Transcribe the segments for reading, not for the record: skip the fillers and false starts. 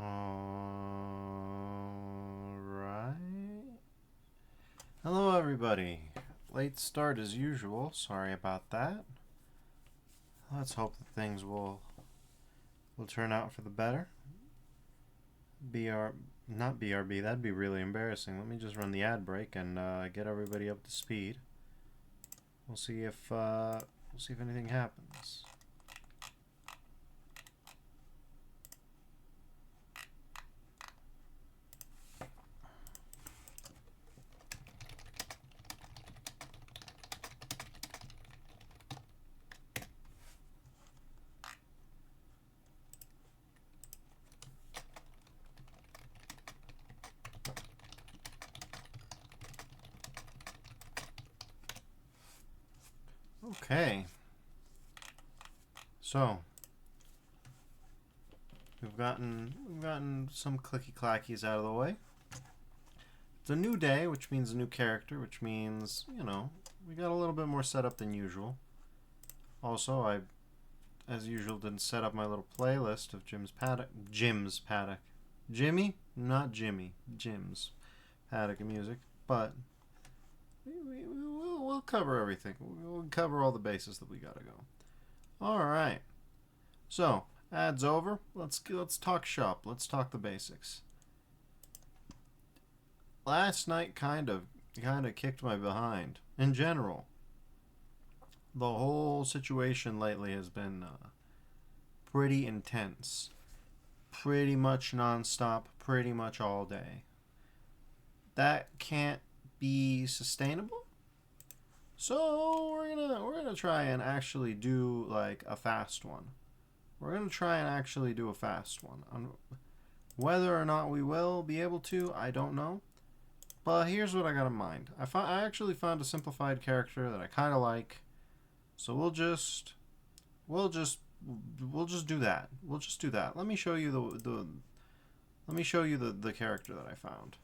Alright. Hello everybody. Late start as usual. Sorry about that. Let's hope that things will turn out for the better. Not BRB, that'd be really embarrassing. Let me just run the ad break and get everybody up to speed. We'll see if anything happens. Okay. So we've gotten some clicky clackies out of the way. It's a new day, which means a new character, which means, you know, we got a little bit more setup than usual. Also, I, as usual, didn't set up my little playlist of Jim's Paddock. Jimmy? Not Jimmy. Jim's Paddock music. But we'll cover everything. We'll cover all the bases that we gotta go. Alright. So, ads over. Let's talk shop. Let's talk the basics. Last night kind of kicked my behind. In general, the whole situation lately has been pretty intense. Pretty much nonstop, pretty much all day. That can't be sustainable. So we're gonna try and actually do like a fast one. We're gonna try and actually do a fast one. Whether or not we will be able to, I don't know. But here's what I got in mind. I actually found a simplified character that I kind of like. So we'll just do that. We'll just do that. Let me show you the character that I found.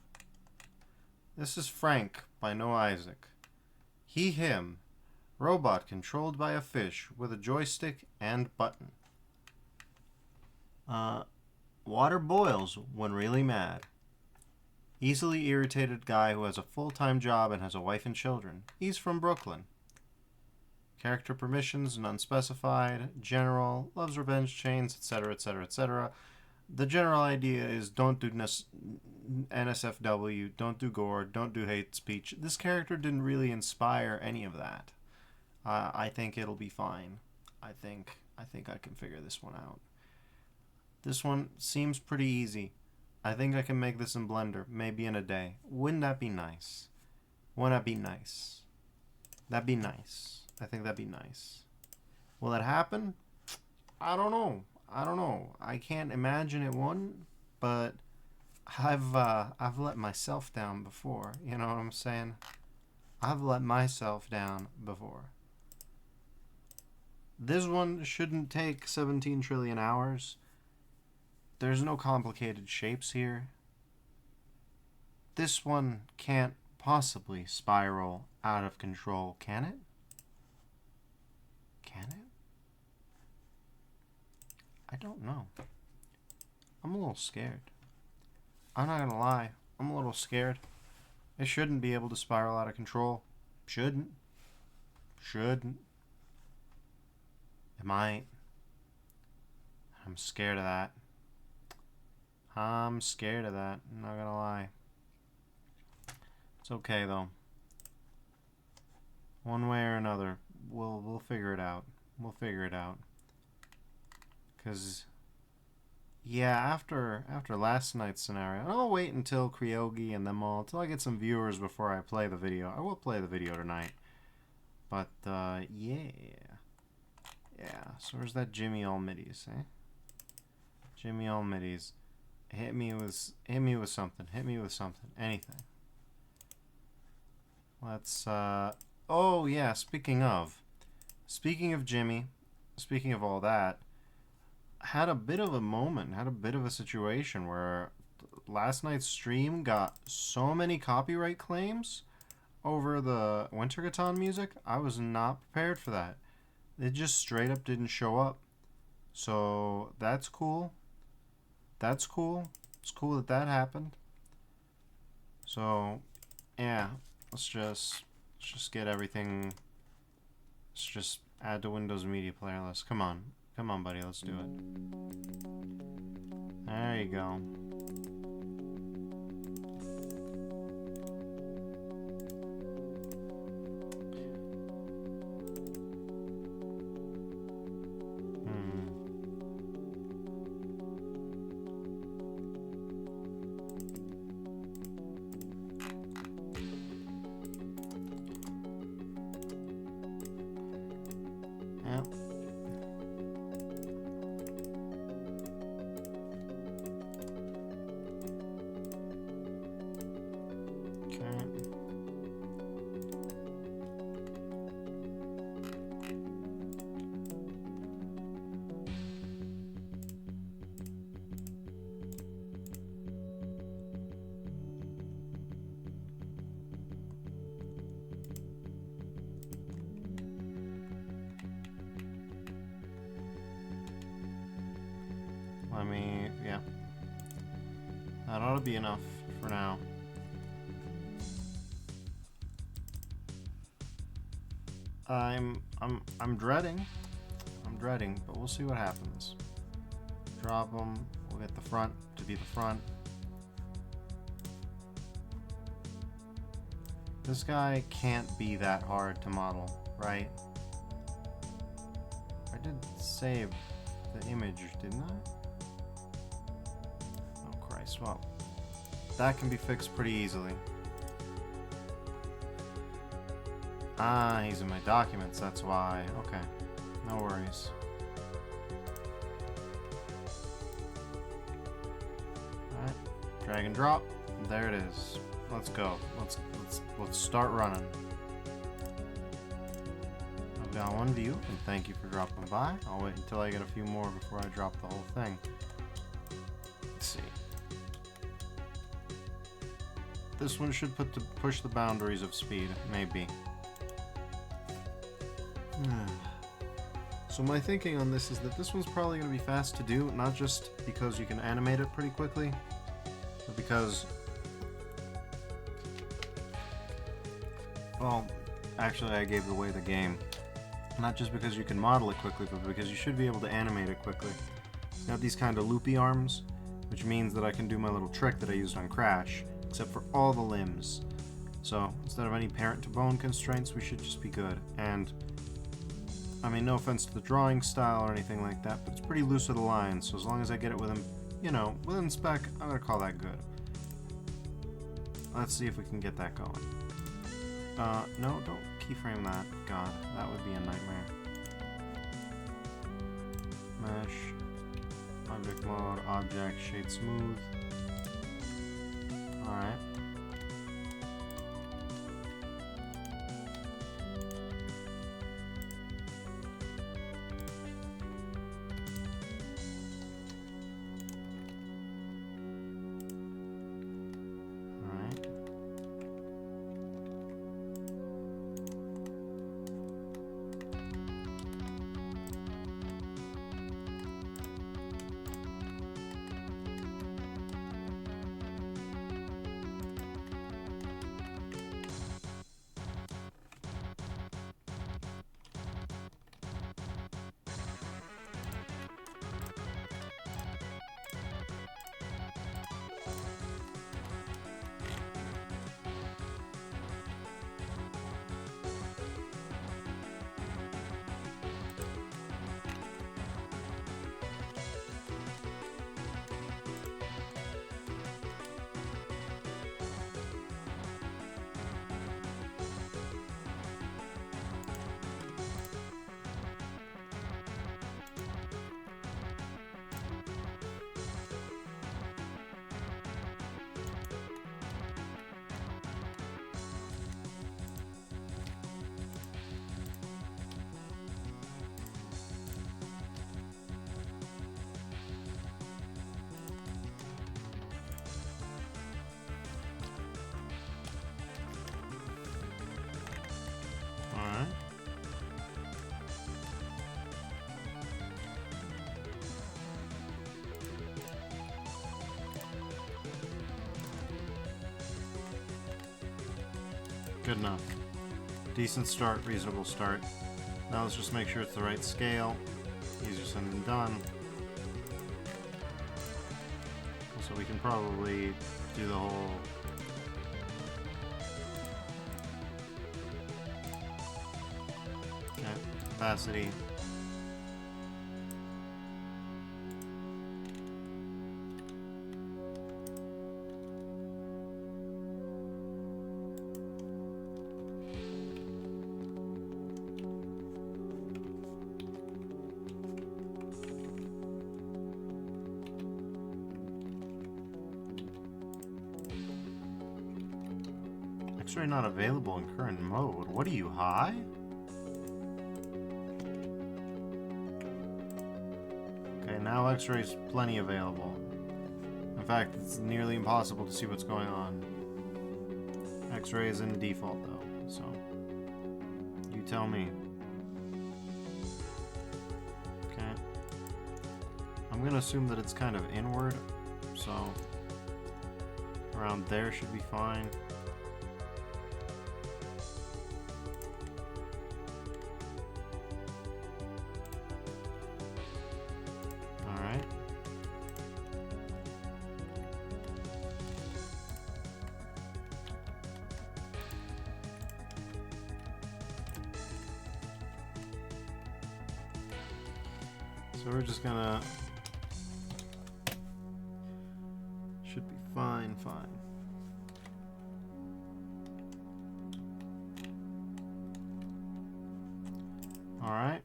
This is Frank by No Isaac. He, him, robot controlled by a fish with a joystick and button. Water boils when really mad. Easily irritated guy who has a full-time job and has a wife and children. He's from Brooklyn. Character permissions, unspecified, general, loves revenge chains, etc., etc., etc. The general idea is don't do NSFW, don't do gore, don't do hate speech. This character didn't really inspire any of that. I think it'll be fine. I think I can figure this one out. This one seems pretty easy. I think I can make this in Blender, maybe in a day. Wouldn't that be nice? Wouldn't that be nice? That'd be nice. I think that'd be nice. Will that happen? I don't know. I can't imagine it wouldn't, but I've let myself down before. You know what I'm saying? I've let myself down before. This one shouldn't take 17 trillion hours. There's no complicated shapes here. This one can't possibly spiral out of control, can it? Can it? I don't know. I'm a little scared. I'm not gonna lie. I'm a little scared. It shouldn't be able to spiral out of control. Shouldn't. It might. I'm scared of that. I'm not gonna lie. It's okay though. One way or another, we'll figure it out. Cause yeah, after last night's scenario, I'll wait until Kryogi and them all, till I get some viewers before I play the video. I will play the video tonight. But yeah. So where's that Jimmy All Middies, eh? Jimmy All Middies. Hit me with something. Anything. Let's oh yeah, speaking of Jimmy, speaking of all that, had a bit of a situation where last night's stream got so many copyright claims over the Wintergaton music. I was not prepared for that. It just straight up didn't show up. So that's cool. that's cool. It's cool that that happened. So, yeah, let's just get everything. Let's just add to Windows Media Player list. Come on, buddy, let's do it. There you go. Yep. Okay. Yeah. That ought to be enough for now. I'm dreading. I'm dreading, but we'll see what happens. Drop them. We'll get the front to be the front. This guy can't be that hard to model, right? I did save the image, didn't I? Oh Christ, well, that can be fixed pretty easily. Ah, he's in my documents, that's why. Okay, no worries. Alright, drag and drop. There it is. Let's go. Let's start running. I've got one view, and thank you for dropping by. I'll wait until I get a few more before I drop the whole thing. Let's see. This one should push the boundaries of speed, maybe. So my thinking on this is that this one's probably going to be fast to do, not just because you can animate it pretty quickly, but because... Well, actually I gave away the game. Not just because you can model it quickly, but because you should be able to animate it quickly. It's got these kind of loopy arms, which means that I can do my little trick that I used on Crash, except for all the limbs. So, instead of any parent-to-bone constraints, we should just be good. And, I mean, no offense to the drawing style or anything like that, but it's pretty loose of the lines, so as long as I get it within, you know, within spec, I'm gonna call that good. Let's see if we can get that going. No, don't keyframe that. God, that would be a nightmare. Mesh, object mode, object, shade smooth. Alright. Good enough. Decent start, reasonable start. Now let's just make sure it's the right scale. Easier said than done. So we can probably do the whole... Okay, capacity. X-ray not available in current mode. What are you, high? Okay, now X-ray's plenty available. In fact, it's nearly impossible to see what's going on. X-ray is in default though, so you tell me. Okay. I'm gonna assume that it's kind of inward, so around there should be fine. So we're just gonna... Should be fine. Alright.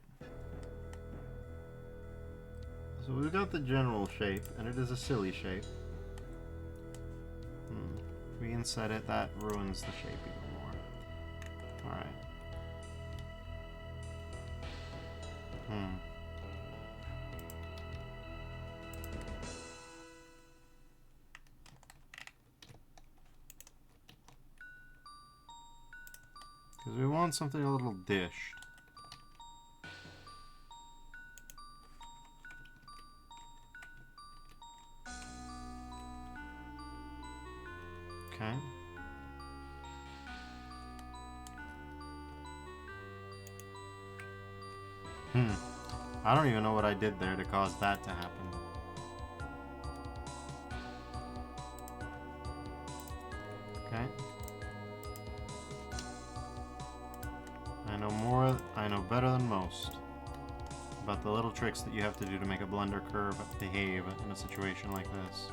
So we've got the general shape, and it is a silly shape. If we inset it, that ruins the shape even more. Alright. Because we want something a little dished. Okay. I don't even know what I did there to cause that to happen. Okay. I know better than most about the little tricks that you have to do to make a blender curve behave in a situation like this.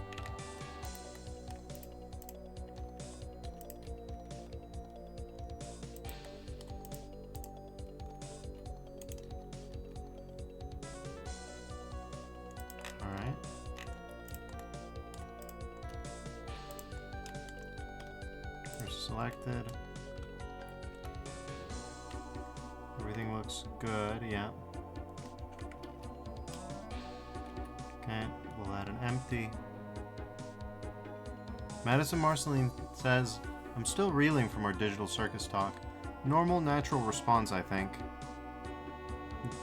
Alright. We're selected. Everything looks good, yeah. Okay, we'll add an empty. Madison Marceline says, I'm still reeling from our digital circus talk. Normal, natural response, I think.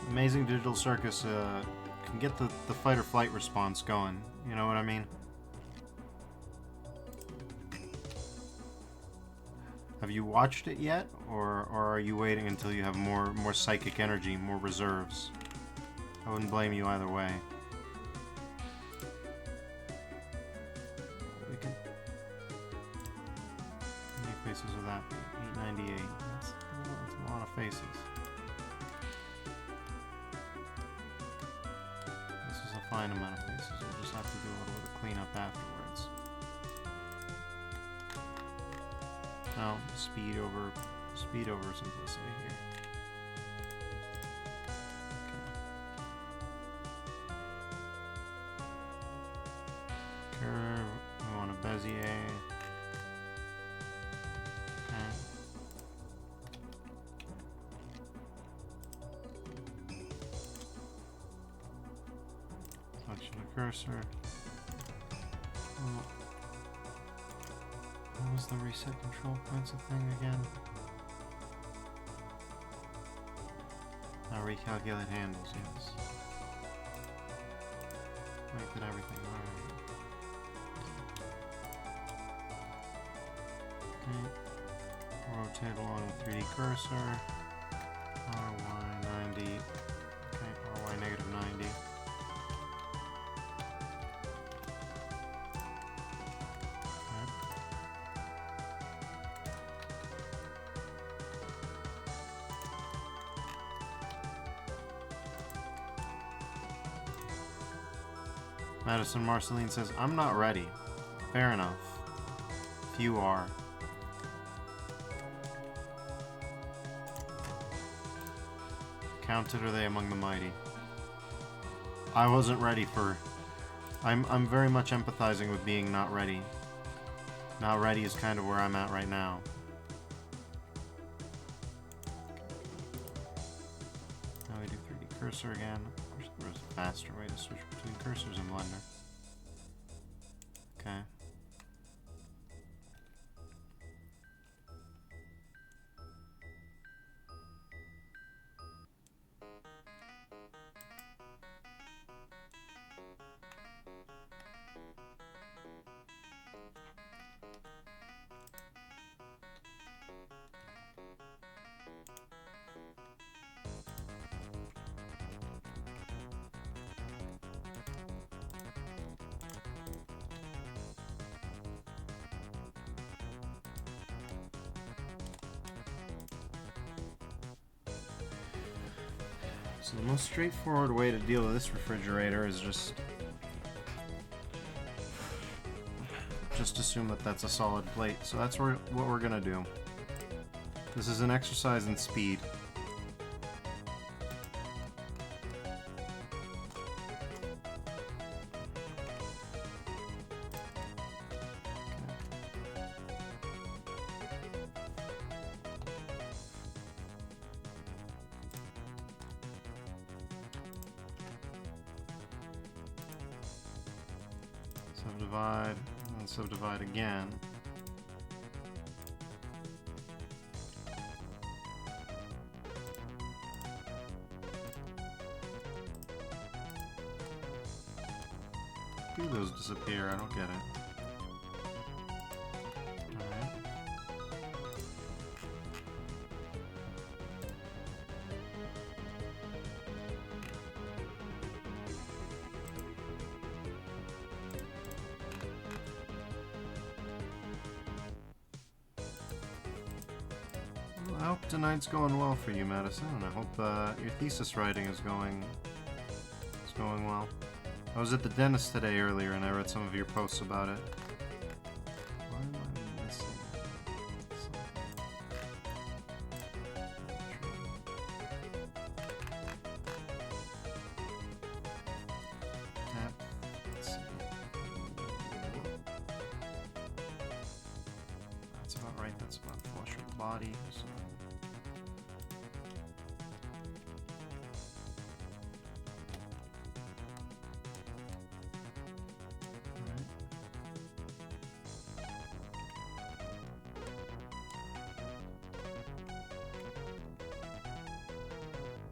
Amazing Digital Circus can get the fight or flight response going. You know what I mean? Have you watched it yet, or are you waiting until you have more psychic energy, more reserves? I wouldn't blame you either way. We can... How many faces are that? 898. That's a lot of faces. This is a fine amount of faces. We'll just have to do a little bit of cleanup afterwards. No, speed over simplicity here. Okay. Curve, we want a Bezier. Okay. Selection of cursor. What was the reset control points thing again? Now recalculate handles, yes. Make that everything, alright. Okay. Rotate along the 3D cursor. RY 90. Okay, RY negative 90. Madison Marceline says, I'm not ready. Fair enough. If you are. Counted are they among the mighty? I wasn't ready for... I'm very much empathizing with being not ready. Not ready is kind of where I'm at right now. Now we do 3D cursor again. I wish there was a faster way to switch between cursors in Blender. Okay. So the most straightforward way to deal with this refrigerator is just assume that that's a solid plate. So that's what we're gonna do. This is an exercise in speed. Subdivide, and subdivide again. Do those disappear? I don't get it. Alright. Well, I hope tonight's going well for you, Madison, and I hope your thesis writing is going well. I was at the dentist today earlier and I read some of your posts about it. Why am I missing something? Let's see. That's about right, that's about flush with body. So.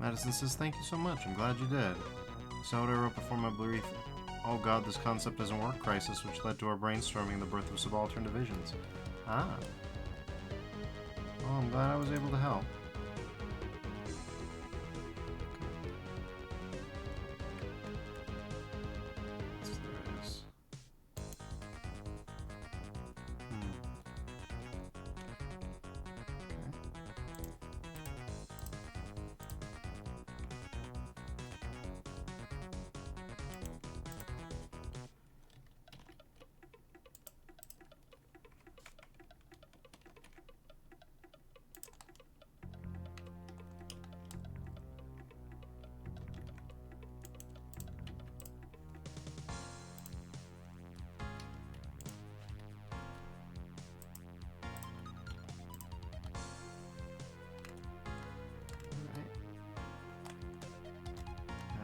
Madison says, thank you so much. I'm glad you did. So what I wrote before my blue wreath. Oh god, this concept doesn't work crisis, which led to our brainstorming and the birth of subaltern divisions. Ah. Well, I'm glad I was able to help.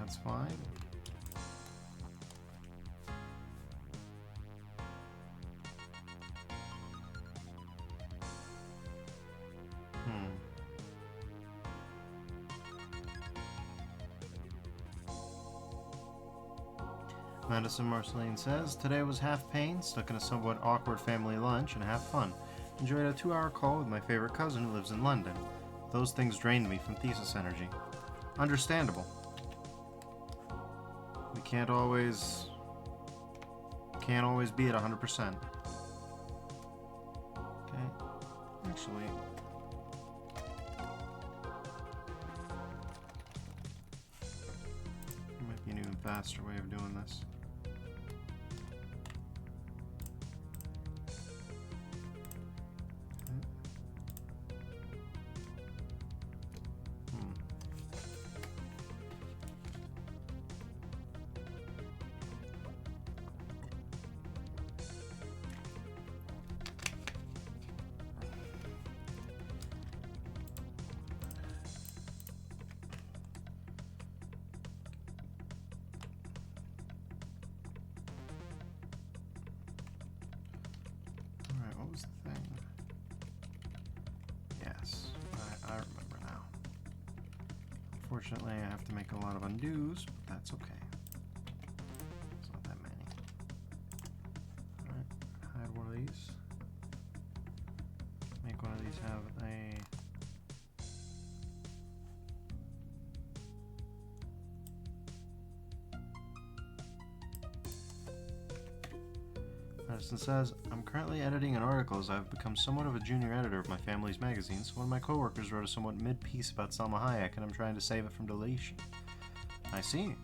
That's fine. Madison Marceline says, today was half pain, stuck in a somewhat awkward family lunch, and half fun. Enjoyed a 2-hour call with my favorite cousin who lives in London. Those things drained me from thesis energy. Understandable. We can't always be at 100%. Okay. Actually, there might be an even faster way of doing this. What was the thing? Yes, I remember now. Unfortunately, I have to make a lot of undos, but that's okay. It's not that many. Alright, hide one of these. Make one of these have a... Madison says, I'm currently editing an article as I've become somewhat of a junior editor of my family's magazine, so one of my coworkers wrote a somewhat mid-piece about Salma Hayek, and I'm trying to save it from deletion. I see.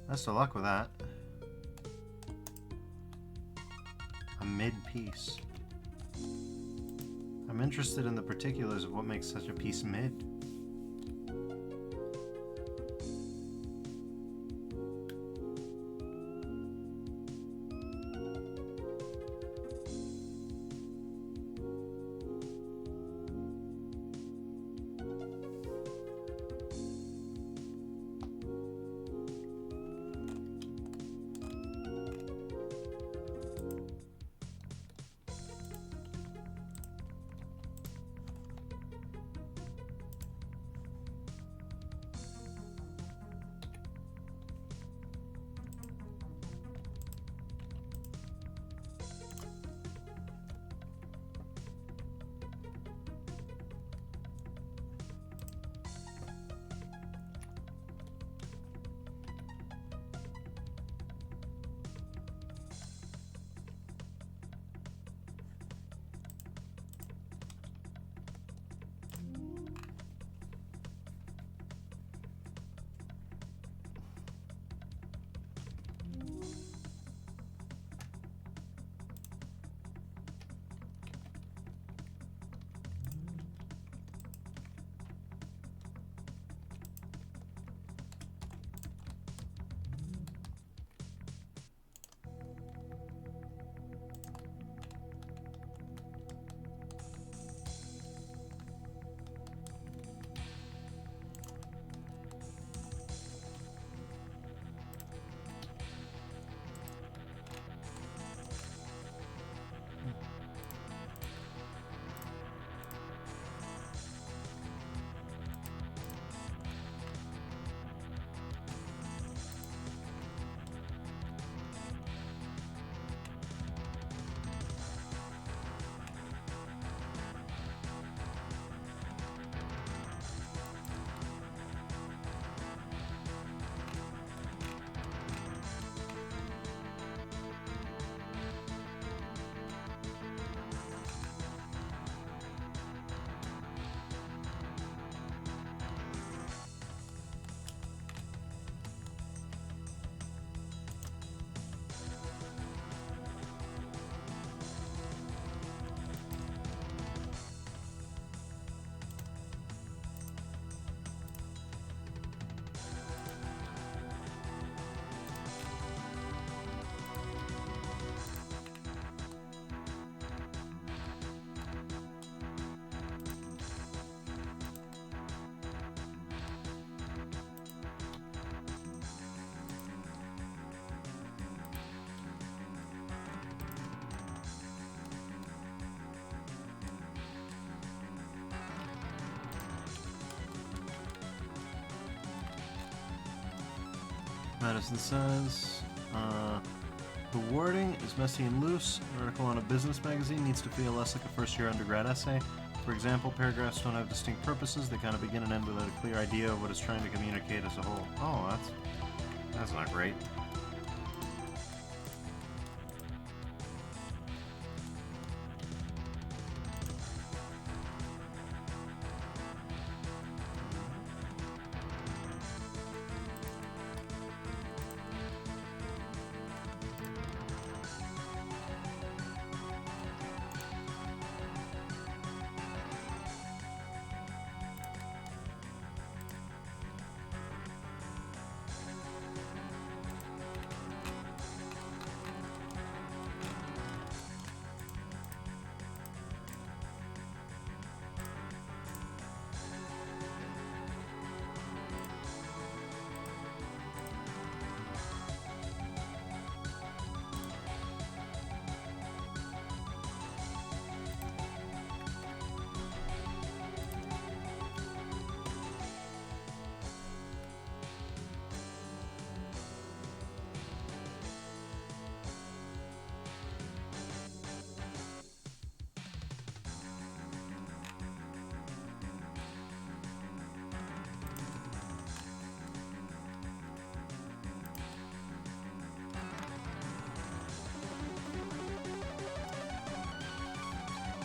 Best of luck with that. A mid-piece. I'm interested in the particulars of what makes such a piece mid. Madison says, The wording is messy and loose. An article on a business magazine needs to feel less like a first-year undergrad essay. For example, paragraphs don't have distinct purposes. They kind of begin and end without a clear idea of what it's trying to communicate as a whole. Oh, that's not great.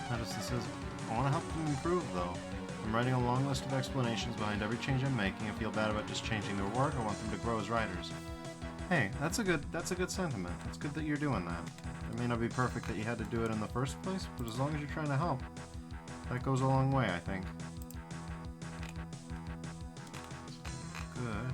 Madison says, I want to help them improve, though. I'm writing a long list of explanations behind every change I'm making. I feel bad about just changing their work. I want them to grow as writers. Hey, that's a good sentiment. It's good that you're doing that. It may not be perfect that you had to do it in the first place, but as long as you're trying to help, that goes a long way, I think. Good.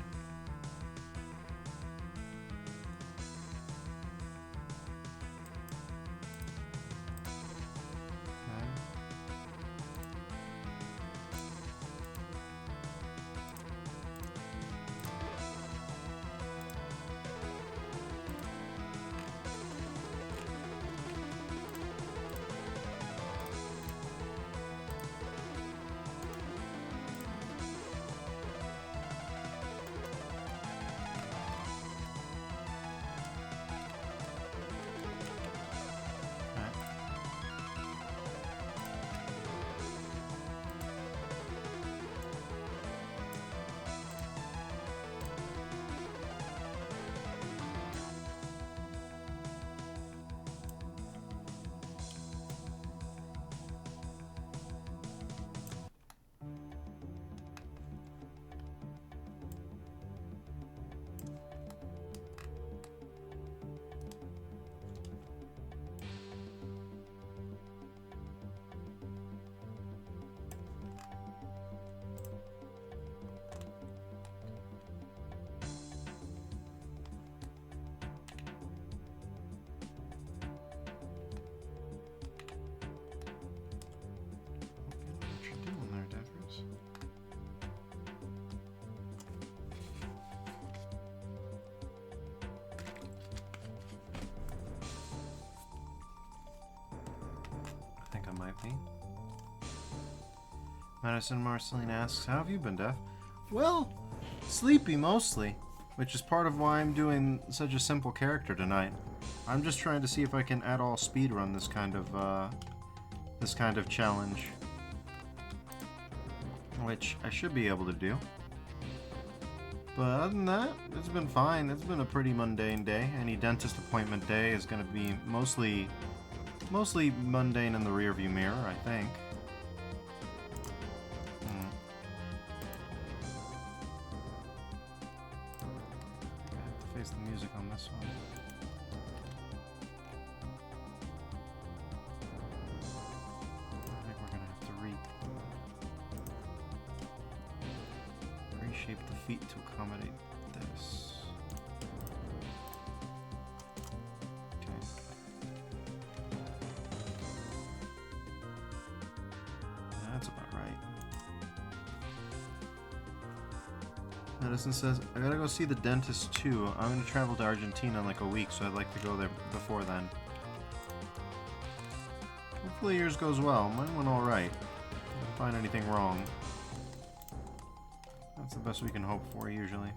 Might be. Madison Marceline asks, how have you been, Def? Well, sleepy mostly, which is part of why I'm doing such a simple character tonight. I'm just trying to see if I can at all speedrun this kind of challenge, which I should be able to do. But other than that, it's been fine. It's been a pretty mundane day. Any dentist appointment day is going to be mostly mundane in the rearview mirror, I think. Okay, face the music on this one. I think we're gonna have to reshape the feet to accommodate this. Madison says, I gotta go see the dentist too. I'm gonna travel to Argentina in like a week, so I'd like to go there before then. Hopefully yours goes well. Mine went alright. Didn't find anything wrong. That's the best we can hope for, usually.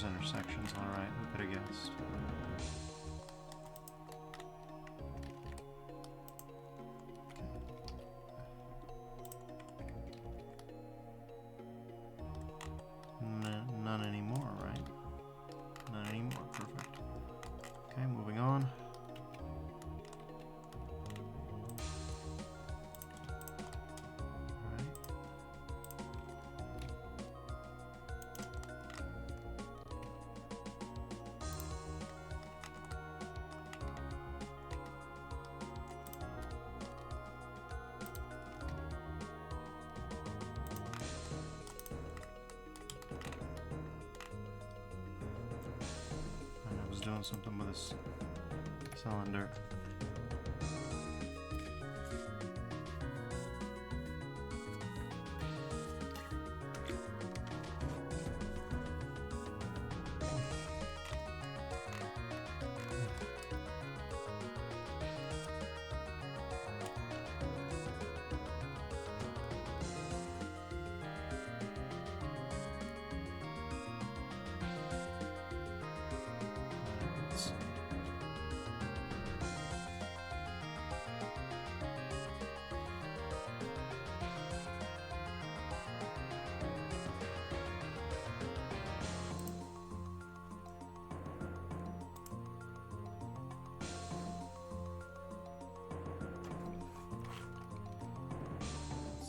there's intersections, alright, who could have guessed? None anymore, right? None anymore, perfect. Okay, moving on. Doing something with this cylinder.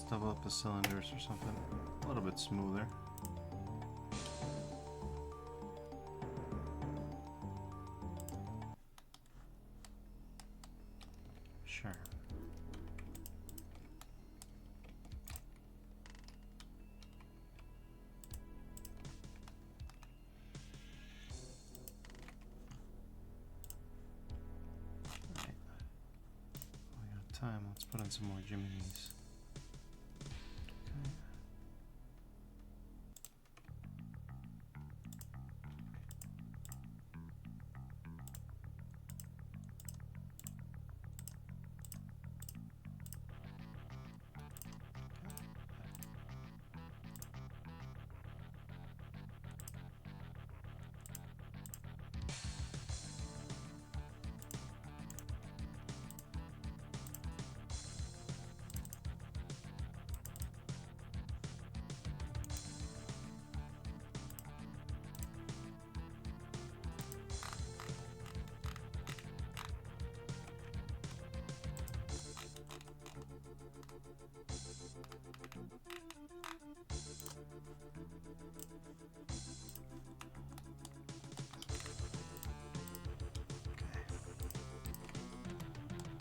Double up the cylinders or something a little bit smoother. Sure. All right. We got time. Let's put in some more jimmies.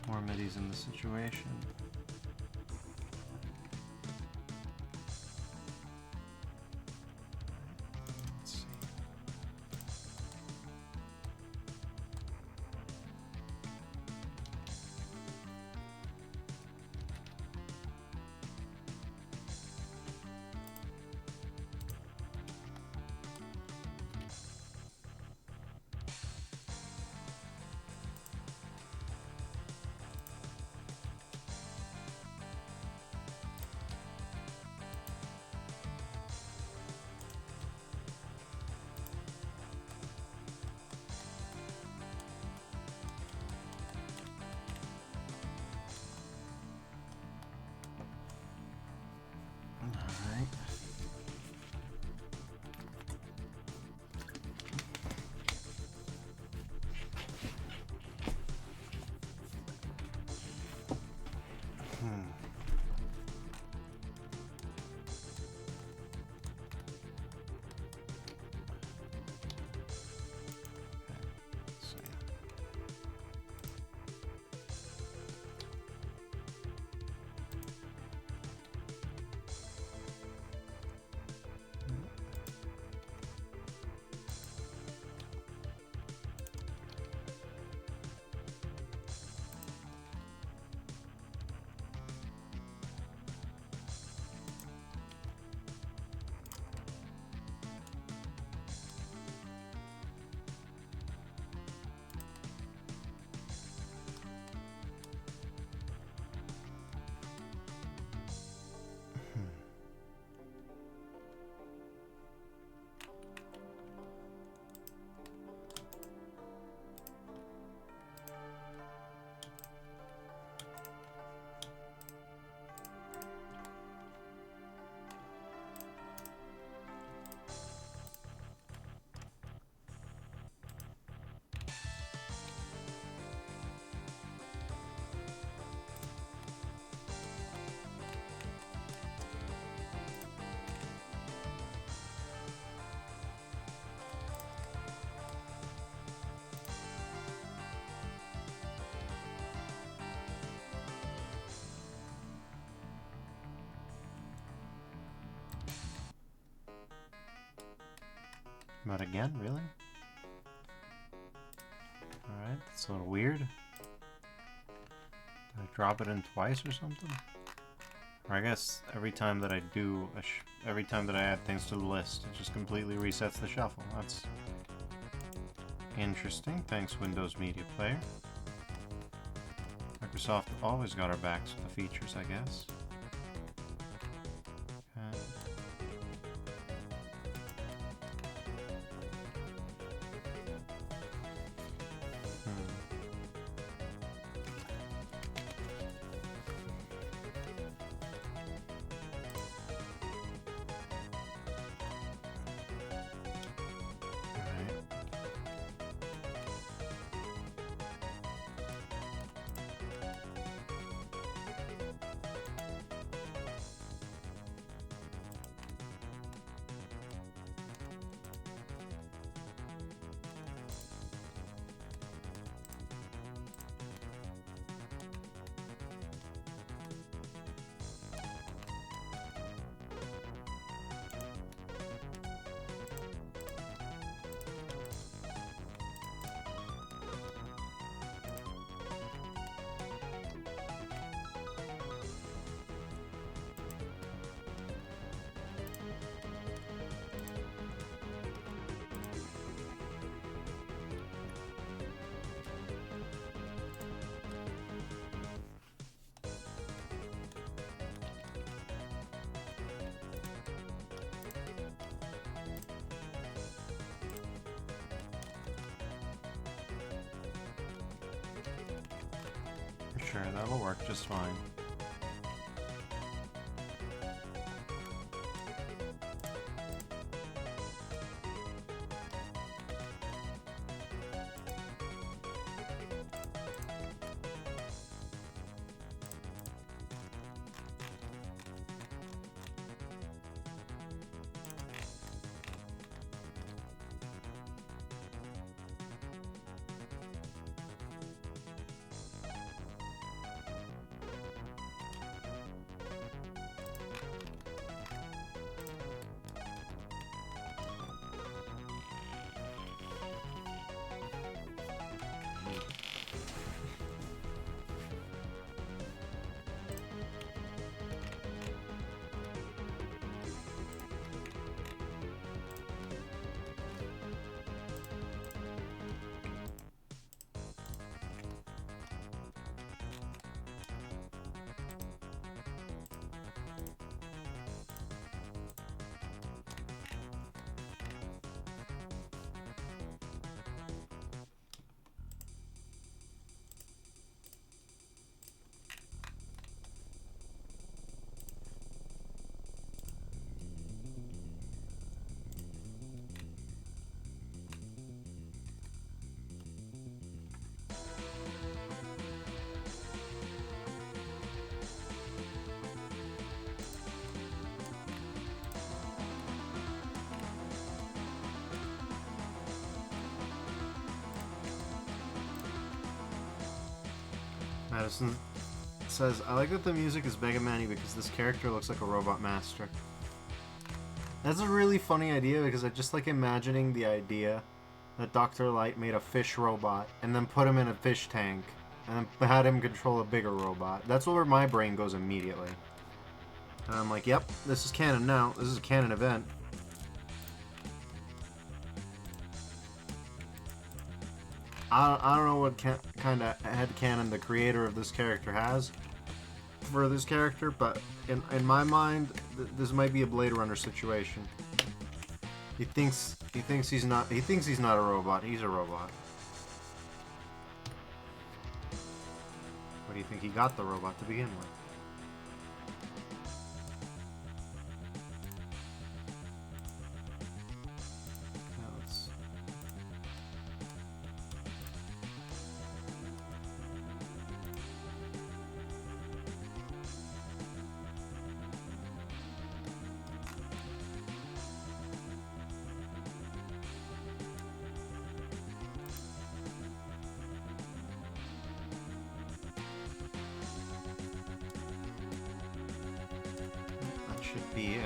More middies in the situation. Let's see. But again, really? Alright, that's a little weird. Did I drop it in twice or something? Or I guess every time that I do, every time that I add things to the list, it just completely resets the shuffle. That's interesting. Thanks, Windows Media Player. Microsoft always got our backs with the features, I guess. Okay. Sure, that'll work just fine. Madison says, I like that the music is Mega Man-y because this character looks like a robot master. That's a really funny idea because I just like imagining the idea that Dr. Light made a fish robot and then put him in a fish tank and then had him control a bigger robot. That's where my brain goes immediately. And I'm like, yep, this is canon now. This is a canon event. I don't know what kind of headcanon the creator of this character has for this character, but in my mind, this might be a Blade Runner situation. He thinks he's not a robot. He's a robot. What do you think he got the robot to begin with? Should be it.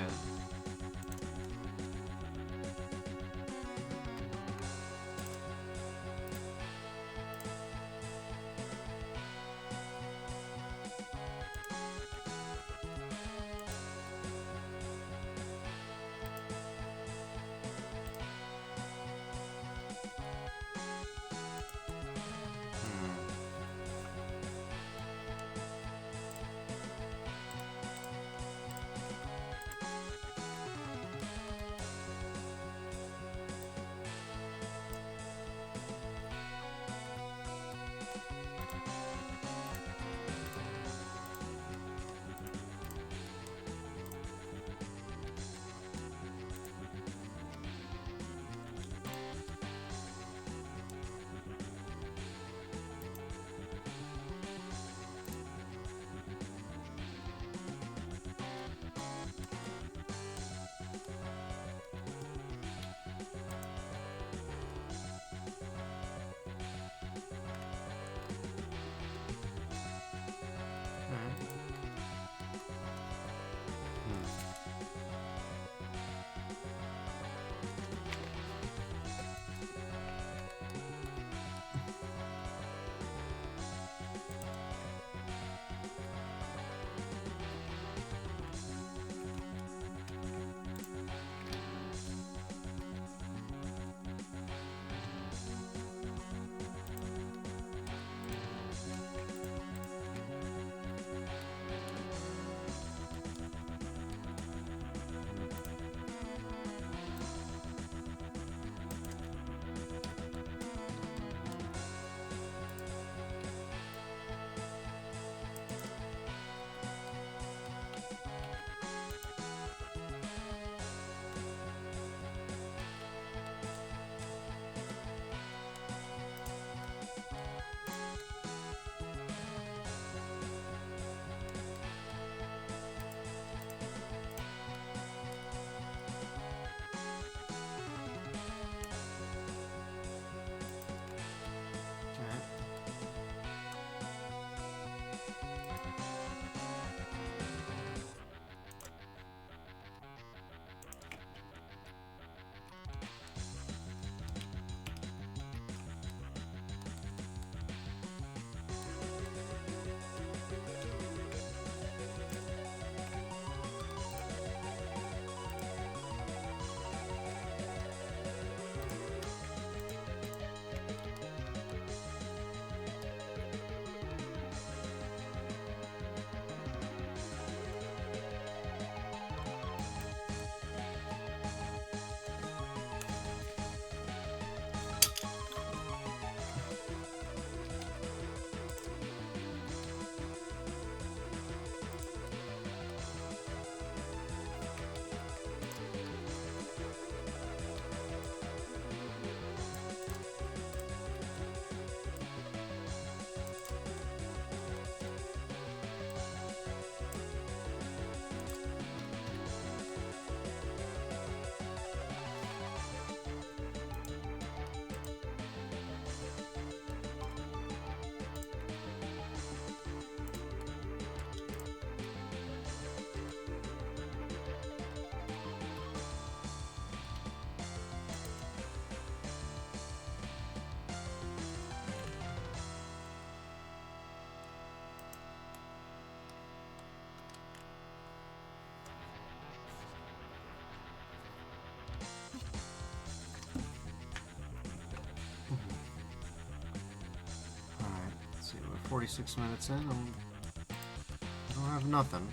46 minutes in, I don't have nothing.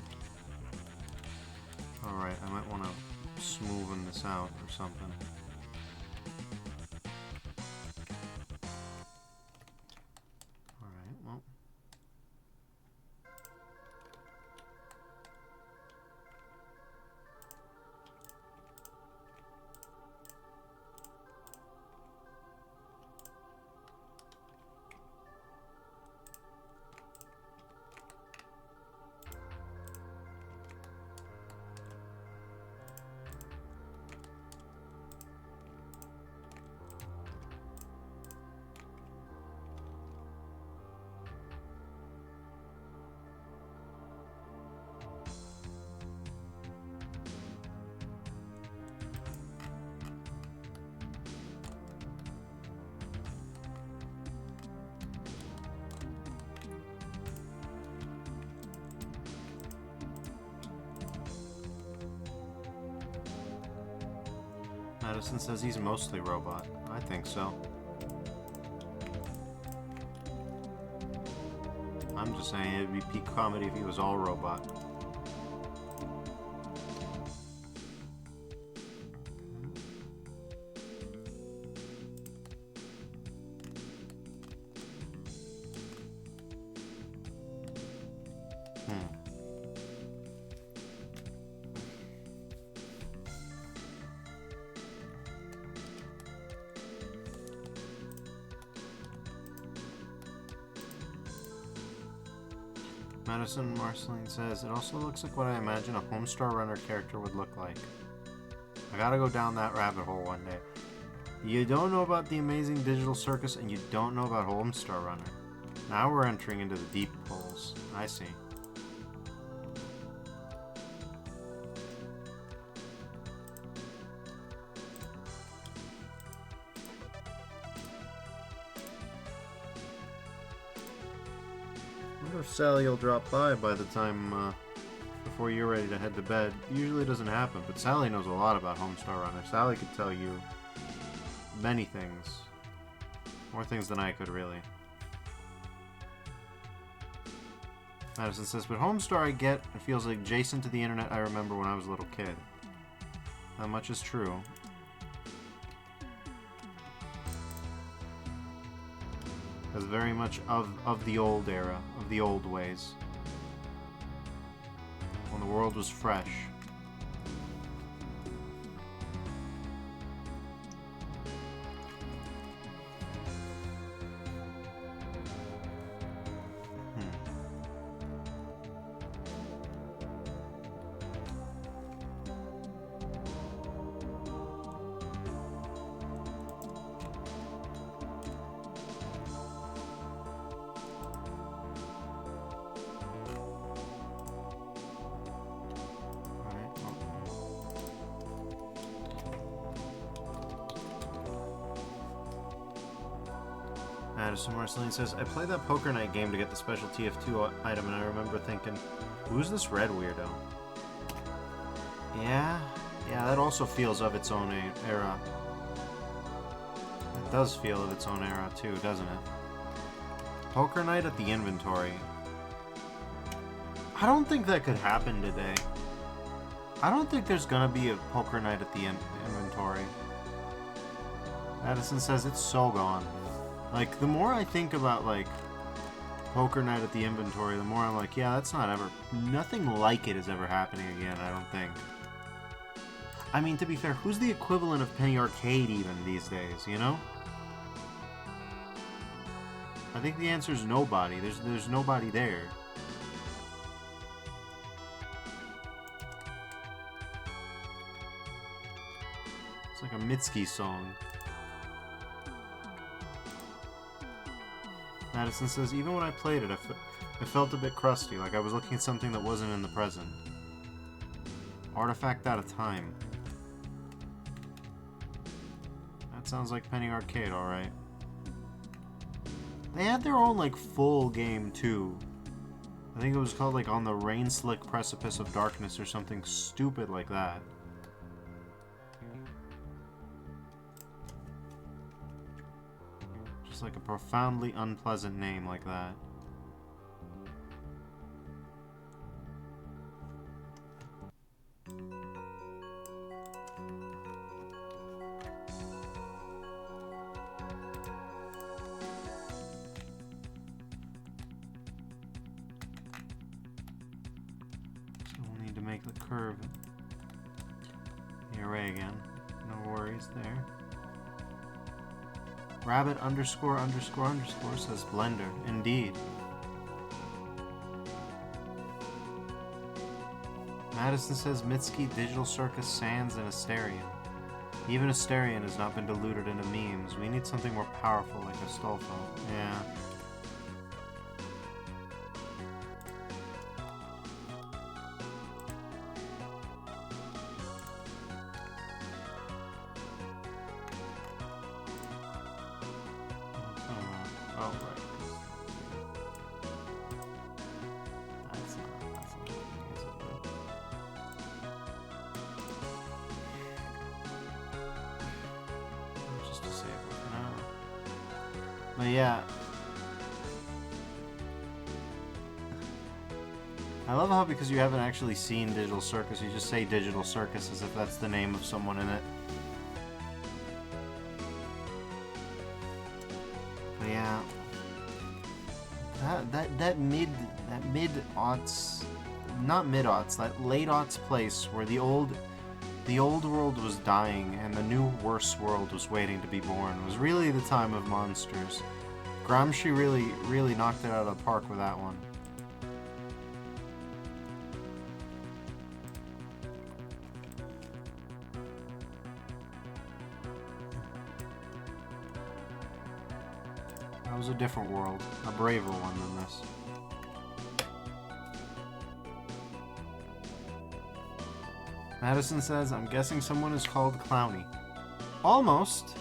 Alright, I might want to smoothen this out or something. Alright, well. Madison says he's mostly robot. I think so. I'm just saying it'd be peak comedy if he was all robot. Madison Marceline says, it also looks like what I imagine a Homestar Runner character would look like. I gotta go down that rabbit hole one day. You don't know about the Amazing Digital Circus and you don't know about Homestar Runner. Now we're entering into the deep holes. I see. I wonder if Sally will drop by the time before you're ready to head to bed. Usually doesn't happen, but Sally knows a lot about Homestar Runner. Sally could tell you many things. More things than I could, really. Madison says, but Homestar I get, it feels like Jason to the internet I remember when I was a little kid. That much is true. As very much of the old era, of the old ways. When the world was fresh. Madison Marceline says, I played that poker night game to get the special TF2 item, and I remember thinking, who's this red weirdo? Yeah, that also feels of its own era. It does feel of its own era, too, doesn't it? Poker night at the inventory. I don't think that could happen today. I don't think there's gonna be a poker night at the inventory. Madison says it's so gone. Like, the more I think about, like, poker night at the inventory, the more I'm like, yeah, that's not ever... Nothing like it is ever happening again, I don't think. I mean, to be fair, who's the equivalent of Penny Arcade even these days, you know? I think the answer is nobody. There's nobody there. It's like a Mitski song. Madison says, even when I played it, I felt a bit crusty, like I was looking at something that wasn't in the present. Artifact out of time. That sounds like Penny Arcade, alright. They had their own, like, full game, too. I think it was called, like, On the Rain-Slick Precipice of Darkness or something stupid like that. Just like a profoundly unpleasant name like that. make the curve the array again. No worries there. Rabbit underscore underscore underscore says Blender. Indeed. Madison says Mitski, Digital Circus, Sans, and Asterion. Even Asterion has not been diluted into memes. We need something more powerful like Astolfo. Yeah. Oh, right. That's not the case of it. Just disable for now. But yeah. I love how because you haven't actually seen Digital Circus, you just say Digital Circus as if that's the name of someone in it. But yeah. That mid aughts, not mid aughts, that late aughts place where the old world was dying and the new worse world was waiting to be born was really the time of monsters. Gramsci really knocked it out of the park with that one. That was a different world, a braver one than this. Madison says, I'm guessing someone is called Clowny. Almost.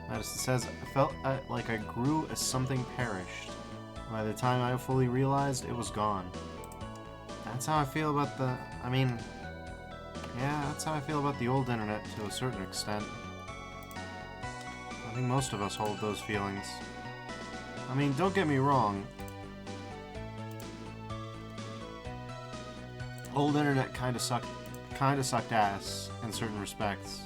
Madison says, I felt like I grew as something perished. By the time I fully realized, it was gone. That's how I feel about the... yeah, that's how I feel about the old internet to a certain extent. I think most of us hold those feelings. I mean, don't get me wrong. Old internet kind of sucked ass in certain respects.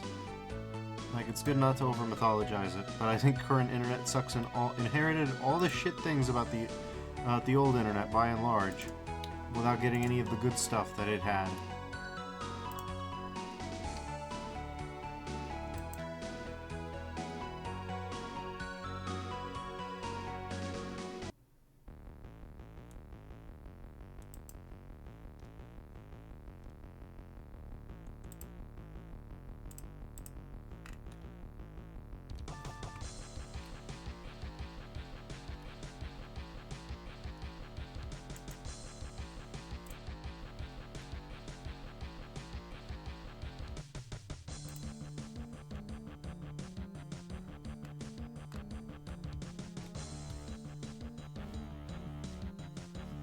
Like, it's good not to over mythologize it, but I think current internet sucks and inherited all the shit things about the old internet by and large, without getting any of the good stuff that it had.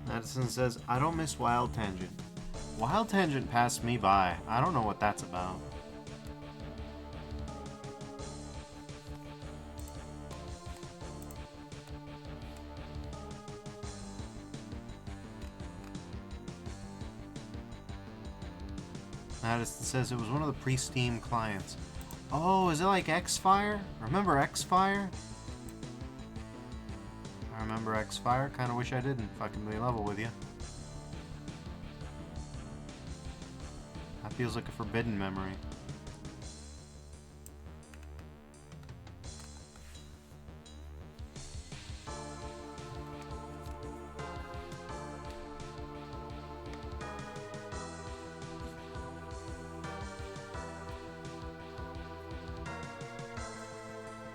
Madison says, I don't miss Wild Tangent. Wild Tangent passed me by. I don't know what that's about. Madison says it was one of the pre-Steam clients. Oh, is it like X-Fire? Remember X-Fire? I remember X-Fire. Kinda wish I didn't, if I can be level with you. That feels like a forbidden memory.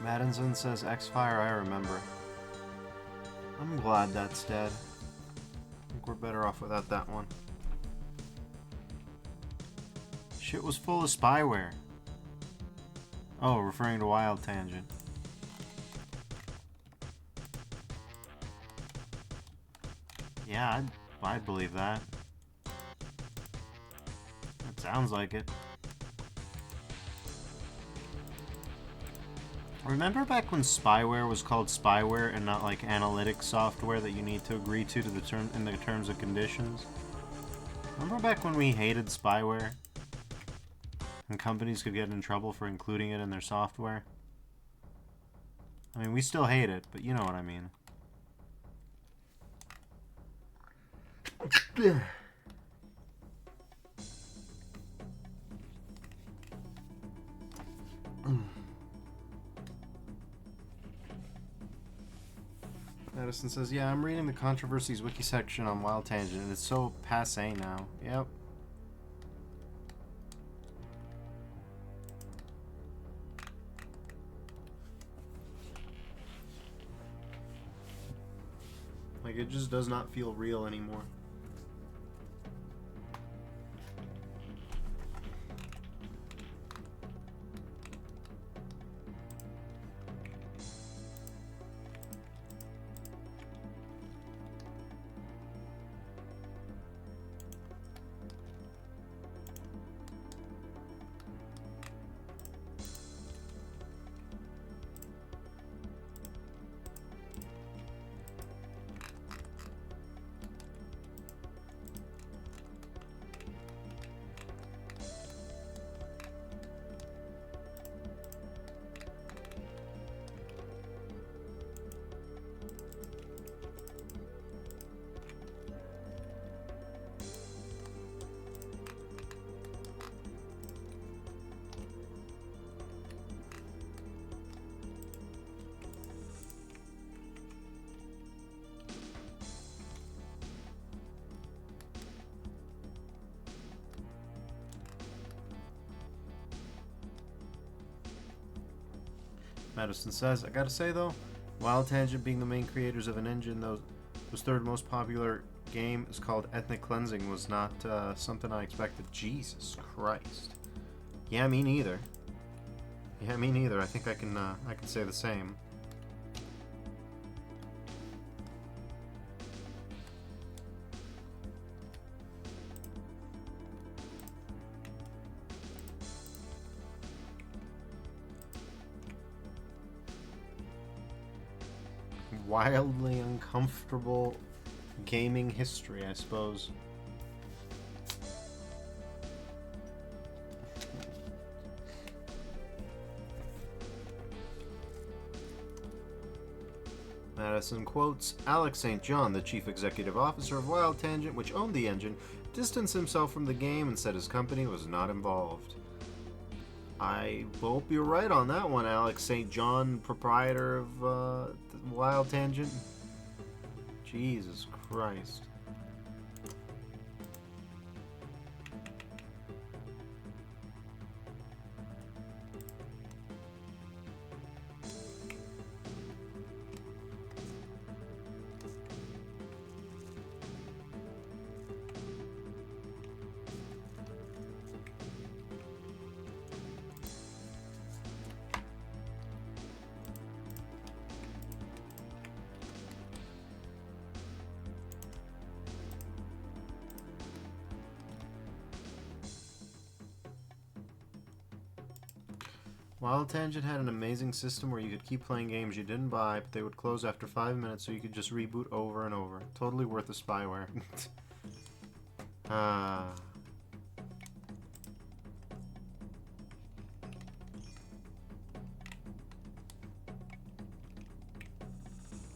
Madison says X-Fire, I remember. I'm glad that's dead. I think we're better off without that one. Shit was full of spyware. Oh, referring to Wild Tangent. Yeah, I'd believe that. That sounds like it. Remember back when spyware was called spyware and not like analytics software that you need to agree to the term in the terms and conditions? Remember back when we hated spyware and companies could get in trouble for including it in their software? I mean, we still hate it, but you know what I mean. Madison says, yeah, I'm reading the controversies wiki section on Wild Tangent, and it's so passé now. Yep. Like, it just does not feel real anymore. Madison says, I gotta say though, Wild Tangent being the main creators of an engine whose third most popular game is called Ethnic Cleansing was not something I expected. Jesus Christ. Yeah, me neither. Yeah, me neither. I think I can say the same. Wildly uncomfortable gaming history, I suppose. Madison quotes, Alex St. John, the chief executive officer of Wild Tangent, which owned the engine, distanced himself from the game and said his company was not involved. I hope you're right on that one, Alex St. John, proprietor of Wild Tangent. Jesus Christ. Wild Tangent had an amazing system where you could keep playing games you didn't buy, but they would close after 5 minutes so you could just reboot over and over. Totally worth the spyware.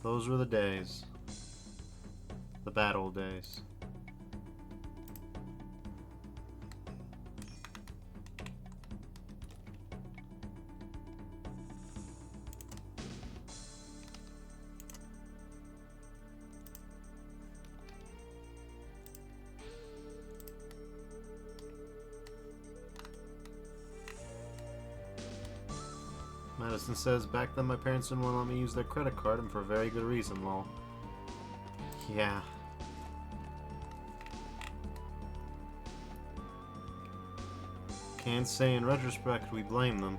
Those were the days. The bad old days. Madison says, back then my parents didn't want to let me use their credit card, and for a very good reason, lol. Yeah. Can't say in retrospect we blame them.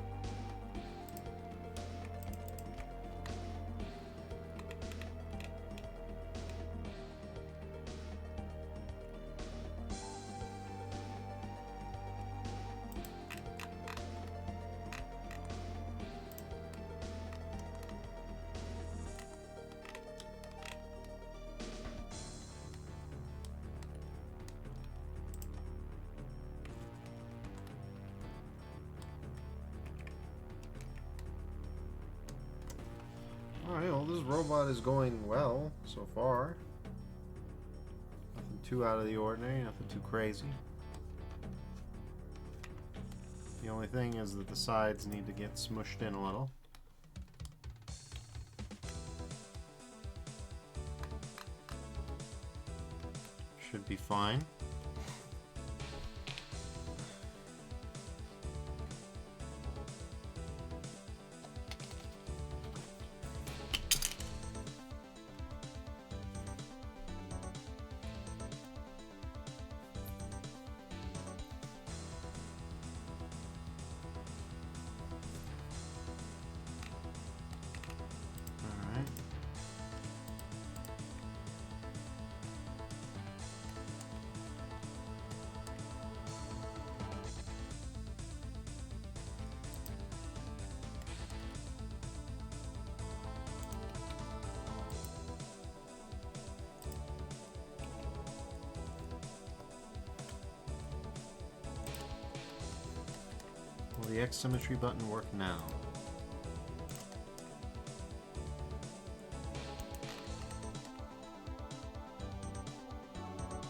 Alright, well, this robot is going well so far. Nothing too out of the ordinary, nothing too crazy. The only thing is that the sides need to get smushed in a little. Should be fine. Will the X symmetry button work now?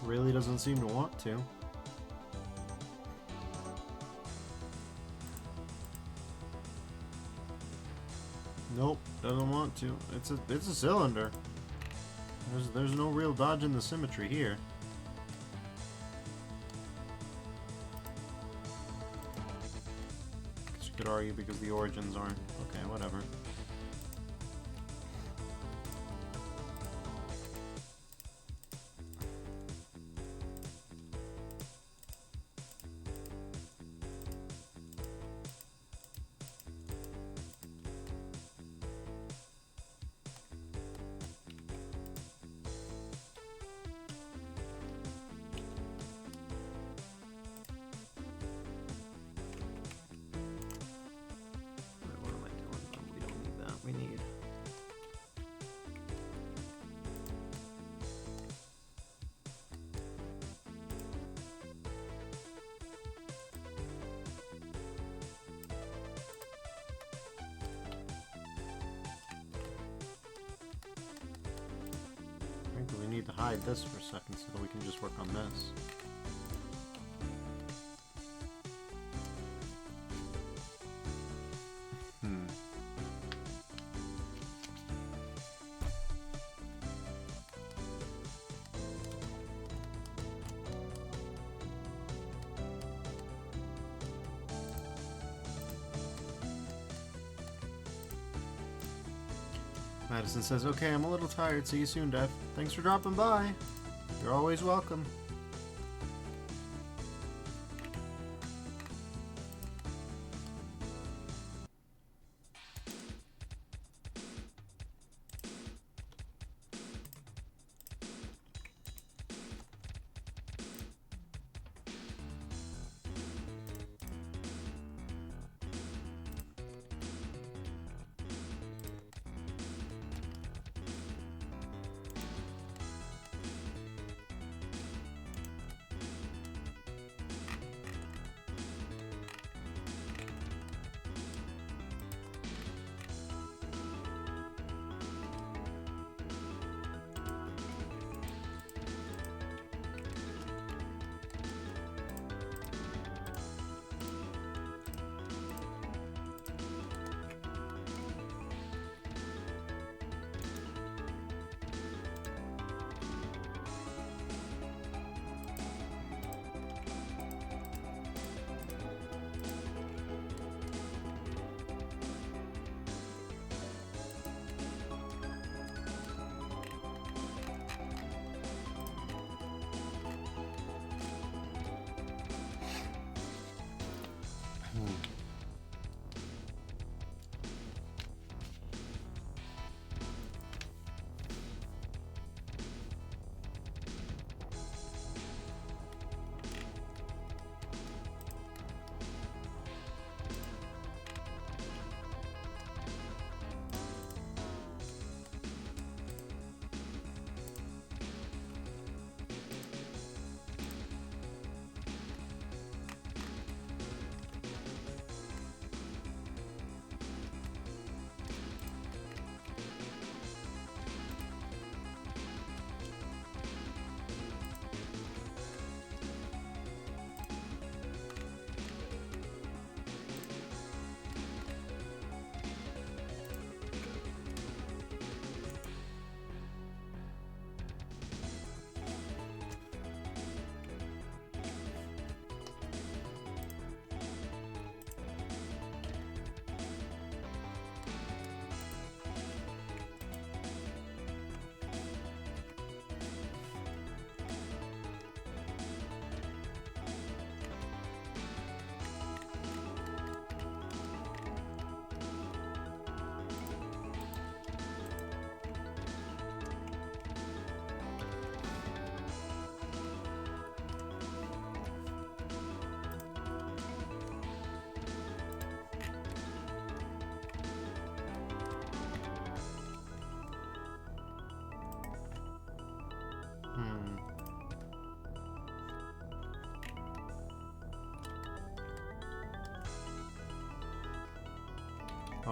Really doesn't seem to want to. Nope, doesn't want to. It's a cylinder. There's no real dodging the symmetry here. Guess you could argue because the origins aren't. Okay, whatever. We need to hide this for a second so that we can just work on this. Madison says, okay, I'm a little tired. See you soon, Dev. Thanks for dropping by. You're always welcome.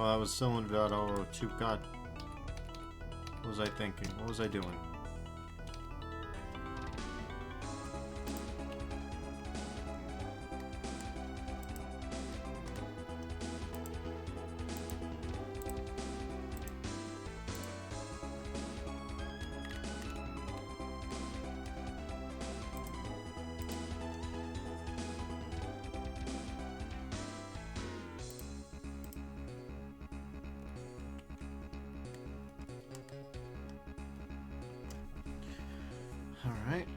Oh, that was cylinder.002. God. What was I thinking? What was I doing? Alright.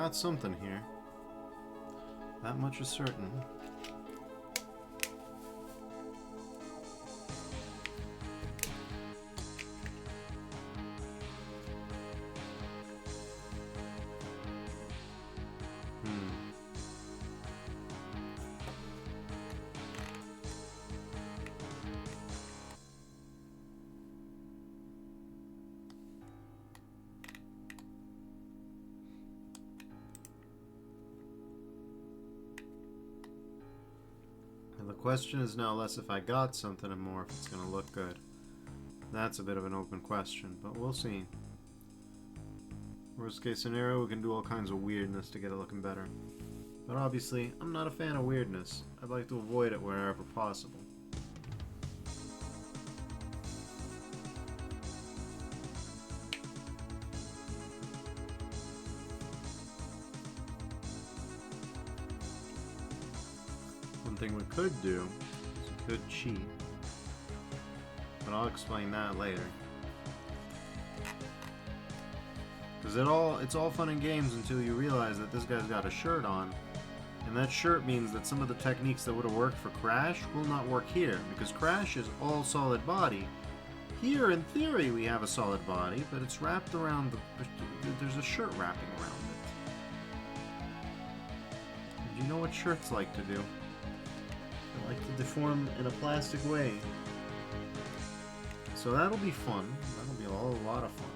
got something here. That much is certain. The question is now less if I got something and more if it's going to look good. That's a bit of an open question, but we'll see. Worst case scenario, we can do all kinds of weirdness to get it looking better. But obviously, I'm not a fan of weirdness. I'd like to avoid it wherever possible. One thing we could do is we could cheat. But I'll explain that later. Because it's all fun and games until you realize that this guy's got a shirt on. And that shirt means that some of the techniques that would have worked for Crash will not work here. Because Crash is all solid body. Here, in theory, we have a solid body, but it's wrapped around there's a shirt wrapping around it. Do you know what shirts like to do? They like to deform in a plastic way. So that'll be fun. That'll be a lot of fun.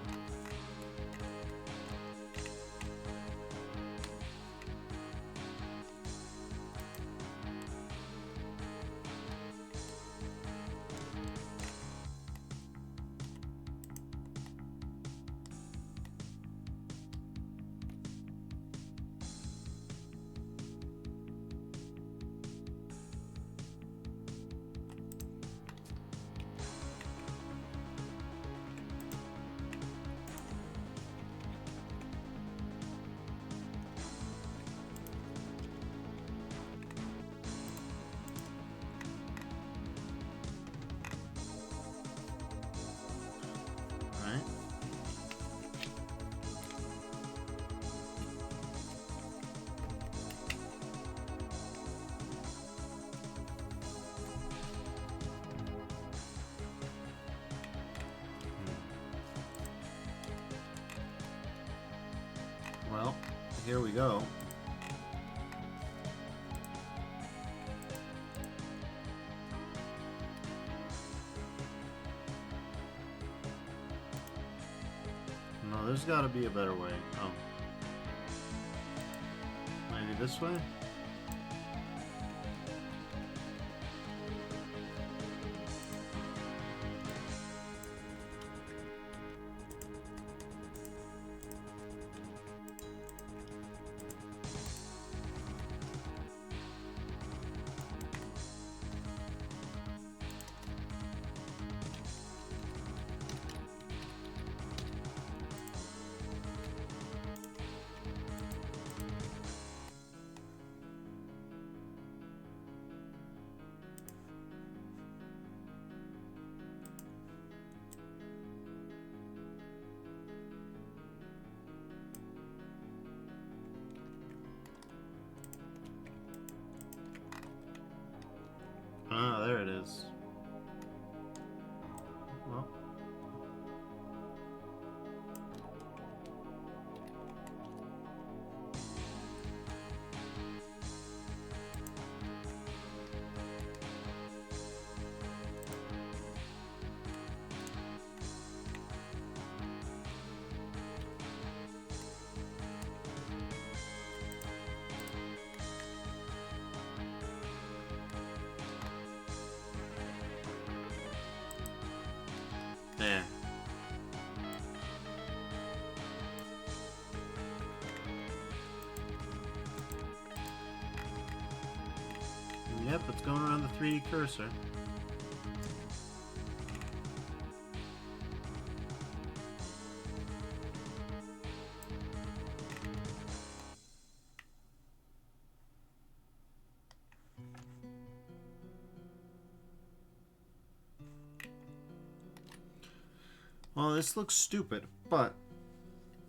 Well, here we go. No, there's got to be a better way. Oh. Maybe this way? Ah, there it is. Well. There. Yep, it's going around the 3D cursor. Well, this looks stupid, but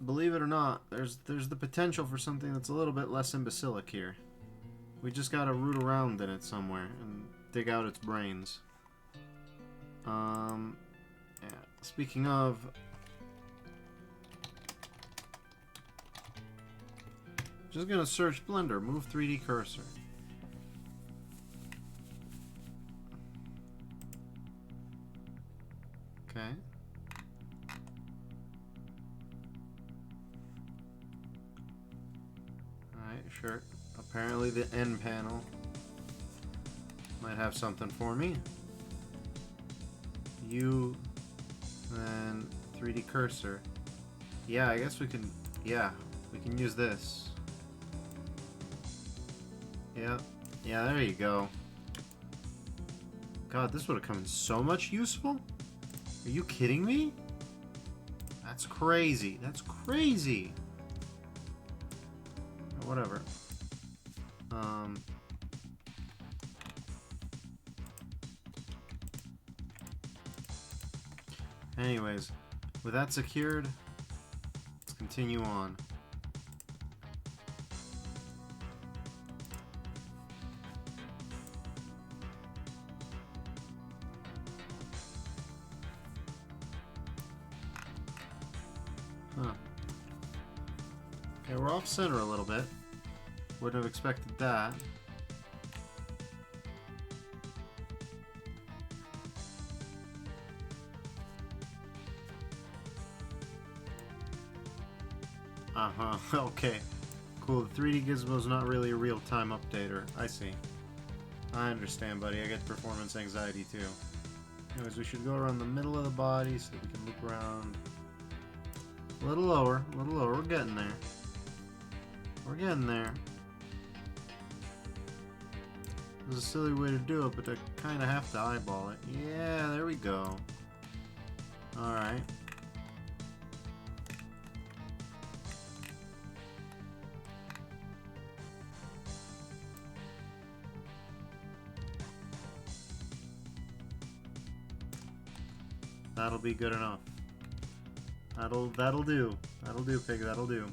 believe it or not, there's the potential for something that's a little bit less imbecilic here. We just gotta root around in it somewhere and dig out its brains. Yeah. Speaking of, just gonna search Blender, move 3D cursor. Okay. Alright, sure. Apparently the end panel might have something for me. U, then 3D cursor. Yeah, I guess we can, yeah, we can use this. Yeah, yeah, there you go. God, this would have come in so much useful. Are you kidding me? That's crazy. That's crazy. Whatever. Anyways, with that secured, let's continue on. Huh. Okay, we're off center a little bit. Wouldn't have expected that. Uh-huh, okay. Cool, the 3D gizmo's not really a real-time updater. I see. I understand, buddy. I get performance anxiety, too. Anyways, we should go around the middle of the body so that we can loop around. A little lower, a little lower. We're getting there. We're getting there. There's a silly way to do it, but I kind of have to eyeball it. Yeah, there we go. Alright. That'll be good enough. That'll do. That'll do, pig. That'll do.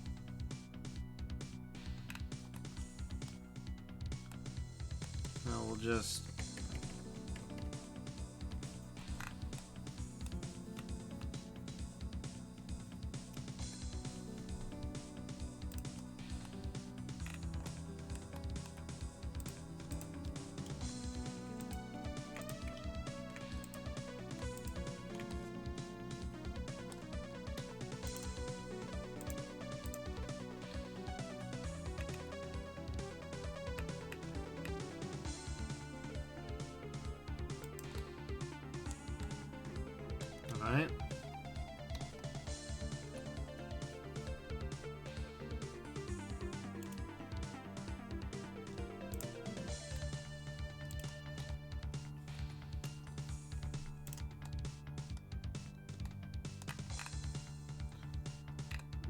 Now we'll just... Alright.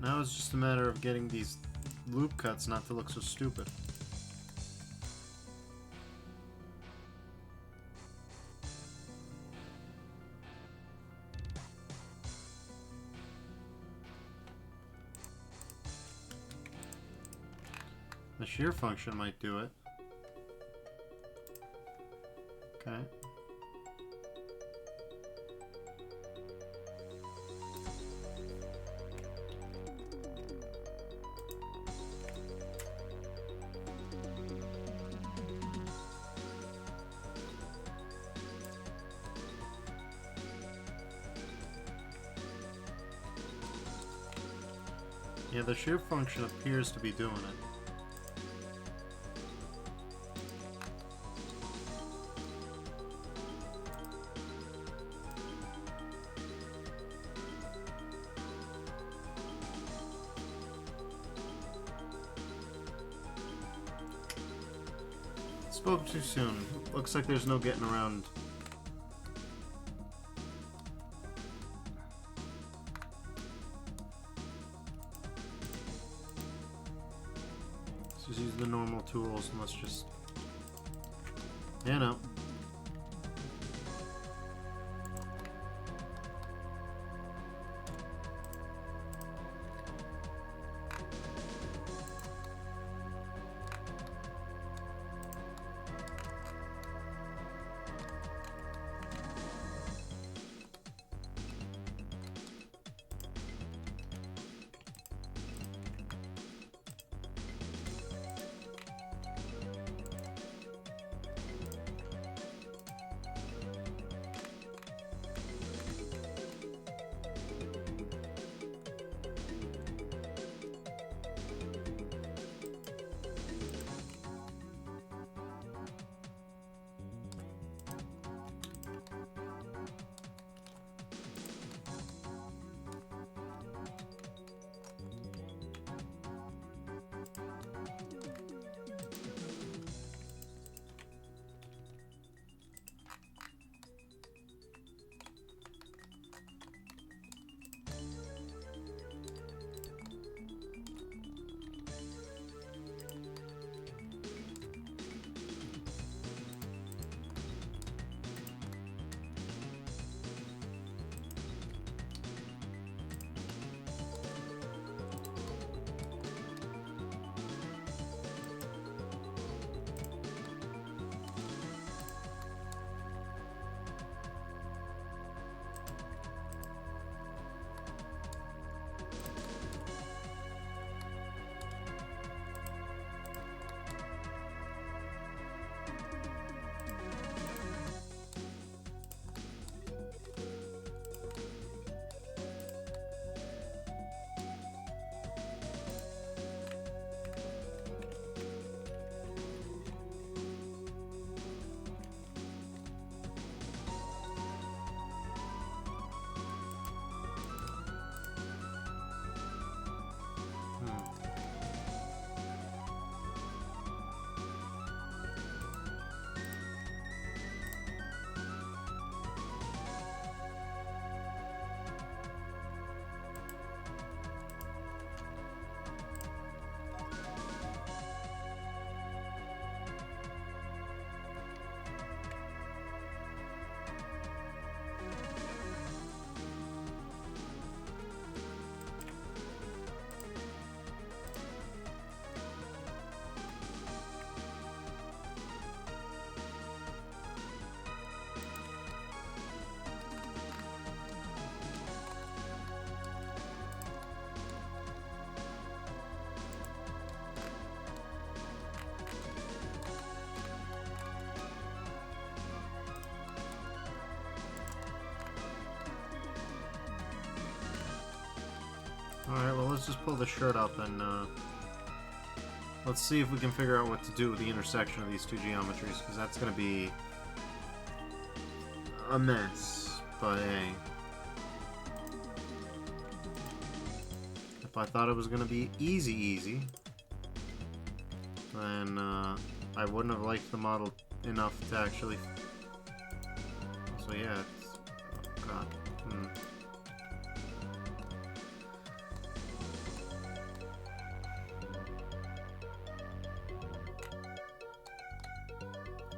Now it's just a matter of getting these loop cuts not to look so stupid. The shear function might do it. Okay. Yeah, the shear function appears to be doing it. Spoke too soon. Looks like there's no getting around. Let's just use the normal tools and let's just... You know. let's just pull the shirt up and let's see if we can figure out what to do with the intersection of these two geometries, because that's going to be a mess. But hey, if I thought it was going to be easy, then I wouldn't have liked the model enough to actually... So yeah, it's... Oh god.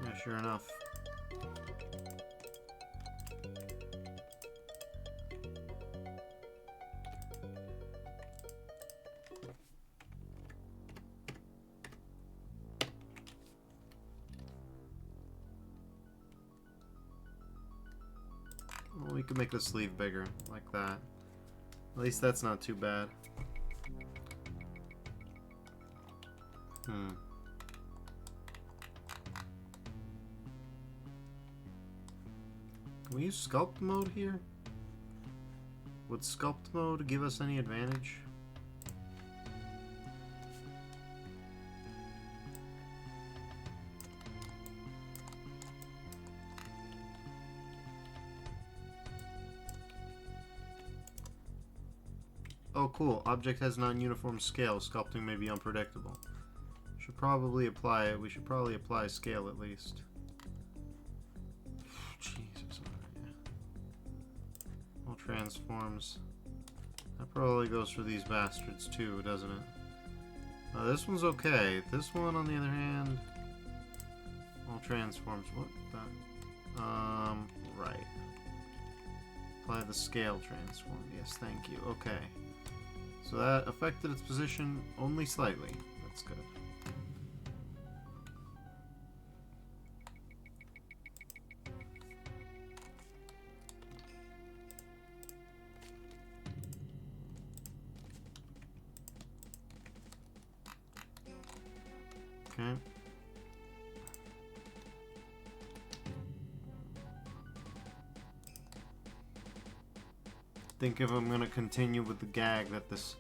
Yeah, sure enough. Well, we could make the sleeve bigger, like that. At least that's not too bad. Can we use sculpt mode here? Would sculpt mode give us any advantage? Oh, cool. Object has non-uniform scale. Sculpting may be unpredictable. Should probably apply it. We should probably apply scale at least. Jesus. All transforms. That probably goes for these bastards too, doesn't it? This one's okay. This one, on the other hand, all transforms. What the? Right. Apply the scale transform. Yes, thank you. Okay. So that affected its position only slightly. That's good. Okay. Think if I'm gonna continue with the gag that this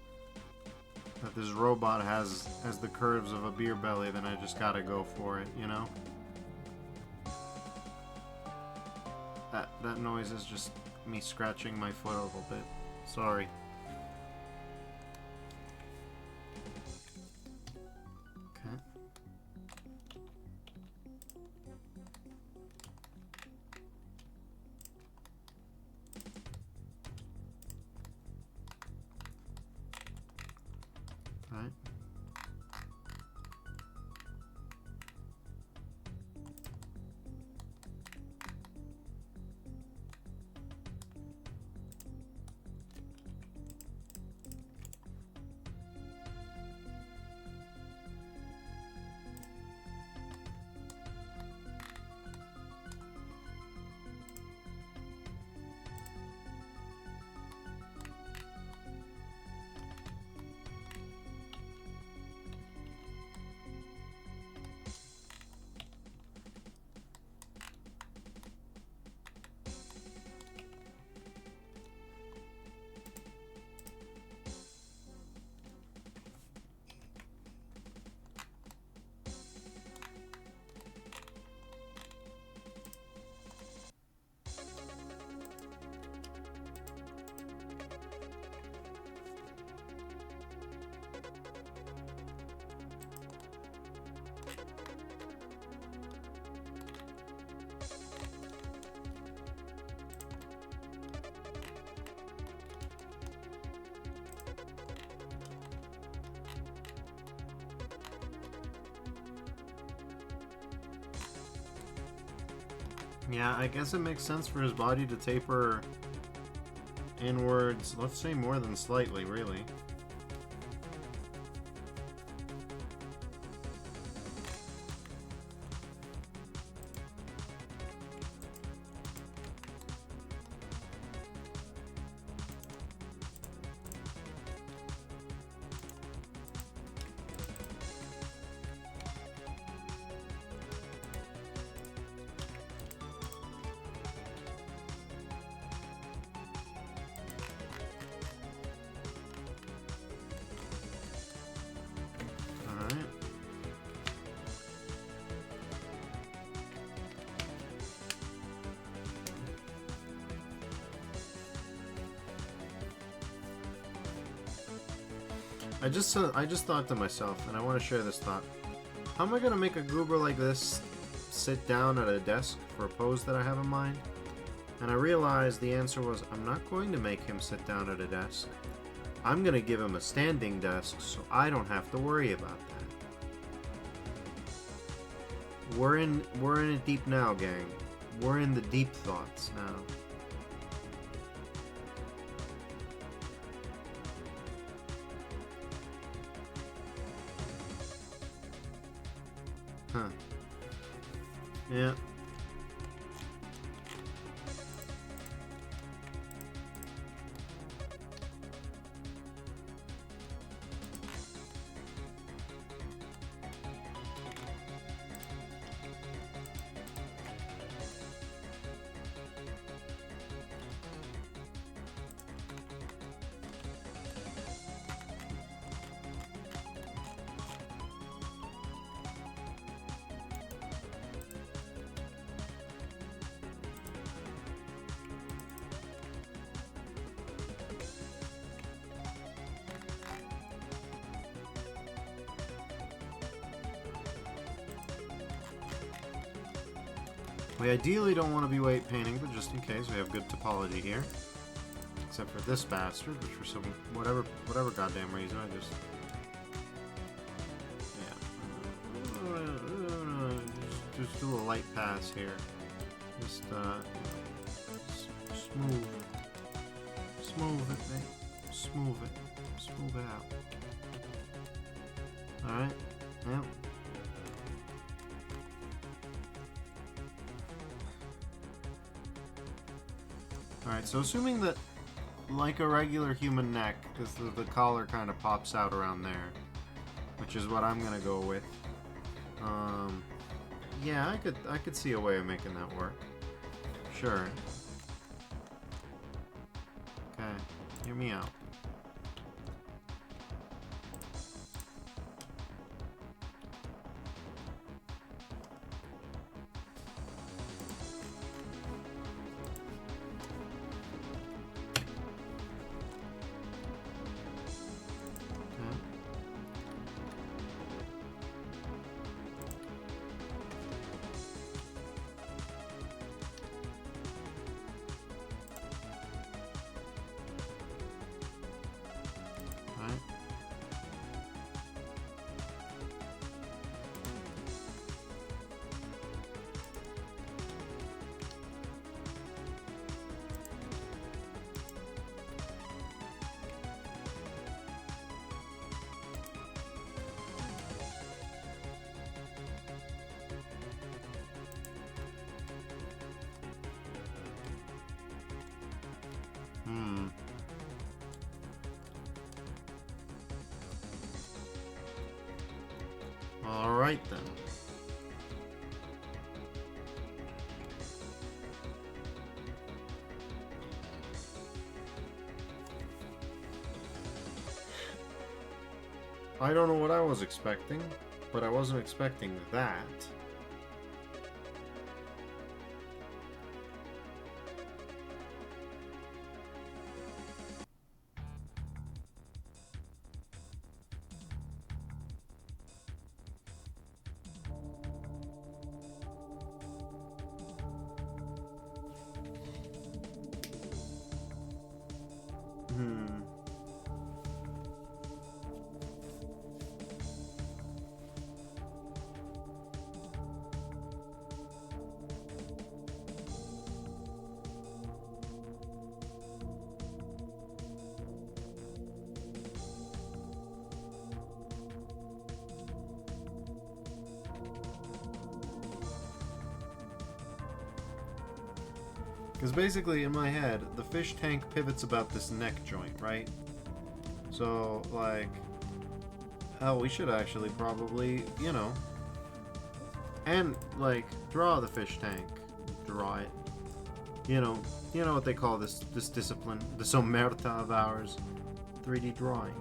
robot has the curves of a beer belly, then I just gotta go for it, you know? That noise is just me scratching my foot a little bit. Sorry. Okay. Right. Yeah, I guess it makes sense for his body to taper inwards, let's say more than slightly, really. I just thought to myself, and I want to share this thought. How am I gonna make a goober like this sit down at a desk for a pose that I have in mind? And I realized the answer was, I'm not going to make him sit down at a desk. I'm gonna give him a standing desk so I don't have to worry about that. We're in it deep now, gang. We're in the deep thoughts now. Huh. Yeah. We ideally don't want to be weight painting, but just in case, we have good topology here. Except for this bastard, which for some whatever goddamn reason, I just just do a light pass here. Just smooth it, mate. Smooth it out. All right, yep. Alright, so assuming that, like a regular human neck, because the collar kind of pops out around there, which is what I'm gonna go with. Yeah, I could see a way of making that work. Sure. Okay, hear me out. Alright then. I don't know what I was expecting, but I wasn't expecting that. Because basically, in my head, the fish tank pivots about this neck joint, right? So, like, hell, we should actually probably, you know, and, like, draw the fish tank. Draw it. You know what they call this discipline, the omerta of ours, 3D drawing.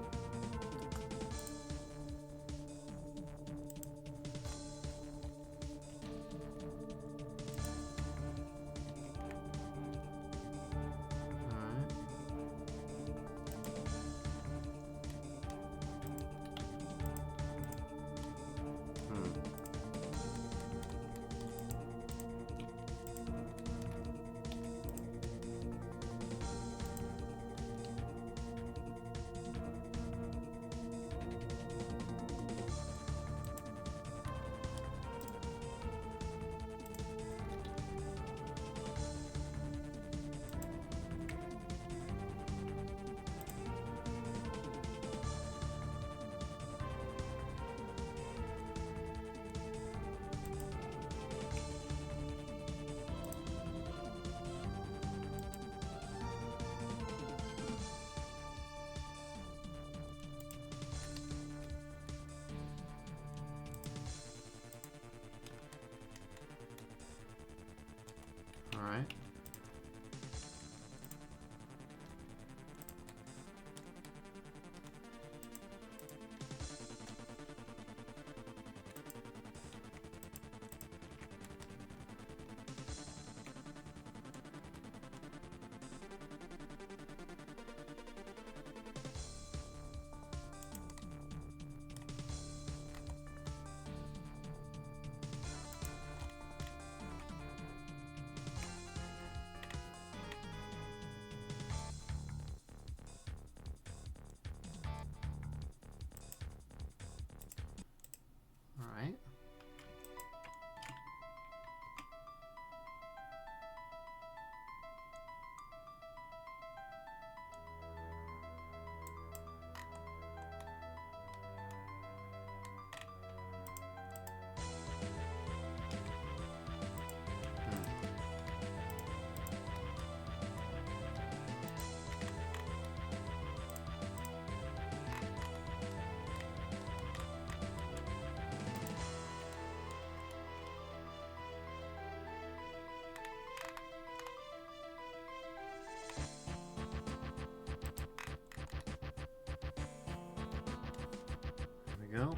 Alright. Alright. There we go.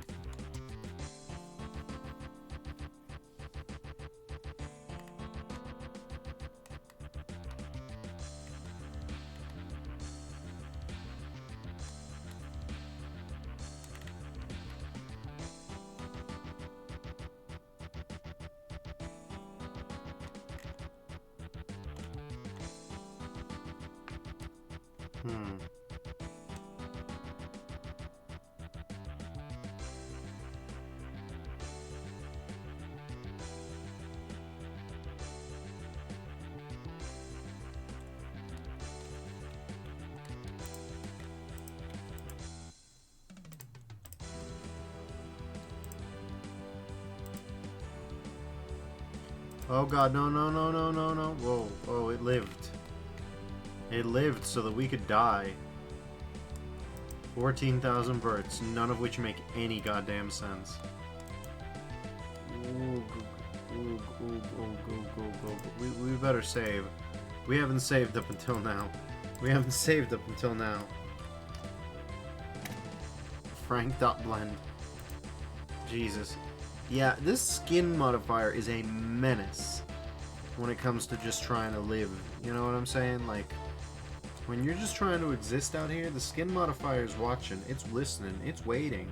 Hmm. Oh god, no, no, no, no, no, no. Whoa, oh, it lived. It lived so that we could die. 14,000 birds, none of which make any goddamn sense. Ooh, we better save. We haven't saved up until now. We haven't saved up until now. Frank.blend. Jesus. Yeah, this skin modifier is a menace when it comes to just trying to live. You know what I'm saying? Like, when you're just trying to exist out here, the skin modifier is watching. It's listening. It's waiting.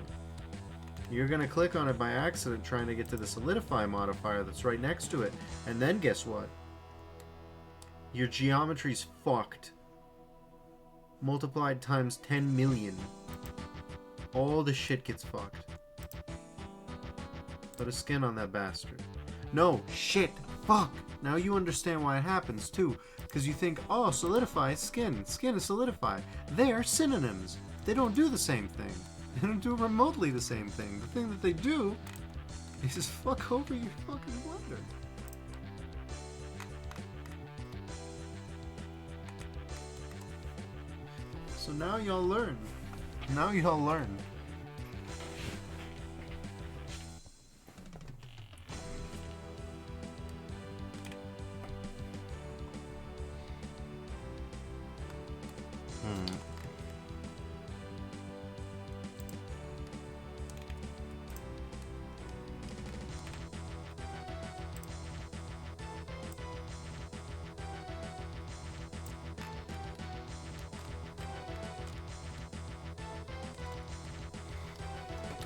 You're going to click on it by accident trying to get to the solidify modifier that's right next to it. And then guess what? Your geometry's fucked. Multiplied times 10 million. All the shit gets fucked. Put a skin on that bastard. No, shit, fuck. Now you understand why it happens too. Because you think, oh, solidify, skin. Skin is solidify. They're synonyms. They don't do the same thing. They don't do remotely the same thing. The thing that they do is just fuck over your fucking blender. So now y'all learn. Now y'all learn.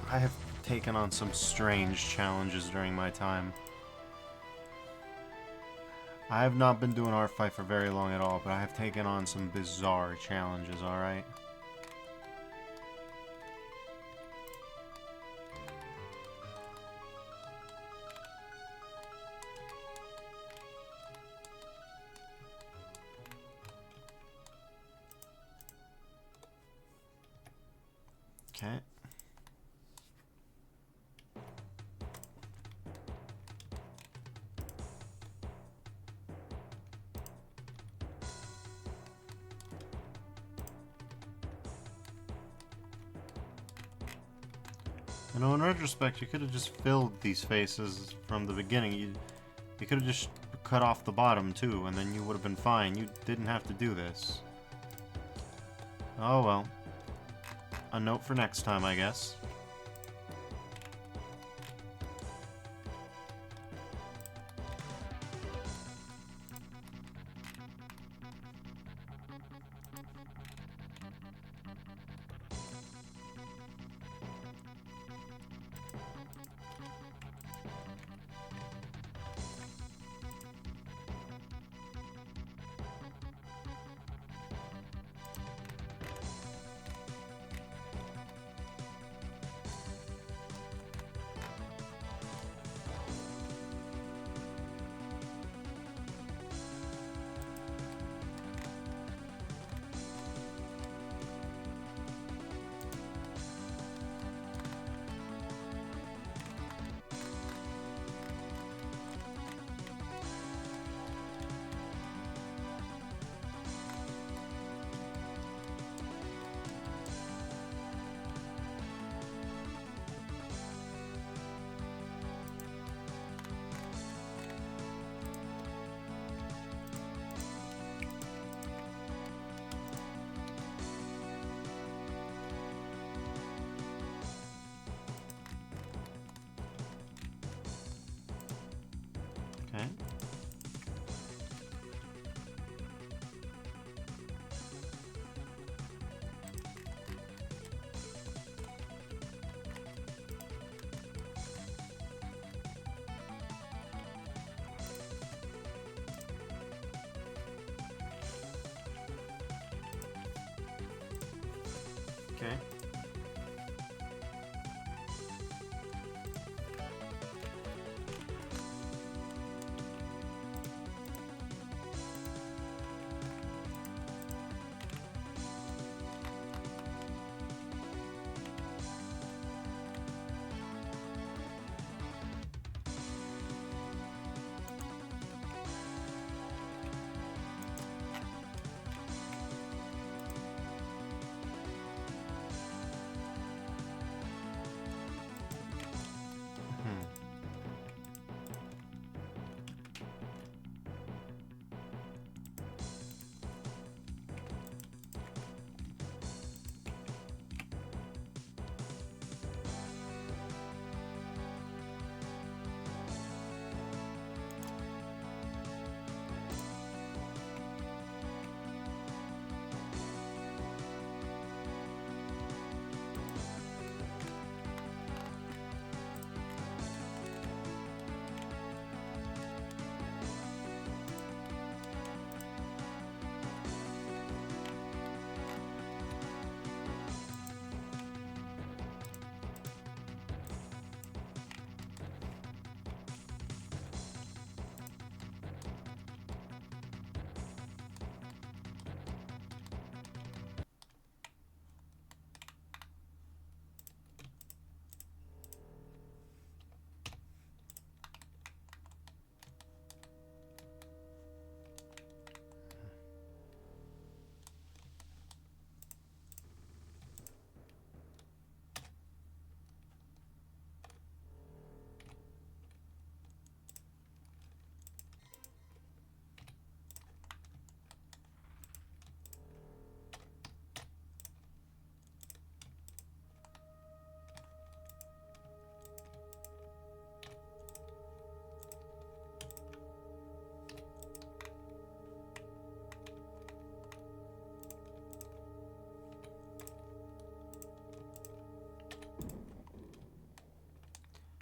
I have taken on some strange challenges during my time. I have not been doing art fight for very long at all, but I have taken on some bizarre challenges, alright? Okay. You know, in retrospect, you could have just filled these faces from the beginning. You could have just cut off the bottom too, and then you would have been fine. You didn't have to do this. Oh well. A note for next time, I guess. Okay. Okay.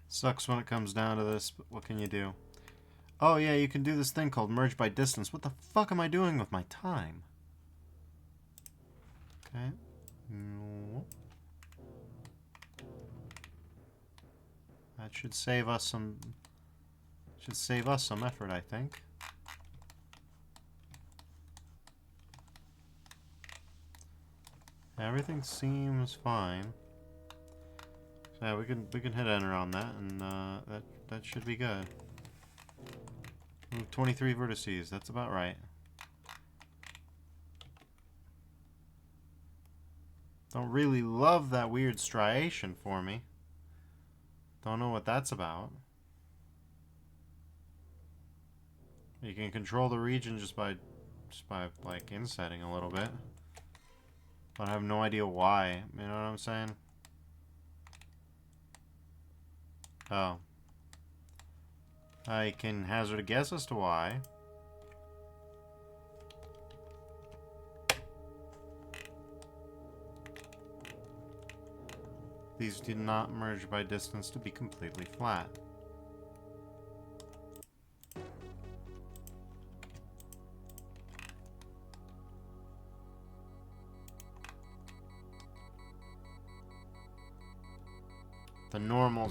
Sucks when it comes down to this, but what can you do? Oh yeah, you can do this thing called merge by distance. What the fuck am I doing with my time? Okay. That should save us some effort, I think. Everything seems fine. So yeah, we can hit enter on that, and that should be good. Move 23 vertices. That's about right. Don't really love that weird striation for me. Don't know what that's about. You can control the region just by like insetting a little bit. But I have no idea why. You know what I'm saying? Oh. I can hazard a guess as to why. These do not merge by distance to be completely flat.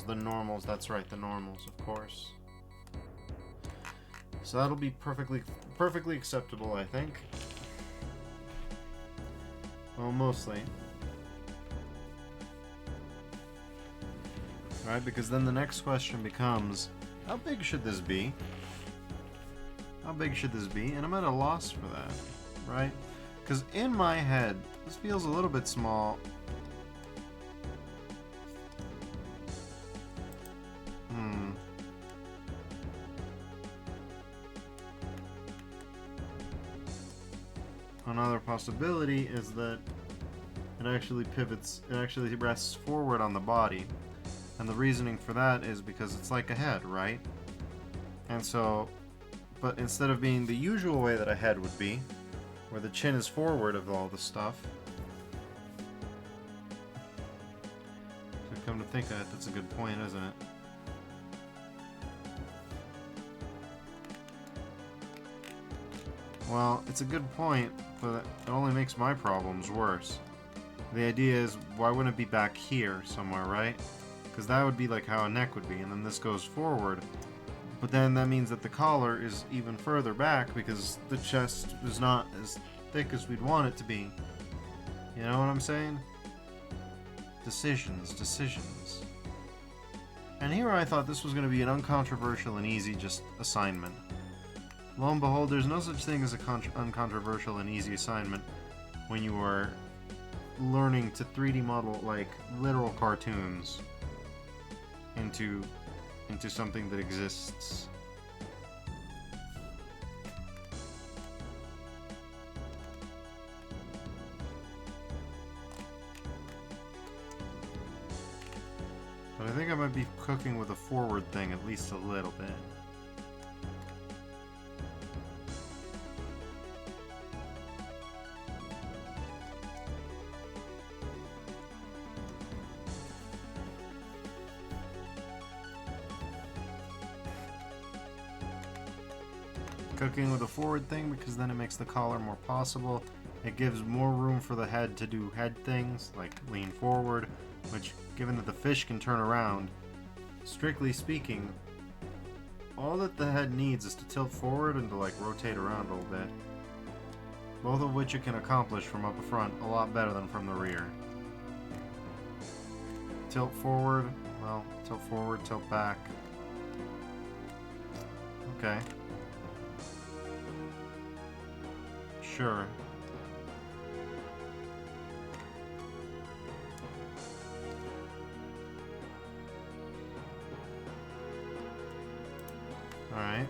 The normals, that's right, the normals, of course. So that'll be perfectly acceptable, I think. Well, mostly. Alright, because then the next question becomes, how big should this be? How big should this be? And I'm at a loss for that, right? Because in my head, this feels a little bit small. Another possibility is that it actually pivots, it actually rests forward on the body. And the reasoning for that is because it's like a head, right? And so, but instead of being the usual way that a head would be, where the chin is forward of all the stuff, so come to think of it, that's a good point, isn't it? Well, it's a good point, but it only makes my problems worse. The idea is, why wouldn't it be back here somewhere, right? Because that would be like how a neck would be, and then this goes forward. But then that means that the collar is even further back because the chest is not as thick as we'd want it to be. You know what I'm saying? Decisions. And here I thought this was going to be an uncontroversial and easy just assignment. Lo and behold, there's no such thing as a uncontroversial and easy assignment when you are learning to 3D model like literal cartoons into something that exists. But I think I might be cooking with a forward thing at least a little bit. Cooking with a forward thing because then it makes the collar more possible. It gives more room for the head to do head things, like lean forward, which, given that the fish can turn around, strictly speaking, all that the head needs is to tilt forward and to like rotate around a little bit. Both of which it can accomplish from up front a lot better than from the rear. Tilt forward, well, tilt forward, tilt back. Okay. Sure. Alright.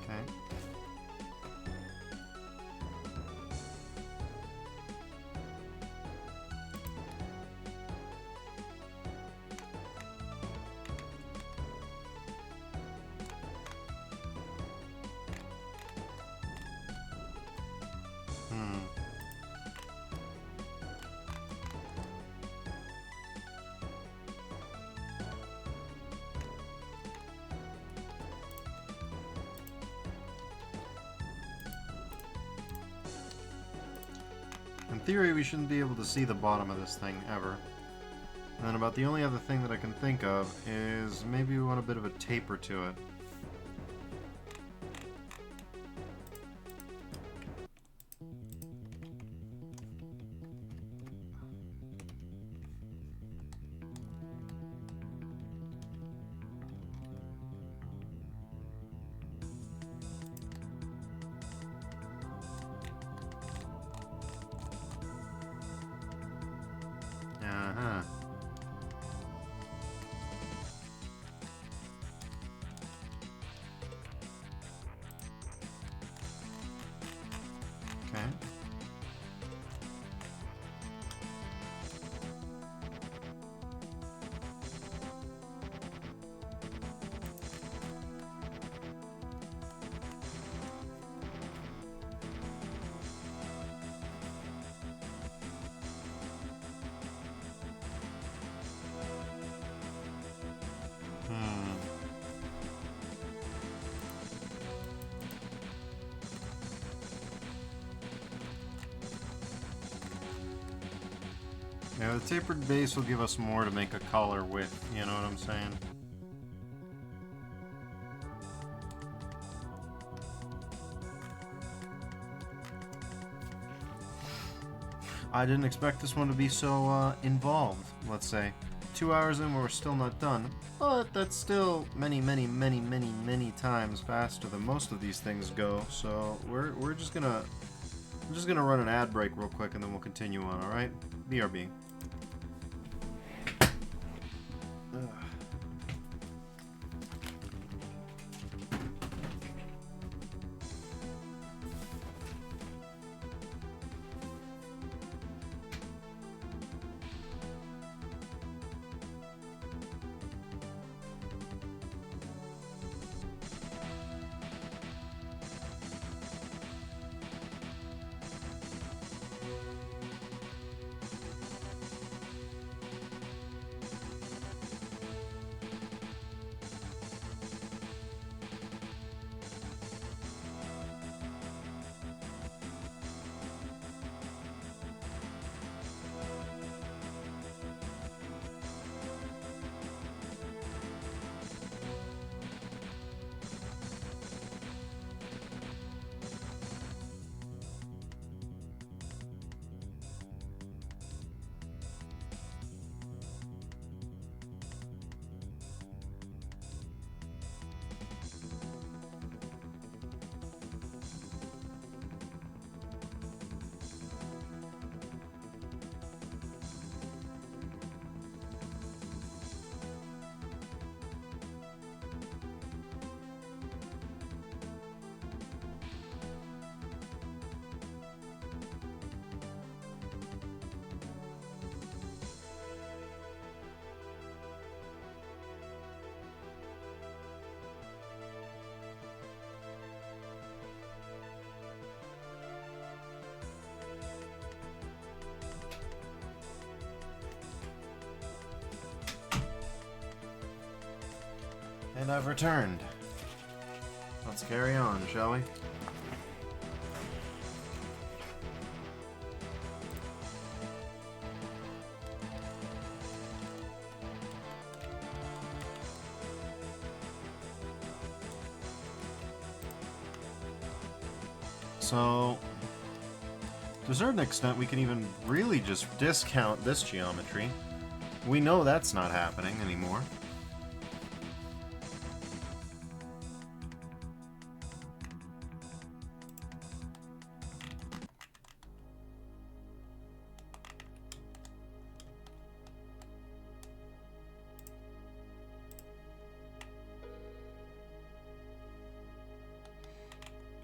Okay. In theory, we shouldn't be able to see the bottom of this thing ever. And then about the only other thing that I can think of is maybe we want a bit of a taper to it. Yeah, the tapered base will give us more to make a collar with, you know what I'm saying? I didn't expect this one to be so involved, let's say. 2 hours in, we're still not done, but that's still many, many, many, many, many times faster than most of these things go. So we're just gonna run an ad break real quick, and then we'll continue on. All right, BRB. And I've returned. Let's carry on, shall we? So, to a certain extent, we can even really just discount this geometry. We know that's not happening anymore.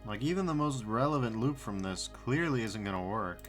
Like, even the most relevant loop from this clearly isn't going to work.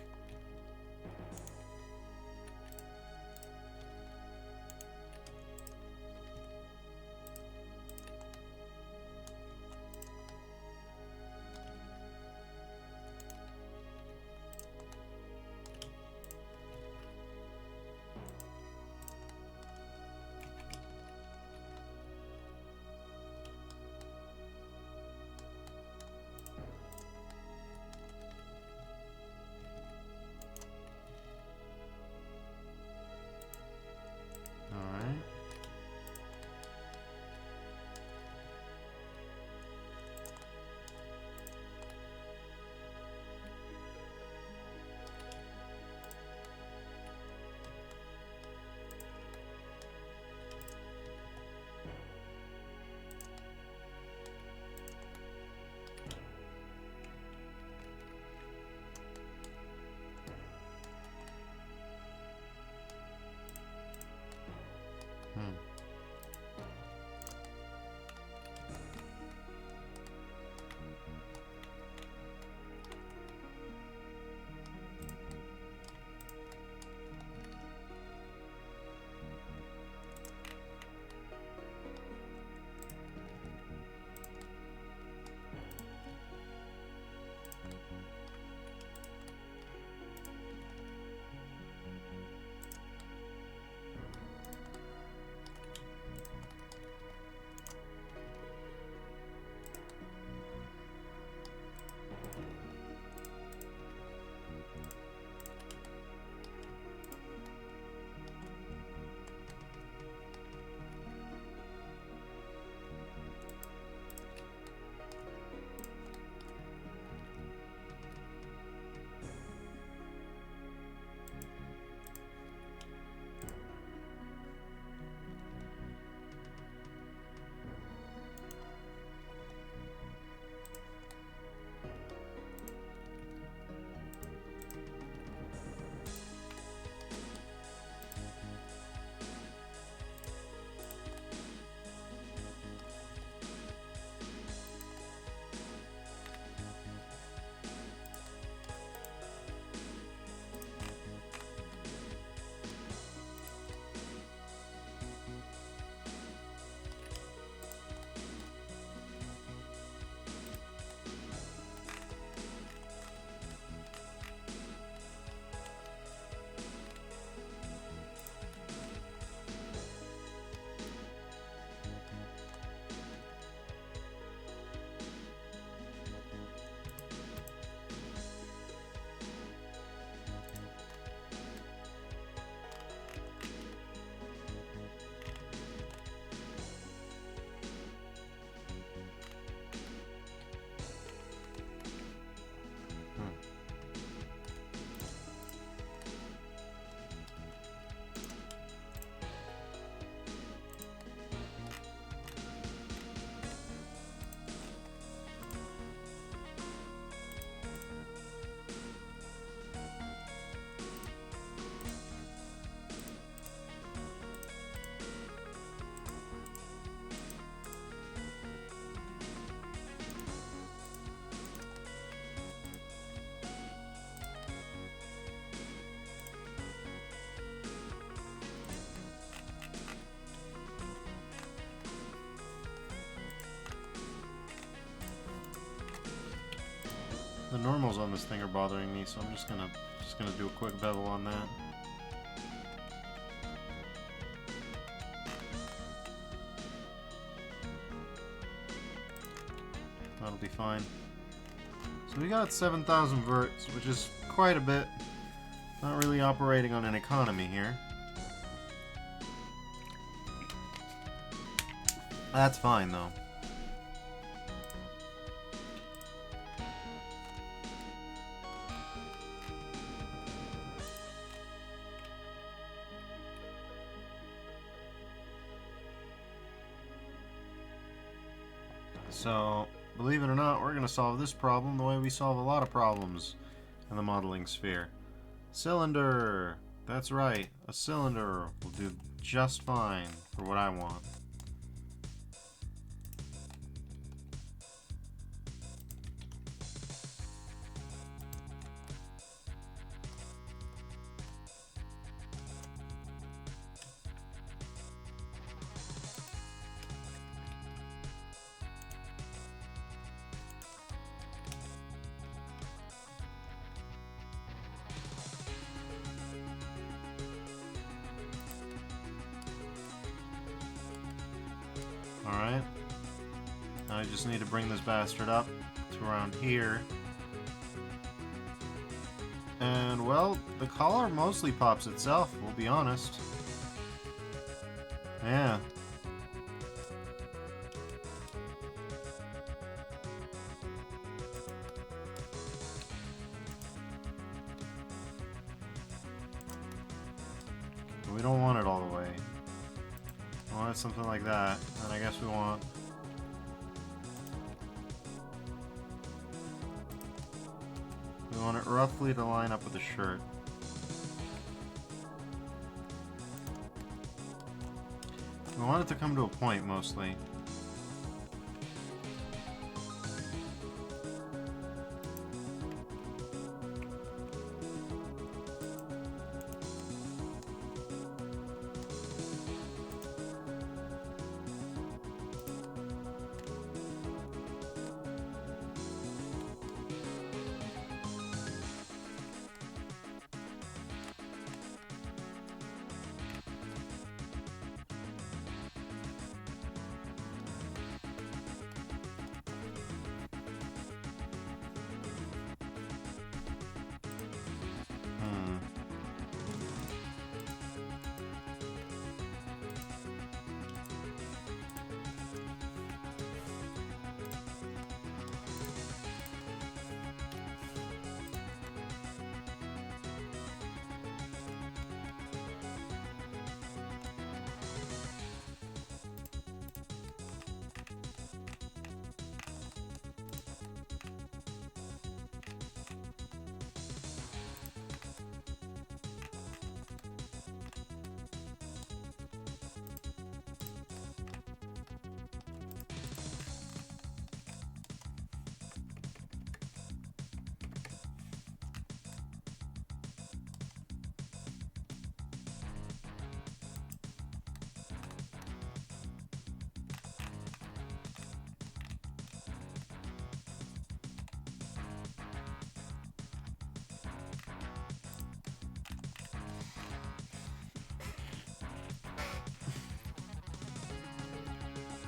The normals on this thing are bothering me, so I'm just gonna do a quick bevel on that. That'll be fine. So we got 7,000 verts, which is quite a bit. Not really operating on an economy here. That's fine though. So, believe it or not, we're going to solve this problem the way we solve a lot of problems in the modeling sphere. Cylinder! That's right, a cylinder will do just fine for what I want. Alright. Now I just need to bring this bastard up to around here. And, well, the collar mostly pops itself, we'll be honest. Yeah. But we don't want it all the way. I want something like that, and I guess we want... We want it roughly to line up with the shirt. We want it to come to a point, mostly.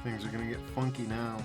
Things are gonna get funky now.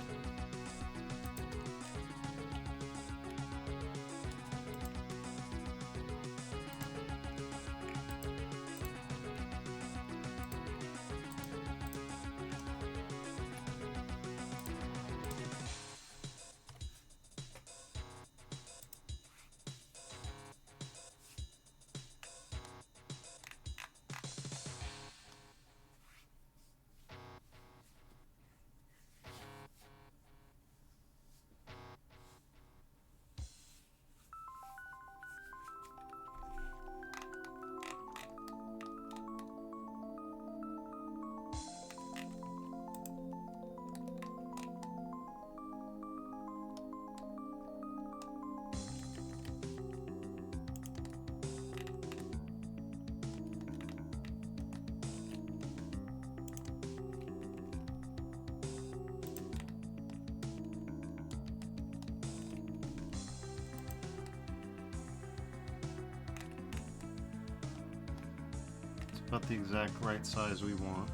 About the exact right size we want.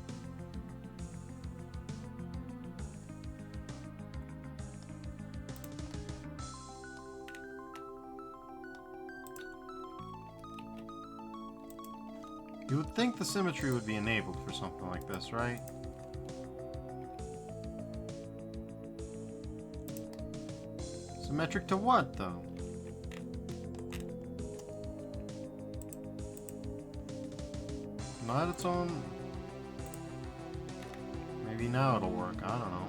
You would think the symmetry would be enabled for something like this, right? Symmetric to what, though? Not its own... Maybe now it'll work, I don't know.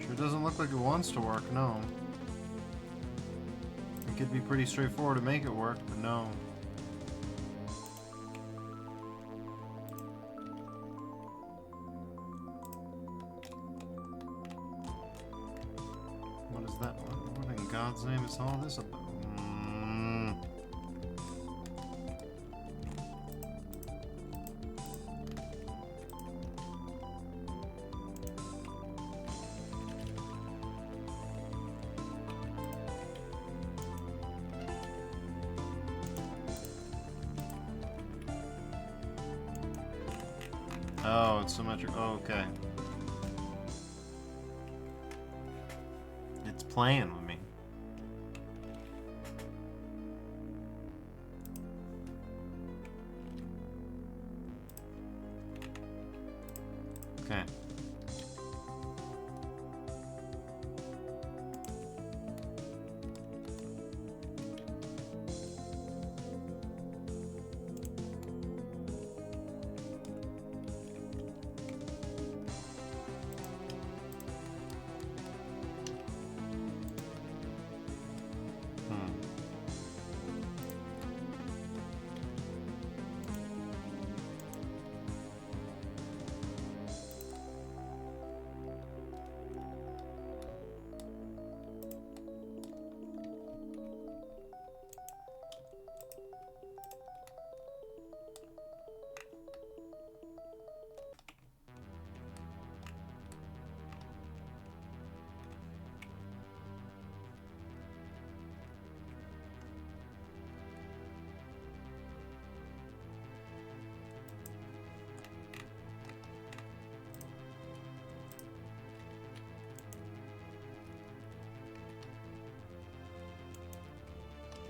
Sure doesn't look like it wants to work, no. It could be pretty straightforward to make it work, but no. What is that? What in God's name is all this about? Oh, it's symmetric. Oh, okay. It's playing with me. Okay.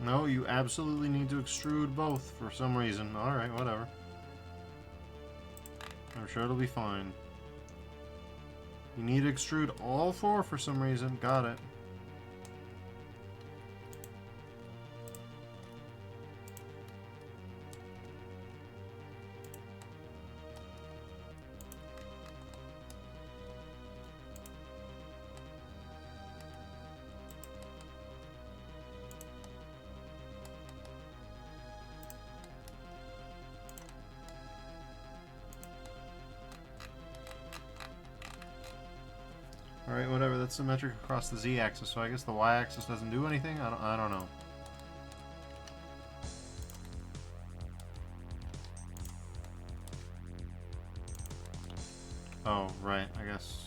No, you absolutely need to extrude both for some reason. Alright, whatever. I'm sure it'll be fine. You need to extrude all four for some reason. Got it. Alright, whatever, that's symmetric across the z-axis, so I guess the y-axis doesn't do anything? I don't know. Oh, right, I guess.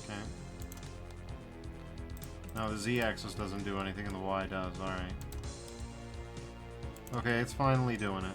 Okay. Now the z-axis doesn't do anything and the y does, alright. Okay, it's finally doing it.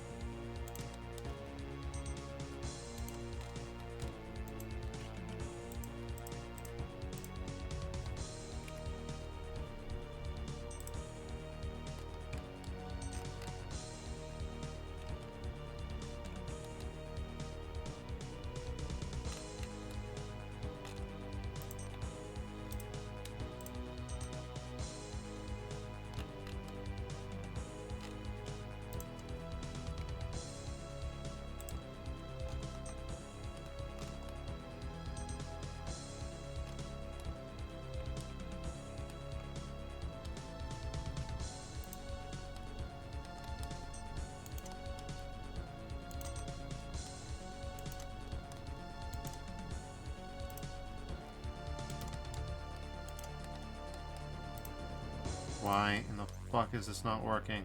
Why in the fuck is this not working?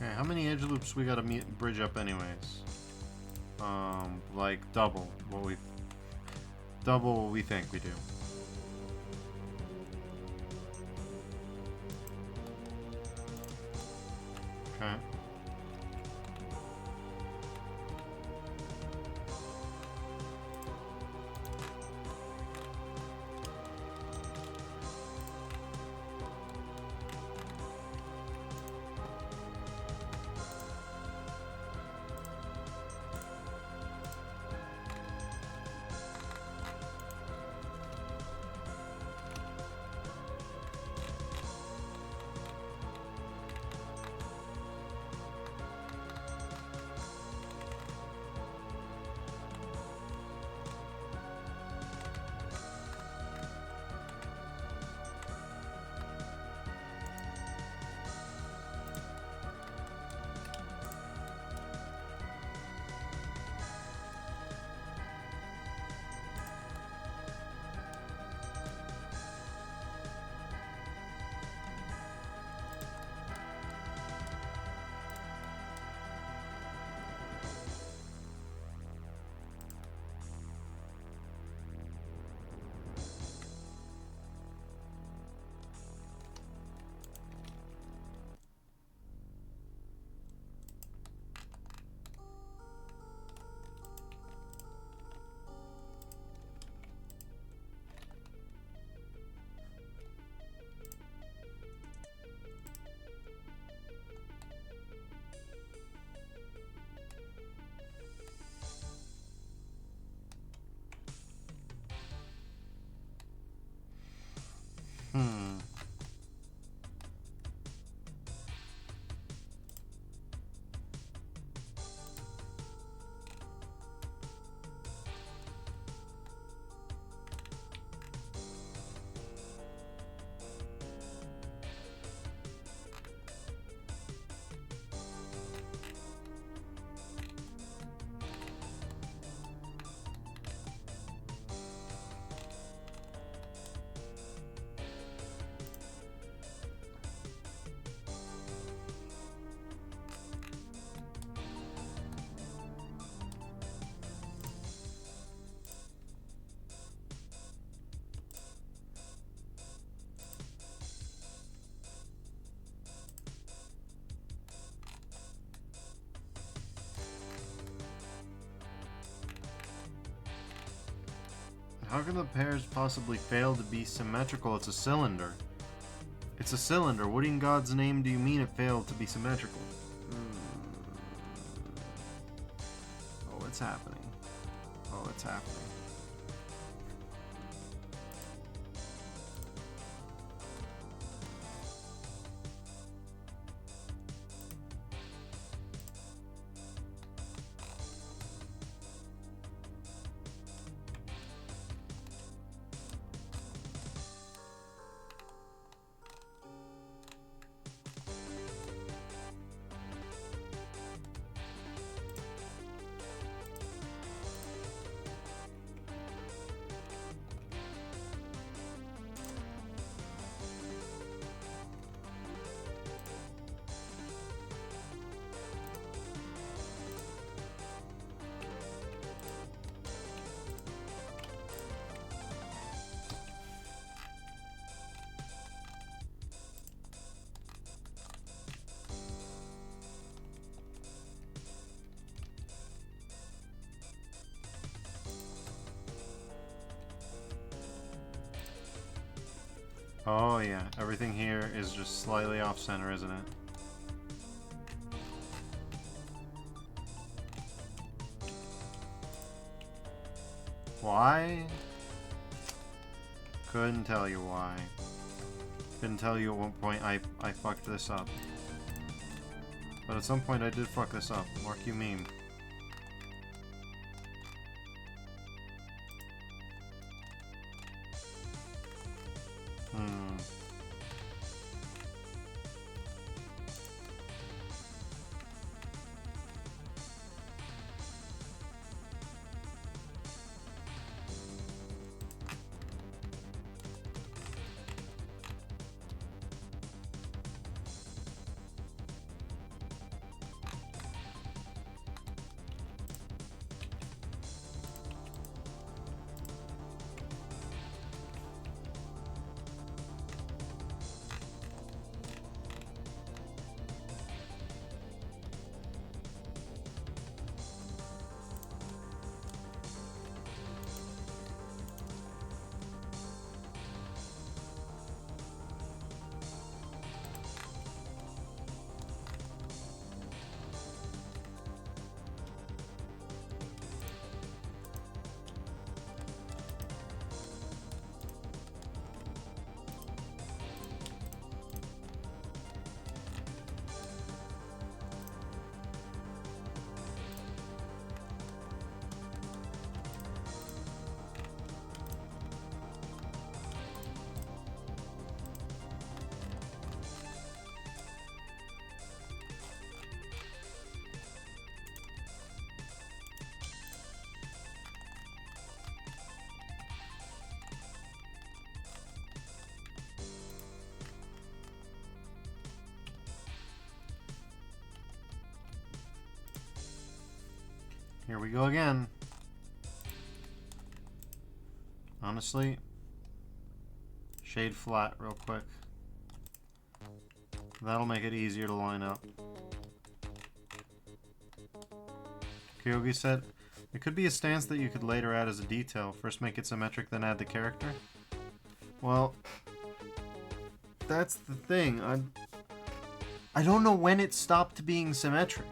Okay, how many edge loops we gotta bridge up anyways? Like double what we think we do. Okay. Hmm. How can the pairs possibly fail to be symmetrical? It's a cylinder. It's a cylinder. What in God's name do you mean it failed to be symmetrical? Oh, it's happening. Oh, it's happening. Oh yeah, everything here is just slightly off center, isn't it? Why? Couldn't tell you why. Couldn't tell you at what point I fucked this up. But at some point I did fuck this up. Mark you meme. Here we go again. Honestly, shade flat real quick. That'll make it easier to line up. Kyogi said, it could be a stance that you could later add as a detail. First make it symmetric, then add the character. Well, that's the thing. I don't know when it stopped being symmetric.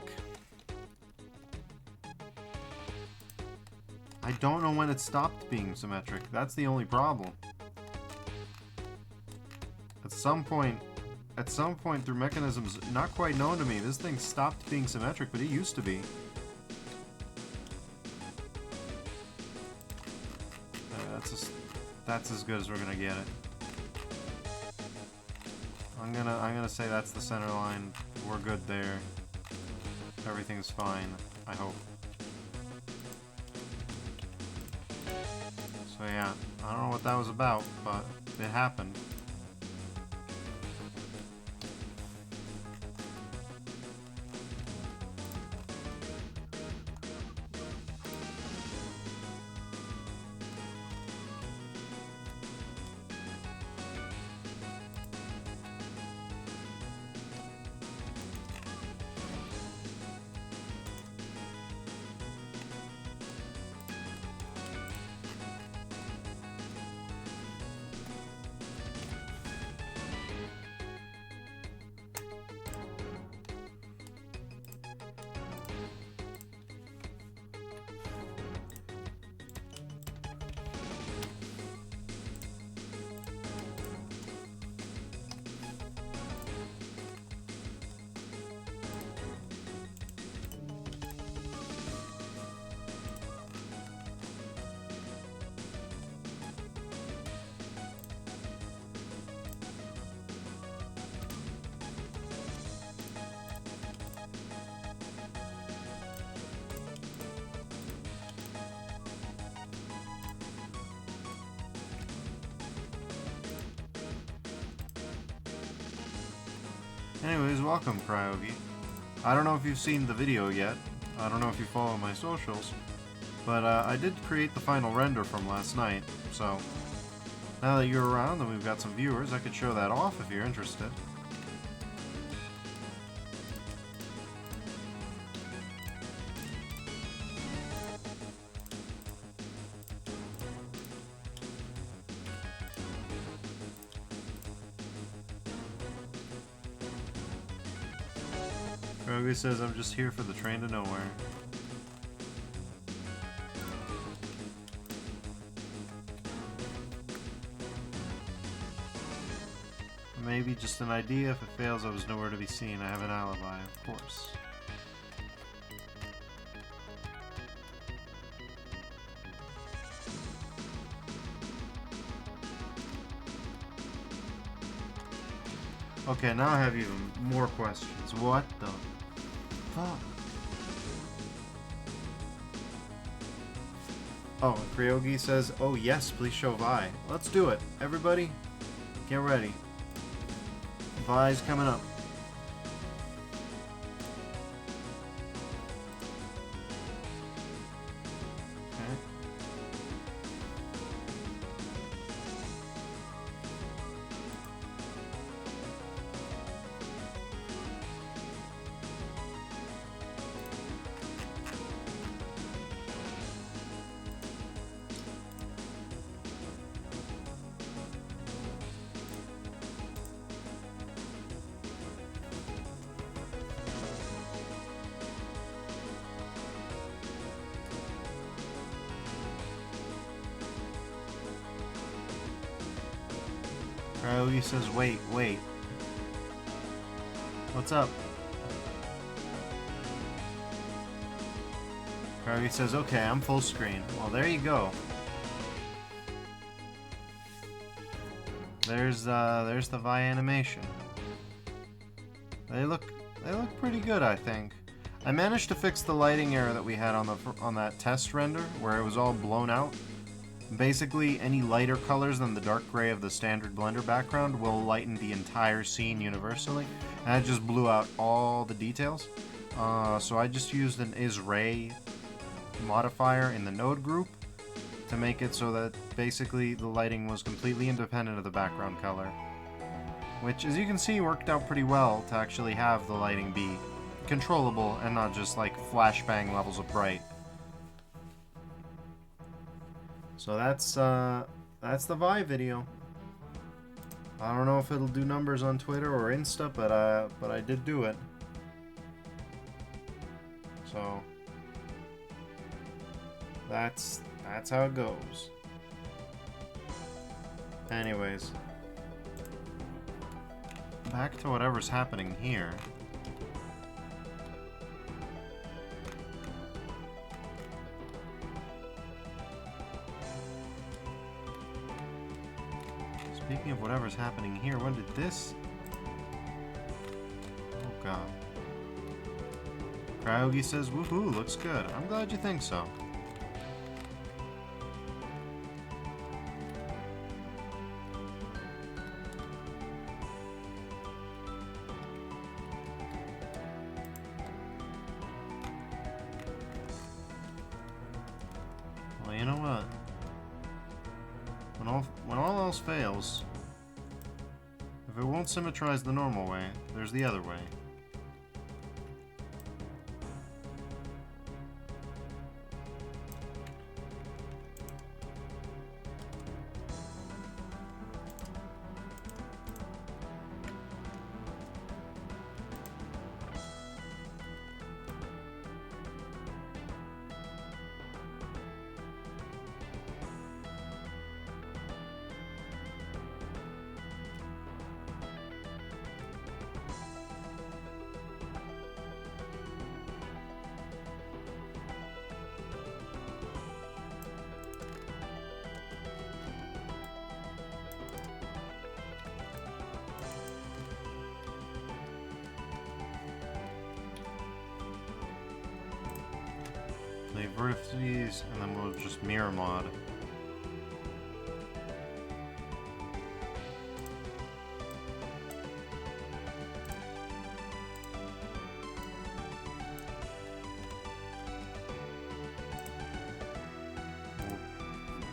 I don't know when it stopped being symmetric. That's the only problem. At some point through mechanisms not quite known to me, this thing stopped being symmetric, but it used to be. That's as good as we're gonna get it. I'm gonna say that's the center line. We're good there. Everything's fine, I hope. So yeah, I don't know what that was about, but it happened. Anyways, welcome, Cryogi. I don't know if you've seen the video yet. I don't know if you follow my socials. But I did create the final render from last night. So, now that you're around and we've got some viewers, I could show that off if you're interested. Krogi says, I'm just here for the train to nowhere. Maybe just an idea. If it fails, I was nowhere to be seen. I have an alibi, of course. Okay, now I have even more questions. What the fuck? Oh, Kryogi says, oh yes, please show Vi. Let's do it. Everybody, get ready. Vi's coming up. Cryogi says, wait. What's up? Cryogi says, okay, I'm full screen. Well, there you go. There's the Vi animation. They look pretty good, I think. I managed to fix the lighting error that we had on that test render, where it was all blown out. Basically, any lighter colors than the dark gray of the standard Blender background will lighten the entire scene universally, and it just blew out all the details. So I just used an Is-Ray modifier in the node group to make it so that basically the lighting was completely independent of the background color. Which, as you can see, worked out pretty well to actually have the lighting be controllable and not just like flashbang levels of bright. So that's the Vive video. I don't know if it'll do numbers on Twitter or Insta, but I did do it. So that's how it goes. Anyways, back to whatever's happening here. Speaking of whatever's happening here, when did this... Oh god. Cryogi says, woohoo, looks good. I'm glad you think so. Well, you know what? When all else fails, if it won't symmetrize the normal way, there's the other way. Play vertices, and then we'll just mirror mod.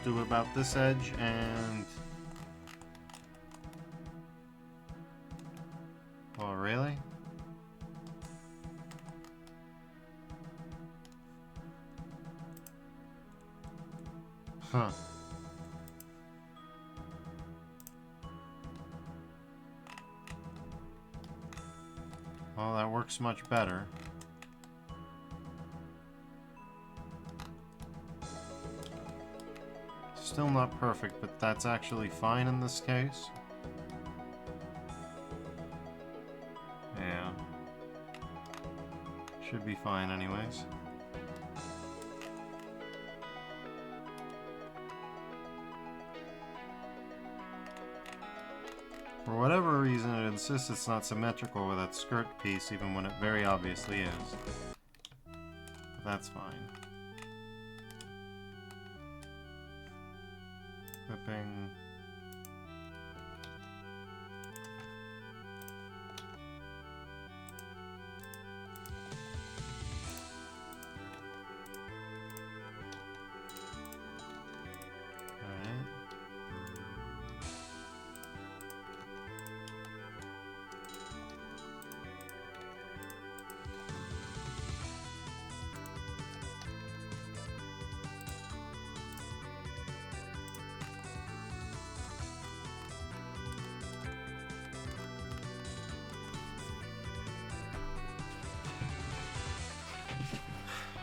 We'll do about this edge and... Oh, really? Huh. Well, that works much better. Still not perfect, but that's actually fine in this case. Yeah. Should be fine anyways. For whatever reason, it insists it's not symmetrical with that skirt piece, even when it very obviously is. But that's fine. Clipping.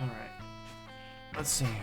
Alright. Let's see here.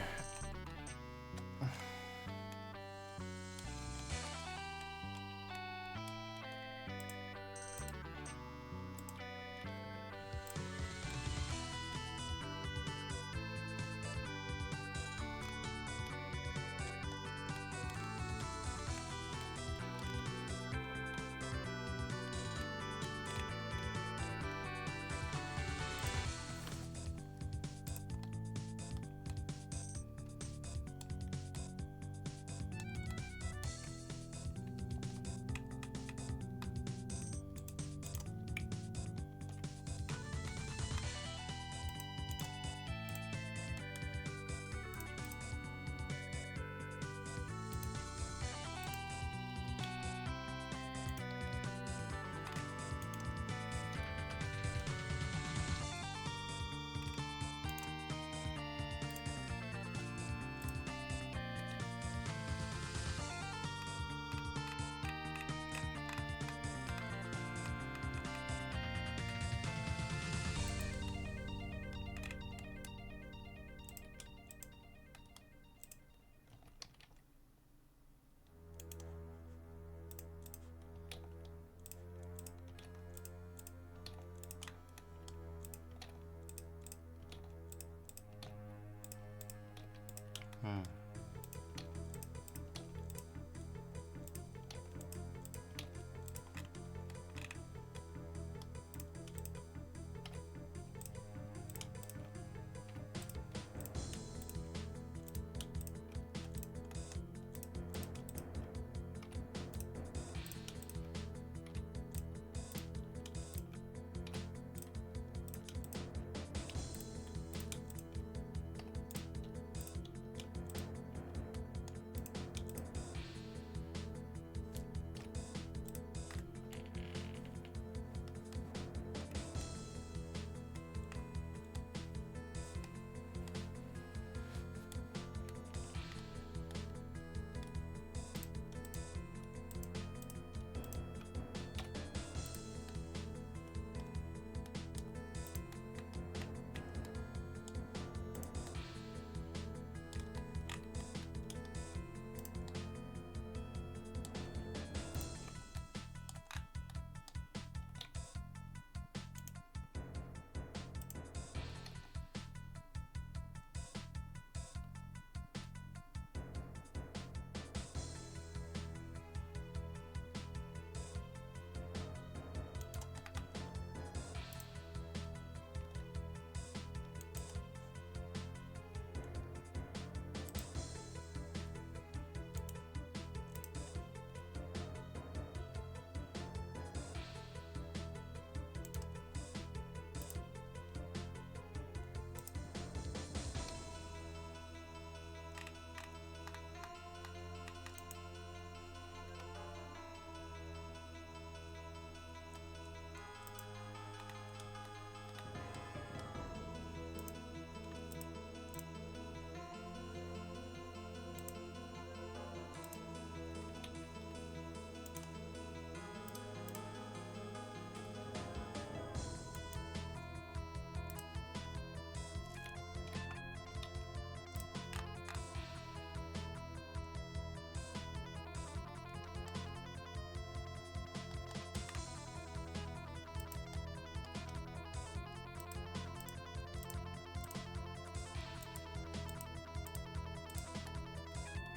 Hmm.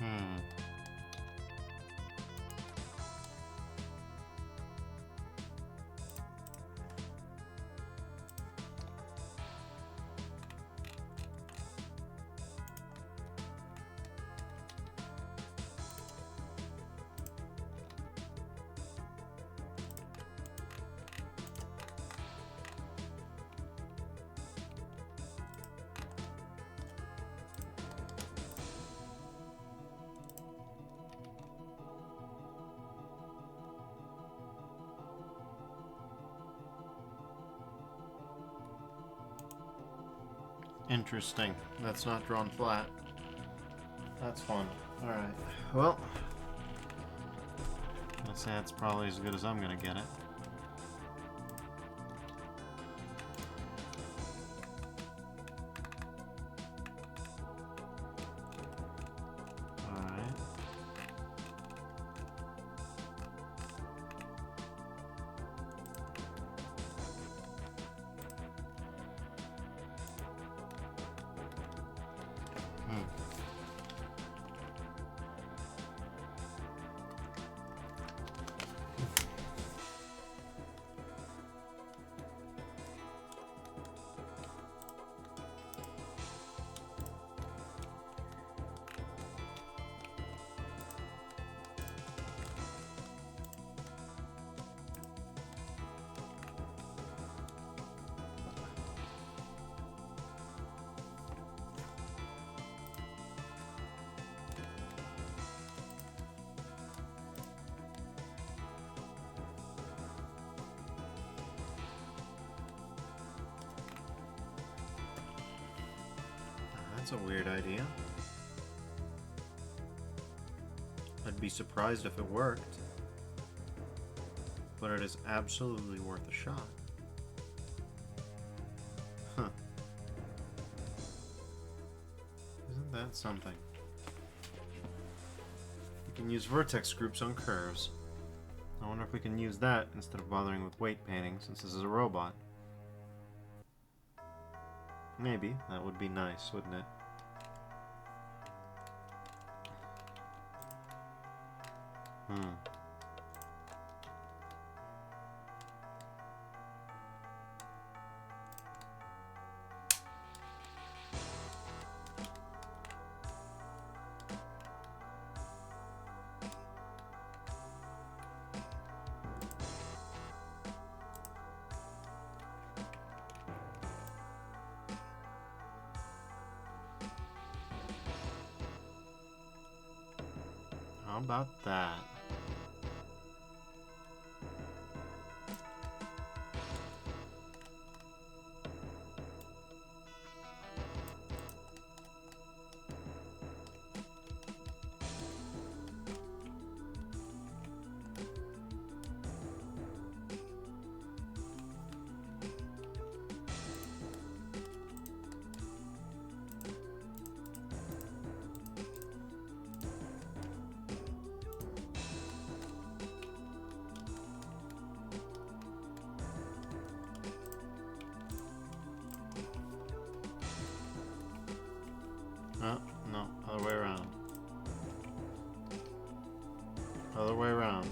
Hmm. Interesting. That's not drawn flat. That's fun. Alright. Well, I'd say that's probably as good as I'm gonna get it. Alright. That's a weird idea. I'd be surprised if it worked. But it is absolutely worth a shot. Huh. Isn't that something? We can use vertex groups on curves. I wonder if we can use that instead of bothering with weight painting, since this is a robot. Maybe. That would be nice, wouldn't it? Hmm. How about that? Oh, no, other way around. Other way around.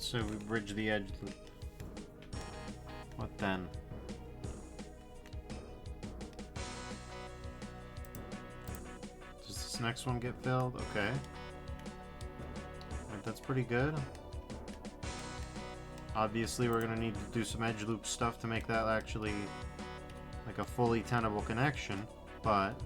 So we bridge the edge loop. What then? Does this next one get filled? Okay. Right, that's pretty good. Obviously we're gonna need to do some edge loop stuff to make that actually like a fully tenable connection, but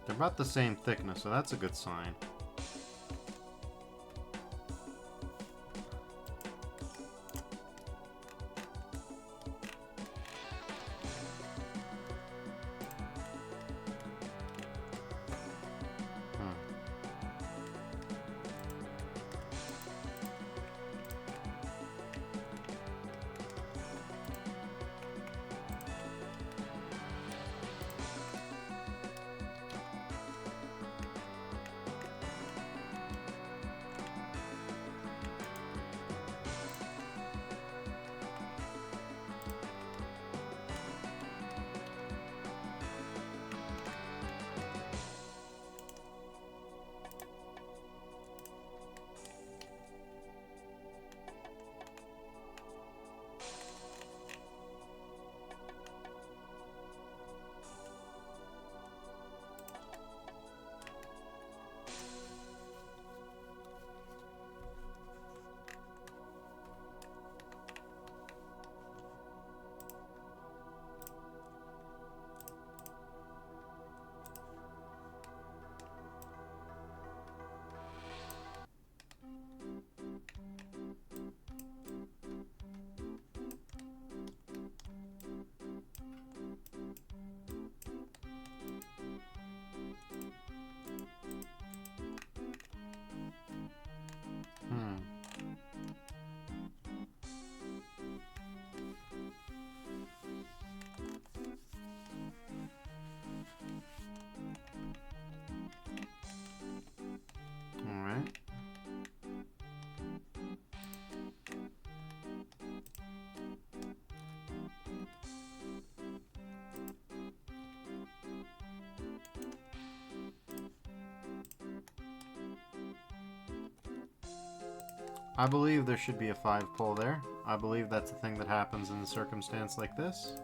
they're about the same thickness, so that's a good sign. I believe there should be a 5 pull there. I believe that's a thing that happens in a circumstance like this.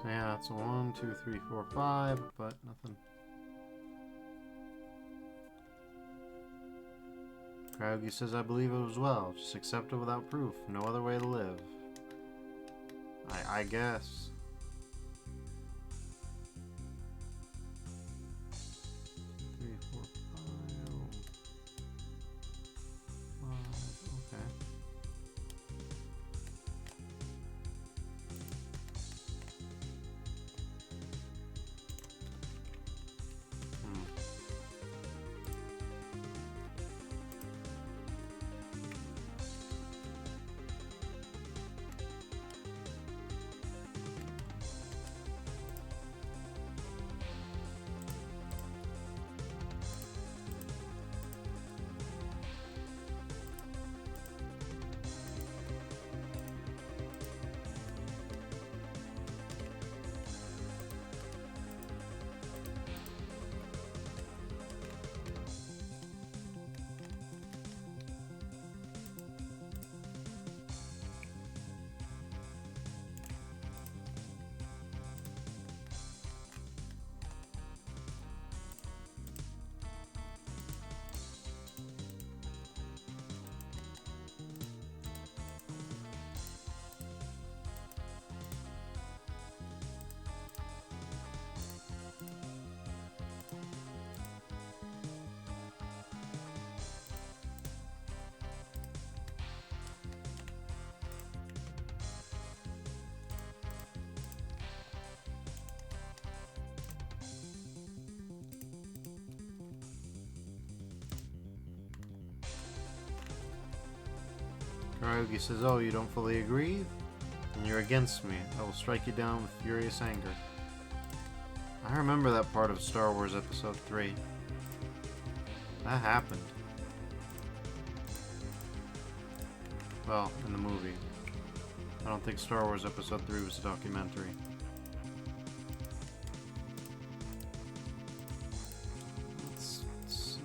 So yeah, it's a 1, 2, 3, 4, 5, but nothing. Krauge says, I believe it as well. Just accept it without proof. No other way to live. I guess. Three, four, five, okay. Krauge says, oh, you don't fully agree? Then you're against me. I will strike you down with furious anger. I remember that part of Star Wars Episode 3. That happened. Well, in the movie. I don't think Star Wars Episode 3 was a documentary. Let's see.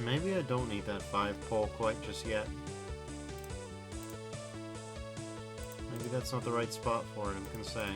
Maybe I don't need that 5-pole quite just yet. Maybe that's not the right spot for it, I'm gonna say.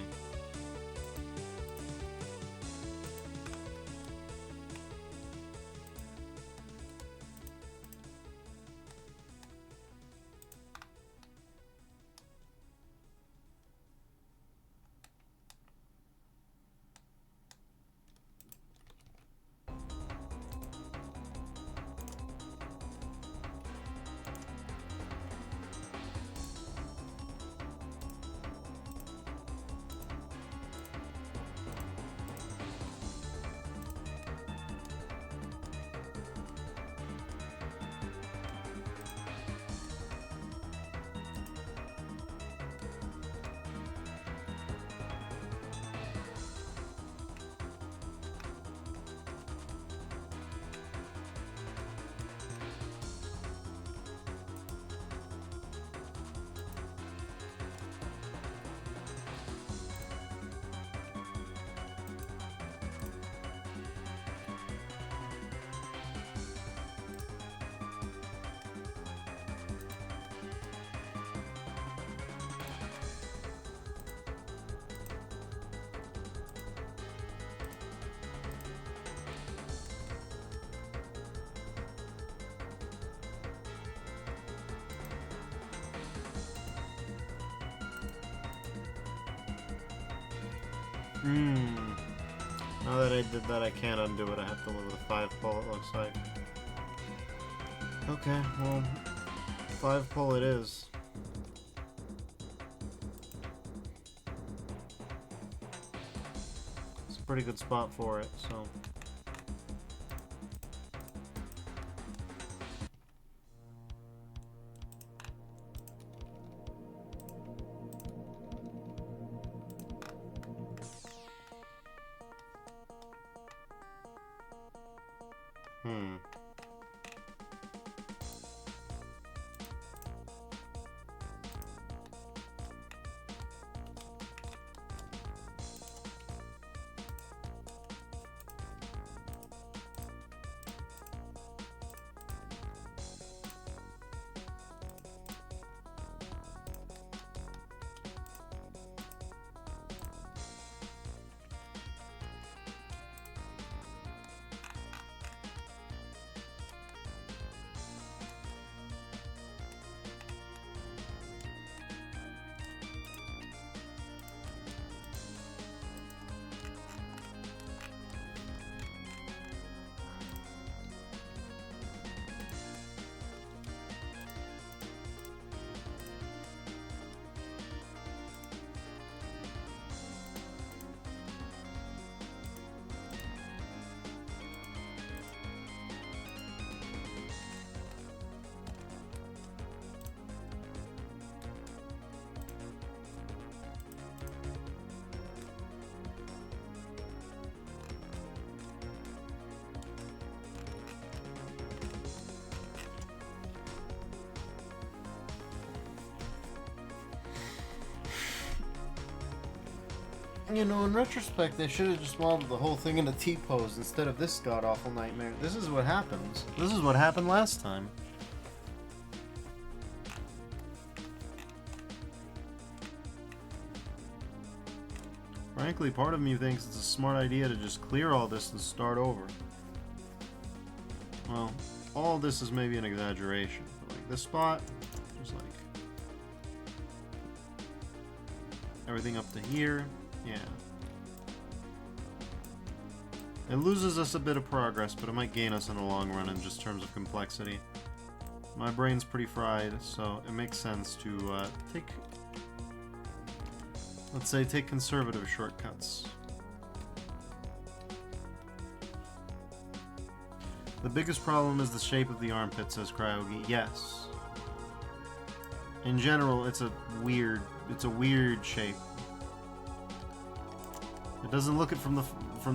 Now that I did that, I can't undo it. I have to live with a 5-pole, it looks like. Okay, well, 5-pole it is. It's a pretty good spot for it, so... You know, in retrospect, they should have just modeled the whole thing in a T-pose instead of this god-awful nightmare. This is what happens. This is what happened last time. Frankly, part of me thinks it's a smart idea to just clear all this and start over. Well, all this is maybe an exaggeration, but like this spot, just like everything up to here. Yeah. It loses us a bit of progress, but it might gain us in the long run in just terms of complexity. My brain's pretty fried, so it makes sense to take conservative shortcuts. The biggest problem is the shape of the armpit, says Cryogi. Yes. In general, it's a weird shape. It doesn't look it from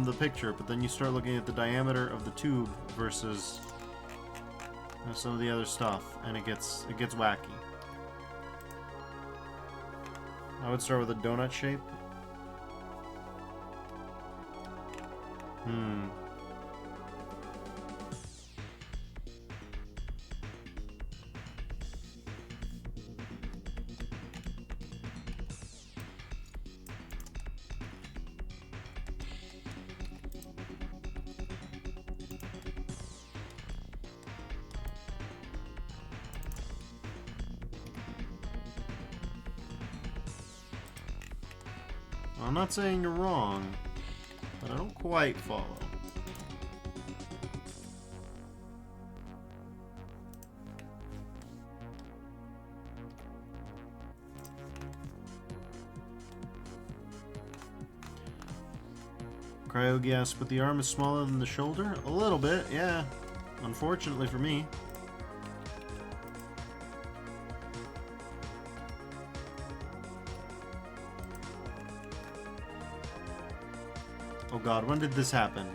the picture, but then you start looking at the diameter of the tube versus some of the other stuff, and it gets wacky. I would start with a donut shape. I'm not saying you're wrong, but I don't quite follow. Cryogas, but the arm is smaller than the shoulder? A little bit, yeah. Unfortunately for me. Oh god, when did this happen?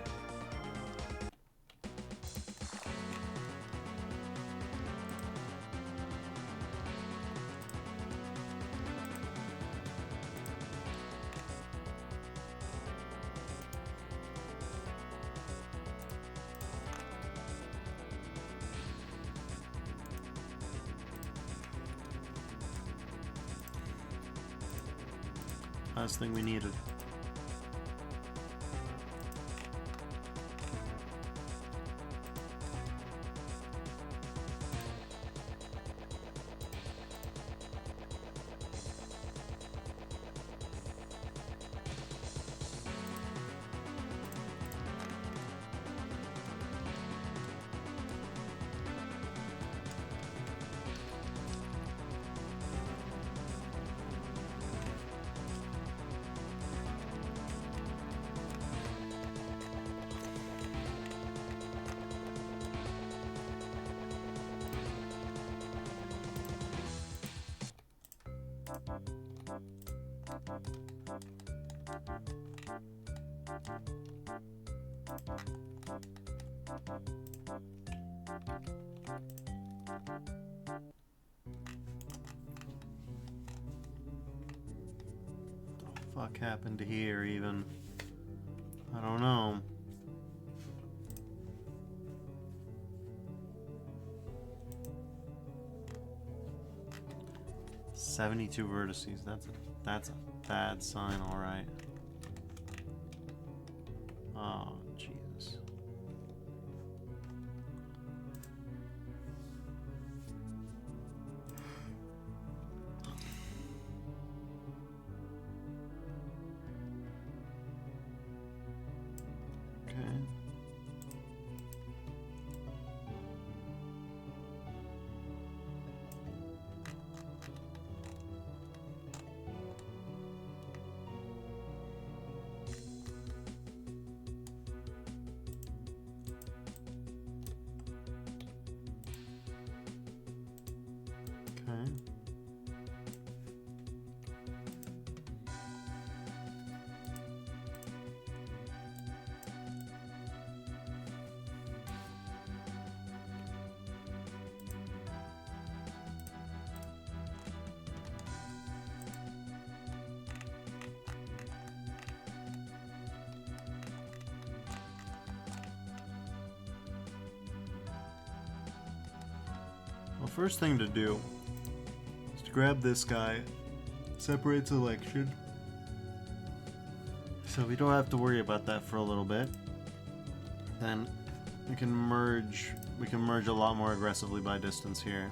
Last thing we needed. Fuck happened to here even? I don't know. "72 vertices. That's a bad sign, all right. Oh, Jesus. Okay. Okay. Well, first thing to do is to grab this guy, separate selection, so we don't have to worry about that for a little bit. Then we can merge a lot more aggressively by distance here.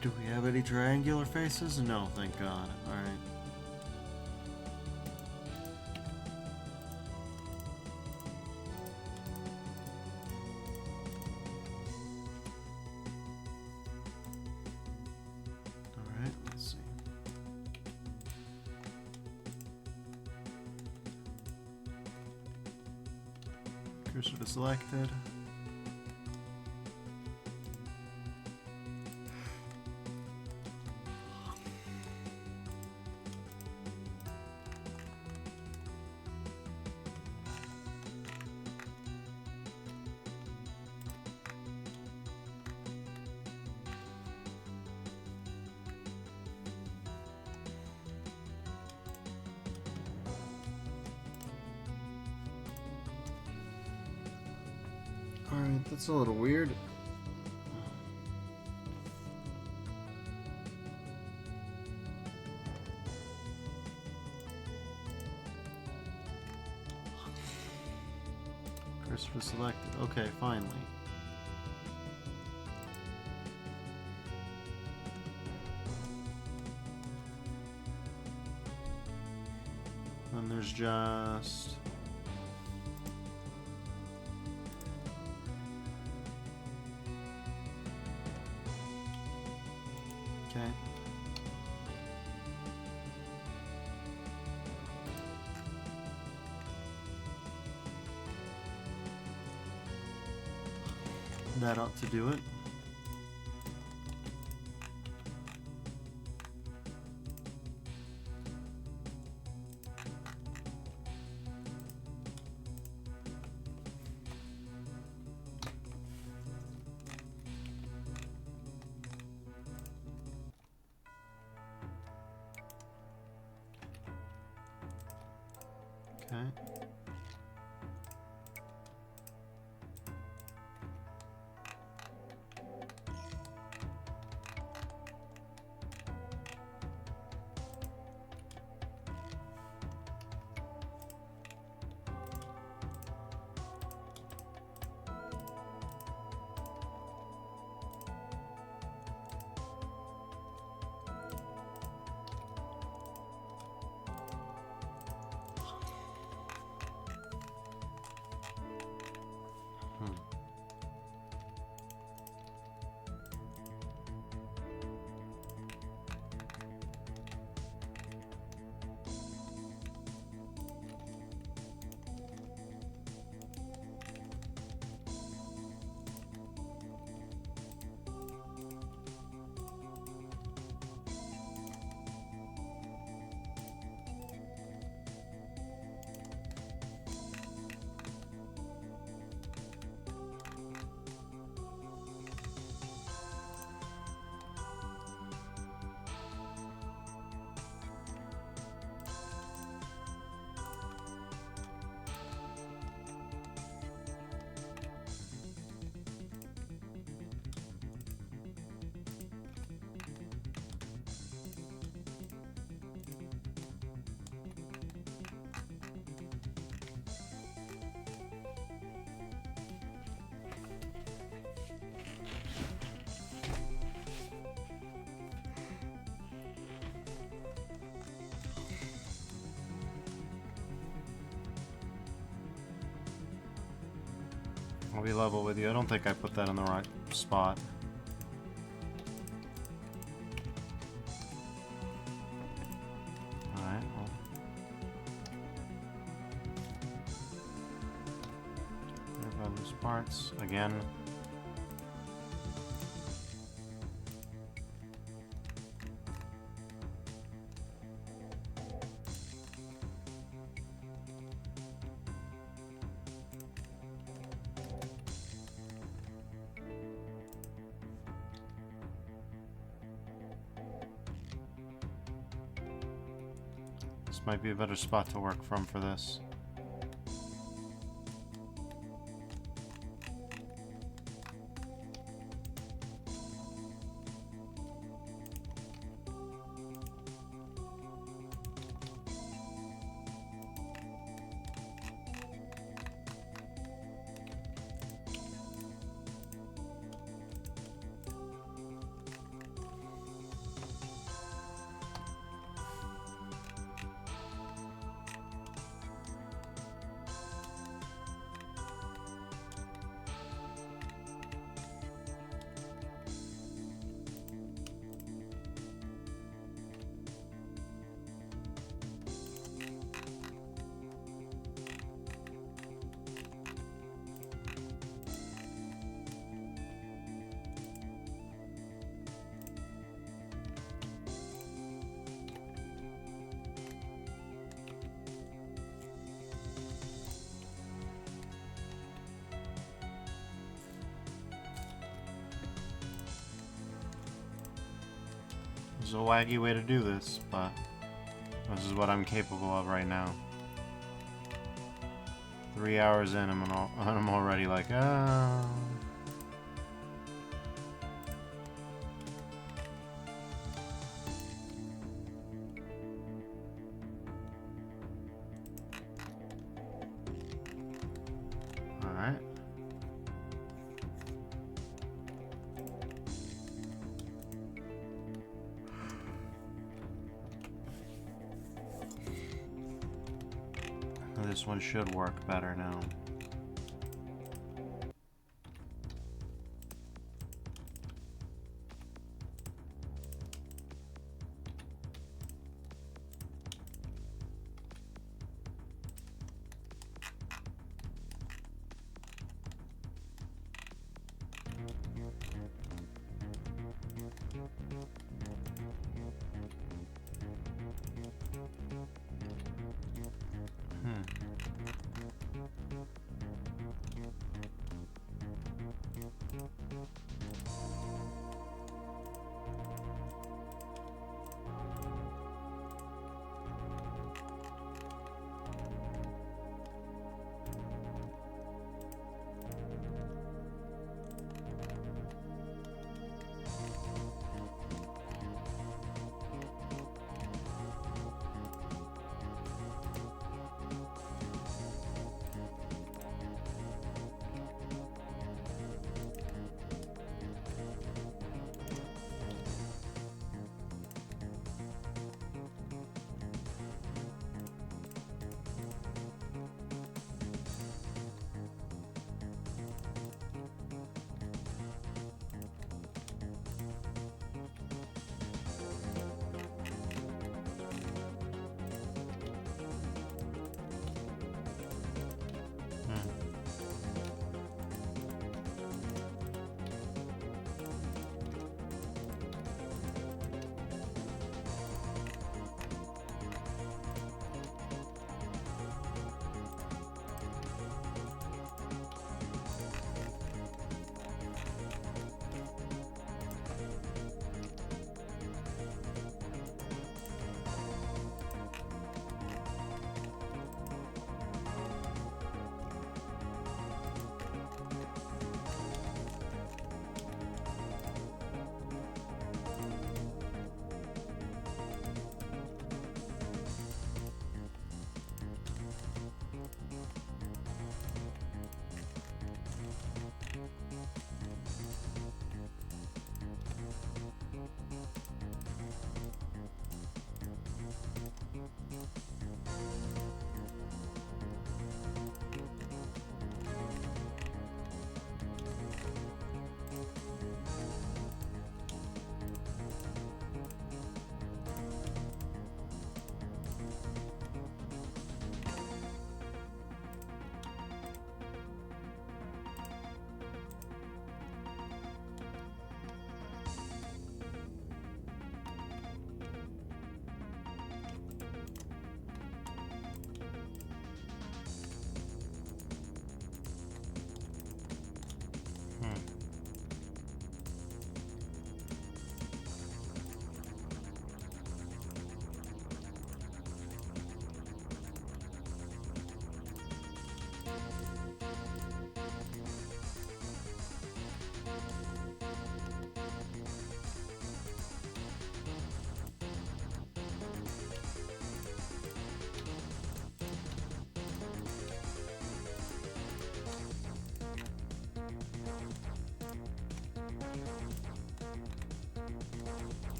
Do we have any triangular faces? No, thank God. Alright. Alright, let's see. Cursor to selected. Alright, that's a little weird. Christopher selected. Okay, finally. And there's just... Okay. That ought to do it. Okay. I'll be level with you. I don't think I put that in the right spot. Alright, well. There are those parts. Again. This might be a better spot to work from for this. This is a waggy way to do this, but this is what I'm capable of right now. 3 hours in, I'm already like, oh. Alright. This one should work better now.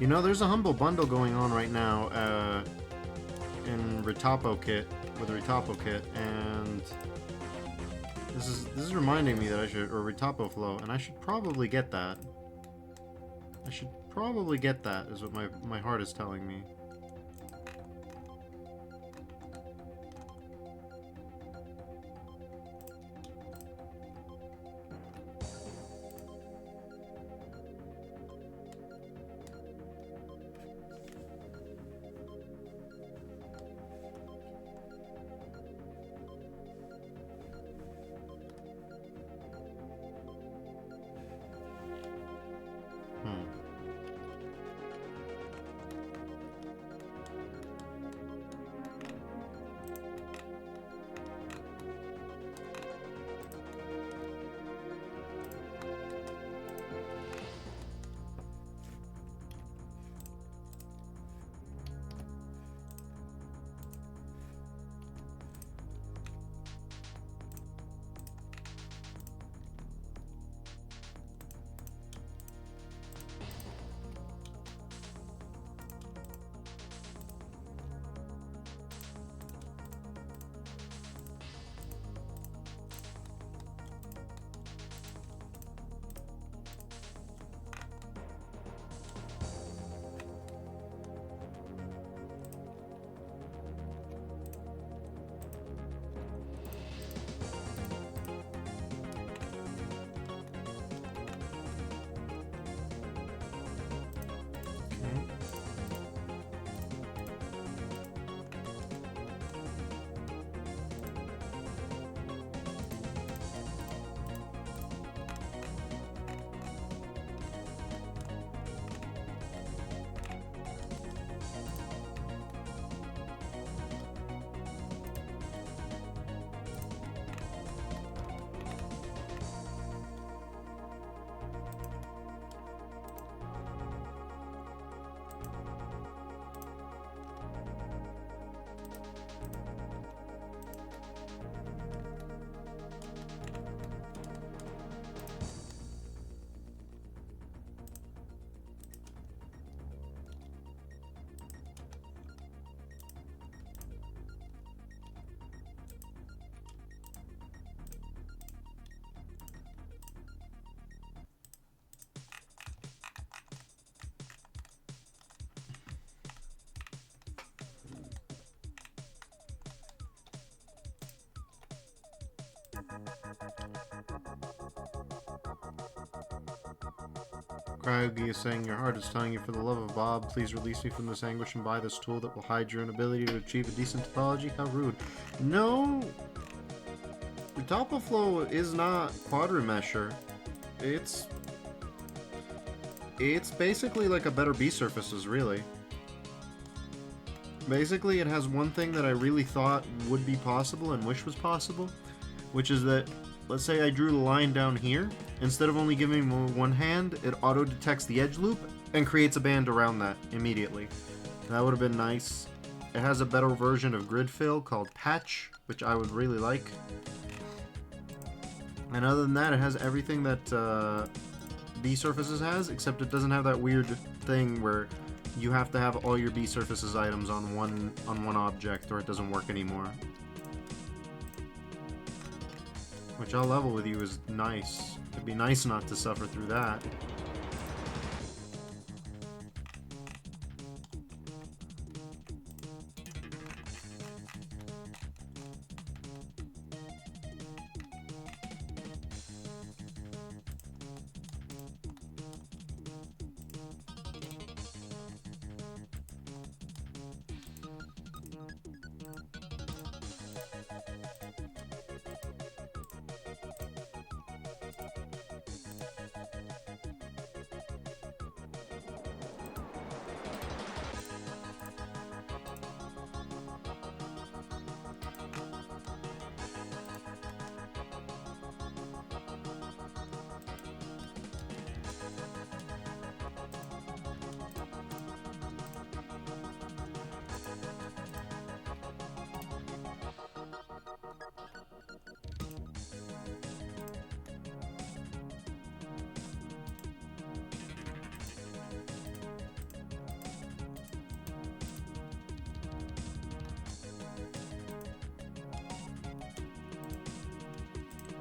You know, there's a Humble Bundle going on right now in Retapo Kit, with the Retapo Kit, and this is reminding me that I should, or Retapo Flow, and I should probably get that. I should probably get that, is what my heart is telling me. Cryogi is saying, your heart is telling you, for the love of Bob, please release me from this anguish and buy this tool that will hide your inability to achieve a decent topology. How rude. No! Retapo Flow is not quadrimesher. It's basically like a better B-surfaces, really. Basically, it has one thing that I really thought would be possible and wish was possible, which is that, let's say I drew the line down here. Instead of only giving me one hand, it auto-detects the edge loop and creates a band around that immediately. That would have been nice. It has a better version of grid fill called Patch, which I would really like. And other than that, it has everything that B-surfaces has, except it doesn't have that weird thing where you have to have all your B-surfaces items on one object or it doesn't work anymore. Which I'll level with you is nice. It'd be nice not to suffer through that.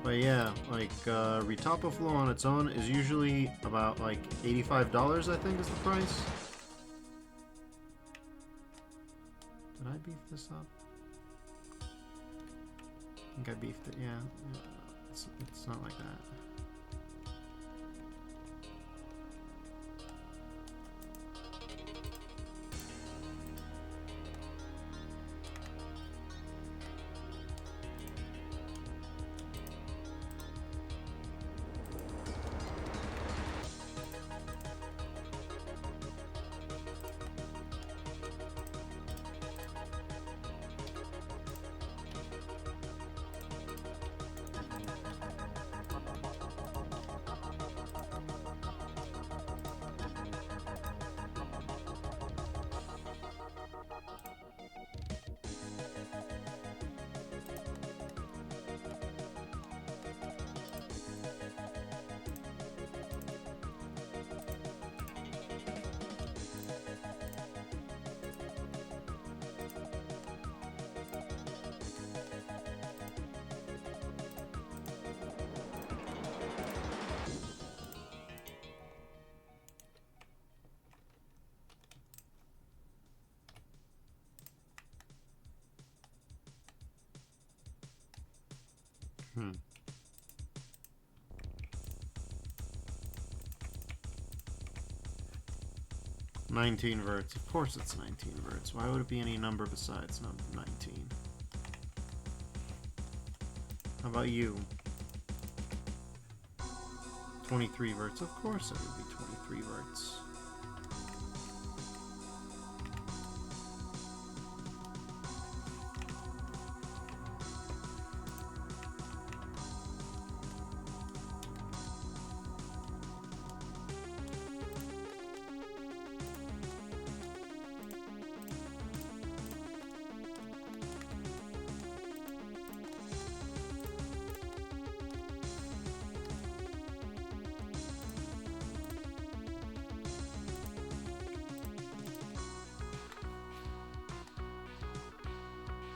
But yeah, like, Retopo Flow on its own is usually about, like, $85, I think is the price. Did I beef this up? I think I beefed it, yeah. It's not like that. Hmm. $19 verts. Of course it's 19 verts. Why would it be any number besides 19? How about you? 23 verts. Of course it would be 23 verts.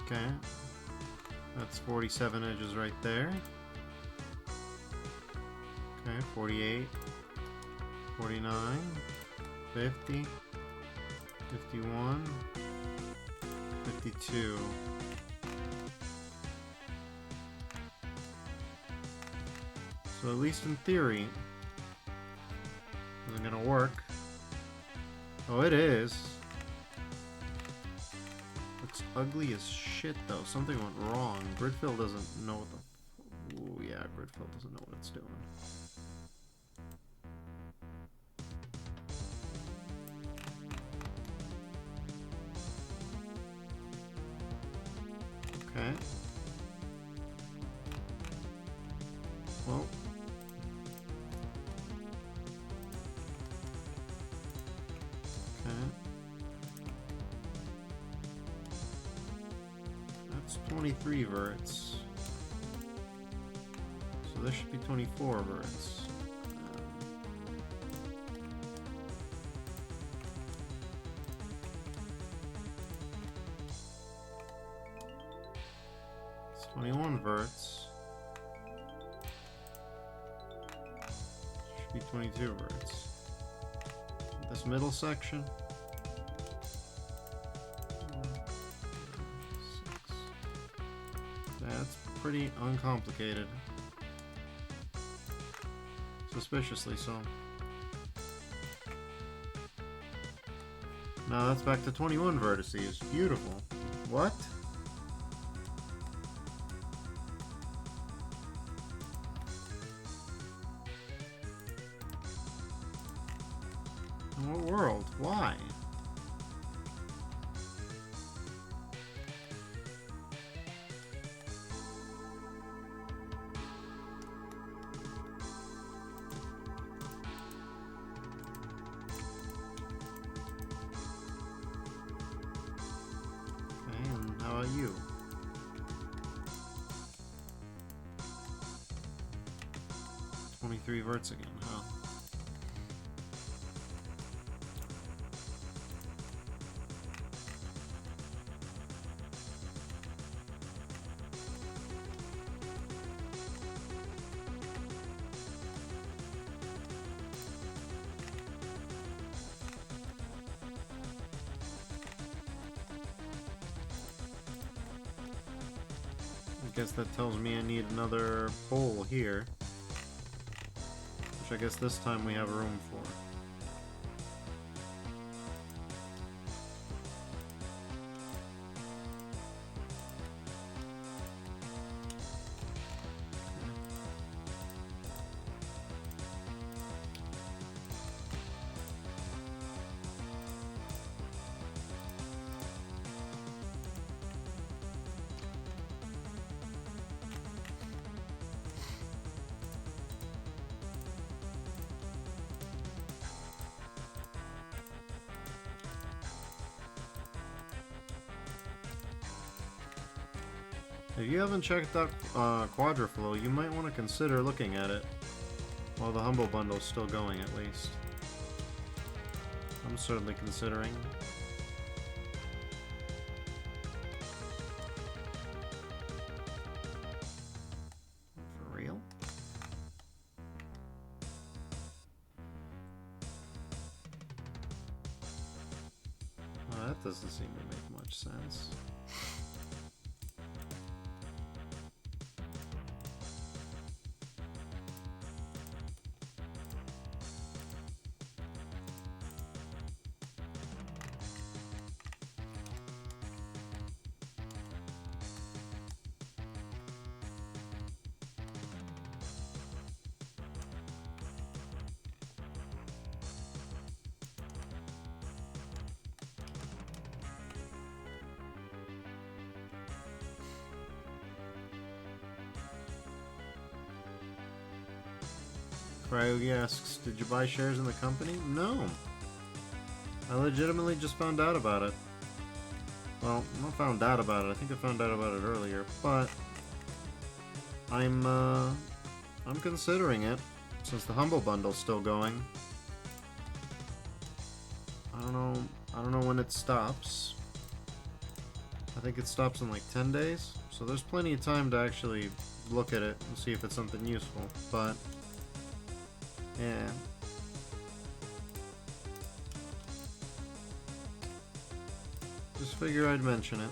Okay, that's 47 edges right there. Okay, 48, 49, 50, 51, 52. So at least in theory, isn't gonna work. Oh, it is. Looks ugly as shit though. Something went wrong. Gridfill doesn't know what the... Ooh, yeah, Gridfill doesn't know what it's doing. Okay. Well. Okay. That's 23 verts. So this should be 24 verts. It's 21 verts. Should be 22 verts. This middle section. That's pretty uncomplicated. Suspiciously so. Now that's back to 21 vertices. Beautiful. What? In what world? Why? How about you? $23 verts again, huh? guess that tells me I need another pole here. Which I guess this time we have room for. If you haven't checked out Quadraflow, you might want to consider looking at it while the Humble Bundle's still going, at least. I'm certainly considering. For real? Well, that doesn't seem to make much sense. Cryogi asks, did you buy shares in the company? No. I legitimately just found out about it. Well, not found out about it. I think I found out about it earlier, but I'm considering it since the Humble Bundle's still going. I don't know when it stops. I think it stops in like 10 days. So there's plenty of time to actually look at it and see if it's something useful, but yeah. Just figure I'd mention it.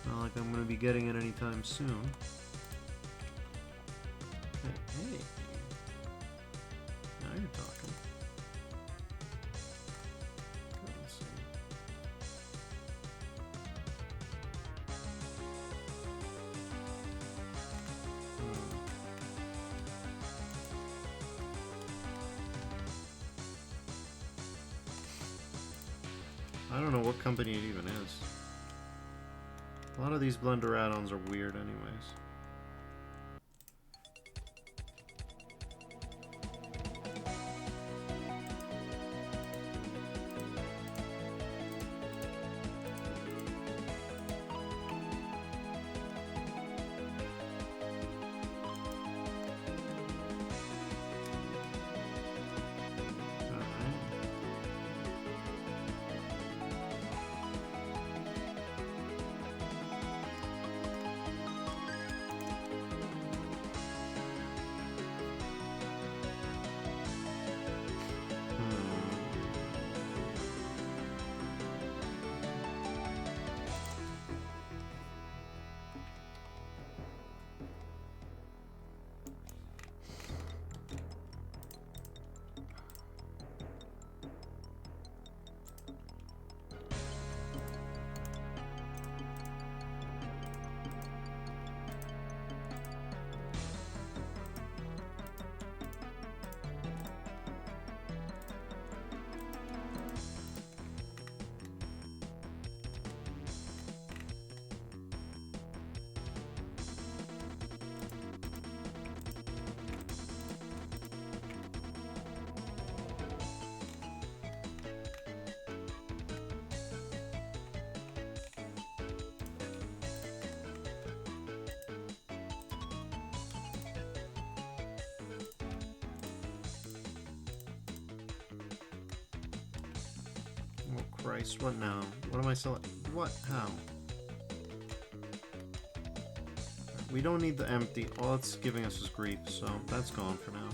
Not like I'm gonna be getting it anytime soon. Okay, hey. Now you're talking. Let's see. I don't know what company it even is. A lot of these Blender add-ons are weird anyways. Christ, what now? What am I selling? What? How? We don't need the empty. All it's giving us is grief, so that's gone for now.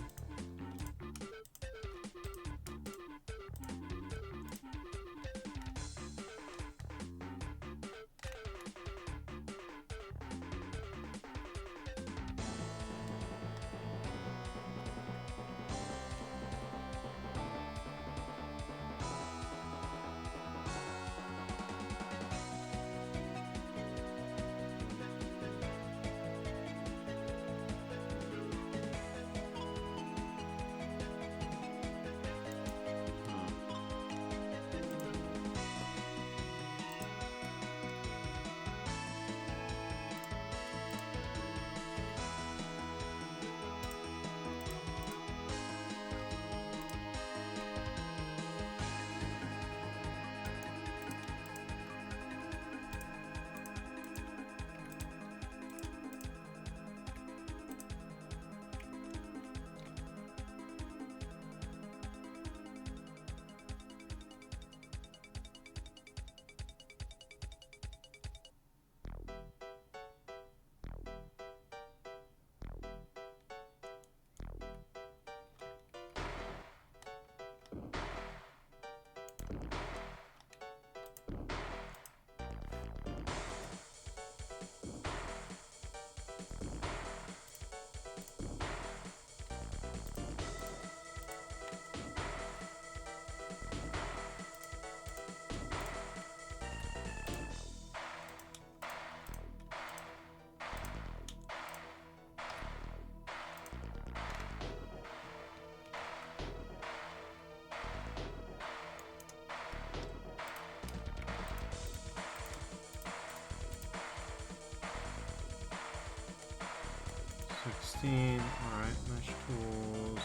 16. Alright, mesh tools.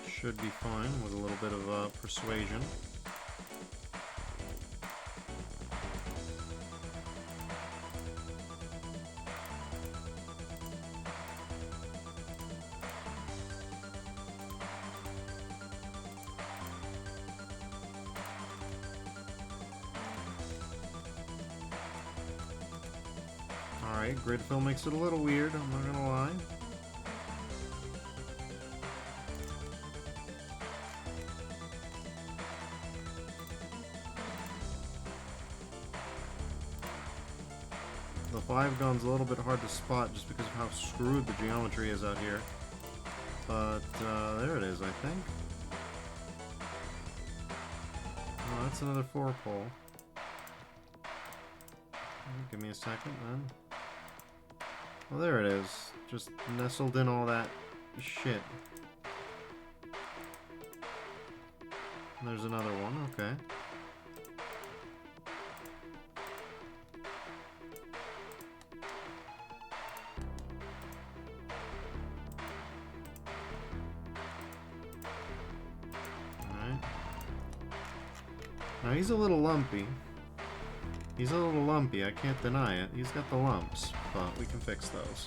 Should be fine with a little bit of persuasion. Alright, grid fill makes it a little weird, I'm not gonna lie. The 5-gun's a little bit hard to spot just because of how screwed the geometry is out here. But, there it is, I think. Oh, that's another 4-pole. Give me a second, then. Well, there it is. Just nestled in all that shit. There's another one, okay. Alright. Now he's a little lumpy. He's a little lumpy, I can't deny it. He's got the lumps, but we can fix those.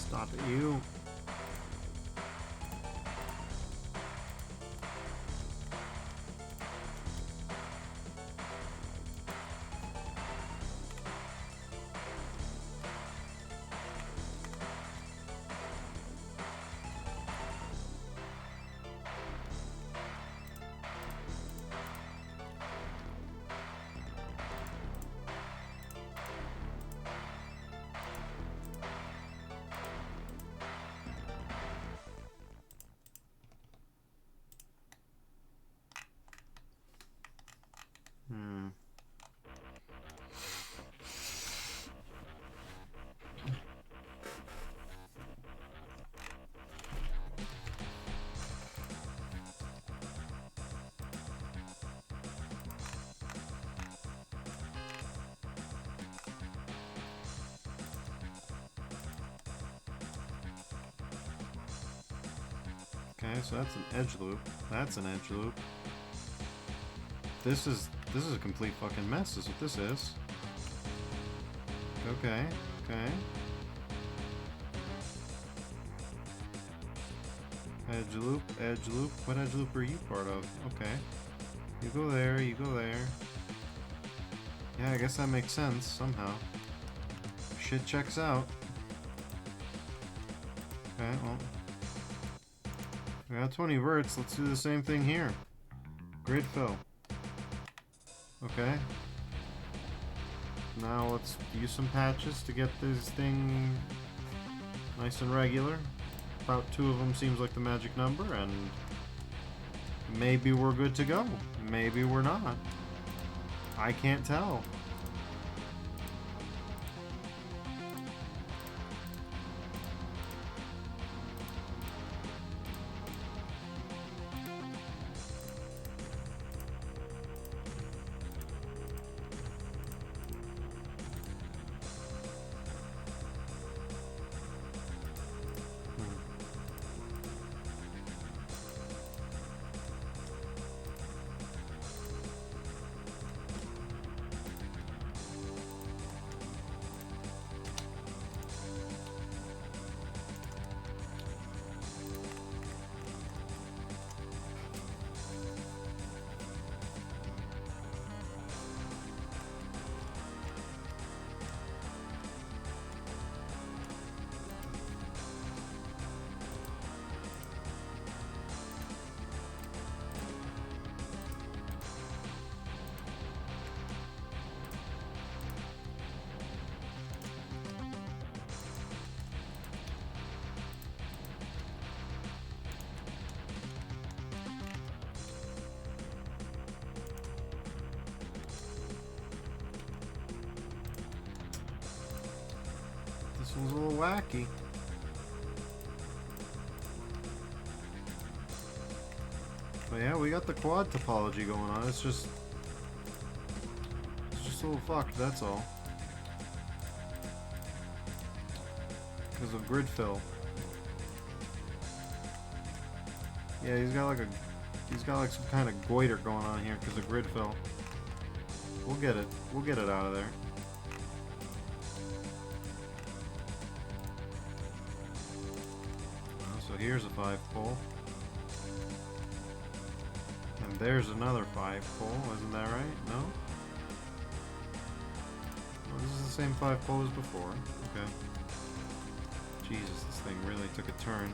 Stop it, you. Okay, so that's an edge loop. That's an edge loop. This is a complete fucking mess, is what this is. Okay, okay. Edge loop, edge loop. What edge loop are you part of? Okay. You go there, you go there. Yeah, I guess that makes sense, somehow. Shit checks out. Okay, well. We got 20 verts, let's do the same thing here. Grid fill. Okay. Now let's use some patches to get this thing nice and regular. About 2 of them seems like the magic number, and maybe we're good to go. Maybe we're not. I can't tell. This one's a little wacky. But yeah, we got the quad topology going on. It's just a little fucked, that's all. Because of grid fill. Yeah, he's got like some kind of goiter going on here because of grid fill. We'll get it. We'll get it out of there. So here's a 5-pole. And there's another 5-pole, isn't that right? No? Oh, this is the same 5-pole as before. Okay. Jesus, this thing really took a turn.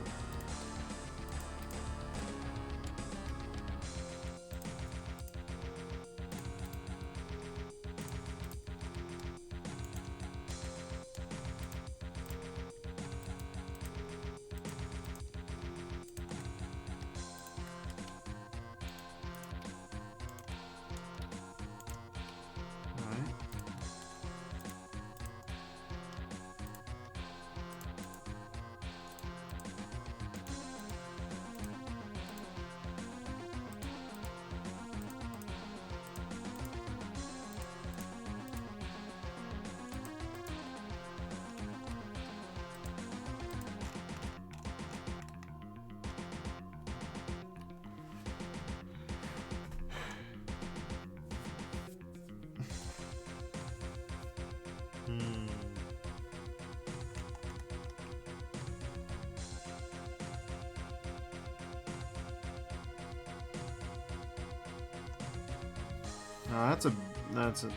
Now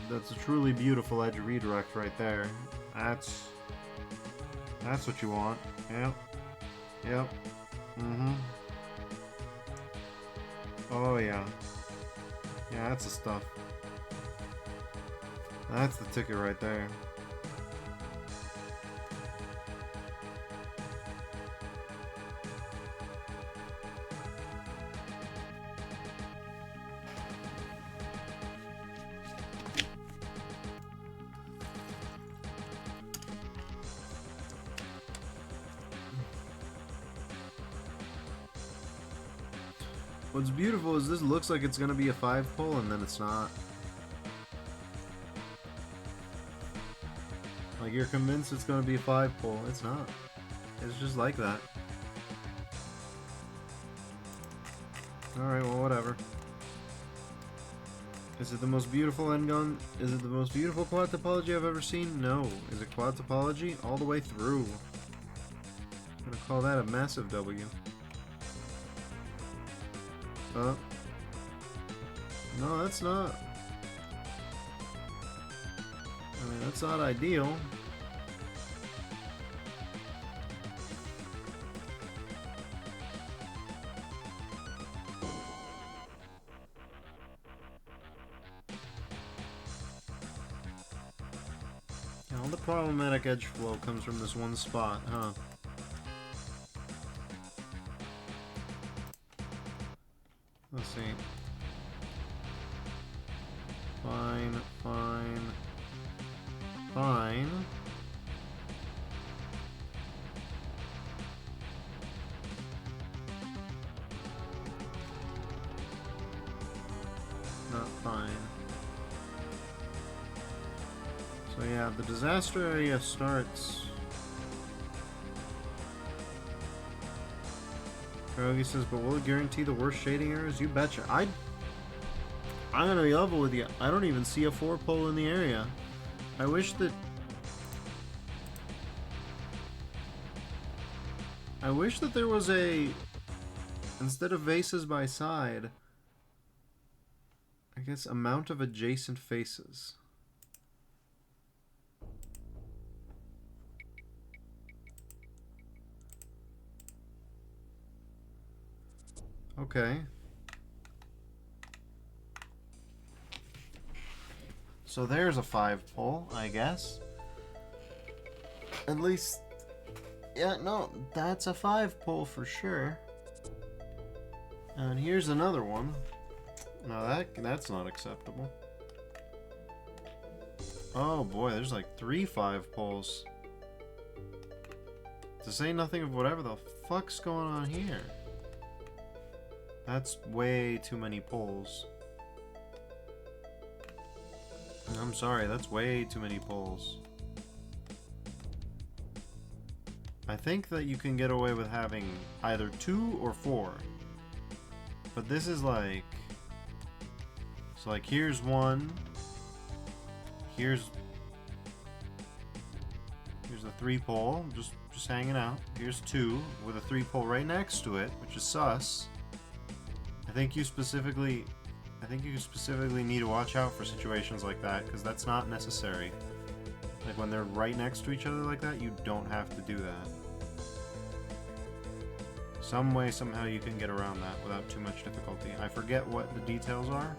that's a truly beautiful edge redirect right there. That's what you want. Yep. Yep. Mm-hmm. Oh yeah. Yeah, that's the stuff. That's the ticket right there. What's beautiful is this looks like it's gonna be a 5-pole and then it's not. Like you're convinced it's gonna be a 5-pole, it's not. It's just like that. Alright, well whatever. Is it the most beautiful end gun? Is it the most beautiful quad topology I've ever seen? No. Is it quad topology? All the way through. I'm gonna call that a massive W. No, that's not. I mean, that's not ideal. Yeah, all the problematic edge flow comes from this one spot, huh? Let's see. Fine, fine, fine. Not fine. So yeah, the disaster area starts. Krogi says, but will it guarantee the worst shading errors? You betcha. I'm gonna be level with you. I don't even see a 4-pole in the area. I wish that there was a, instead of vases by side, I guess amount of adjacent faces. Okay. So there's a 5-pole, I guess. At least, yeah, no, that's a 5-pole for sure. And here's another one. No, that's not acceptable. Oh boy, there's like 3 5-poles. To say nothing of whatever the fuck's going on here. That's way too many poles. I'm sorry, that's way too many poles. I think that you can get away with having either 2 or 4. But this is like... So like here's 1. Here's a 3-pole, just hanging out. Here's 2 with a 3-pole right next to it, which is sus. I think you specifically need to watch out for situations like that, because that's not necessary. Like when they're right next to each other like that, you don't have to do that. Some way, somehow you can get around that without too much difficulty. I forget what the details are.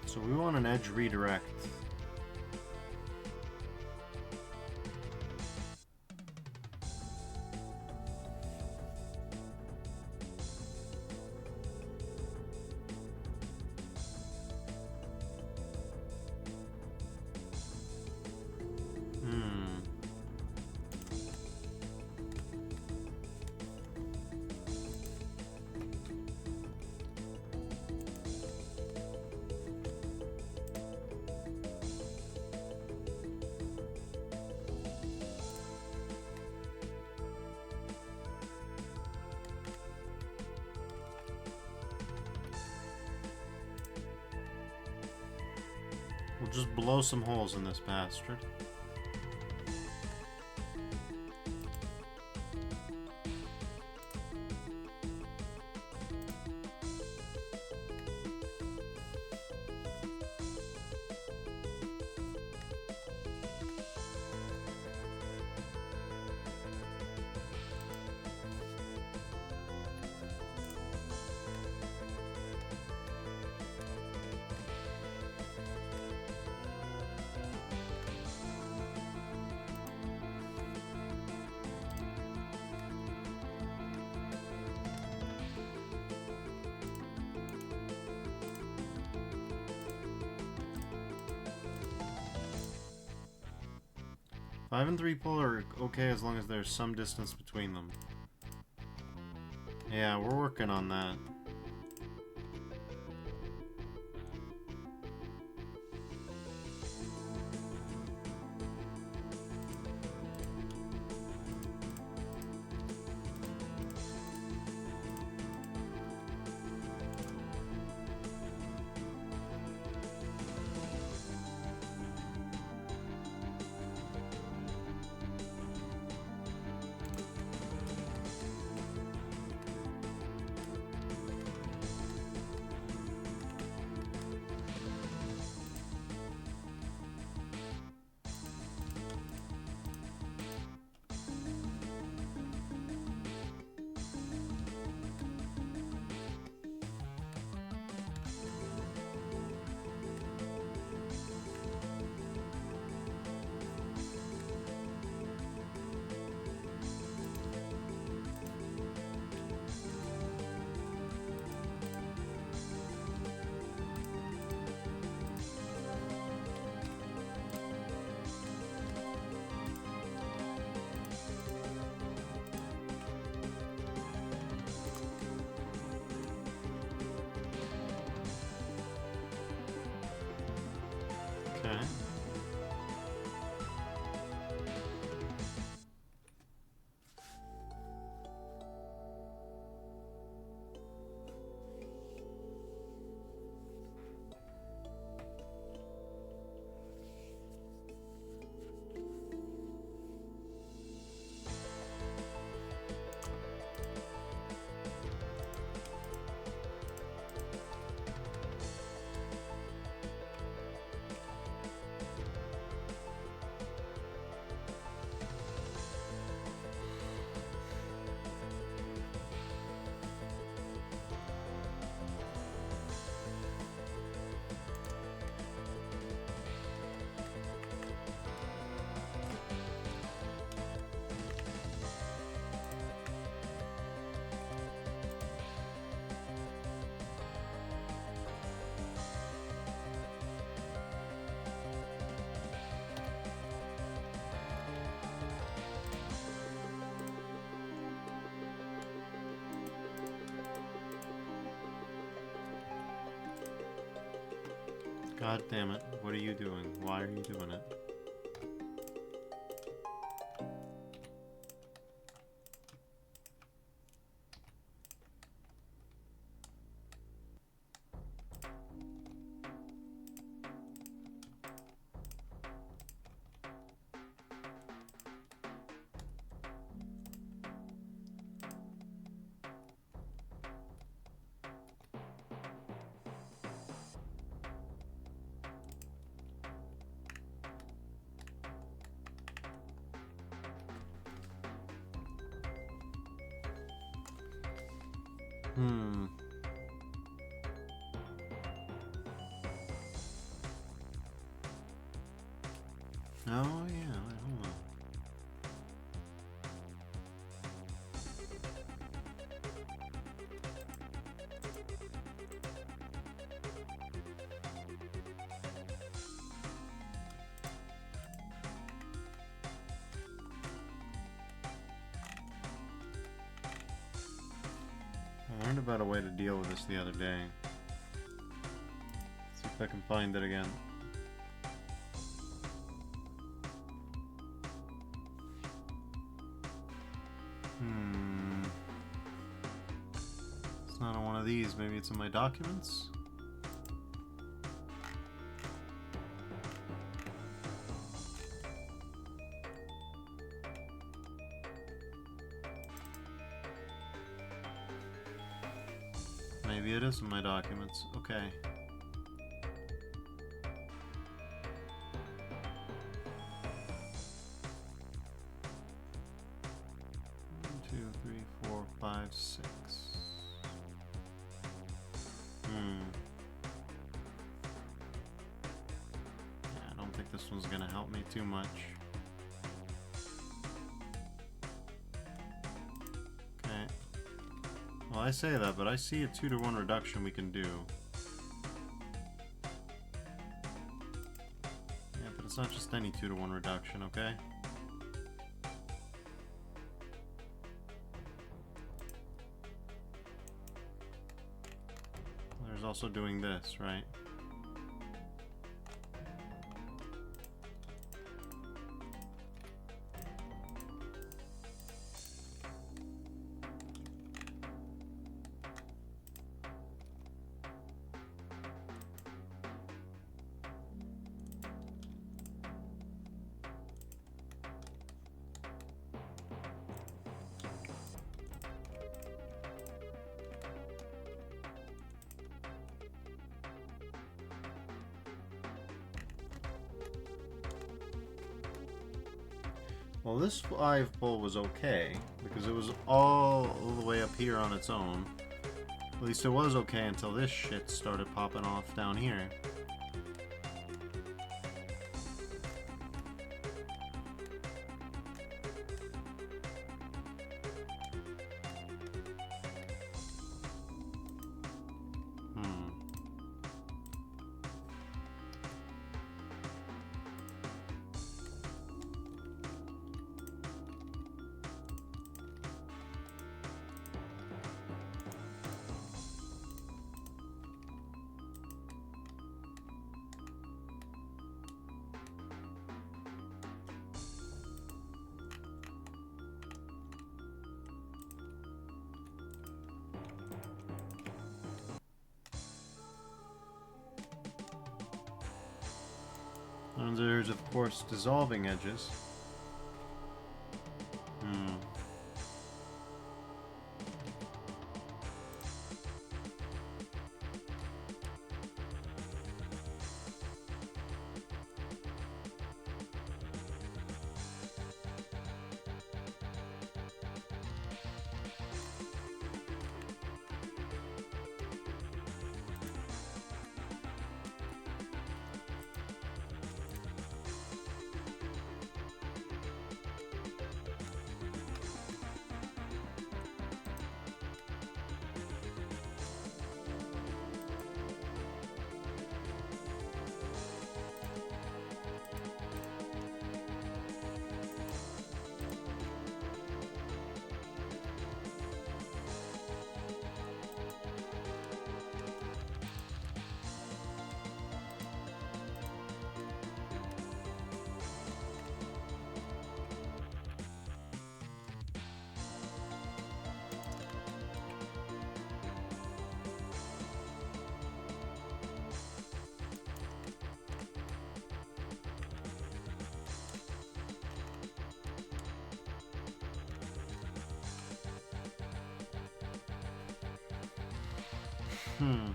So we want an edge redirect. We'll just blow some holes in this bastard. Five and 3-pole are okay as long as there's some distance between them. Yeah, we're working on that. God damn it. What are you doing? Why are you doing it? Oh, yeah, hold on. I learned about a way to deal with this the other day. See if I can find it again. It's not on one of these. Maybe it's in my documents? Maybe it is in my documents. Okay. One, 2, 3, 4, 5, 6. Yeah, I don't think this one's gonna help me too much. Okay. Well, I say that, but I see a 2-to-1 reduction we can do. Yeah, but it's not just any 2-to-1 reduction, okay? There's also doing this, right? Well, this 5 pull was okay, because it was all the way up here on its own. At least it was okay until this shit started popping off down here. And there's, of course, dissolving edges. Hmm.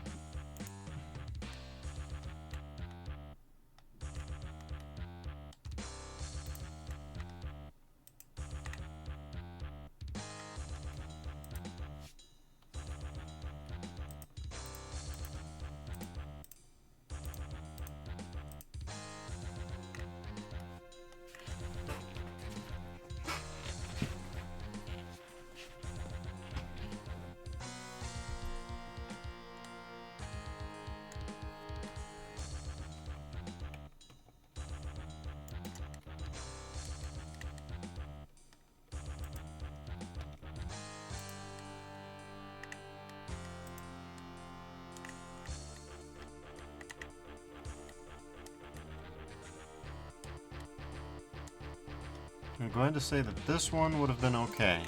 I'm going to say that this one would have been okay.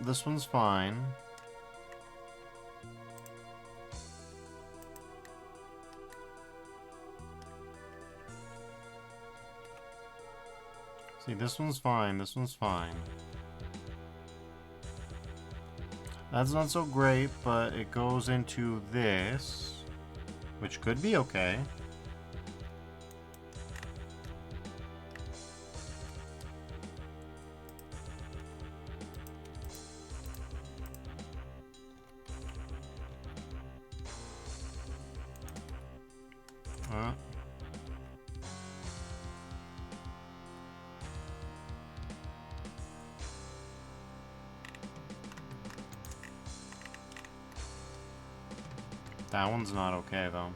This one's fine. See, this one's fine, this one's fine. That's not so great, but it goes into this, which could be okay. That one's not okay, though.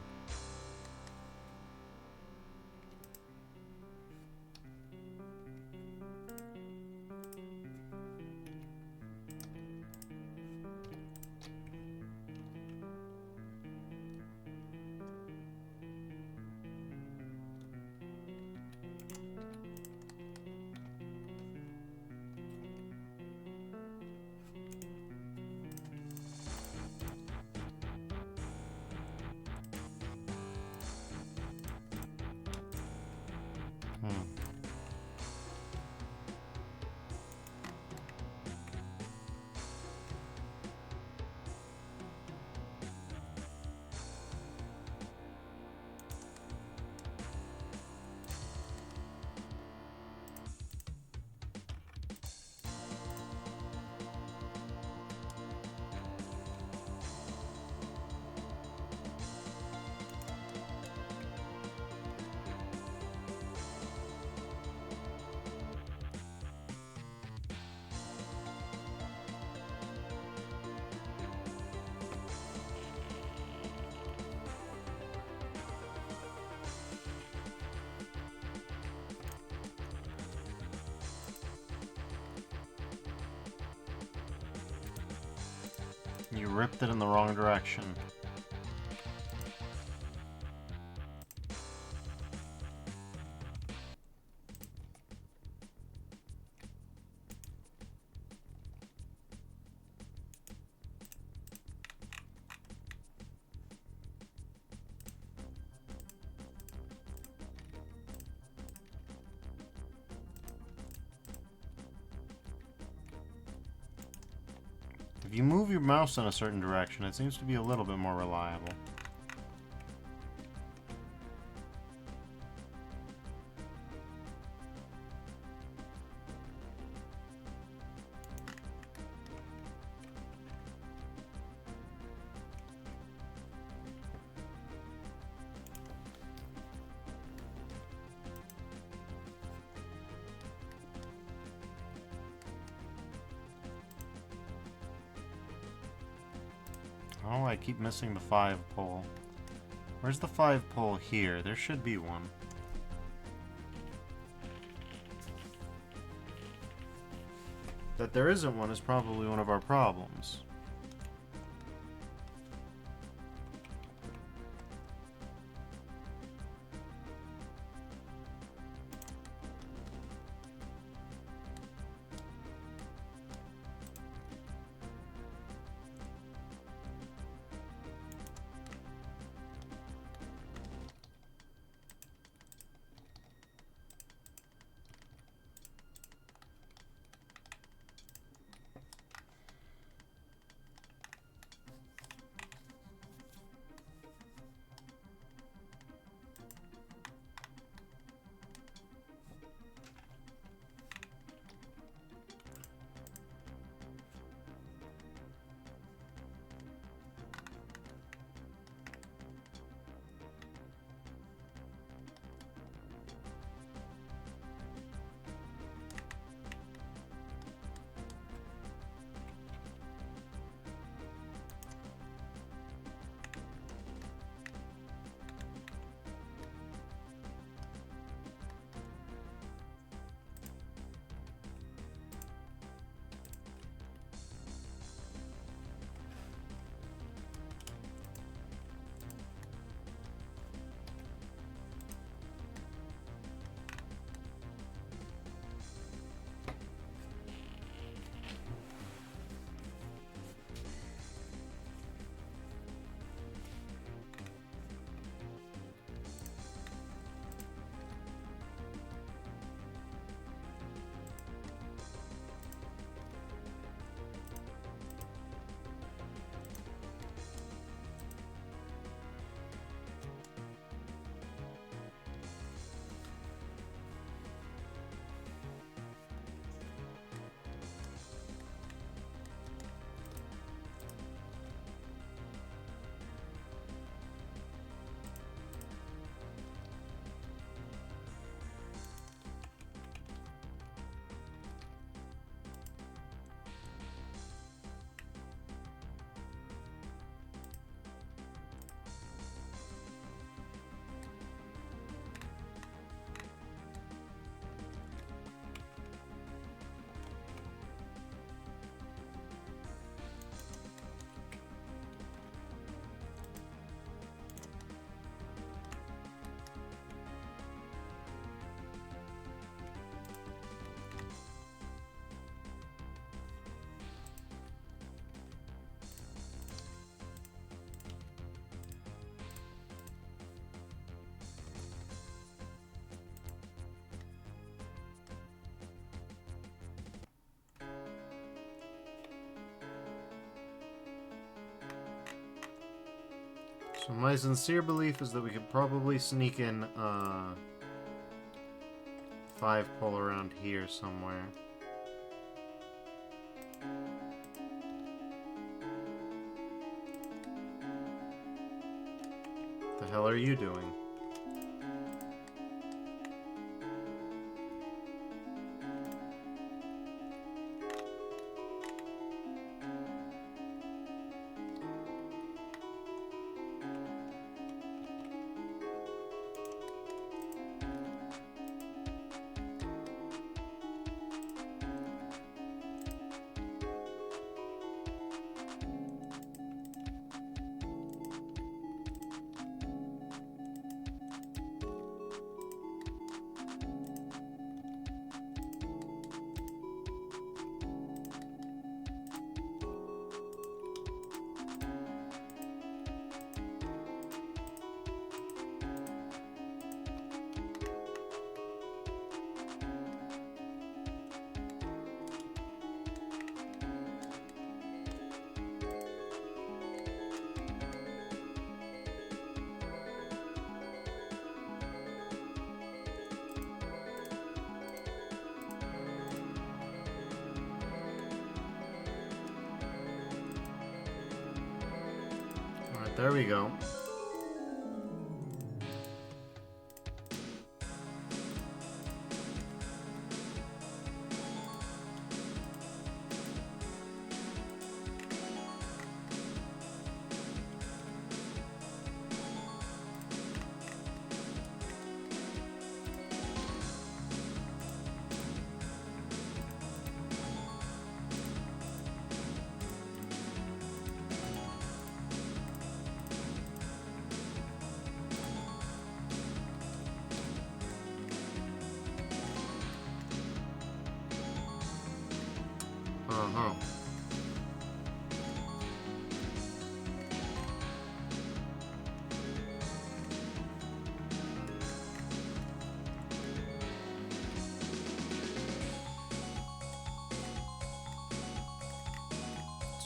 You ripped it in the wrong direction. If you move your mouse in a certain direction, it seems to be a little bit more reliable. Oh, I keep missing the 5 pole. Where's the 5 pole here? There should be one. That there isn't one is probably one of our problems. So my sincere belief is that we could probably sneak in 5 pull around here somewhere. The hell are you doing? There we go.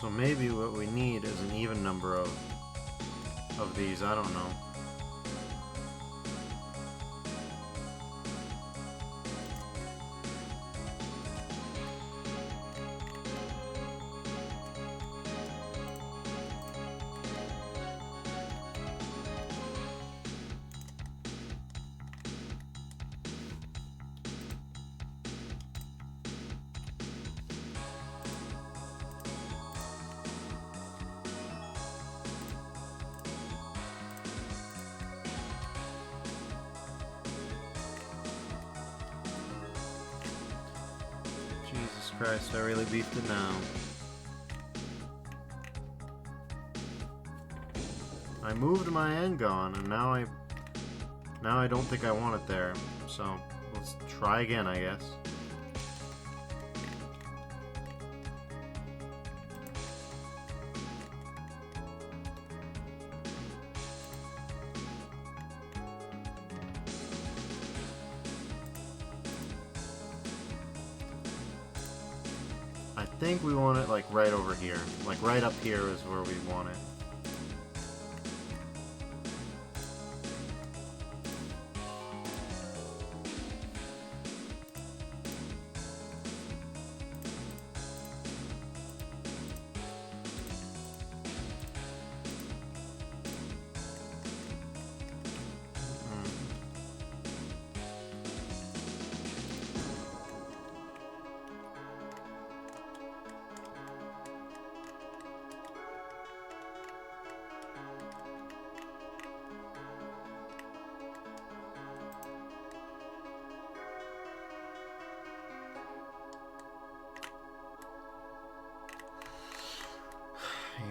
So maybe what we need is an even number of these, I don't know. Jesus Christ, I really beefed it now. I moved my N-Gon, and now I don't think I want it there. So let's try again, I guess. I think we want it like right over here. Like right up here is where we want it.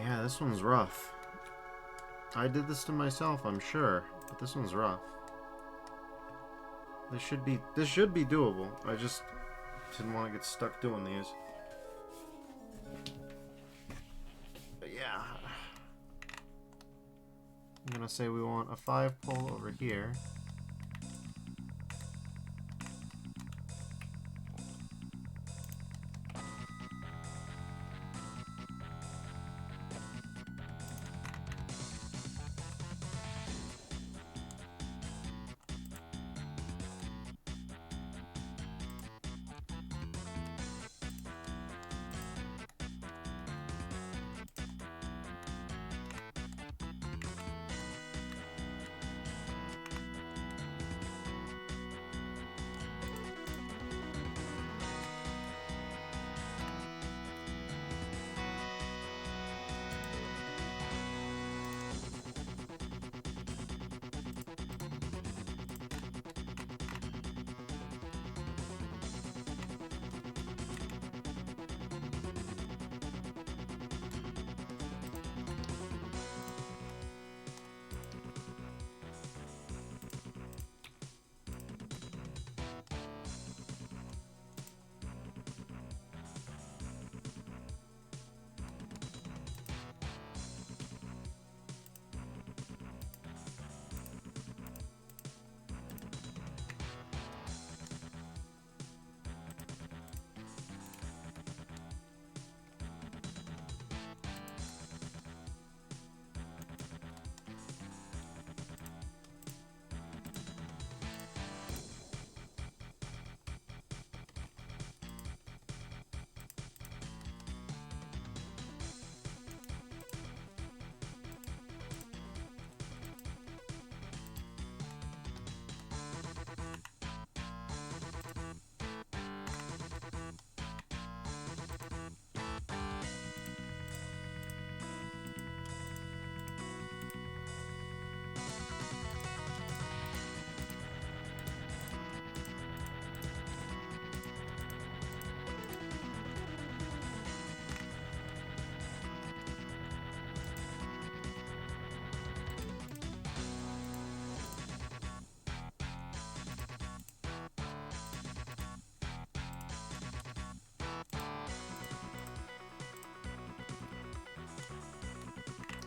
Yeah, this one's rough. I did this to myself, I'm sure, but this one's rough. This should be doable. I just didn't want to get stuck doing these. But yeah. I'm gonna say we want a 5 pull over here.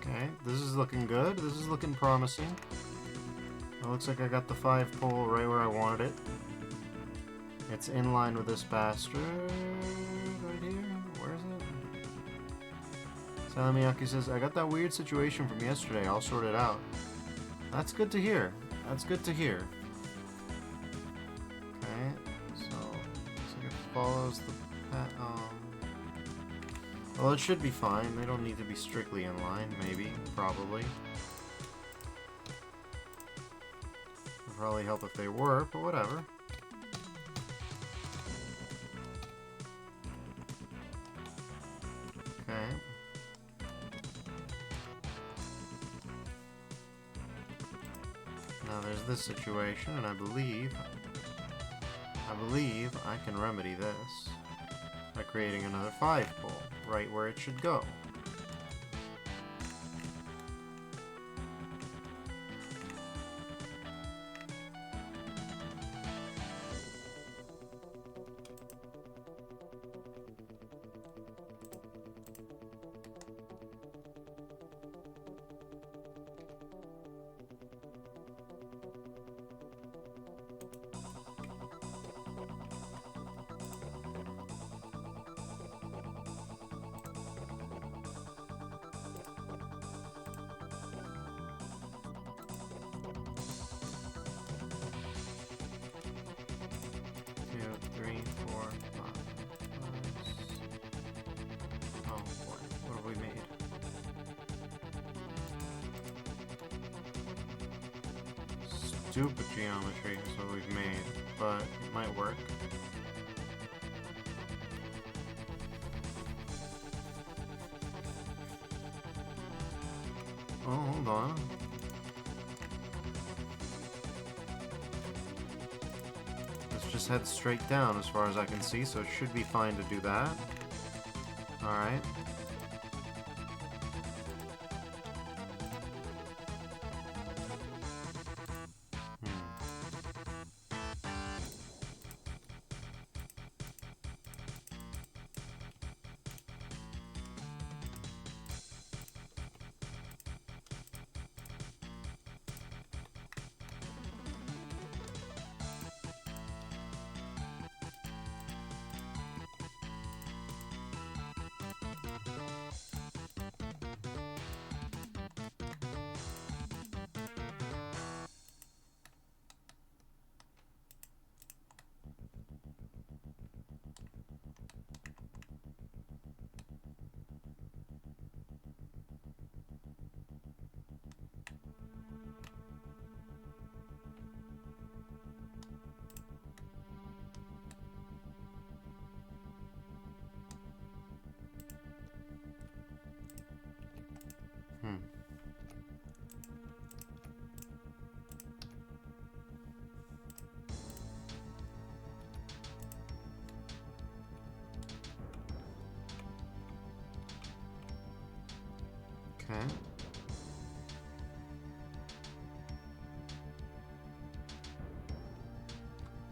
Okay, this is looking good. This is looking promising. It looks like I got the 5 pull right where I wanted it. It's in line with this bastard right here. Where is it? Salamiyaki says, I got that weird situation from yesterday. I'll sort it out. That's good to hear. That's good to hear. Okay, so looks like it follows the well, it should be fine. They don't need to be strictly in line, maybe, probably. Would probably help if they were, but whatever. Okay. Now there's this situation, and I believe I can remedy this by creating another 5-pole, right where it should go. Stupid geometry is what we've made, but it might work. Oh, hold on. Let's just head straight down as far as I can see, so it should be fine to do that. Alright. Okay.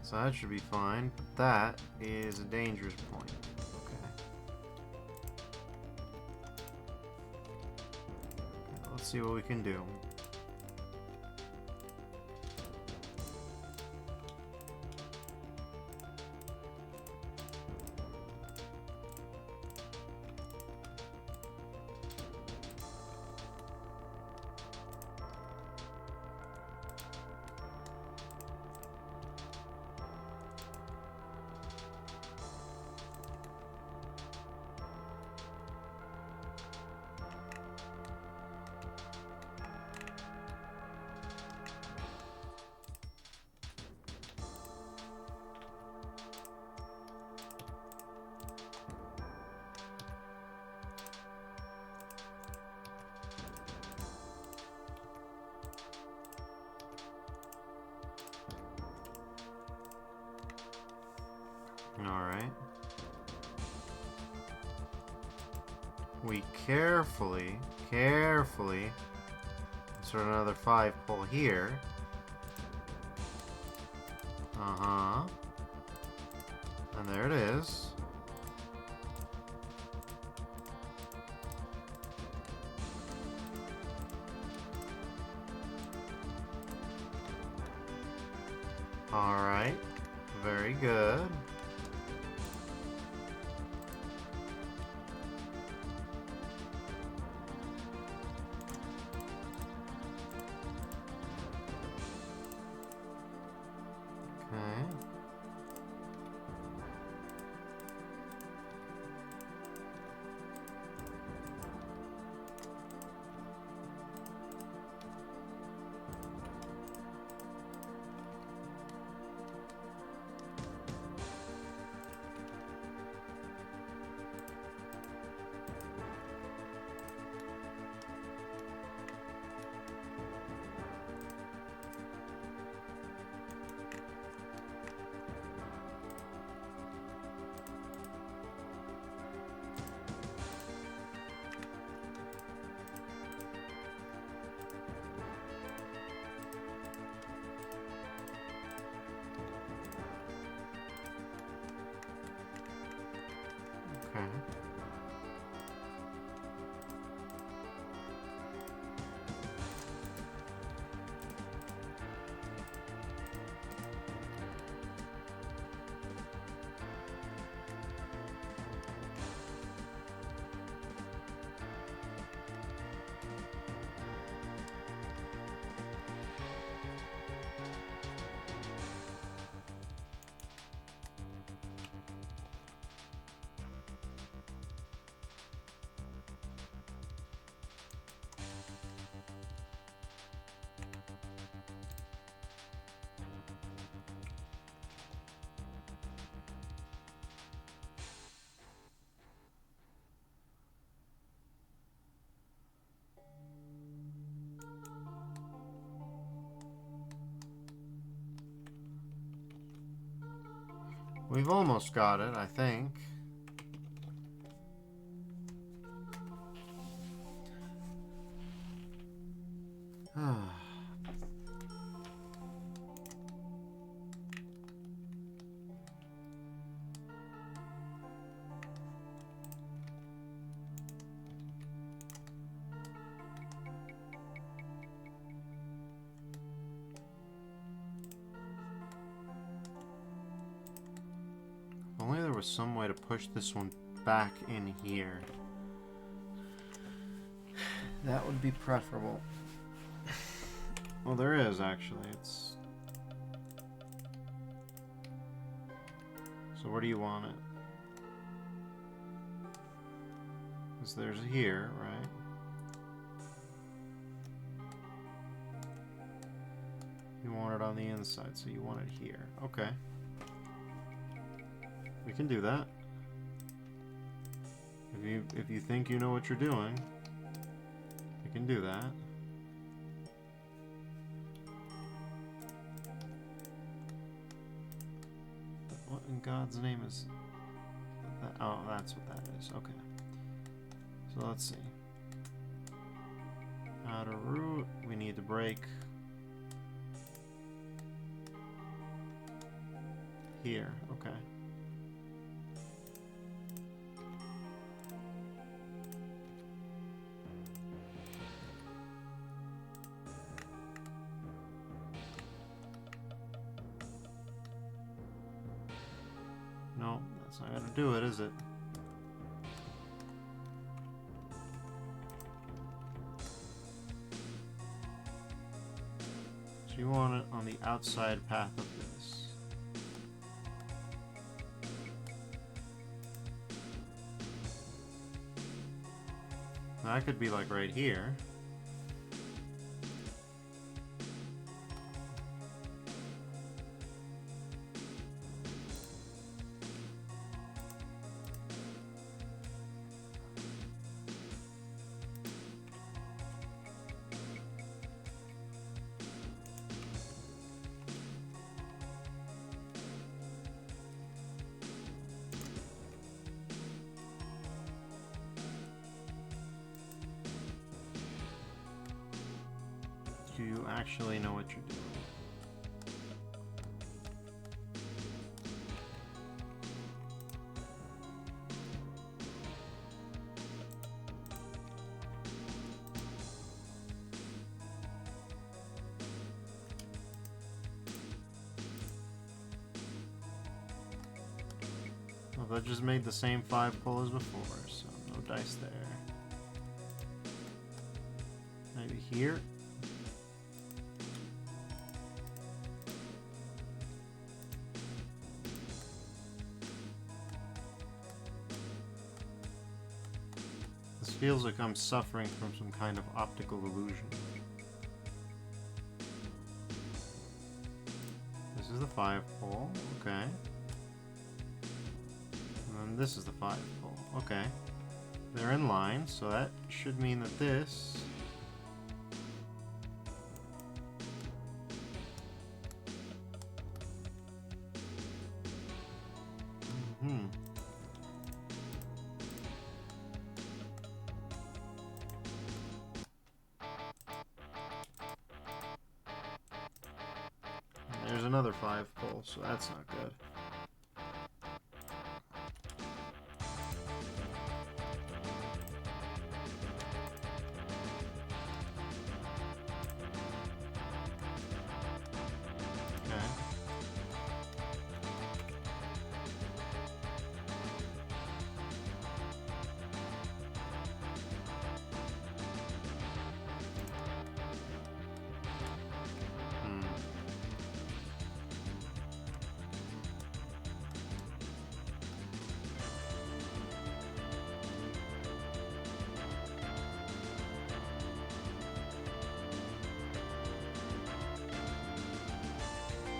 So that should be fine. That is a dangerous point. Okay, let's see what we can do. Alright. We carefully insert another 5-pole here. Uh-huh. And there it is. Alright. Very good. We've almost got it, I think. If only there was some way to push this one back in here. That would be preferable. Well, there is actually. It's... So where do you want it? Because there's here, right? You want it on the inside, so you want it here. Okay. We can do that. If you think you know what you're doing, you can do that. What in God's name is that? Oh, that's what that is. Okay. So let's see. Outer root, we need to break here. Okay. No, that's not gonna do it, is it? So you want it on the outside path of this. That could be like right here. Do you actually know what you're doing? Well, that just made the same 5 pull as before, so no dice there. Maybe here. Feels like I'm suffering from some kind of optical illusion. This is the 5 pull, okay. And then this is the 5 pull, okay. They're in line, so that should mean that this... There's another 5 pull, so that's not good. Okay.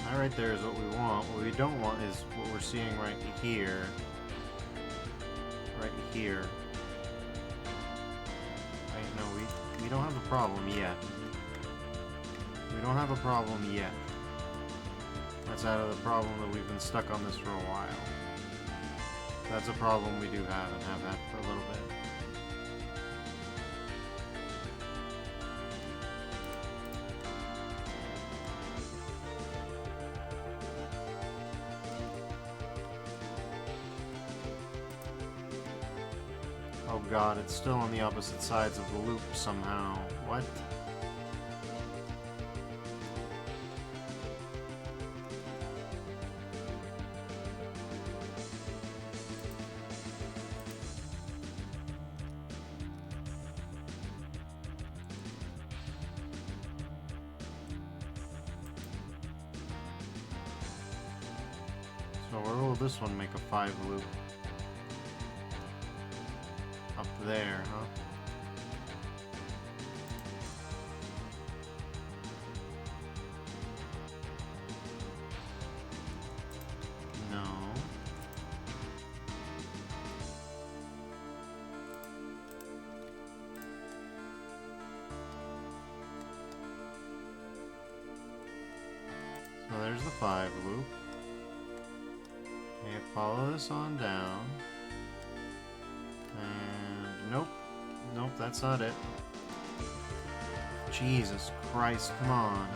That right there is what we want. What we don't want is what we're seeing right here. Right here. Right, no, we don't have a problem yet. We don't have a problem yet. That's out of the problem that we've been stuck on this for a while. That's a problem we do have and have had for a little bit. Oh god, it's still on the opposite sides of the loop somehow. What? So where will this one make a 5 loop? Up there, huh? No. So there's the 5 loop. Okay, follow this on down. And nope. Nope, that's not it. Jesus Christ, come on.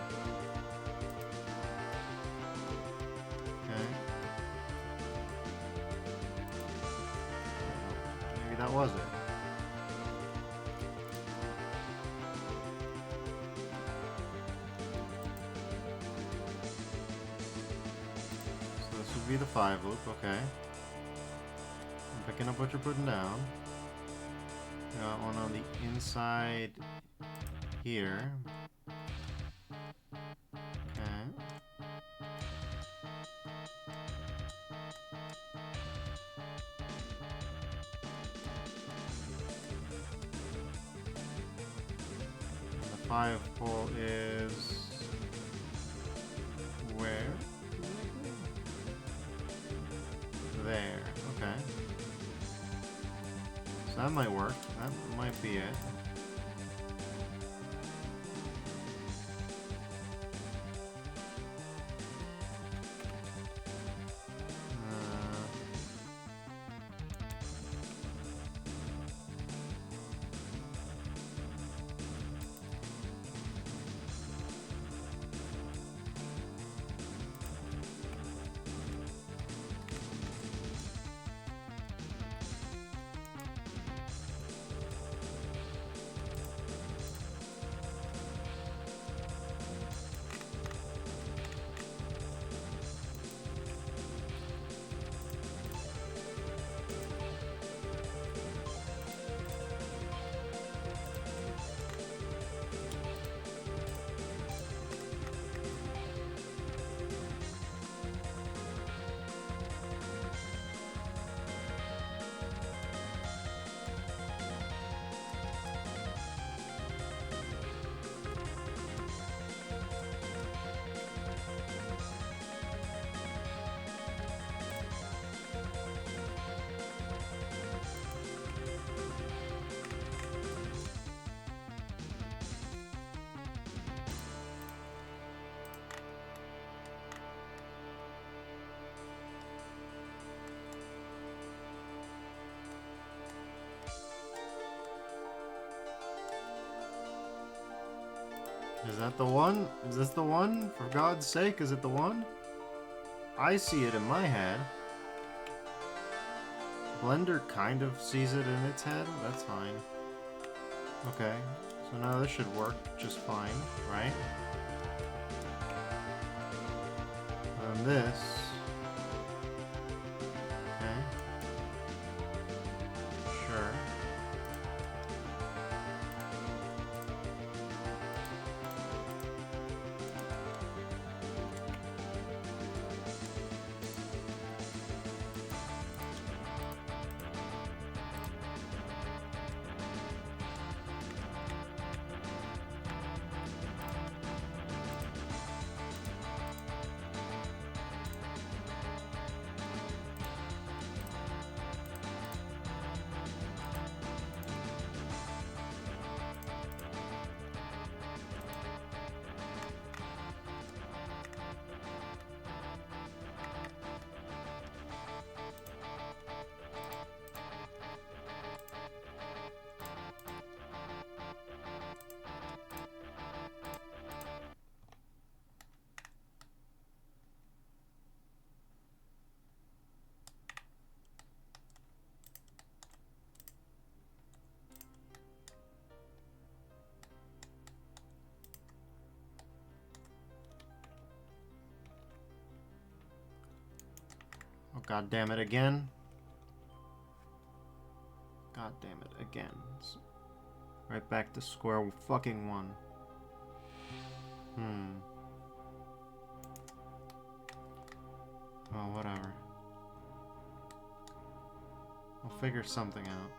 Okay. Maybe that was it. So this would be the 5 loop, okay. I'm picking up what you're putting down. Got one on the inside here. Okay. And the 5 pole is where? There. Okay. So that might work. That might be it. Is that the one? Is this the one? For God's sake, is it the one? I see it in my head. Blender kind of sees it in its head. That's fine. Okay. So now this should work just fine, right? And this... Okay. Sure. God damn it again. God damn it again. Right back to square fucking one. Oh, whatever. I'll figure something out.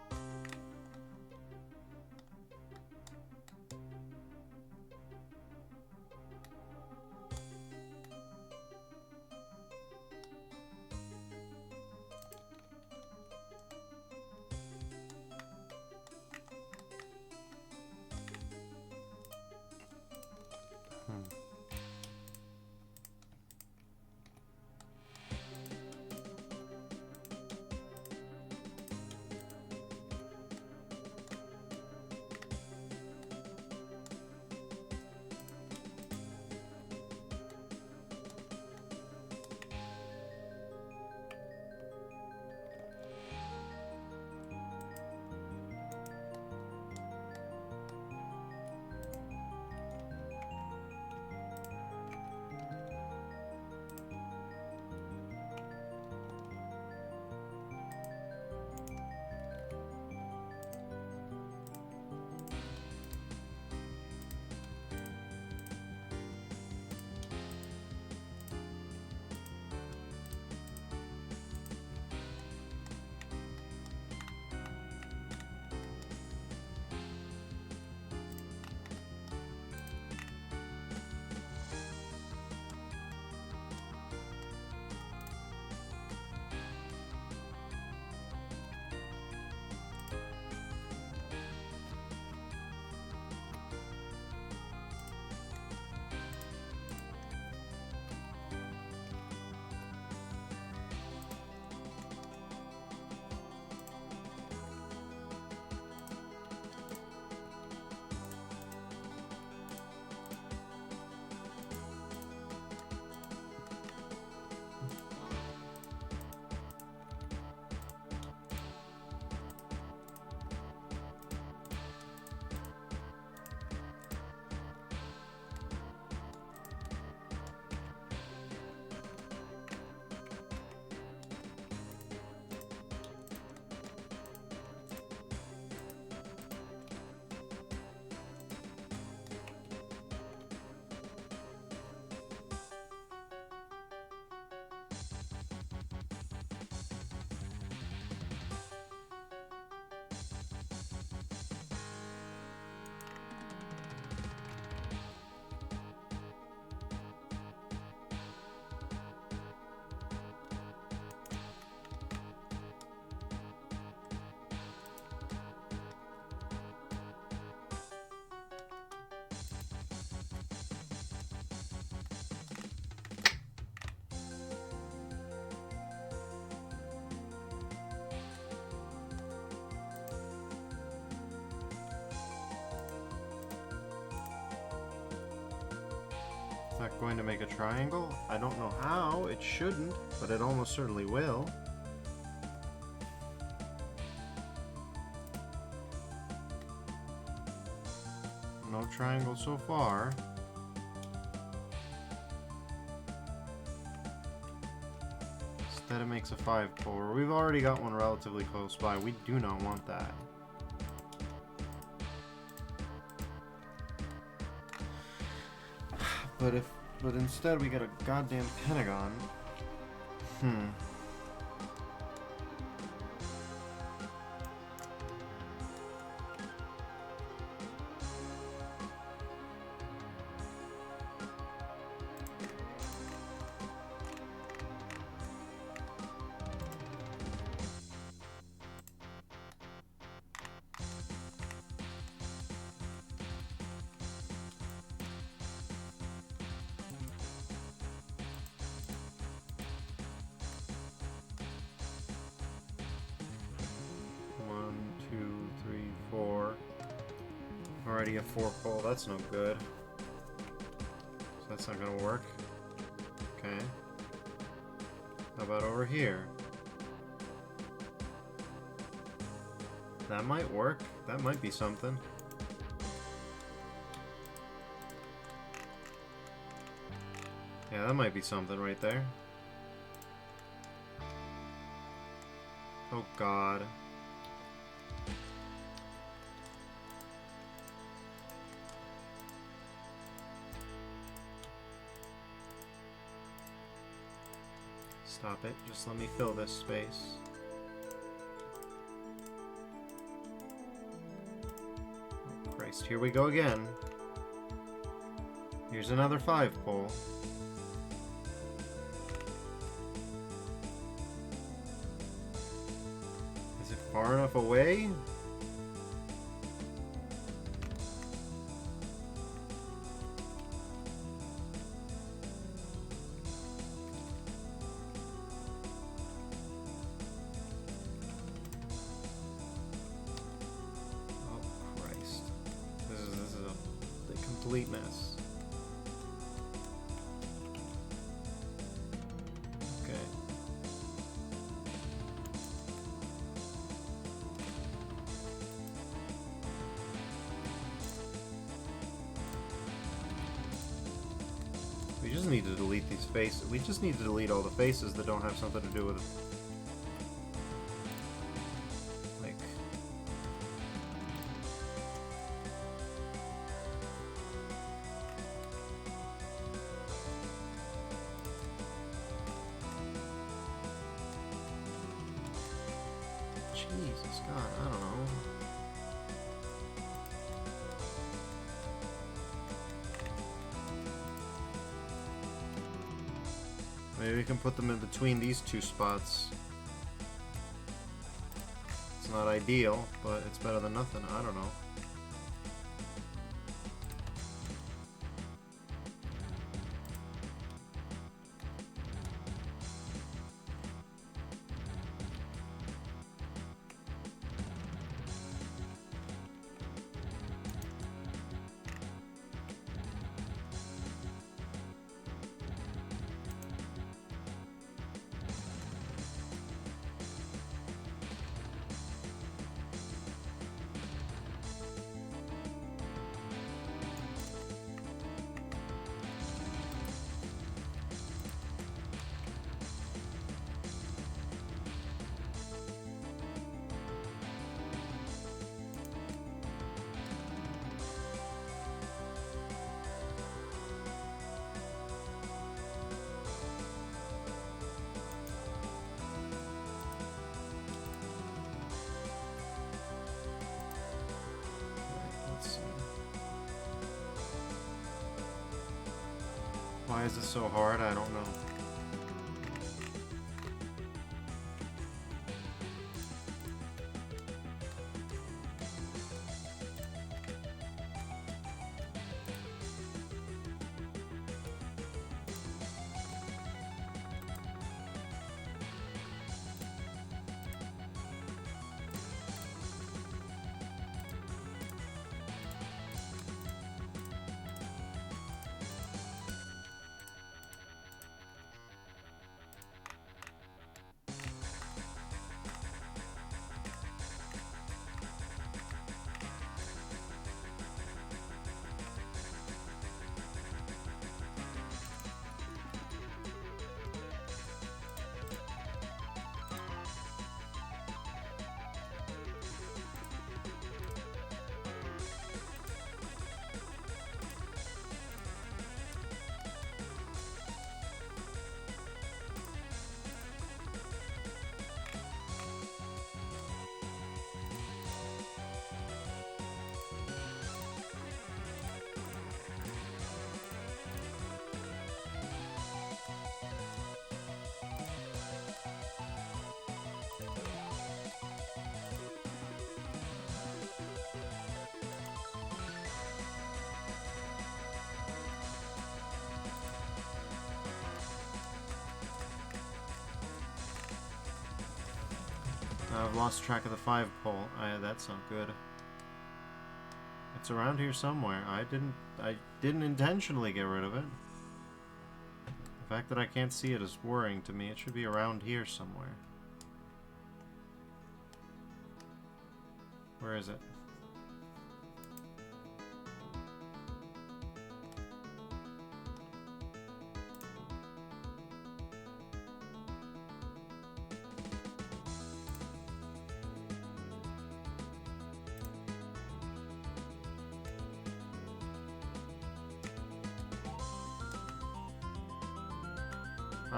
Is that going to make a triangle? I don't know how. It shouldn't, but it almost certainly will. No triangle so far. Instead it makes a 5-pole. We've already got one relatively close by. We do not want that. But instead we get a goddamn pentagon. Already a 4-pole, that's no good. So that's not gonna work. Okay. How about over here? That might work. That might be something. Yeah, that might be something right there. Oh god. Stop it. Just let me fill this space. Oh Christ, here we go again. Here's another 5-pole. Is it far enough away? Oh Christ. This is a complete mess. We just need to delete these faces. We just need to delete all the faces that don't have something to do with it. Like... Jesus, God, I don't know. Maybe we can put them in between these two spots. It's not ideal, but it's better than nothing. I don't know. Why is this so hard? I don't know. I've lost track of the 5-pole. That's not good. It's around here somewhere. I didn't intentionally get rid of it. The fact that I can't see it is worrying to me. It should be around here somewhere. Where is it?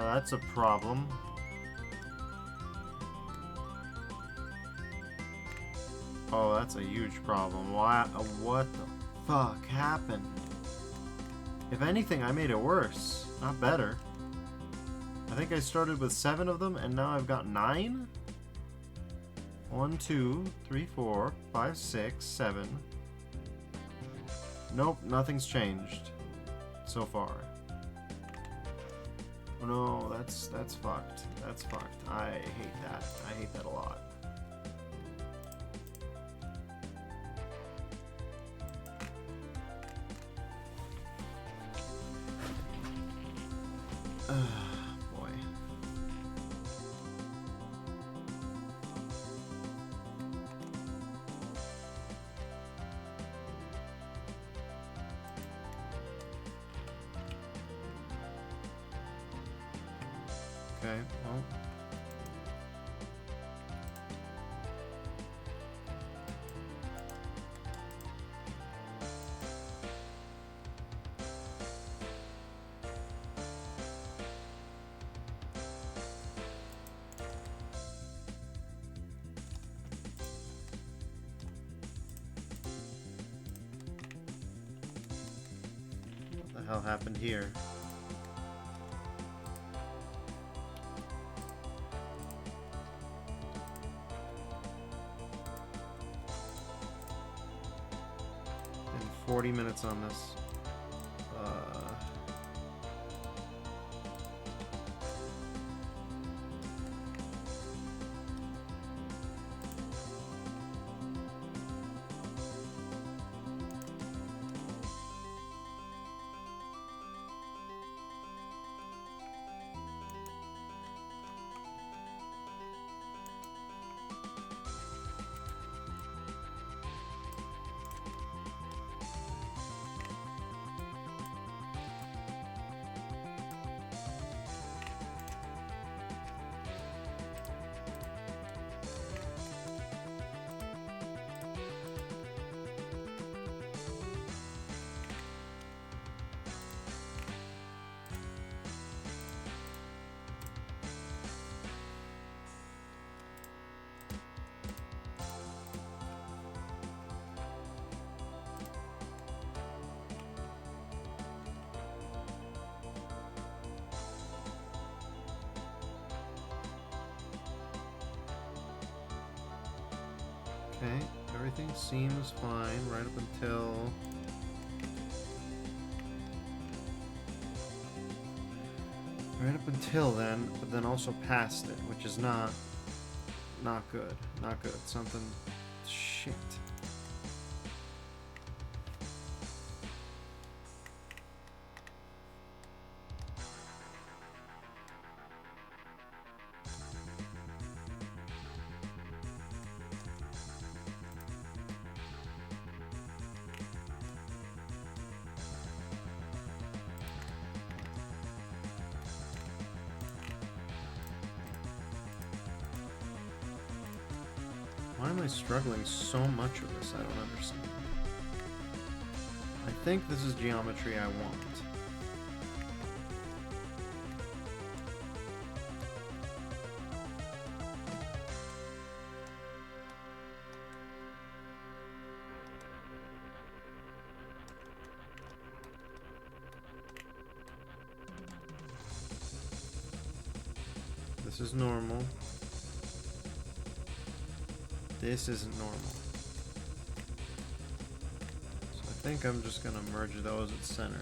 That's a problem. Oh, that's a huge problem. Why? What the fuck happened? If anything, I made it worse, not better. I think I started with 7 of them, and now I've got 9? 1, 2, 3, 4, 5, 6, 7. Nope, nothing's changed so far. Oh no, that's fucked. That's fucked. I hate that. I hate that a lot. Boy. Okay, well. What the hell happened here? Been 40 minutes on this. Okay, everything seems fine right up until... Right up until then, but then also past it, which is not good. Not good. Something... Shit. Why am I struggling so much with this? I don't understand. I think this is geometry I want. This is normal. This isn't normal. So I think I'm just gonna merge those at center.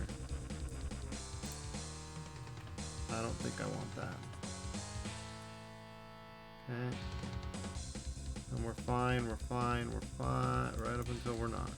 I don't think I want that. Okay. And we're fine, we're fine, we're fine, right up until we're not.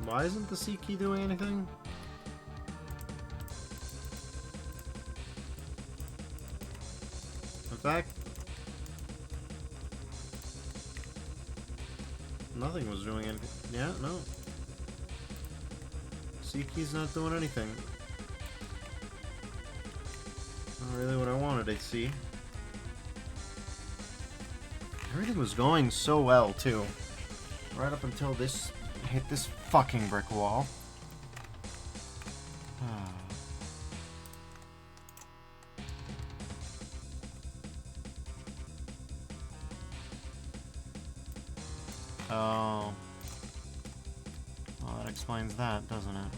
Why isn't the C key doing anything? fact, nothing was doing anything. Yeah, no. C key's not doing anything. Not really what I wanted to see. Everything was going so well, too. Right up until this hit this fucking brick wall. Oh. Well, that explains that, doesn't it?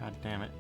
God damn it.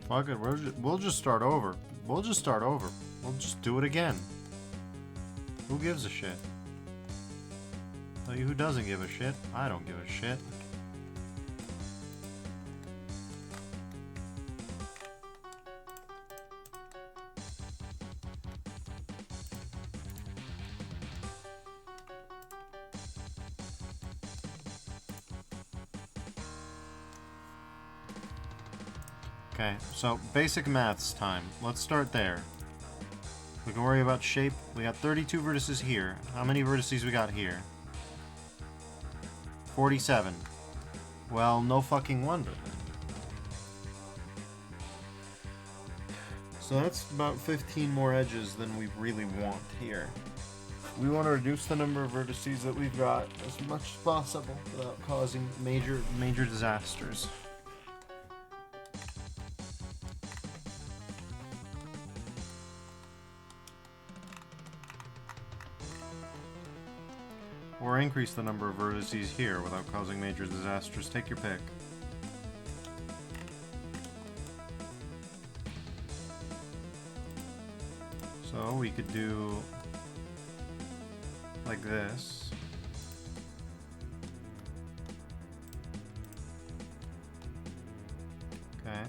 Fuck it, we'll just start over. We'll just start over. We'll just do it again. Who gives a shit? Tell you who doesn't give a shit. I don't give a shit. Okay, so basic maths time. Let's start there. We can worry about shape. We got 32 vertices here. How many vertices we got here? 47. Well, no fucking wonder then. So that's about 15 more edges than we really want here. We want to reduce the number of vertices that we've got as much as possible without causing major disasters. Or increase the number of vertices here without causing major disasters. Take your pick. So we could do like this. Okay.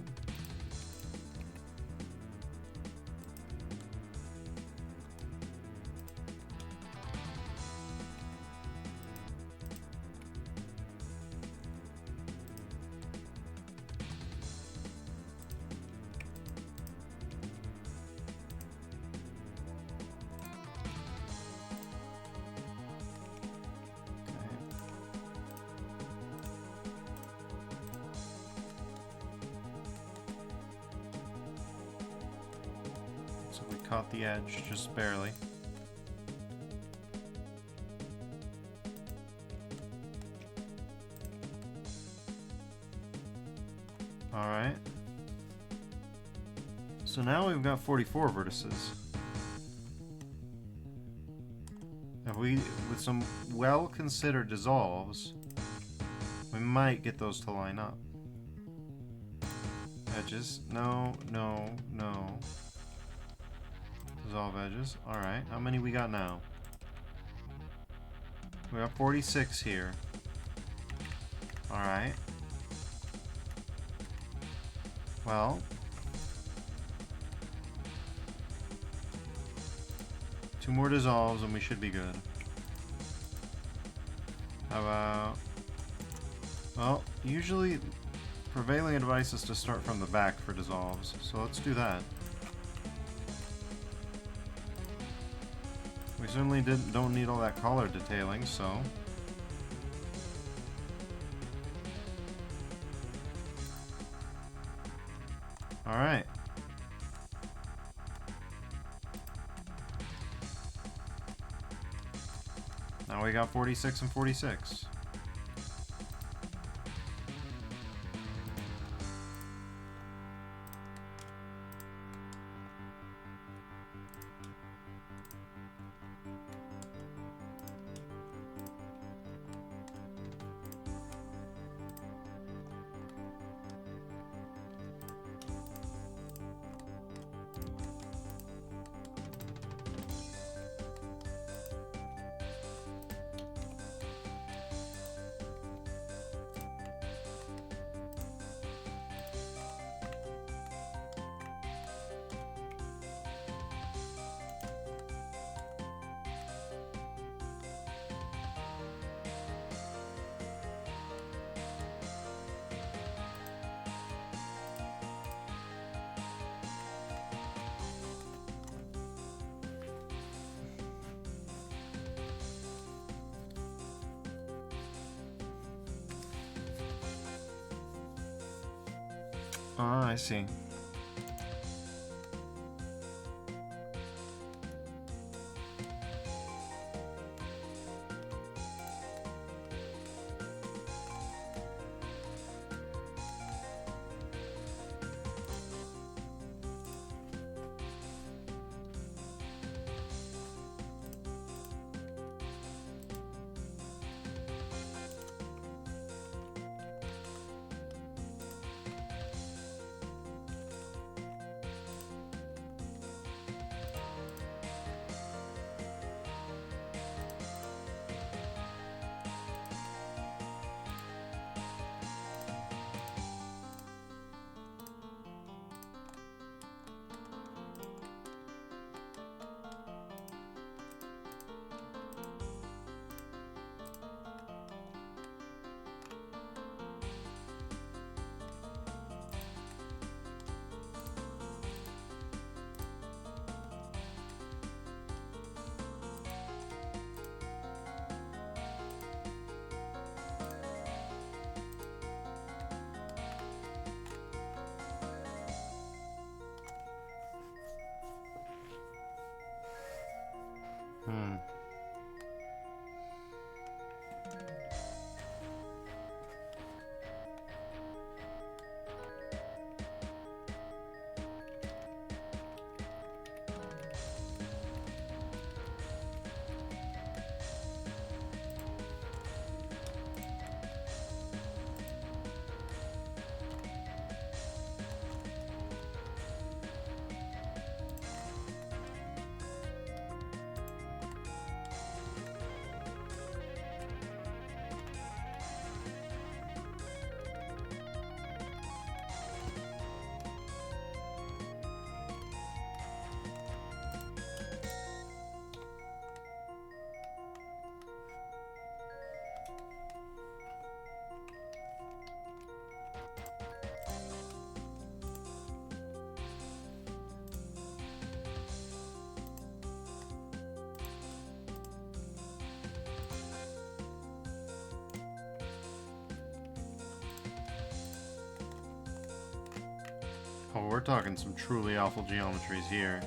So we caught the edge just barely. Alright. So now we've got 44 vertices. If we, with some well-considered dissolves, we might get those to line up. Edges. No, no, no. Dissolve edges. Alright. How many we got now? We got 46 here. Alright. Well. Two more dissolves and we should be good. How about... Well, usually prevailing advice is to start from the back for dissolves, so let's do that. We certainly don't need all that collar detailing, so... Alright. Now we got 46 and 46. Ah, I see. Oh, we're talking some truly awful geometries here.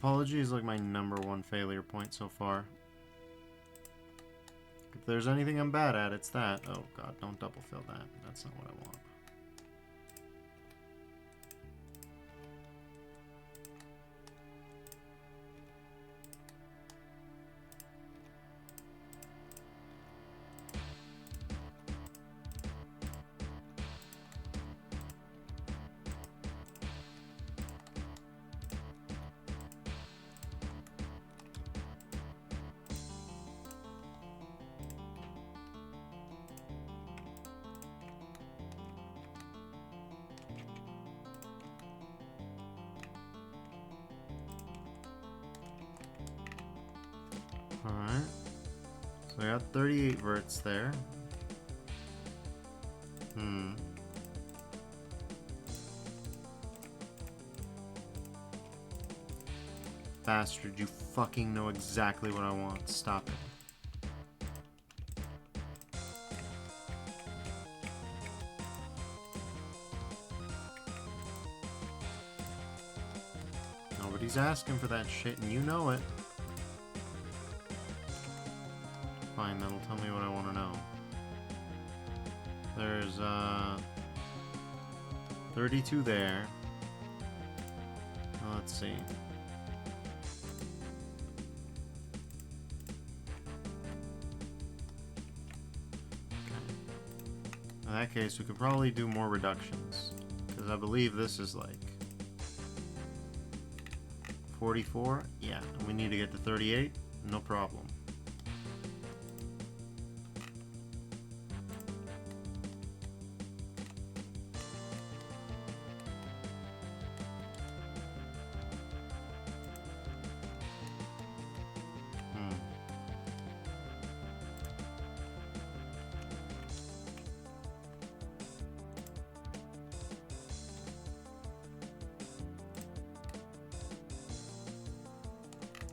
Topology is like my #1 failure point so far. If there's anything I'm bad at, it's that. Oh god, don't double fill that. That's not what I want. Alright. So I got 38 verts there. Bastard, you fucking know exactly what I want. Stop it. Nobody's asking for that shit, and you know it. Fine, that'll tell me what I want to know. There's, 32 there. Well, let's see. In that case, we could probably do more reductions. Because I believe this is like 44? Yeah, and we need to get to 38? No problem.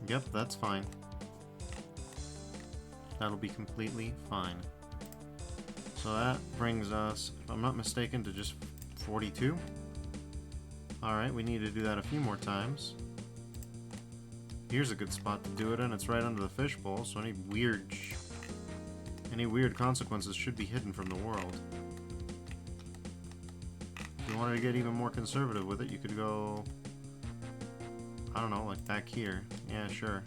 Yep, that's fine. That'll be completely fine. So that brings us, if I'm not mistaken, to just 42. Alright, we need to do that a few more times. Here's a good spot to do it in. It's right under the fishbowl, so any weird consequences should be hidden from the world. If you wanted to get even more conservative with it, you could go, I don't know, like back here. Yeah, sure.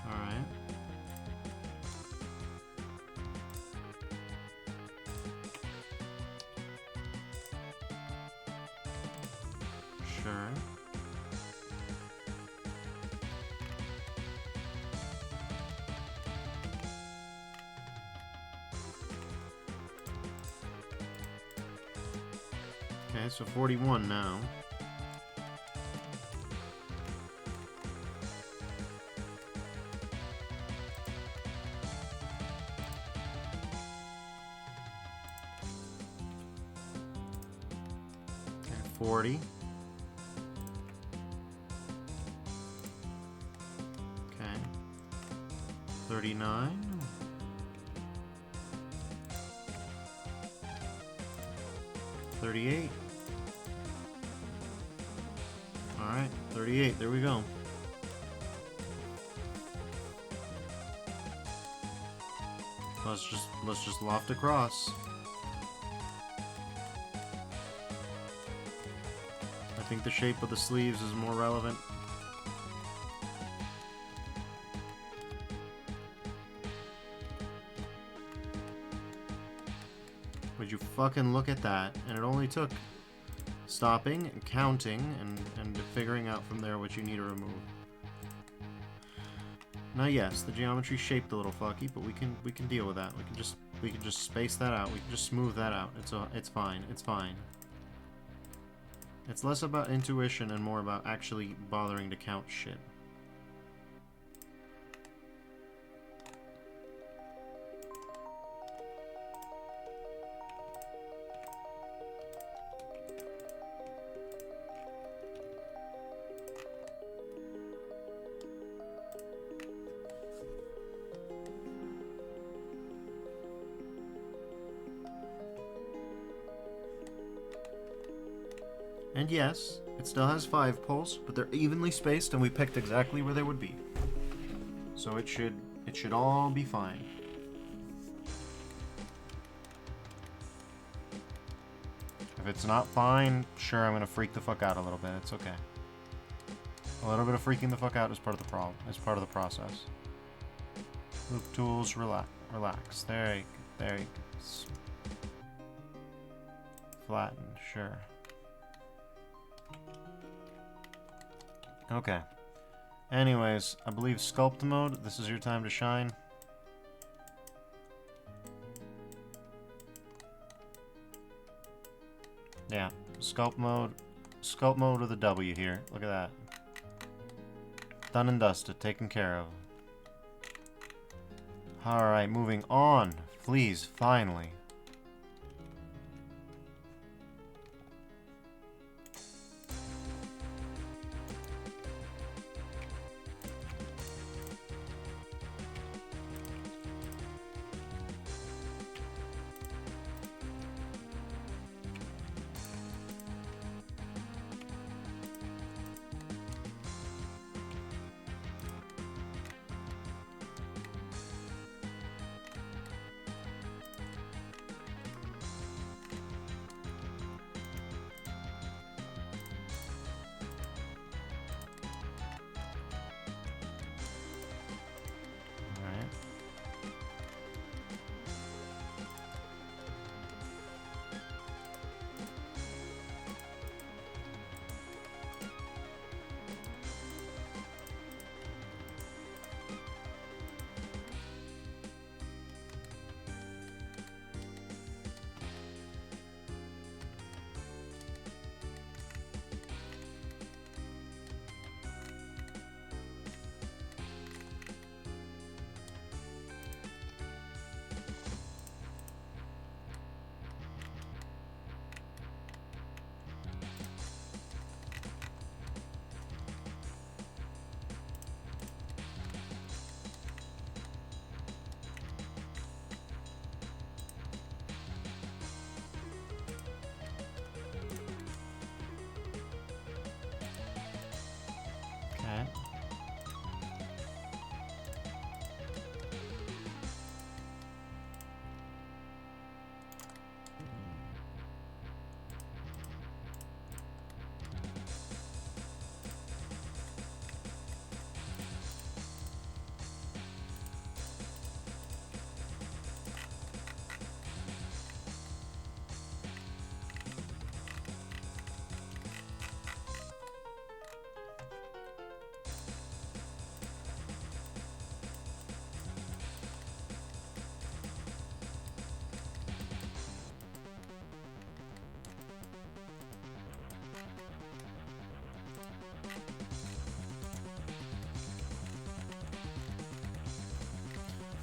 Alright. Sure. Okay, so 41 now. Okay, 40. Okay. 39. 38. Alright, 38, there we go. Let's just loft across. I think the shape of the sleeves is more relevant. Would you fucking look at that? And it only took stopping and counting and figuring out from there what you need to remove. Now yes, the geometry shaped a little fucky, but we can deal with that. We can just space that out. We can just smooth that out. It's fine. It's fine. It's less about intuition and more about actually bothering to count shit. And yes, it still has 5 poles, but they're evenly spaced and we picked exactly where they would be. So it should all be fine. If it's not fine, sure, I'm gonna freak the fuck out a little bit. It's okay. A little bit of freaking the fuck out is part of the problem. Is part of the process. Loop tools, relax. There you go. Flatten, sure. Okay. Anyways, I believe sculpt mode. This is your time to shine. Yeah, sculpt mode. Sculpt mode with a W here. Look at that. Done and dusted. Taken care of. Alright, moving on. Please, finally.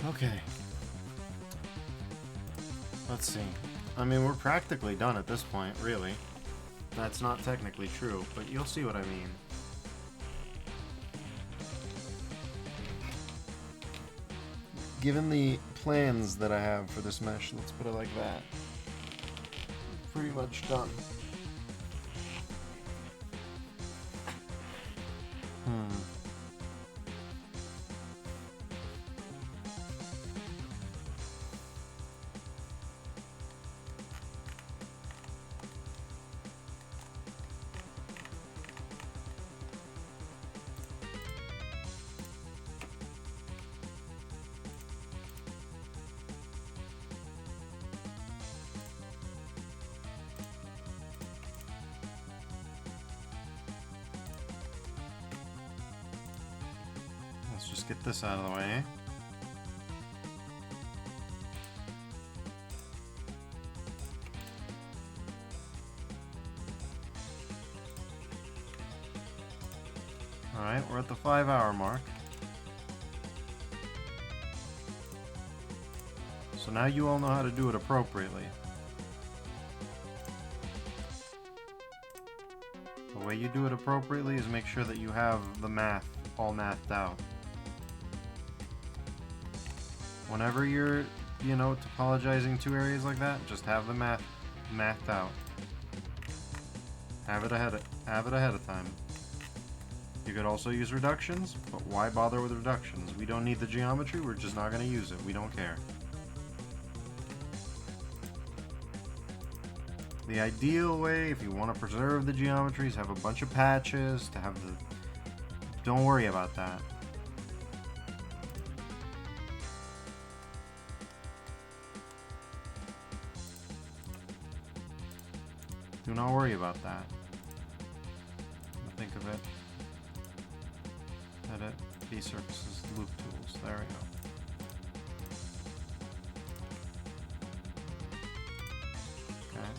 Okay. Let's see. I mean, we're practically done at this point, really. That's not technically true, but you'll see what I mean. Given the plans that I have for this mesh, let's put it like that. Pretty much done. Let's just get this out of the way. Alright, we're at the 5-hour mark. So now you all know how to do it appropriately. The way you do it appropriately is make sure that you have the math all mathed out. Whenever you're, you know, topologizing two areas like that, just have the math mathed out. Have it ahead of time. You could also use reductions, but why bother with reductions? We don't need the geometry, we're just not going to use it. We don't care. The ideal way, if you want to preserve the geometries, have a bunch of patches, to have the... Don't worry about that. Do not worry about that. Think of it. Edit, B surfaces, loop tools. There we go. Okay.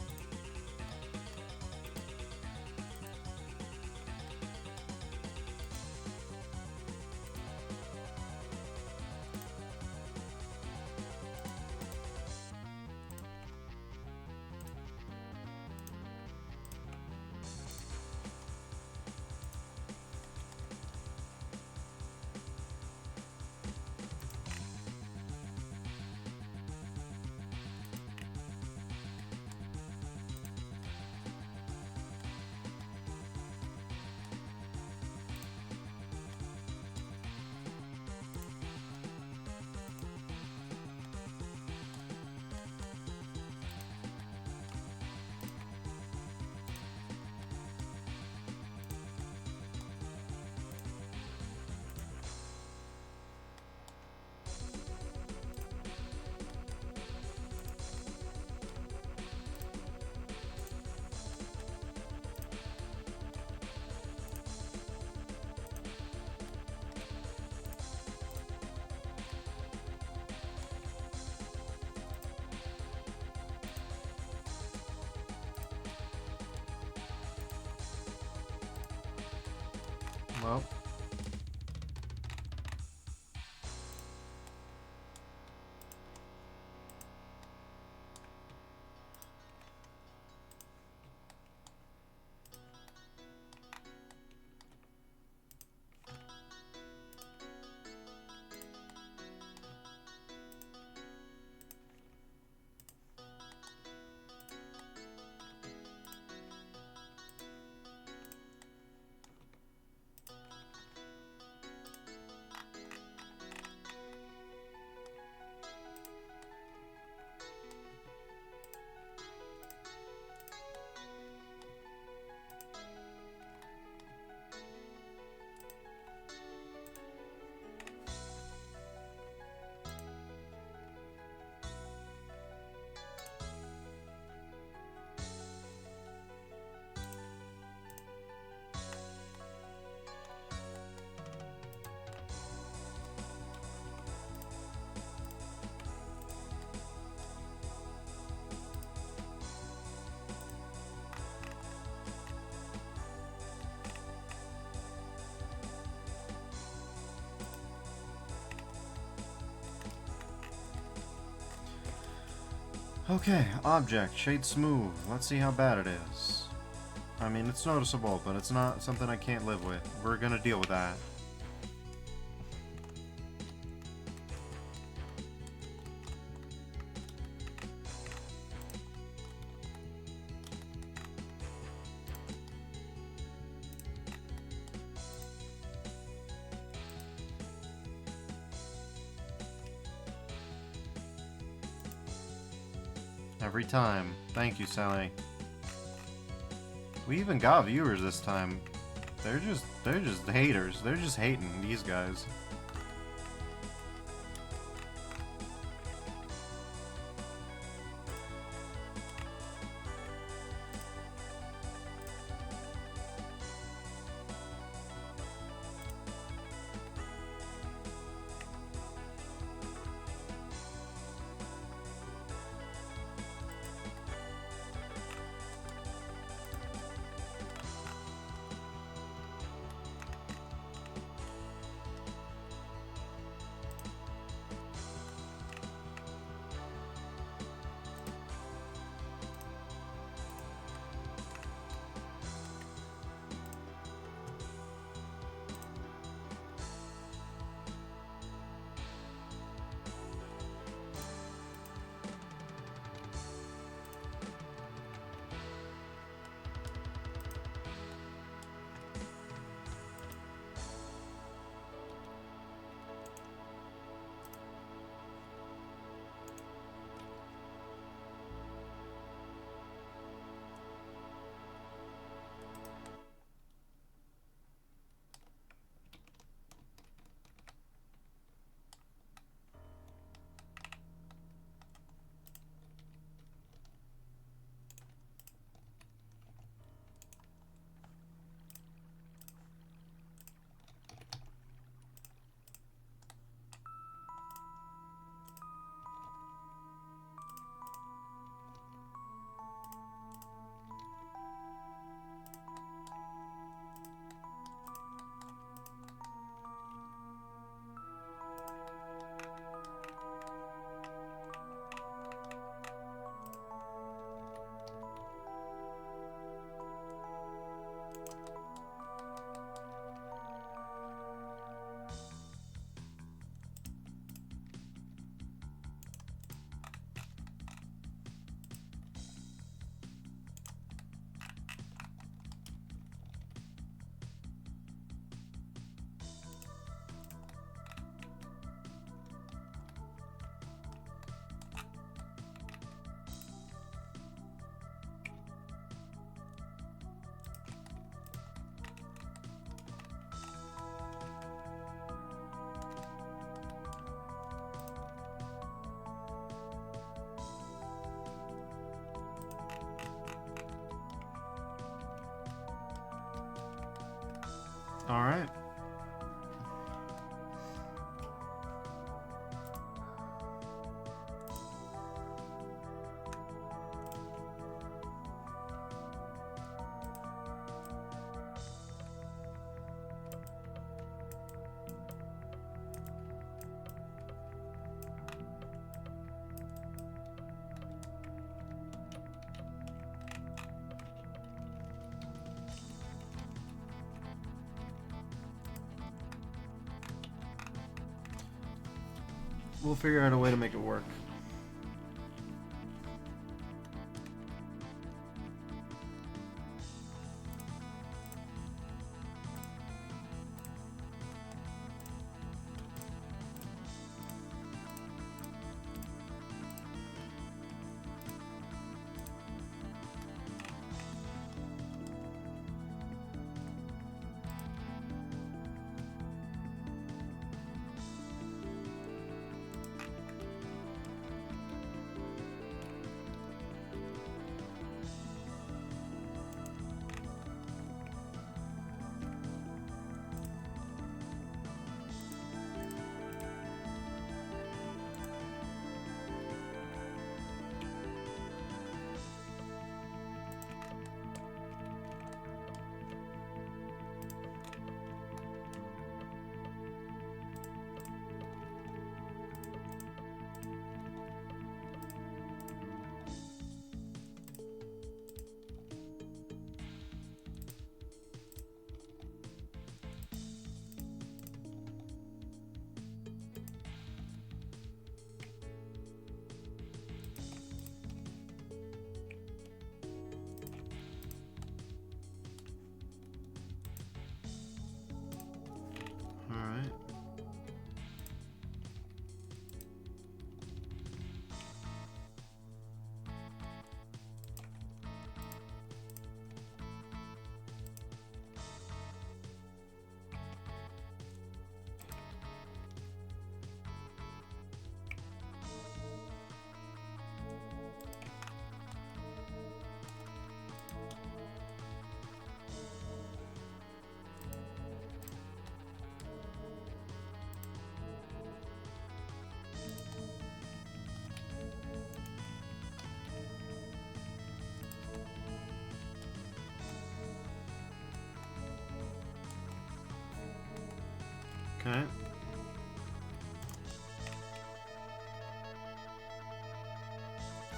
Well. Okay, object, shade smooth. Let's see how bad it is. I mean, it's noticeable, but it's not something I can't live with. We're gonna deal with that. Every time. Thank you, Sally. We even got viewers this time. They're just haters. They're just hating these guys. All right. We'll figure out a way to make it work. Alright. Okay.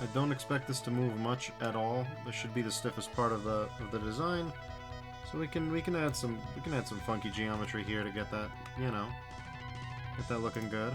I don't expect this to move much at all. This should be the stiffest part of the design. So we can add some funky geometry here to get that, you know, get that looking good.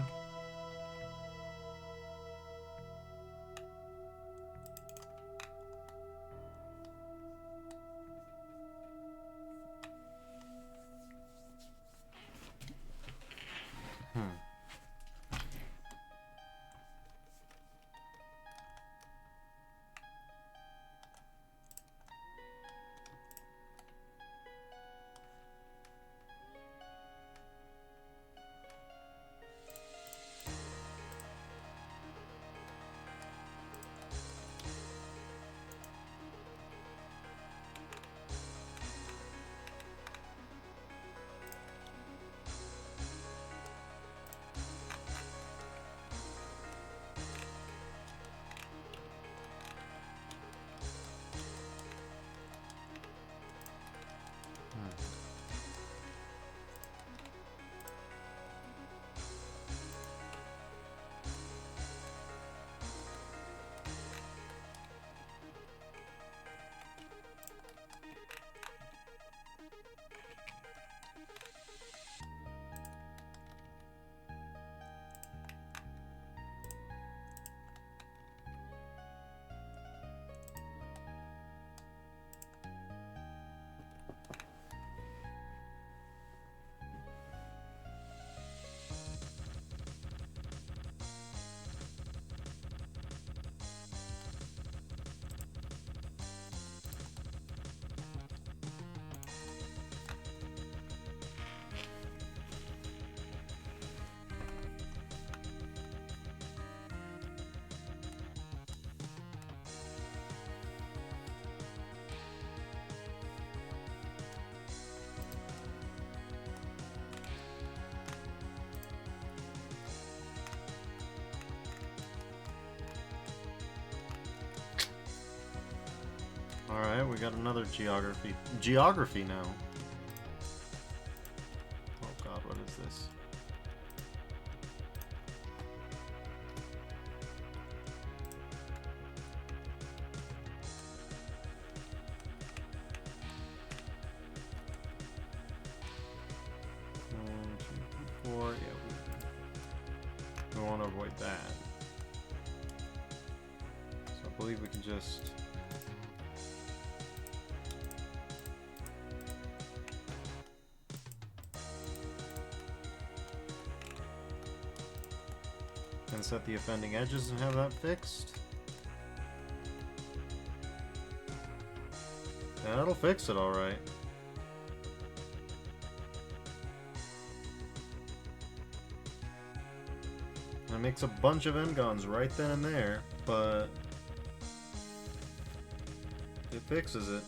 Alright, we got another geography now. Oh god, what is this? Four, yeah, we want to avoid that. So I believe we can just... and set the offending edges and have that fixed. Yeah, that'll fix it alright. It makes a bunch of N-Gons right then and there, but it fixes it.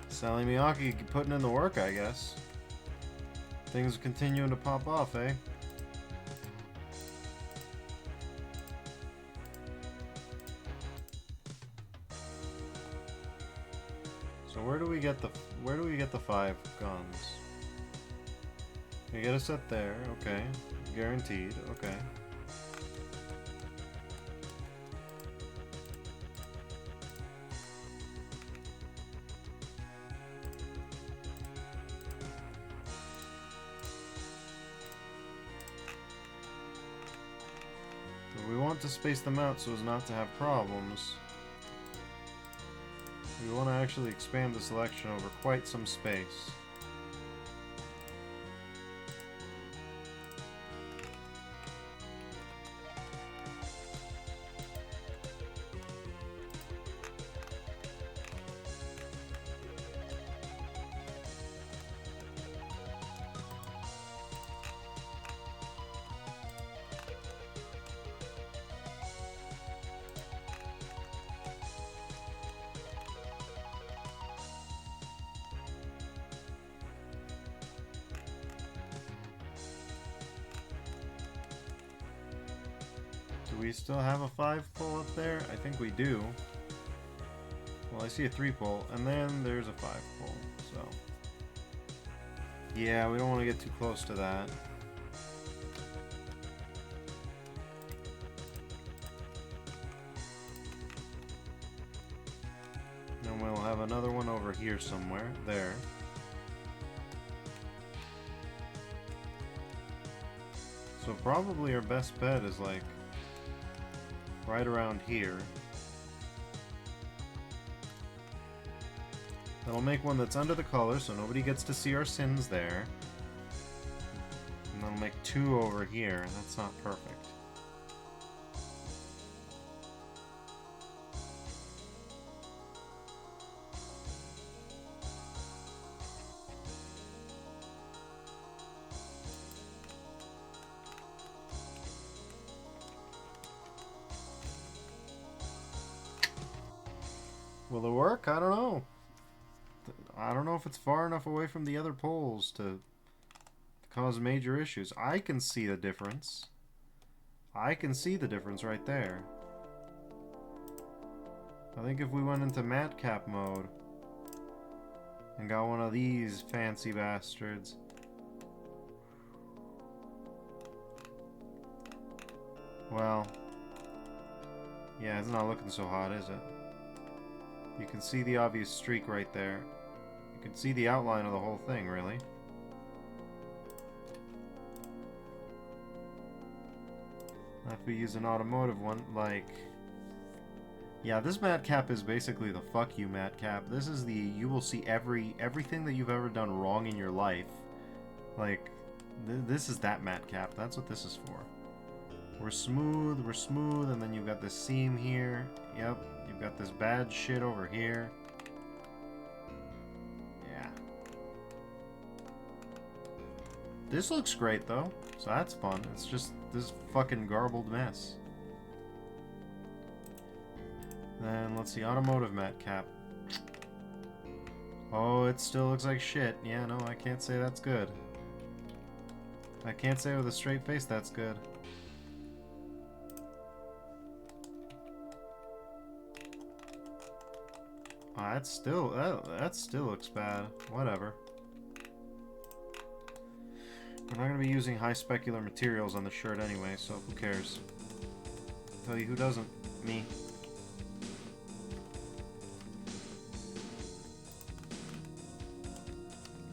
Sally Miyake putting in the work, I guess. Things continuing to pop off, eh? So where do we get the 5 guns? We get a set there, okay. Guaranteed, okay. We want to space them out so as not to have problems. We want to actually expand the selection over quite some space. Do we still have a 5 pull up there? I think we do. Well, I see a 3 pull, and then there's a 5 pull, so... yeah, we don't want to get too close to that. Then we'll have another one over here somewhere. There. So probably our best bet is like... right around here. That'll make one that's under the color so nobody gets to see our sins there. And that'll make 2 over here. That's not perfect. Will it work? I don't know. I don't know if it's far enough away from the other poles to cause major issues. I can see the difference. I can see the difference right there. I think if we went into matte cap mode and got one of these fancy bastards. Well, yeah, it's not looking so hot, is it? You can see the obvious streak right there. You can see the outline of the whole thing, really. If we use an automotive one, like... yeah, this matte cap is basically the fuck you matte cap. This is the, you will see everything that you've ever done wrong in your life. Like, this is that matte cap. That's what this is for. We're smooth, and then you've got this seam here. Yep. You've got this bad shit over here. Yeah. This looks great, though. So that's fun. It's just this fucking garbled mess. Then, let's see. Automotive mat cap. Oh, it still looks like shit. Yeah, no, I can't say that's good. I can't say with a straight face that's good. Oh, that still looks bad. Whatever. We're not going to be using high specular materials on the shirt anyway, so who cares? Tell you who doesn't. Me.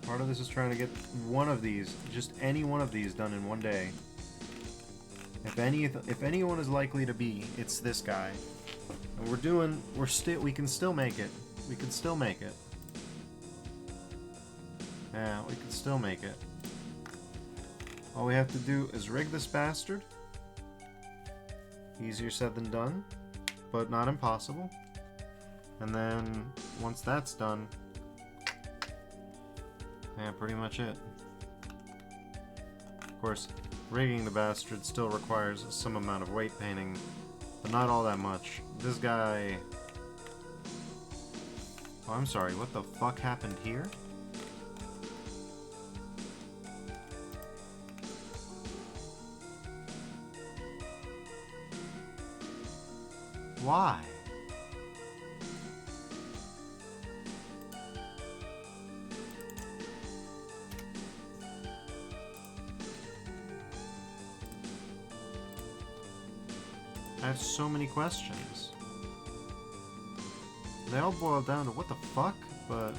Part of this is trying to get one of these, just any one of these, done in one day. If anyone is likely to be, it's this guy. And we can still make it. We can still make it. Yeah, we can still make it. All we have to do is rig this bastard. Easier said than done, but not impossible. And then, once that's done, yeah, pretty much it. Of course, rigging the bastard still requires some amount of weight painting, but not all that much. This guy... Oh, I'm sorry, what the fuck happened here? Why? I have so many questions. They all boil down to what the fuck, but...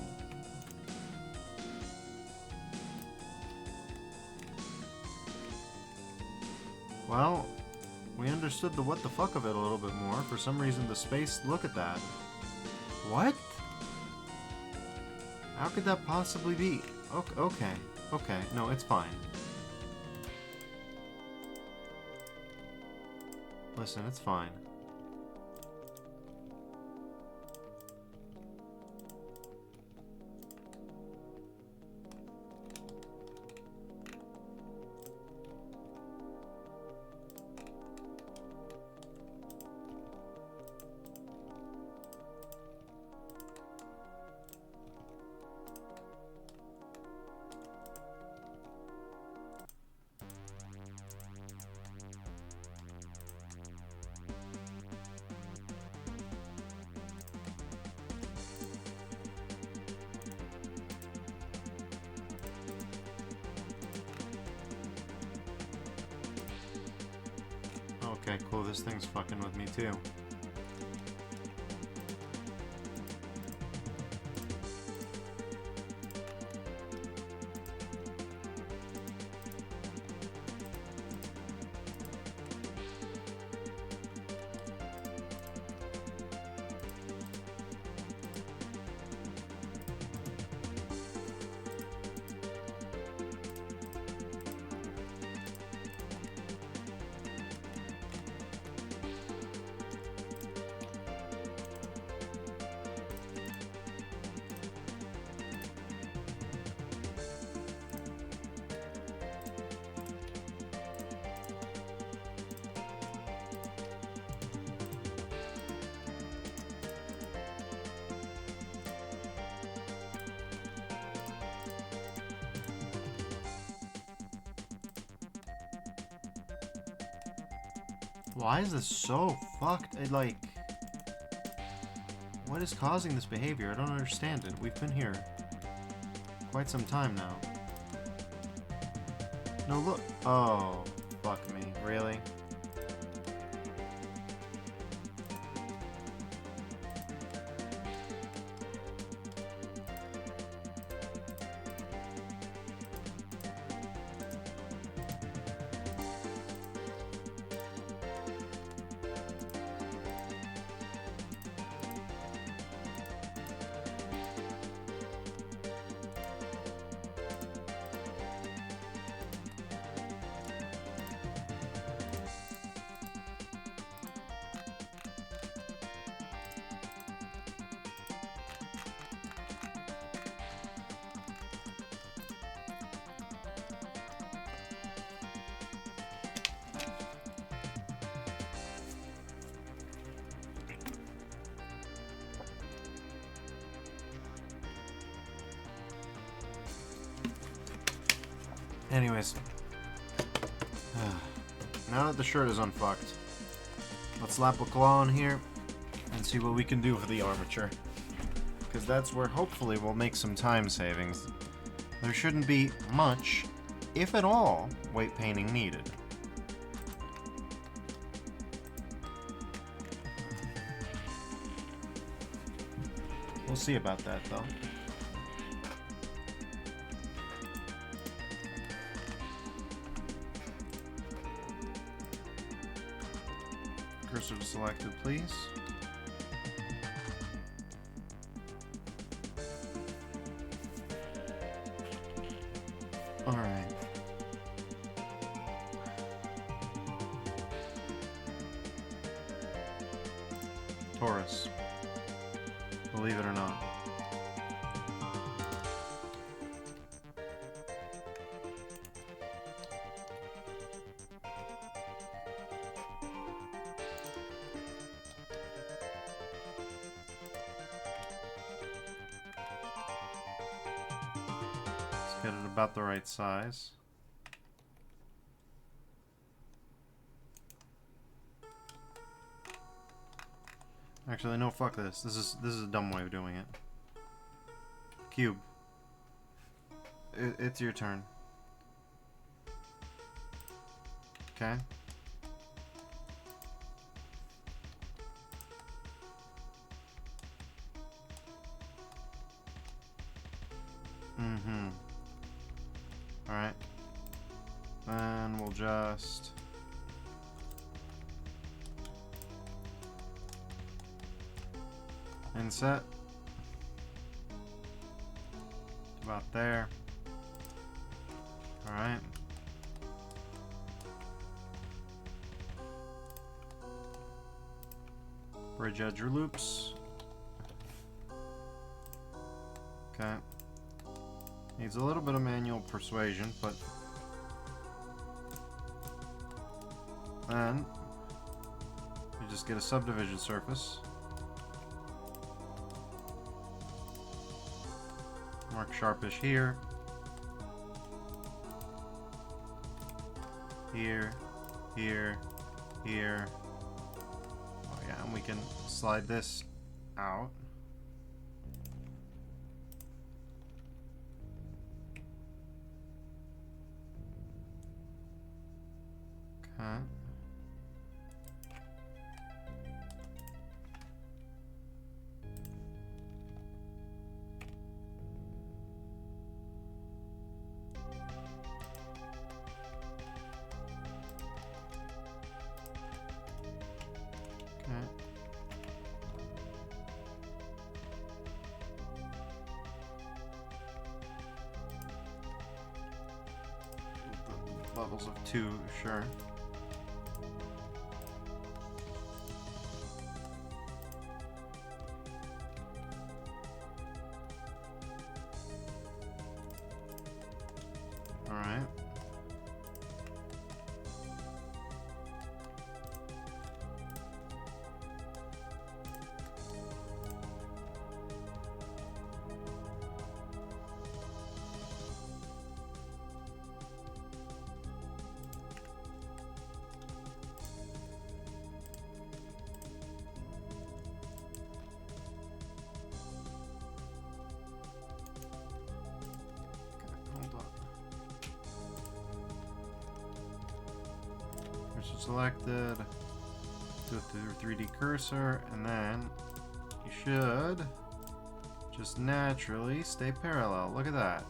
Well, we understood the what the fuck of it a little bit more. For some reason, the space... Look at that. What? How could that possibly be? Okay. Okay. No, it's fine. Listen, it's fine. Okay, cool, this thing's fucking with me too. Why is this so fucked? Like... What is causing this behavior? I don't understand it. We've been here quite some time now. No, look. Oh, fuck me. Really? Anyways. Now that the shirt is unfucked, let's slap a claw in here and see what we can do for the armature. Because that's where hopefully we'll make some time savings. There shouldn't be much, if at all, weight painting needed. We'll see about that, though. Cursor selected, please. Alright. Taurus. Believe it or not. Let's get it about the right size. Actually, no, fuck this. This is a dumb way of doing it. Cube. It's your turn. Okay. Mm-hmm. Alright. Then we'll just... inset. About there. Alright. Bridge edge or loops. Okay. Needs a little bit of manual persuasion, but then we just get a subdivision surface. Mark sharpish here. Here. Here. Here. Oh yeah, and we can slide this out. Okay. Levels of 2, sure. All right. Selected, do it through 3D cursor, and then you should just naturally stay parallel. Look at that.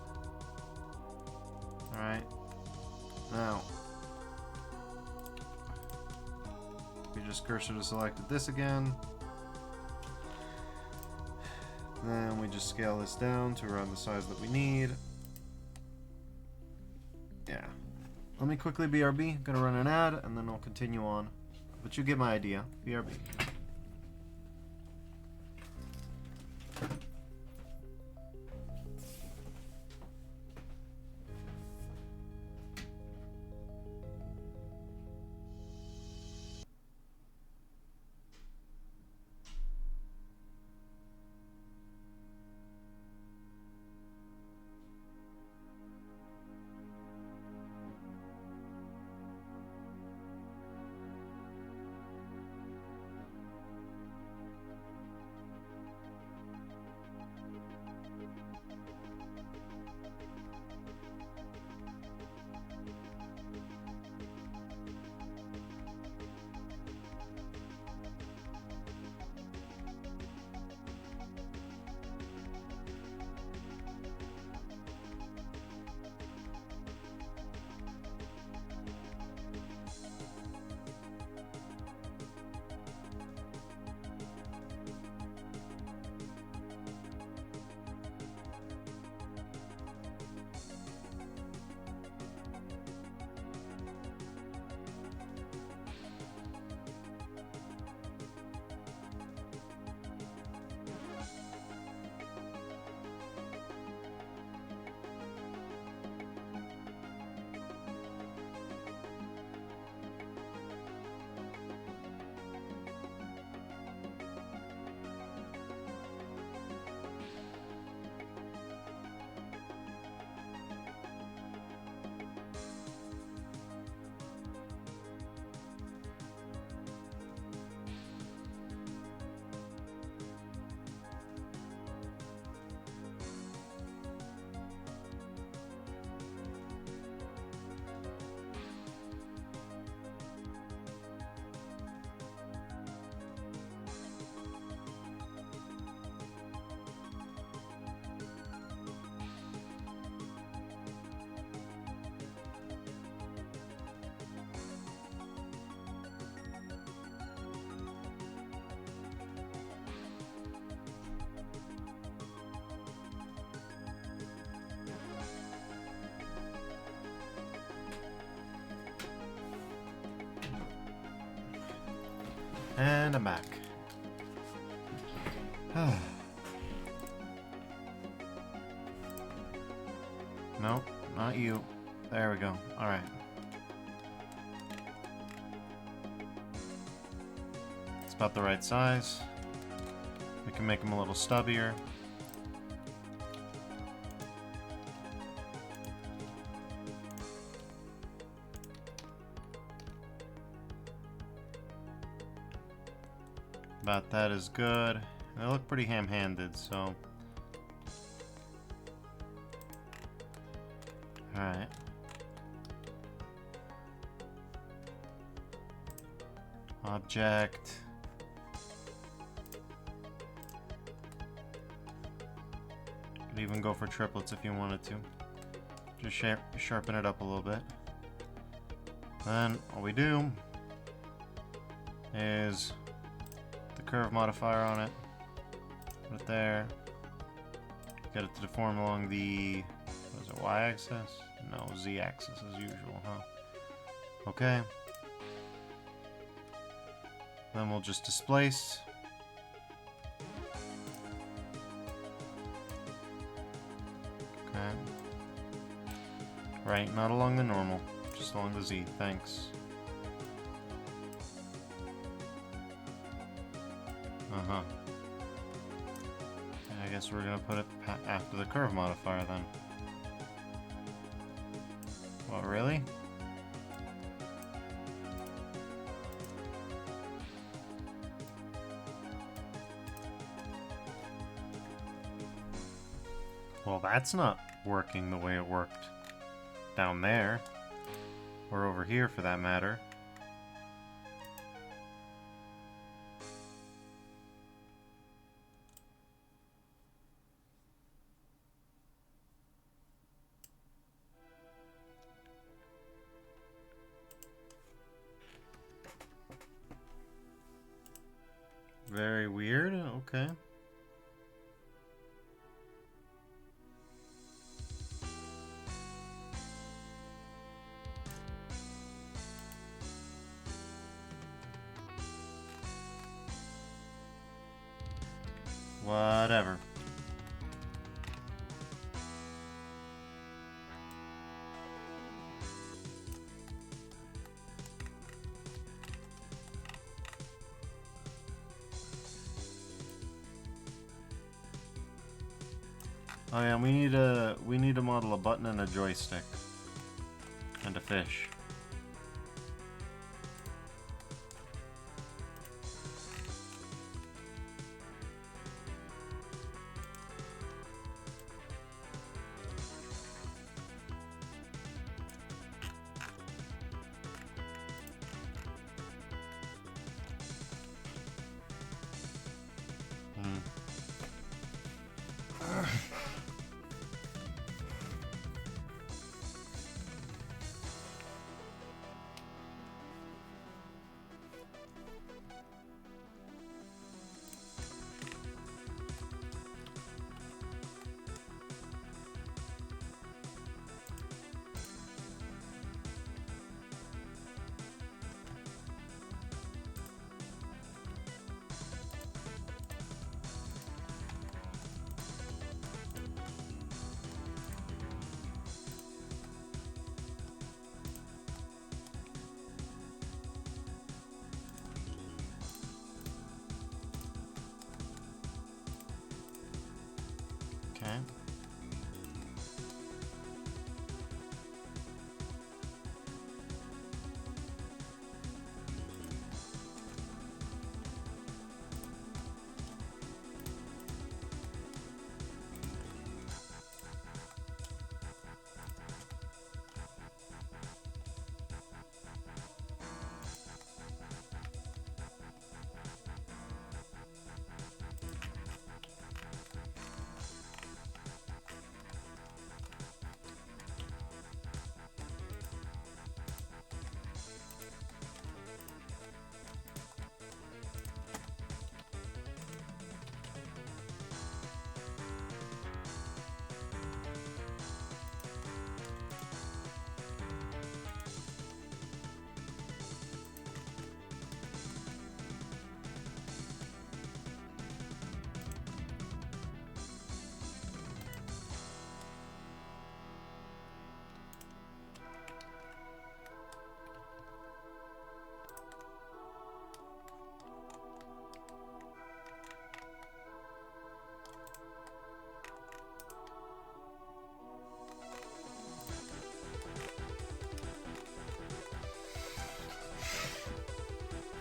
Alright. Now, we just cursor to selected this again. Then we just scale this down to around the size that we need. Yeah. Let me quickly BRB. Gonna run an ad, and then I'll continue on. But you get my idea. BRB. And I'm back. Nope, not you. There we go. Alright. It's about the right size. We can make them a little stubbier. About that is good. They look pretty ham-handed, so... Alright. Object. Could even go for triplets if you wanted to. Just sharpen it up a little bit. Then, all we do is the curve modifier on it. Put it there. Get it to deform along the... what is it, y-axis? No, z-axis as usual, huh? Okay. Then we'll just displace. Okay. Right, not along the normal, just along the z, thanks. Uh-huh. I guess we're gonna put it after the curve modifier then. What, really? Well, that's not working the way it worked down there. Or over here, for that matter. Very weird. Okay. Whatever. Oh yeah, we need to model a button and a joystick. And a fish.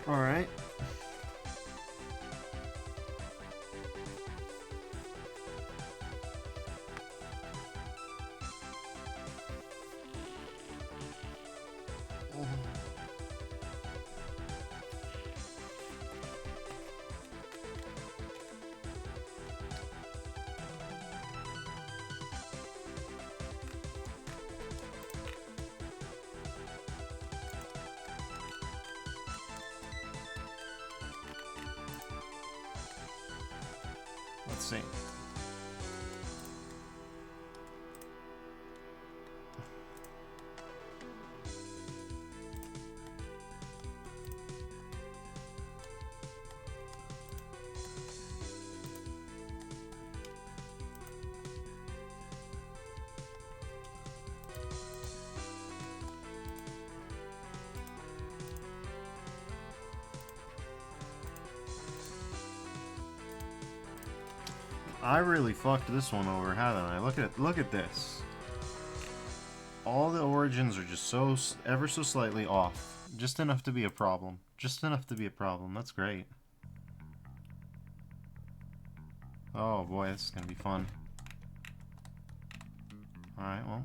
Alright. Let's see. I really fucked this one over, haven't I? Look at this. All the origins are just so ever so slightly off, just enough to be a problem. Just enough to be a problem. That's great. Oh boy, this is gonna be fun. All right, well.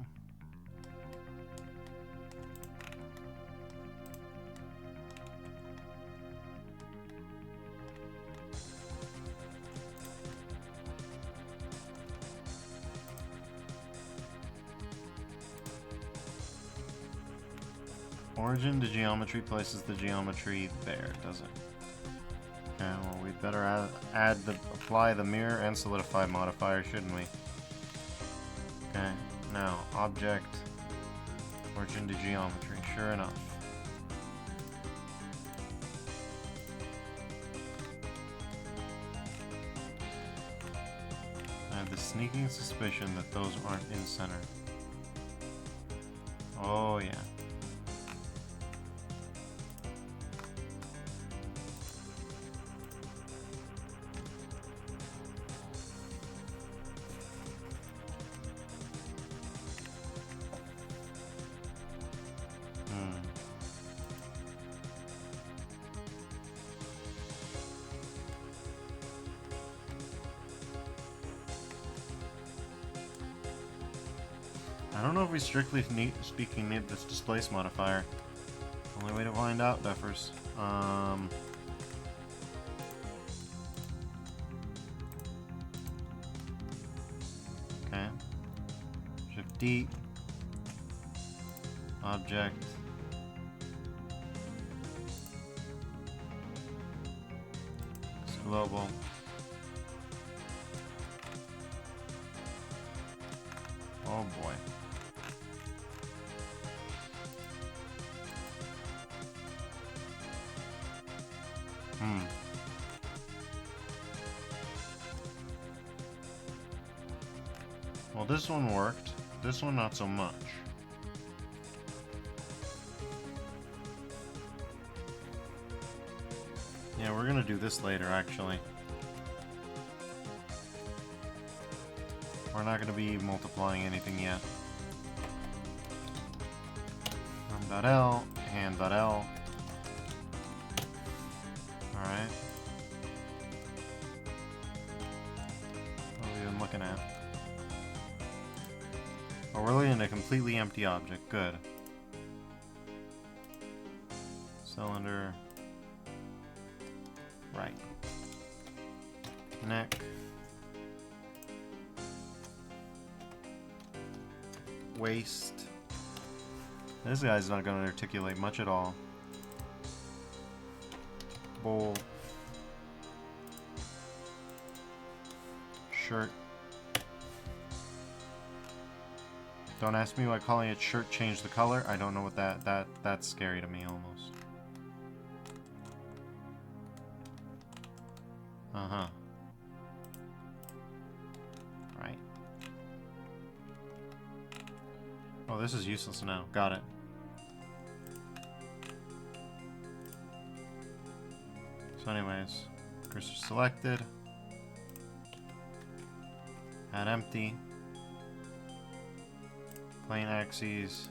Origin to geometry places the geometry there, does it? Okay, well we'd better apply the mirror and solidify modifier, shouldn't we? Okay, now object, origin to geometry, sure enough. I have the sneaking suspicion that those aren't in center. Oh yeah. I don't know if we strictly speaking need this displace modifier. Only way to find out, Duffers. Okay. Shift D. Object. It's global. Oh boy. Well, this one worked. This one not so much. Yeah, we're gonna do this later, actually. We're not gonna be multiplying anything yet. Arm.L, hand.L. Alright. What are we even looking at? Oh, we're looking at a completely empty object. Good. Cylinder. Right. Neck. Waist. This guy's not going to articulate much at all. Bowl. Shirt. Don't ask me why calling it shirt changed the color. I don't know what that's scary to me almost. Uh-huh. Right. Oh, this is useless now. Got it. So anyways, cursor selected. Add empty. Plane axes.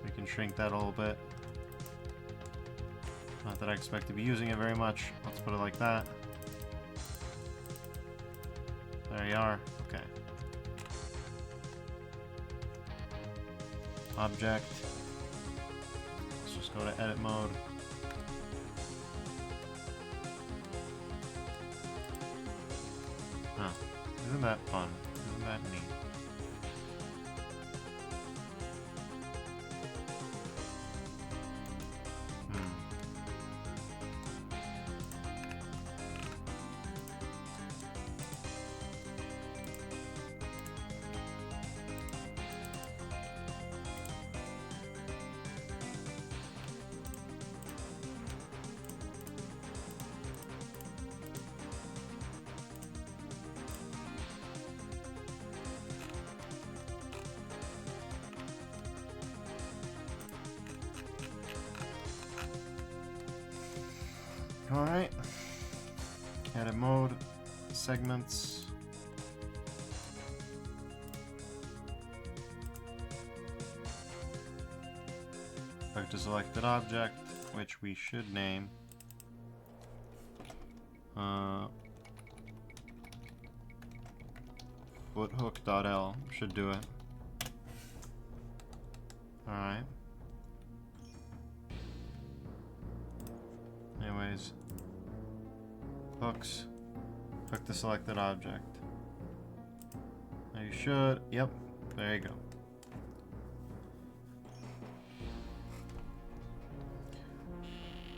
We can shrink that a little bit. Not that I expect to be using it very much. Let's put it like that. There you are. Okay. Object. Let's just go to edit mode. Huh. Isn't that fun? Isn't that neat? Alright. Edit mode. Segments. Select a selected object, which we should name. Foothook.l should do it. Alright. Anyways. Hooks. Hook the selected object. Now you should. Yep. There you go.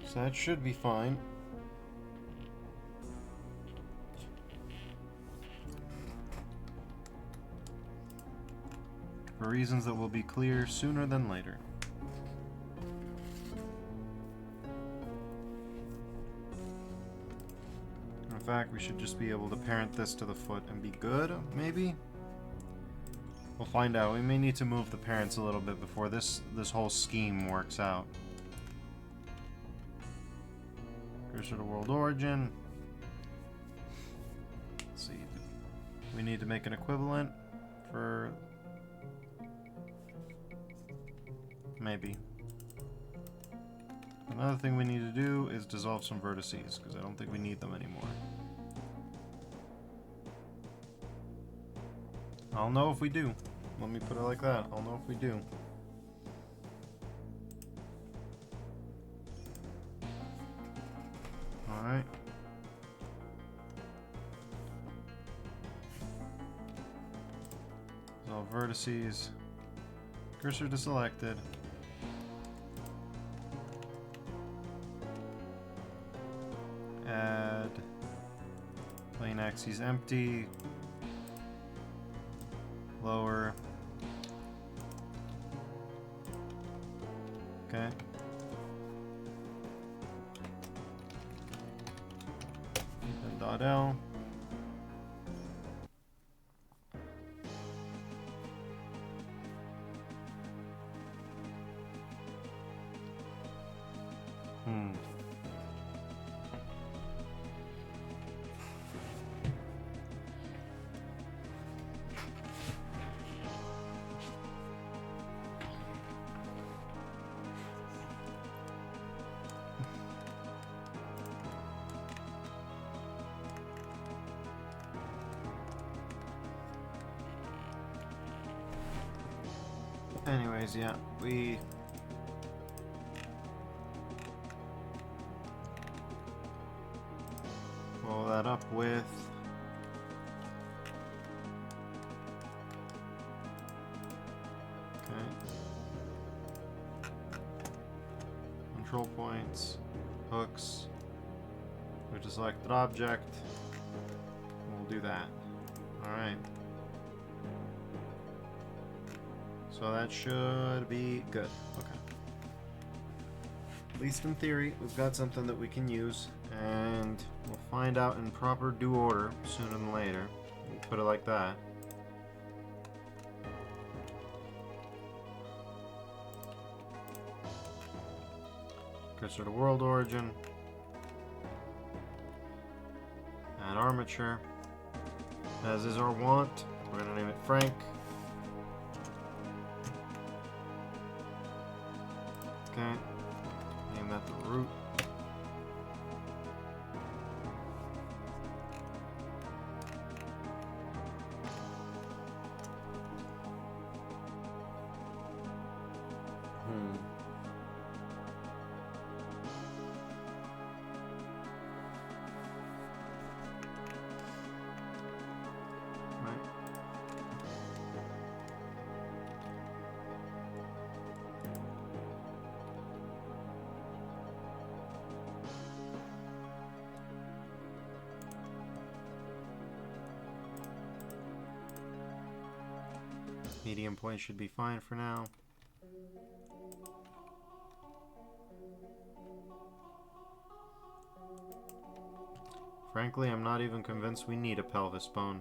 So that should be fine. For reasons that will be clear sooner than later. In fact, we should just be able to parent this to the foot and be good, maybe? We'll find out. We may need to move the parents a little bit before this whole scheme works out. Cursor to world origin. Let's see. We need to make an equivalent for... maybe. Another thing we need to do is dissolve some vertices, because I don't think we need them anymore. I'll know if we do. Let me put it like that. I'll know if we do. Alright. Dissolve vertices. Cursor to selected. Add plane axes empty. Lower. Okay. And dot L. Anyways, yeah, we follow that up with control points, hooks, which is selected object. We'll do that. Alright. So that should be good. Okay. At least in theory, we've got something that we can use, and we'll find out in proper due order sooner than later. We'll put it like that. Cursor to world origin. Add armature. As is our wont, we're going to name it Frank. Okay. Name that the root. Medium point should be fine for now. Frankly, I'm not even convinced we need a pelvis bone.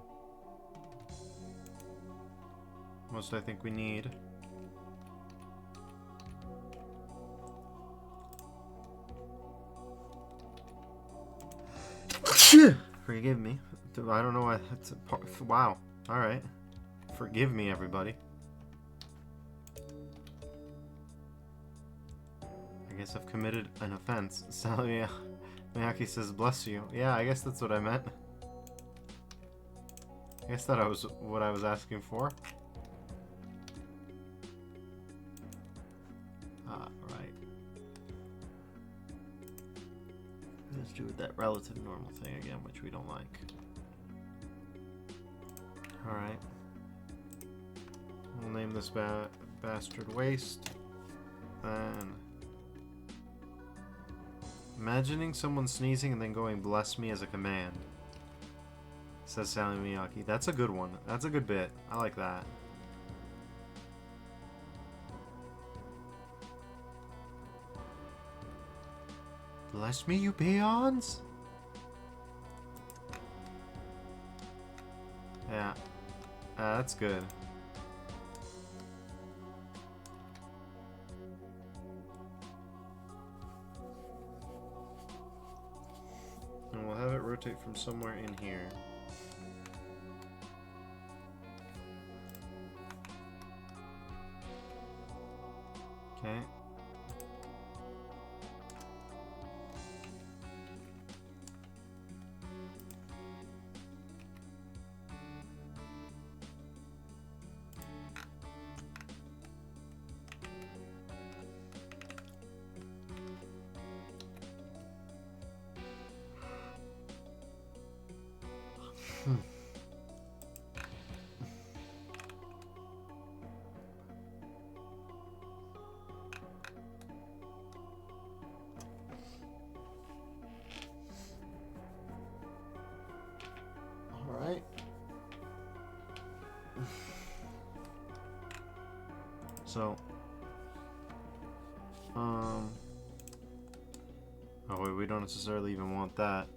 Most I think we need. Forgive me. I don't know why. Wow. Alright. Forgive me, everybody. I guess I've committed an offense. Sally Miyake says, bless you. Yeah, I guess that's what I meant. I guess that was what I was asking for. Right. Let's do that relative normal thing again, which we don't like. Alright. We'll name this bastard waist. Then... imagining someone sneezing and then going bless me as a command. Says Sally Miyake. That's a good one. That's a good bit. I like that. Bless me, you peons? Yeah. That's good. And we'll have it rotate from somewhere in here. Okay. Alright. So, oh wait, we don't necessarily even want that.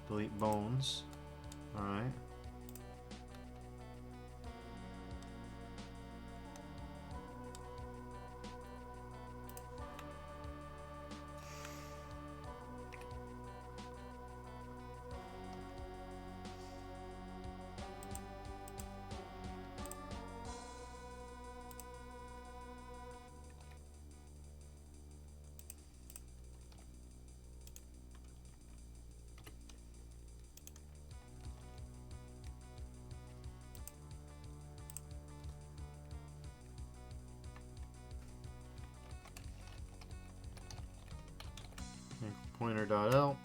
Delete bones. Alright. Pointer.l.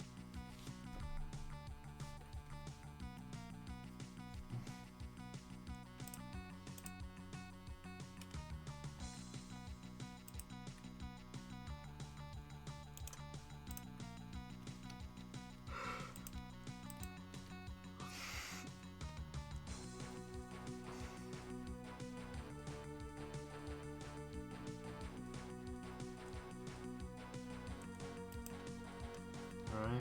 Alright.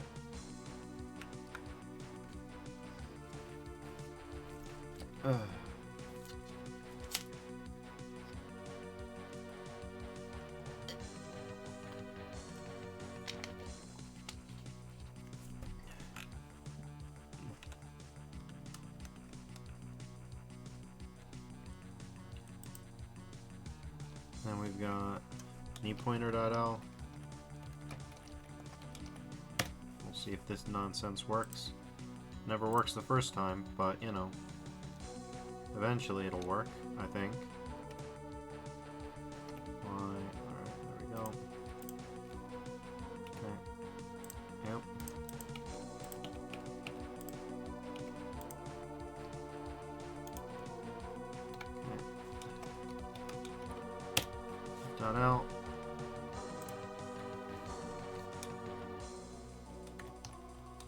Then we've got knee pointer.l. We'll see if this nonsense works. Never works the first time, but you know, Eventually it'll work, I think. Alright, there we go. Okay. Yep. Okay. Dot out.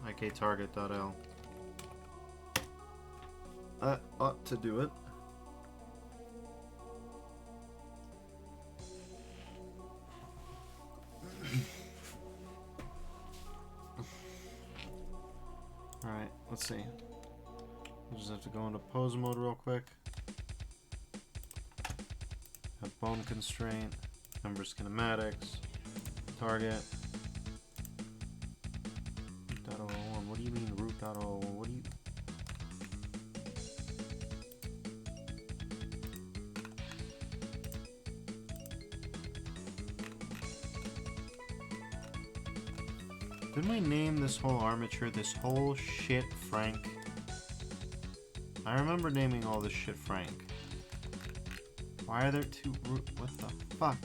IK target.l. That ought to do it. Alright, let's see. We'll just have to go into pose mode real quick. Have bone constraint, member schematics, target. Root.001. What do you mean root.001? What do you... Didn't we name this whole armature, this whole shit Frank? I remember naming all this shit Frank. Why are there two root? What the fuck?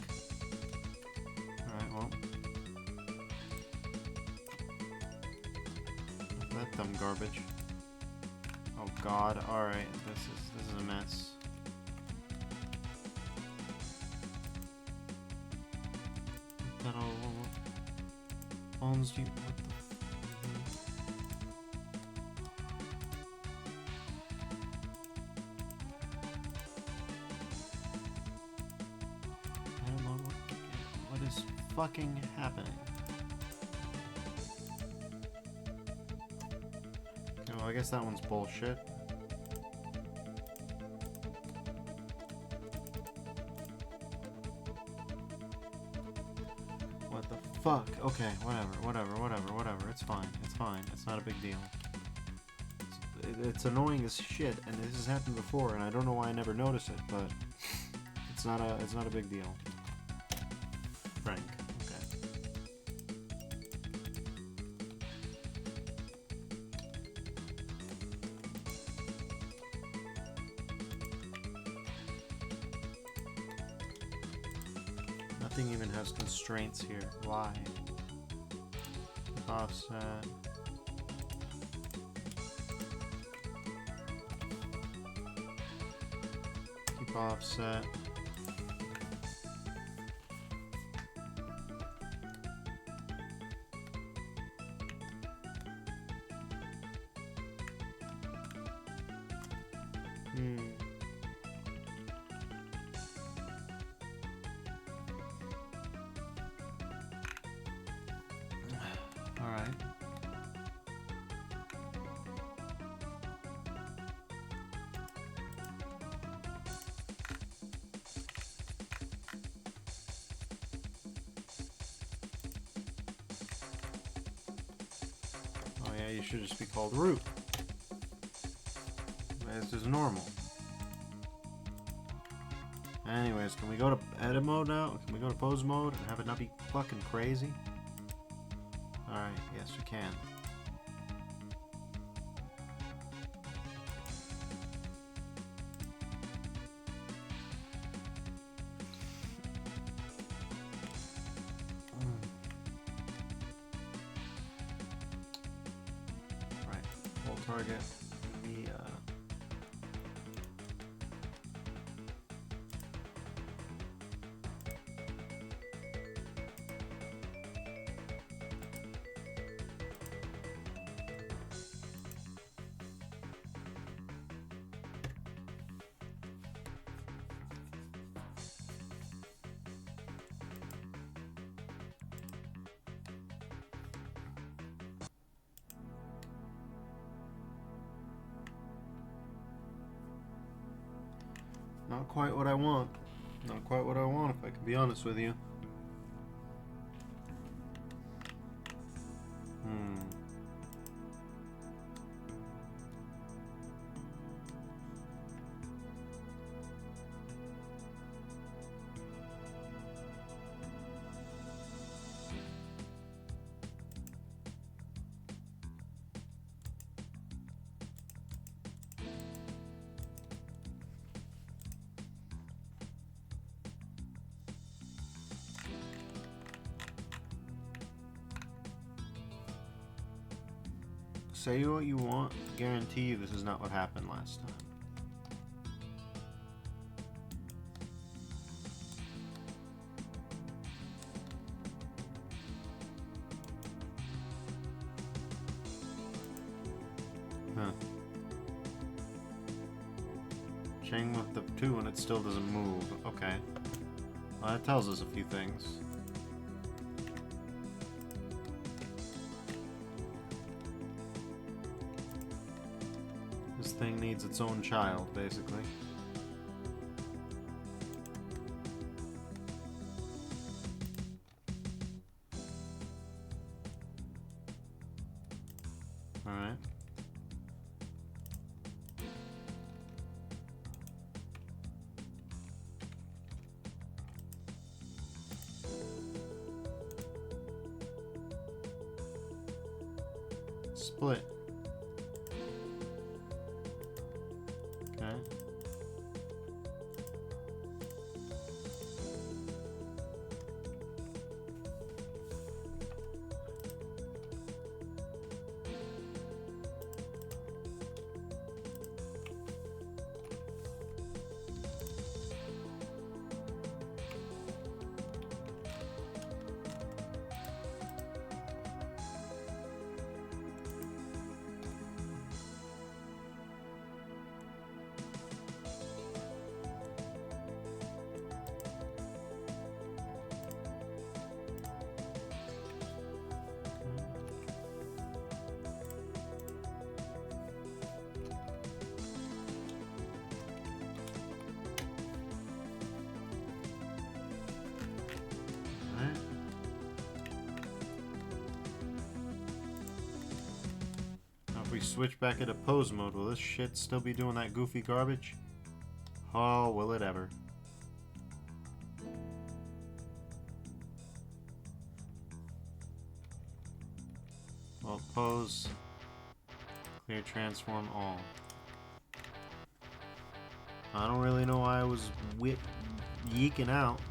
Alright, well. That dumb garbage. Oh god, alright, this is a mess. That all phones do you, what the I don't know what is fucking happening. Okay, well, I guess that one's bullshit. What the fuck? Okay, whatever. It's fine. It's not a big deal. It's annoying as shit, and this has happened before, and I don't know why I never noticed it, but it's not a big deal. Frank. Okay. Nothing even has constraints here. Why? Offset. Keep offset. Alright. Oh yeah, you should just be called root. This is normal. Anyways, can we go to edit mode now? Can we go to pose mode and have it not be fucking crazy? Alright, yes we can. Right, full target. Not quite what I want. Not quite what I want, if I can be honest with you. Say what you want. Guarantee you this is not what happened last time. Huh. Chain with the 2 and it still doesn't move. Okay. Well, that tells us a few things. This thing needs its own child, basically. Alright. Split. Okay. If we switch back into pose mode, will this shit still be doing that goofy garbage? Oh, will it ever? Well, pose, clear, transform, all. I don't really know why I was yeeking out.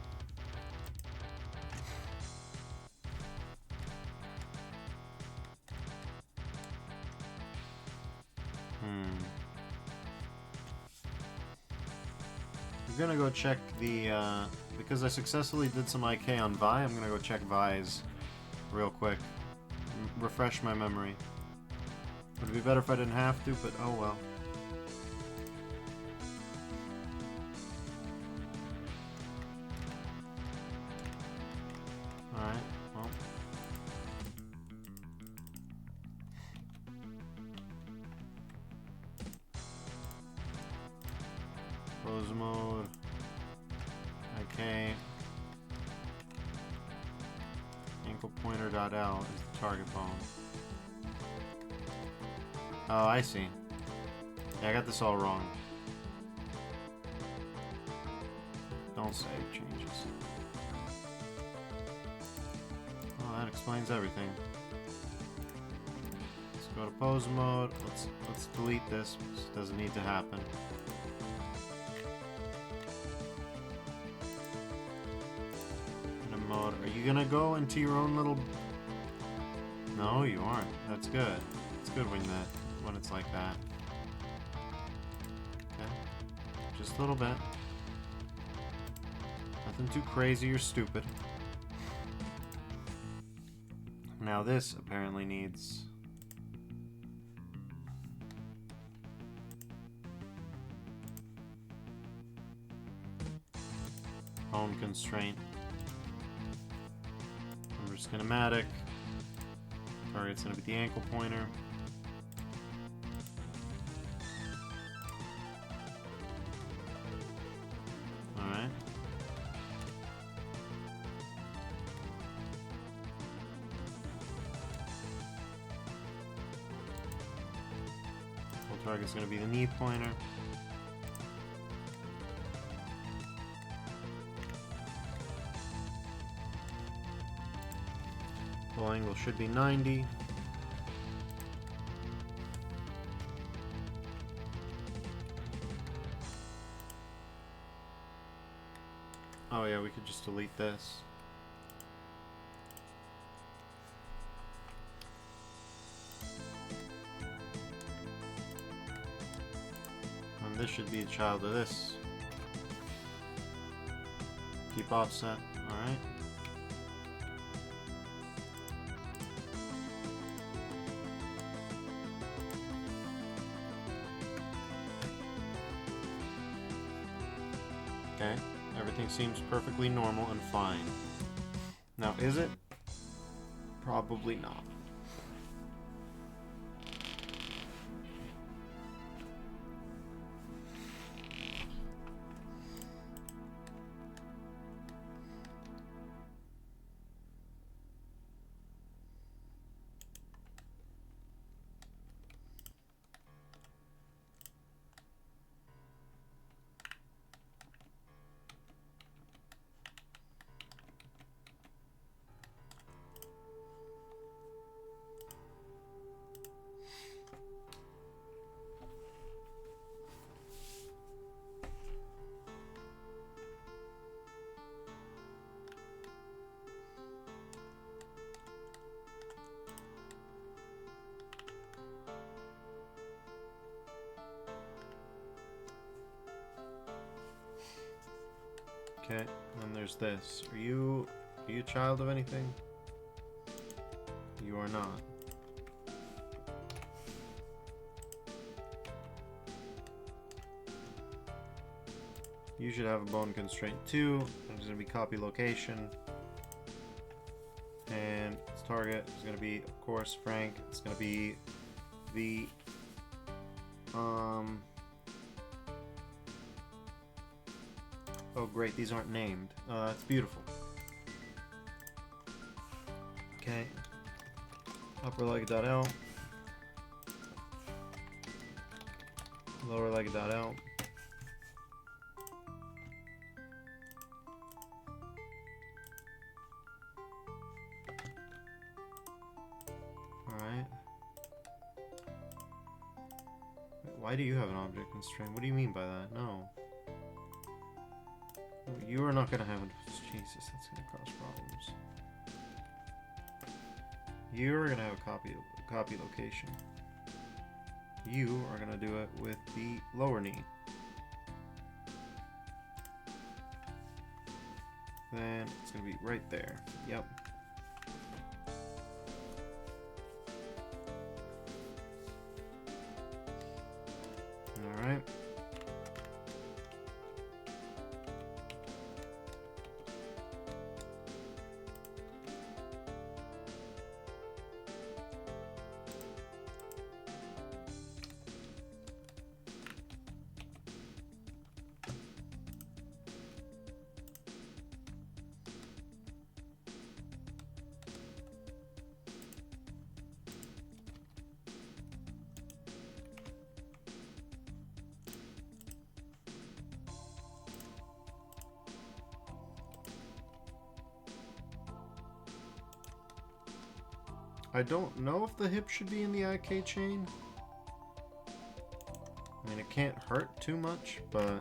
I'm gonna go check the, because I successfully did some IK on Vi, I'm gonna go check Vi's real quick. Refresh my memory. Would it be better if I didn't have to, but oh well. Alright, well. Pose mode. Okay. Ankle pointer.L is the target bone. Oh, I see. Yeah, I got this all wrong. Don't save changes. Oh, that explains everything. Let's go to pose mode. Let's delete this because it doesn't need to happen. Mode. Are you gonna go into your own little... No, you aren't. That's good. It's good when it's like that. Okay. Just a little bit. Nothing too crazy or stupid. Now this apparently needs... Bone constraint. Schematic. Target's gonna be the ankle pointer. Alright. Full target's gonna be the knee pointer. Full angle should be 90. Oh yeah, we could just delete this. this should be a child of this. Keep offset. Alright. Okay, everything seems perfectly normal and fine. Now, is it? Probably not. Okay, then there's this. Are you a child of anything? You are not. You should have a bone constraint too. There's gonna be copy location. And its target is gonna be, of course, Frank. It's gonna be the oh great, these aren't named. That's beautiful. Okay. Upper leg dot L. Lower leg dot L. Alright. Why do you have an object constraint? What do you mean by that? No. You are not gonna have it. Jesus, that's gonna cause problems. You are gonna have a copy location. You are gonna do it with the lower knee. Then it's gonna be right there. Yep. Alright. I don't know if the hip should be in the IK chain. I mean, it can't hurt too much, but...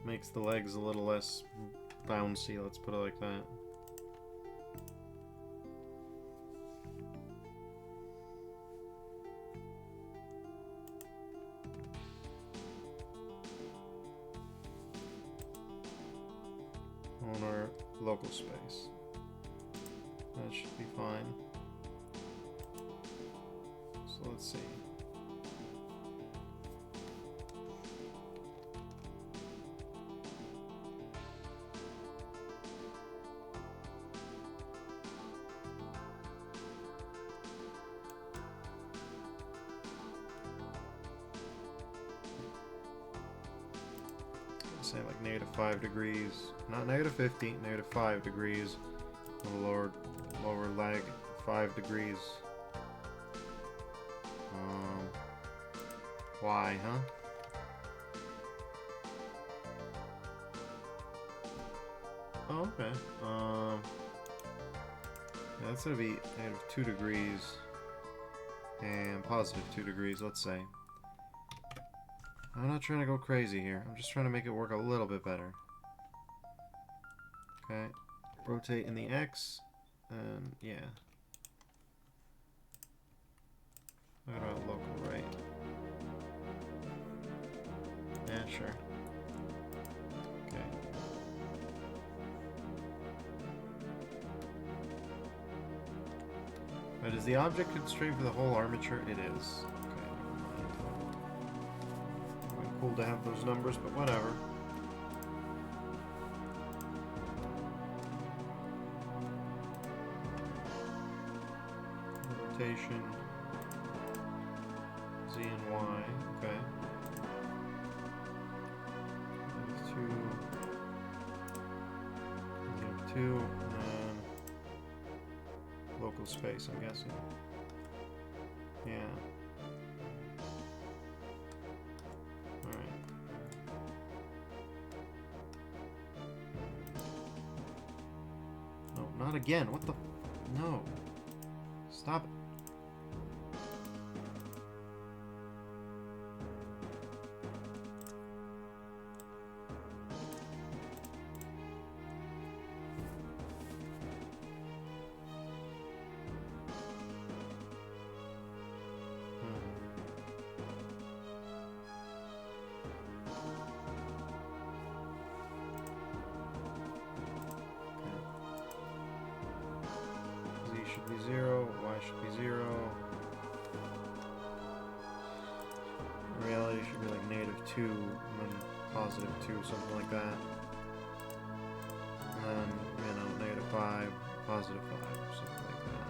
Makes the legs a little less bouncy, let's put it like that. On our local space. That should be fine. So let's see. Say like -5 degrees, not -50, -5 degrees on the lower leg, 5 degrees. Why, huh? Oh, okay. Yeah, that's gonna be negative 2 degrees and positive 2 degrees, let's say. I'm not trying to go crazy here. I'm just trying to make it work a little bit better. Okay. Rotate in the X, and yeah. What about local right? Yeah, sure. Okay. But is the object constrained for the whole armature? It is. Okay. Cool to have those numbers, but whatever. Rotation. Z and Y. Okay. Two, and local space, I'm guessing. Yeah. Alright. No, not again. What the? No. Stop it. Should be 0, Y should be 0. In reality, it should be like negative 2 and then positive 2, something like that. And then, you know, negative 5, positive 5, something like that.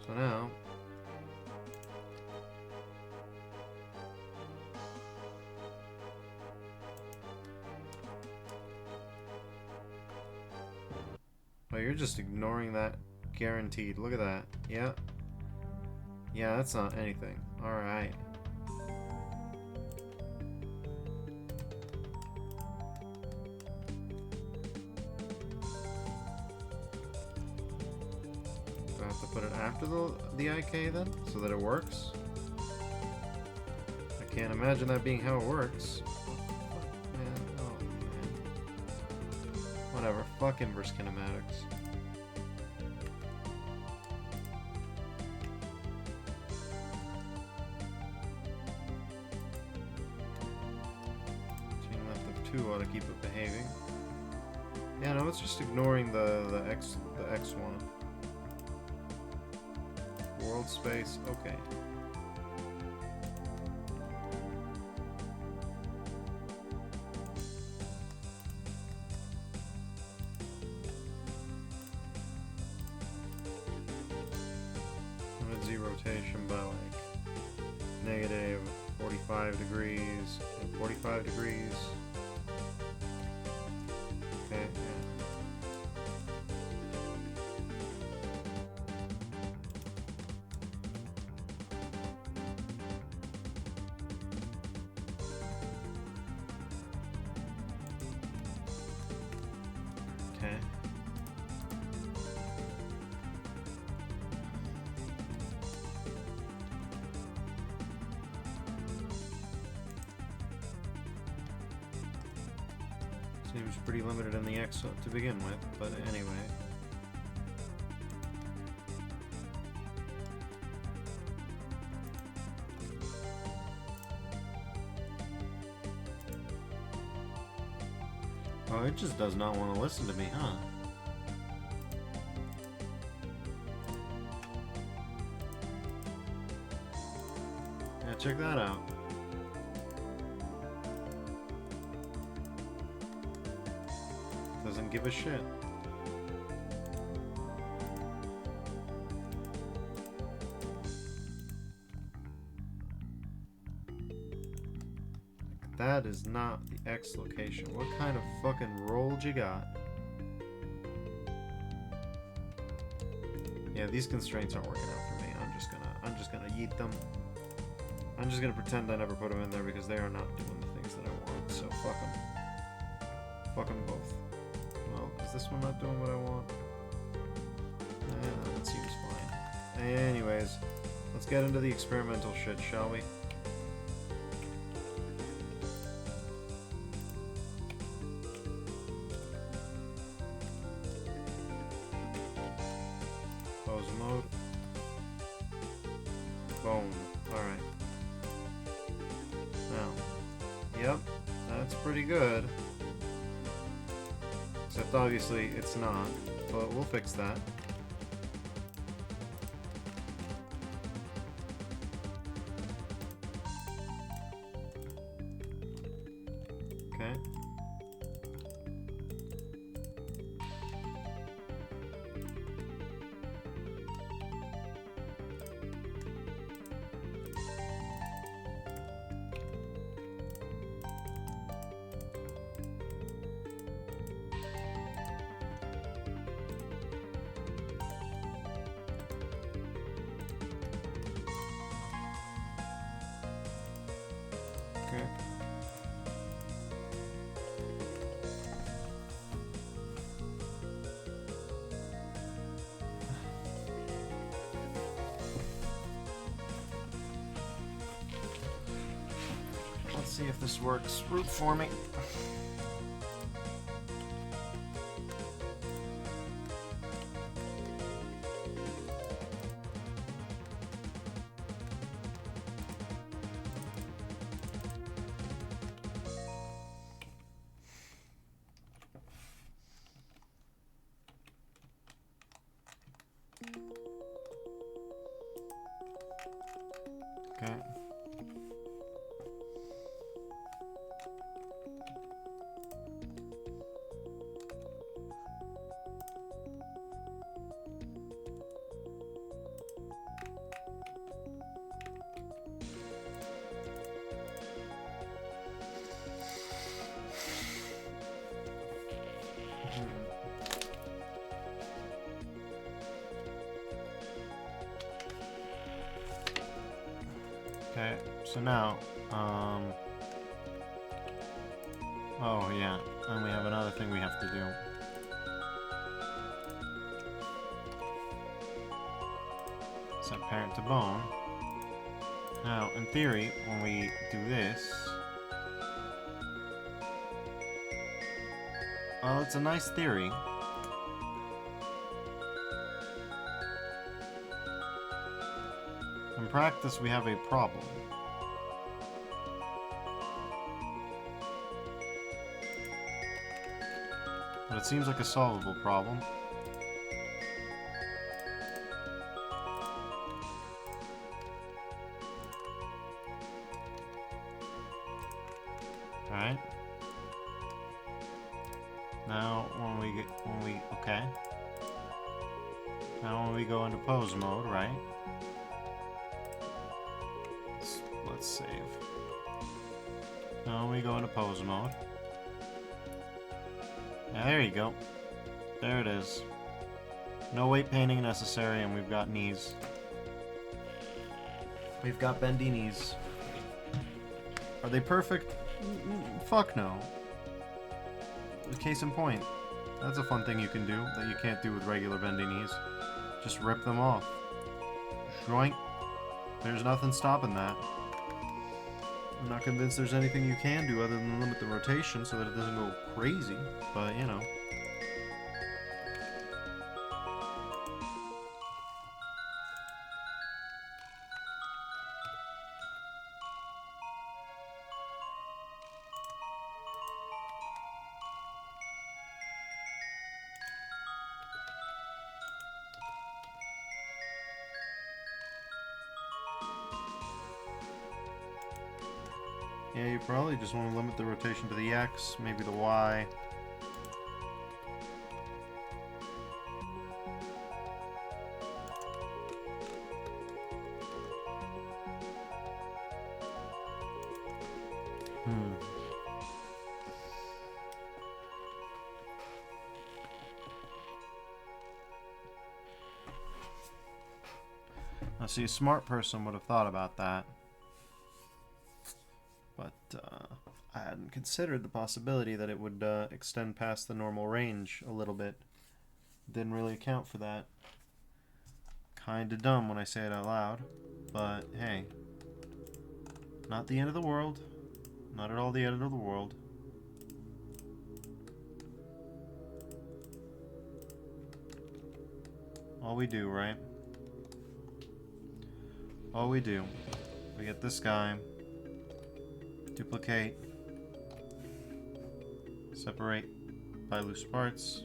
So now, oh, you're just ignoring that guaranteed. Look at that. Yeah. Yeah, that's not anything. Alright. Do I have to put it after the IK then? So that it works? I can't imagine that being how it works. Man, oh man. Whatever. Fuck inverse kinematics. Chain length of 2 ought to keep it behaving. Yeah, no, it's just ignoring the X1. World space, okay. Z rotation by like negative 45 degrees and 45 degrees. Okay, yeah. Okay. Seems pretty limited in the X to begin with, but anyway. Oh, it just does not want to listen to me, huh? Yeah, check that out. Doesn't give a shit. That is not the X location. What kind of fucking rolled you got? Yeah, these constraints aren't working out for me. I'm just gonna yeet them. I'm just gonna pretend I never put them in there because they are not doing the thing things that I want, so fuck them. Fuck them both. Well, is this one not doing what I want? That seems fine. Anyways, let's get into the experimental shit, shall we? Pose mode. Boom. Alright. Now, yep, that's pretty good. Except obviously it's not, but we'll fix that. Okay. Okay. Let's see if this works. Root for me. Okay. Okay, so now, oh yeah, and we have another thing we have to do. Set parent to bone. Now, in theory, when we do this, well, it's a nice theory. In practice, we have a problem. But it seems like a solvable problem. Alright. Now, okay. Now when we go into pose mode, right? Let's save. Now we go into pose mode. Yeah, there you go. There it is. No weight painting necessary, and we've got knees. We've got bendy knees. Are they perfect? Fuck no. Case in point. That's a fun thing you can do that you can't do with regular bendy knees. Just rip them off. Shroink. There's nothing stopping that. I'm not convinced there's anything you can do other than limit the rotation so that it doesn't go crazy, but you know. Yeah, you probably just want to limit the rotation to the X, maybe the Y. Now, see, a smart person would have thought about that. But, I hadn't considered the possibility that it would extend past the normal range a little bit. Didn't really account for that. Kinda dumb when I say it out loud, but hey. Not the end of the world. Not at all the end of the world. All we do, right? All we do. We get this guy. Duplicate. Separate by loose parts.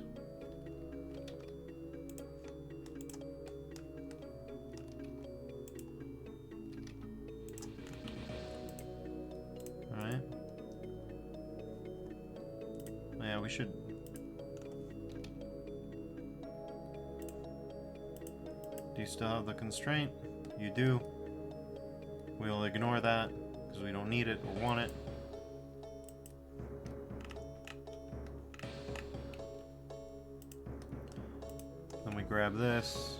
Alright. Oh, yeah, we should... Do you still have the constraint? You do. We'll ignore that, because we don't need it or want it. Then we grab this.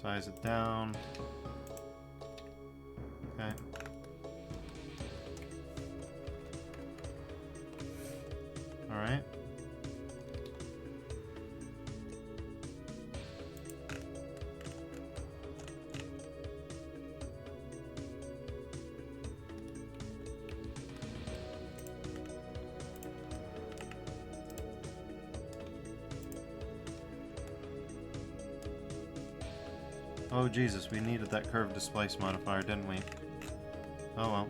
Size it down. Okay. Alright. Oh Jesus, we needed that curve displace modifier, didn't we? Oh well.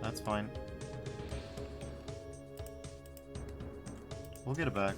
That's fine. We'll get it back.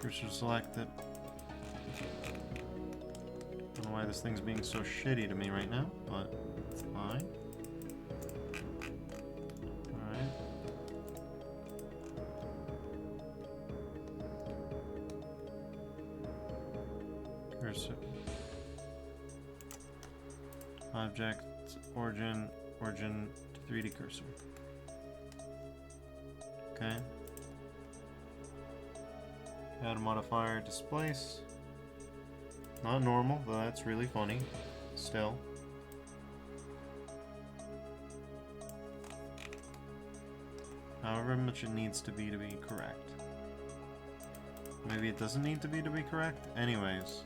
Cursor selected. Don't know why this thing's being so shitty to me right now, but it's fine. Alright. Cursor. Object, origin to 3D cursor. Okay. Add a modifier, displace. Not normal, though that's really funny. Still. However much it needs to be correct. Maybe it doesn't need to be correct? Anyways.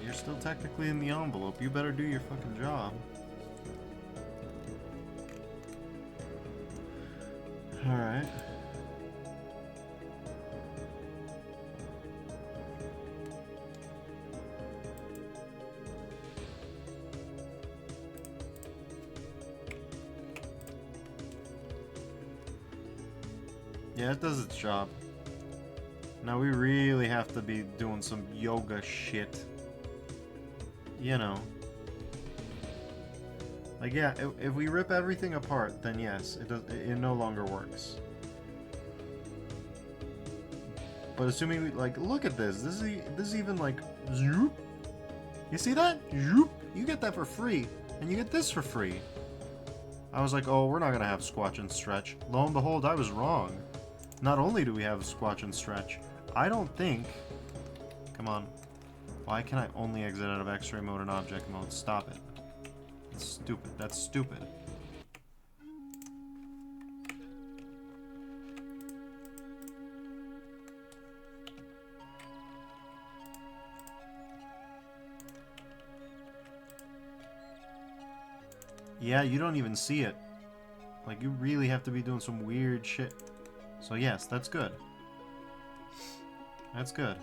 You're still technically in the envelope. You better do your fucking job. Alright. Yeah, it does its job. Now we really have to be doing some yoga shit. You know. Like, yeah, if we rip everything apart, then yes, it no longer works. But assuming we, like, look at this. This is even like, zoop. You see that? Zoop. You get that for free, and you get this for free. I was like, oh, we're not gonna have squatch and stretch. Lo and behold, I was wrong. Not only do we have squatch and stretch, I don't think... Come on. Why can I only exit out of X-ray mode and object mode? Stop it. That's stupid. That's stupid. Yeah, you don't even see it. Like, you really have to be doing some weird shit. So yes, that's good. That's good.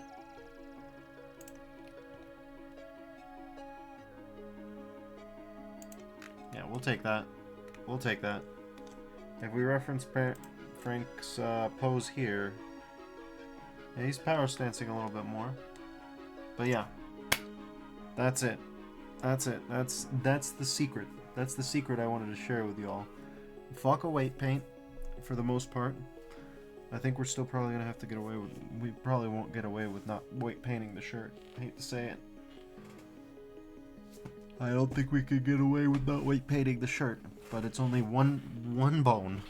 Yeah, we'll take that. We'll take that. If we reference Frank's pose here, yeah, he's power stancing a little bit more. But yeah, that's it. That's it. That's the secret. That's the secret I wanted to share with y'all. Fuck a weight paint, for the most part. I think we're still probably gonna have to get away with. We probably won't get away with not weight painting the shirt. I hate to say it. I don't think we could get away with not weight painting the shirt, but it's only one bone,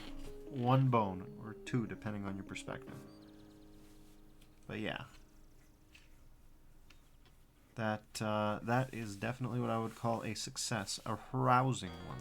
or two depending on your perspective. But yeah, that is definitely what I would call a success, a rousing one.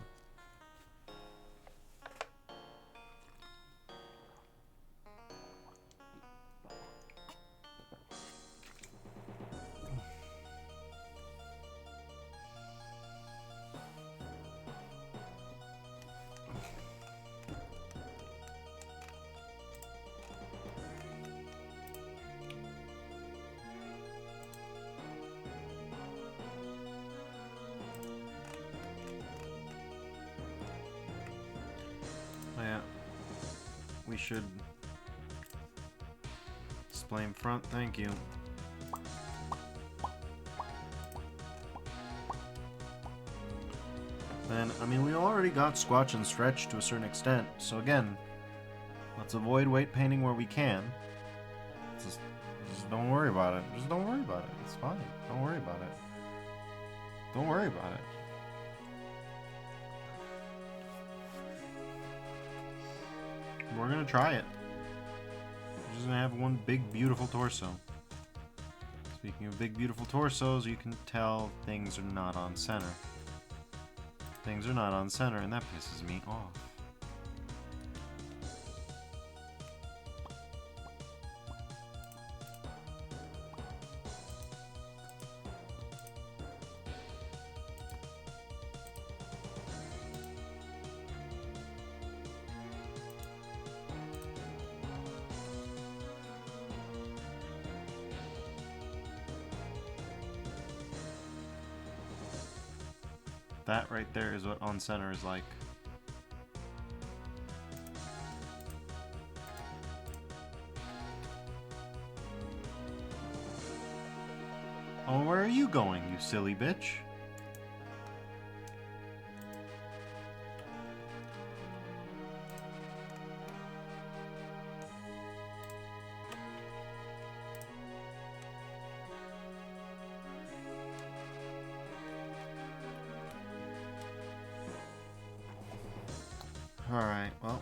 Yeah, we should display in front, thank you. Then, I mean, we already got Squatch and Stretch to a certain extent, so again, let's avoid weight painting where we can. Just don't worry about it. Just don't worry about it. It's fine. Don't worry about it. Don't worry about it. We're gonna try it. We're just gonna have one big, beautiful torso. Speaking of big, beautiful torsos, you can tell things are not on center. Things are not on center, and that pisses me off. That right there is what on center is like. Oh, where are you going, you silly bitch? Alright, well.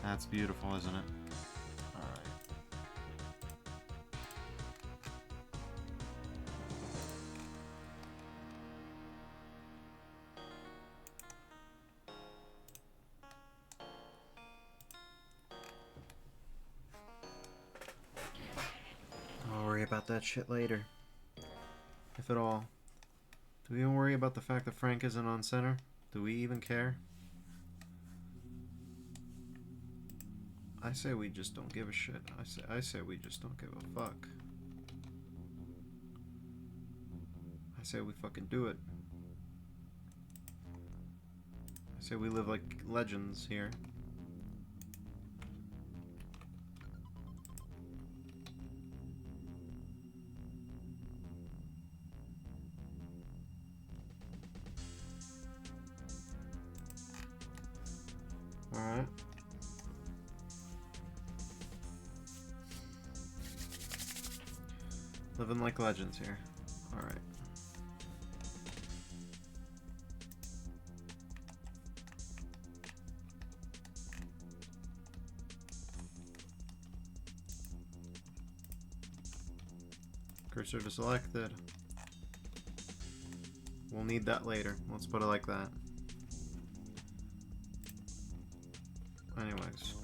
That's beautiful, isn't it? Alright. I'll worry about that shit later. If at all. Do we even worry about the fact that Frank isn't on center? Do we even care? I say we just don't give a shit. I say we just don't give a fuck. I say we fucking do it. I say we live like legends here. Alright. Living like legends here. Alright. Cursor to selected. We'll need that later. Let's put it like that. Anyways.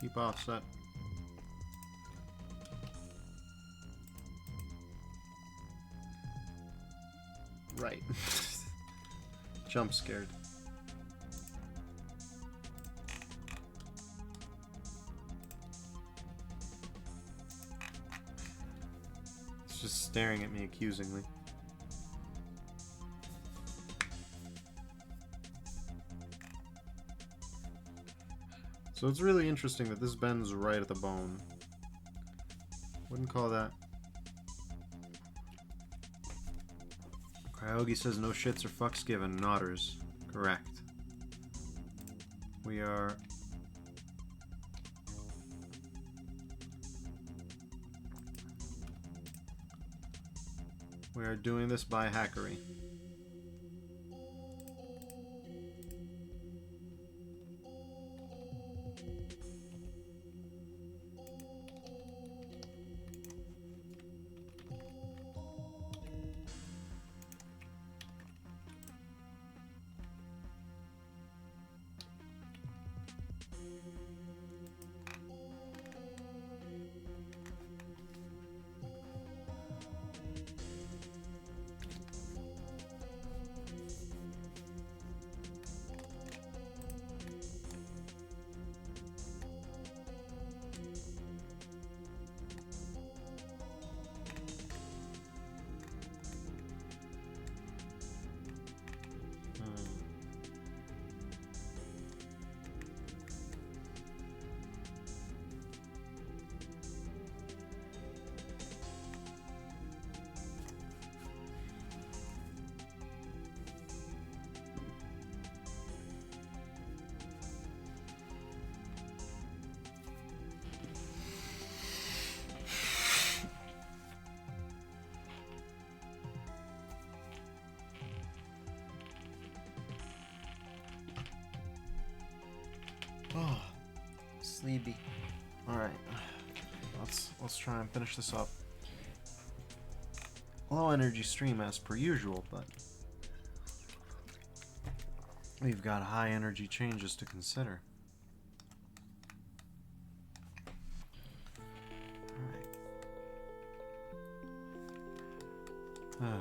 Keep offset. Right. Jump scared. It's just staring at me accusingly. So it's really interesting that this bends right at the bone. Wouldn't call that. Kryogi says no shits or fucks given in otters. Correct. We are... We are doing this by hackery. Oh, sleepy. All right, let's try and finish this up. Low energy stream as per usual, but we've got high energy changes to consider. All right.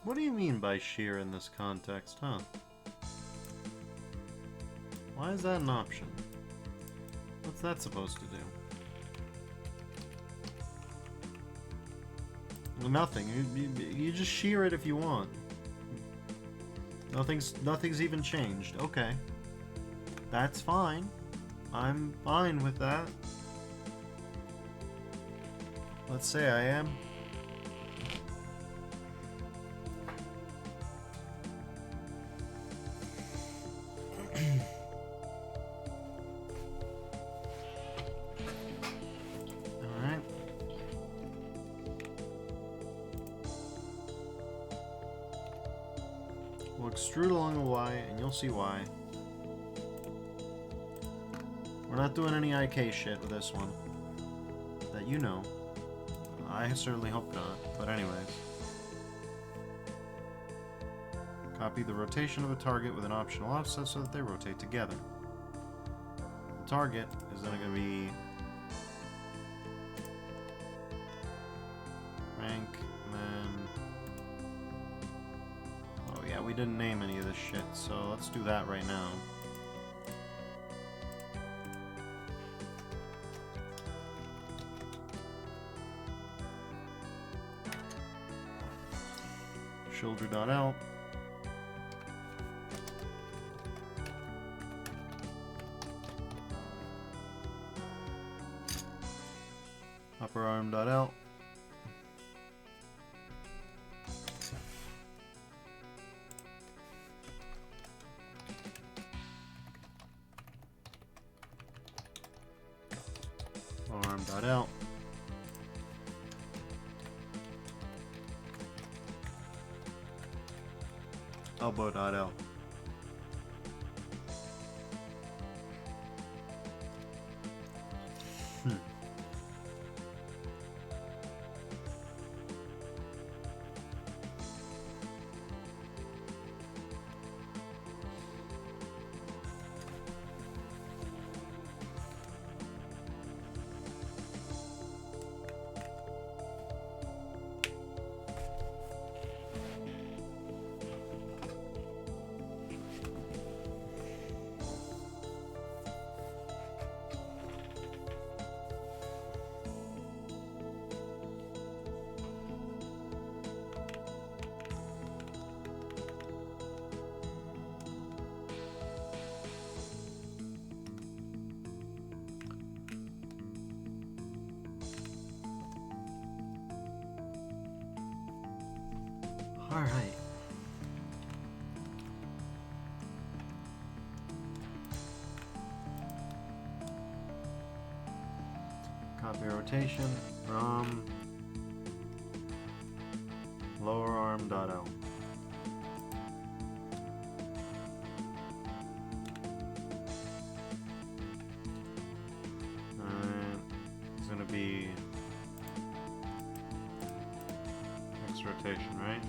What do you mean by shear in this context, huh? Why is that an option? What's that supposed to do? Nothing. You just shear it if you want. Nothing's even changed. Okay. That's fine. I'm fine with that. Let's say I am. Extrude along the Y, and you'll see why. We're not doing any IK shit with this one. That you know. I certainly hope not, but anyways. Copy the rotation of a target with an optional offset so that they rotate together. The target is then going to be... rank, and then... we didn't name any of this shit, so let's do that right now. Shoulder.L. Upper arm dot L. Lower arm dot L. Elbow dot L. All right. Copy rotation from lower arm dot L. And it's gonna be X rotation, right?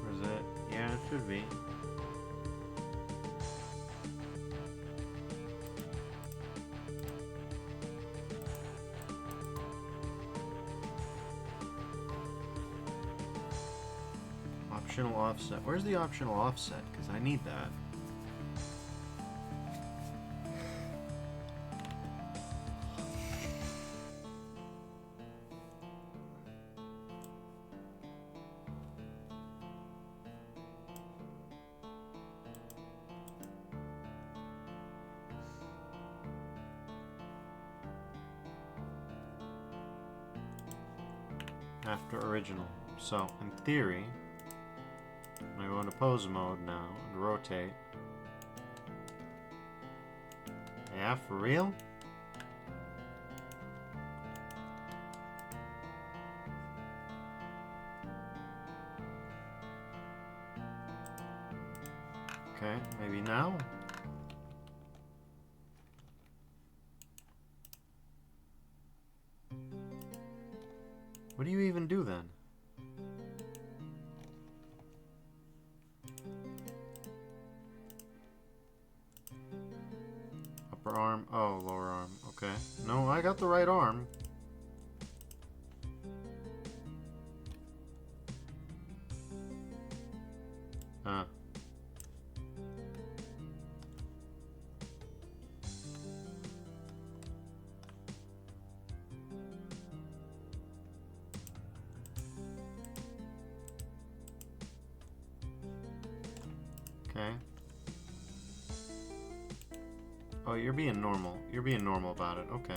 Or is it? Yeah, it should be. Optional offset. Where's the optional offset? Because I need that. After original. So, in theory, I'm going to go into pose mode now and rotate. Yeah, for real? Okay, maybe now? What do you even do then? Upper arm, oh, lower arm, okay. No, I got the right arm. Okay. Oh, you're being normal. You're being normal about it. Okay.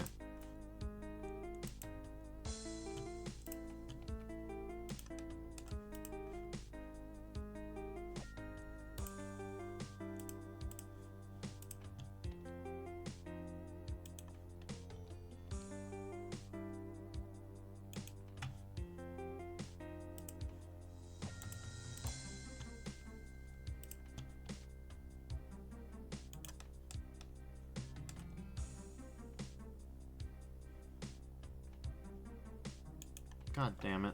God damn it.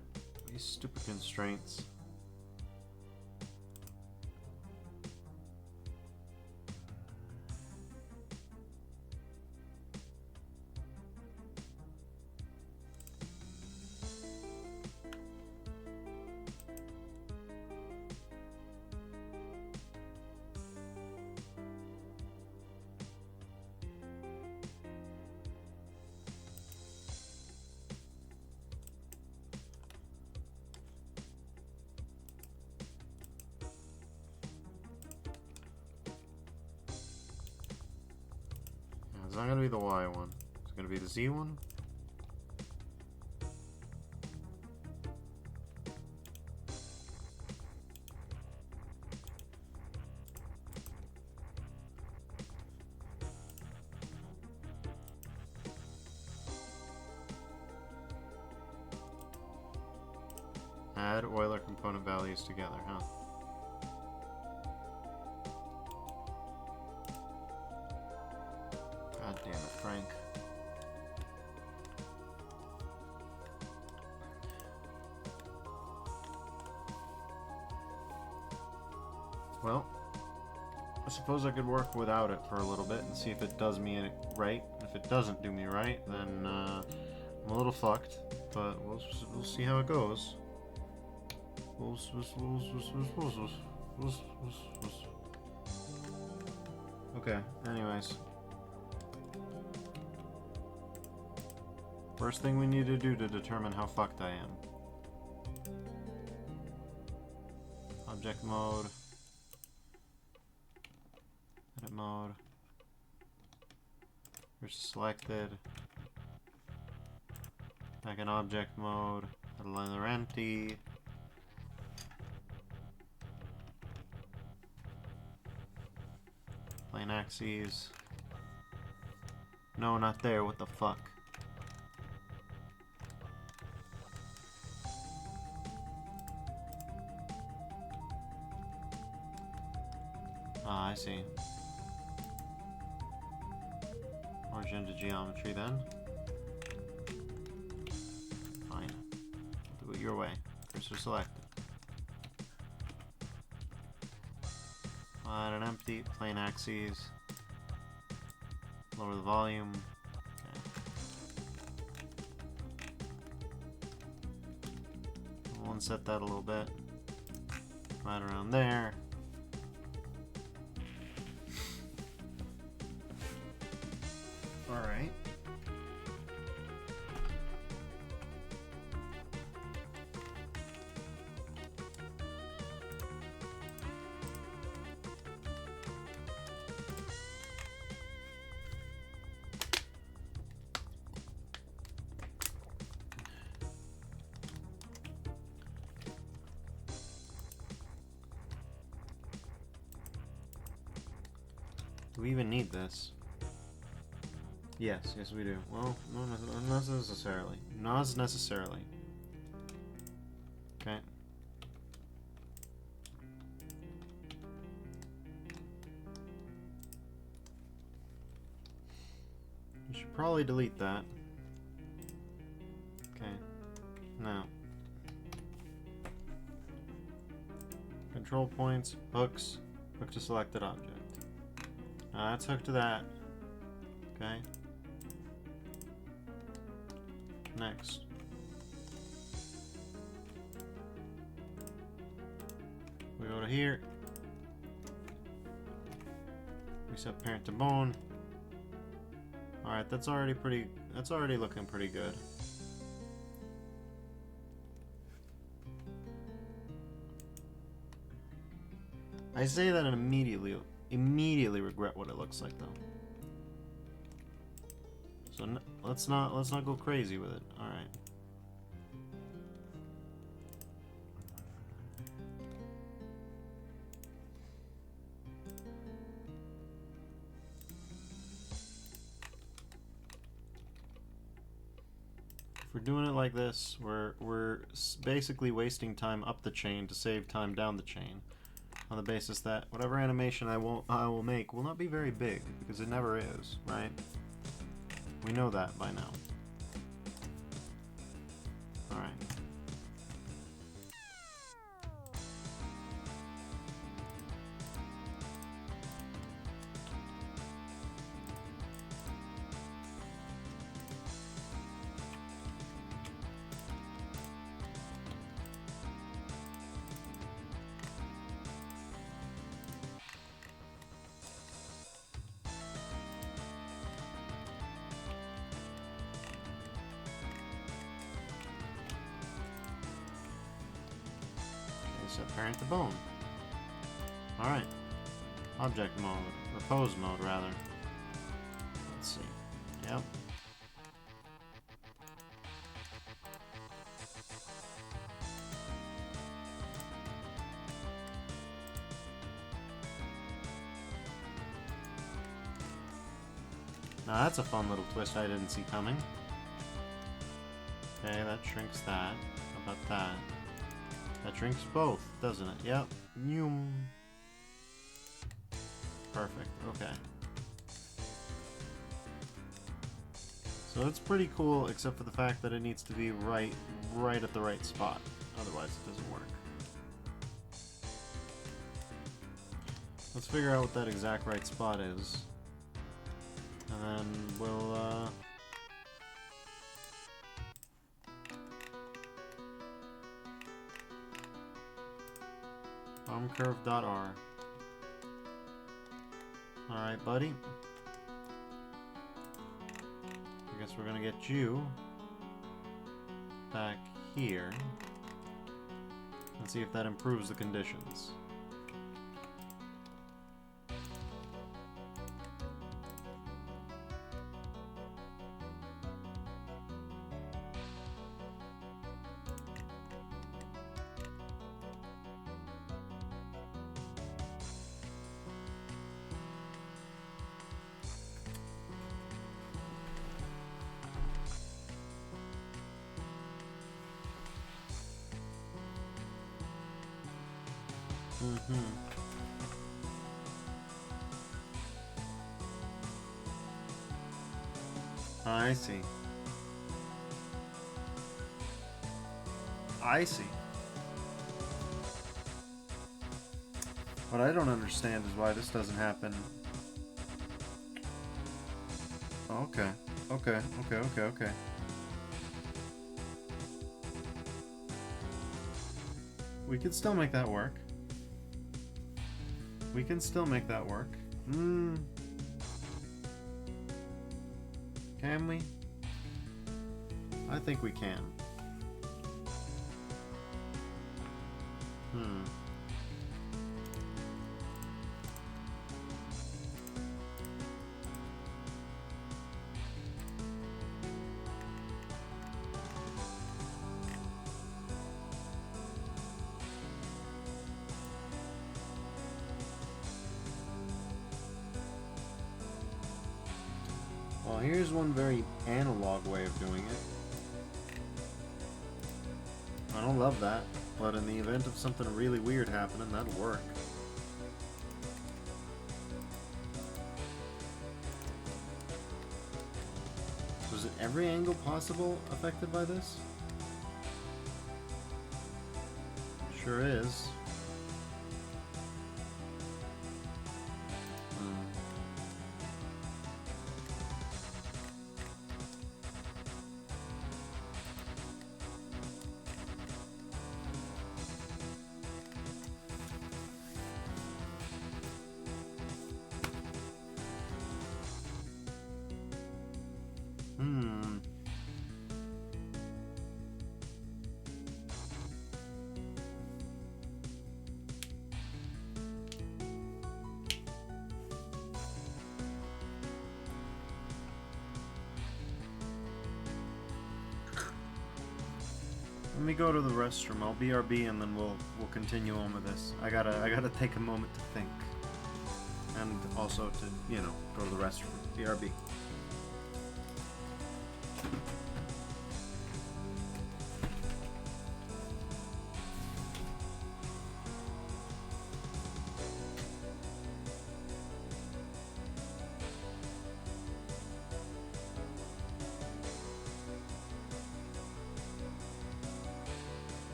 These stupid constraints. It's not gonna be the Y one. It's gonna be the Z one. Add Euler component values together, huh? God damn it, Frank. Well, I suppose I could work without it for a little bit and see if it does me right. If it doesn't do me right, then I'm a little fucked, but we'll see how it goes. Okay, anyways. First thing we need to do to determine how fucked I am. Object mode. Edit mode. Here's selected. Back in object mode. Line are empty. Plane axes. No, not there. What the fuck? Ah, I see. Origin to geometry then. Fine. Do it your way. Cursor selected. Add an empty. Plane axes. Lower the volume. Okay. We'll unset that a little bit. Right around there. Alright. Do we even need this? Yes, yes we do. Well, not necessarily. Not necessarily. Okay. You should probably delete that. Okay. Now. Control points, hooks, hook to selected object. Now that's hooked to that. Okay. Next. We go to here. We set parent to bone. Alright, that's already looking pretty good. I say that and immediately regret what it looks like though. So let's not go crazy with it. All right. If we're doing it like this, we're basically wasting time up the chain to save time down the chain, on the basis that whatever animation I will make will not be very big because it never is, right? We know that by now. Alright. Set parent to bone. Alright. Object mode. Repose mode, rather. Let's see. Yep. Now that's a fun little twist I didn't see coming. Okay, that shrinks that. How about that? That shrinks both, doesn't it? Yep. Noom. Perfect. Okay. So it's pretty cool, except for the fact that it needs to be right at the right spot. Otherwise, it doesn't work. Let's figure out what that exact right spot is. And then we'll, armcurve.r. Alright, buddy. I guess we're gonna get you back here and see if that improves the conditions. I see. I see. What I don't understand is why this doesn't happen. Okay. Okay. We could still make that work. We can still make that work. Can we? I think we can. Well, here's one very analog way of doing it. I don't love that, but in the event of something really weird happening, that'll work. So is it every angle possible affected by this? Sure is. Let me go to the restroom. I'll BRB and then we'll continue on with this. I gotta take a moment to think, and also to, you know, go to the restroom. BRB.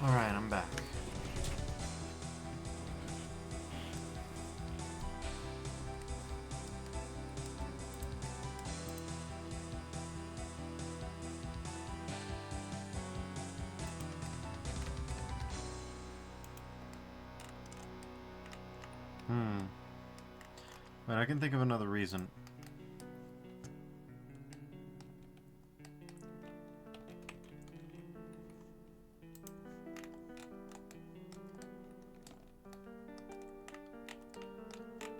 Alright, I'm back. But I can think of another reason.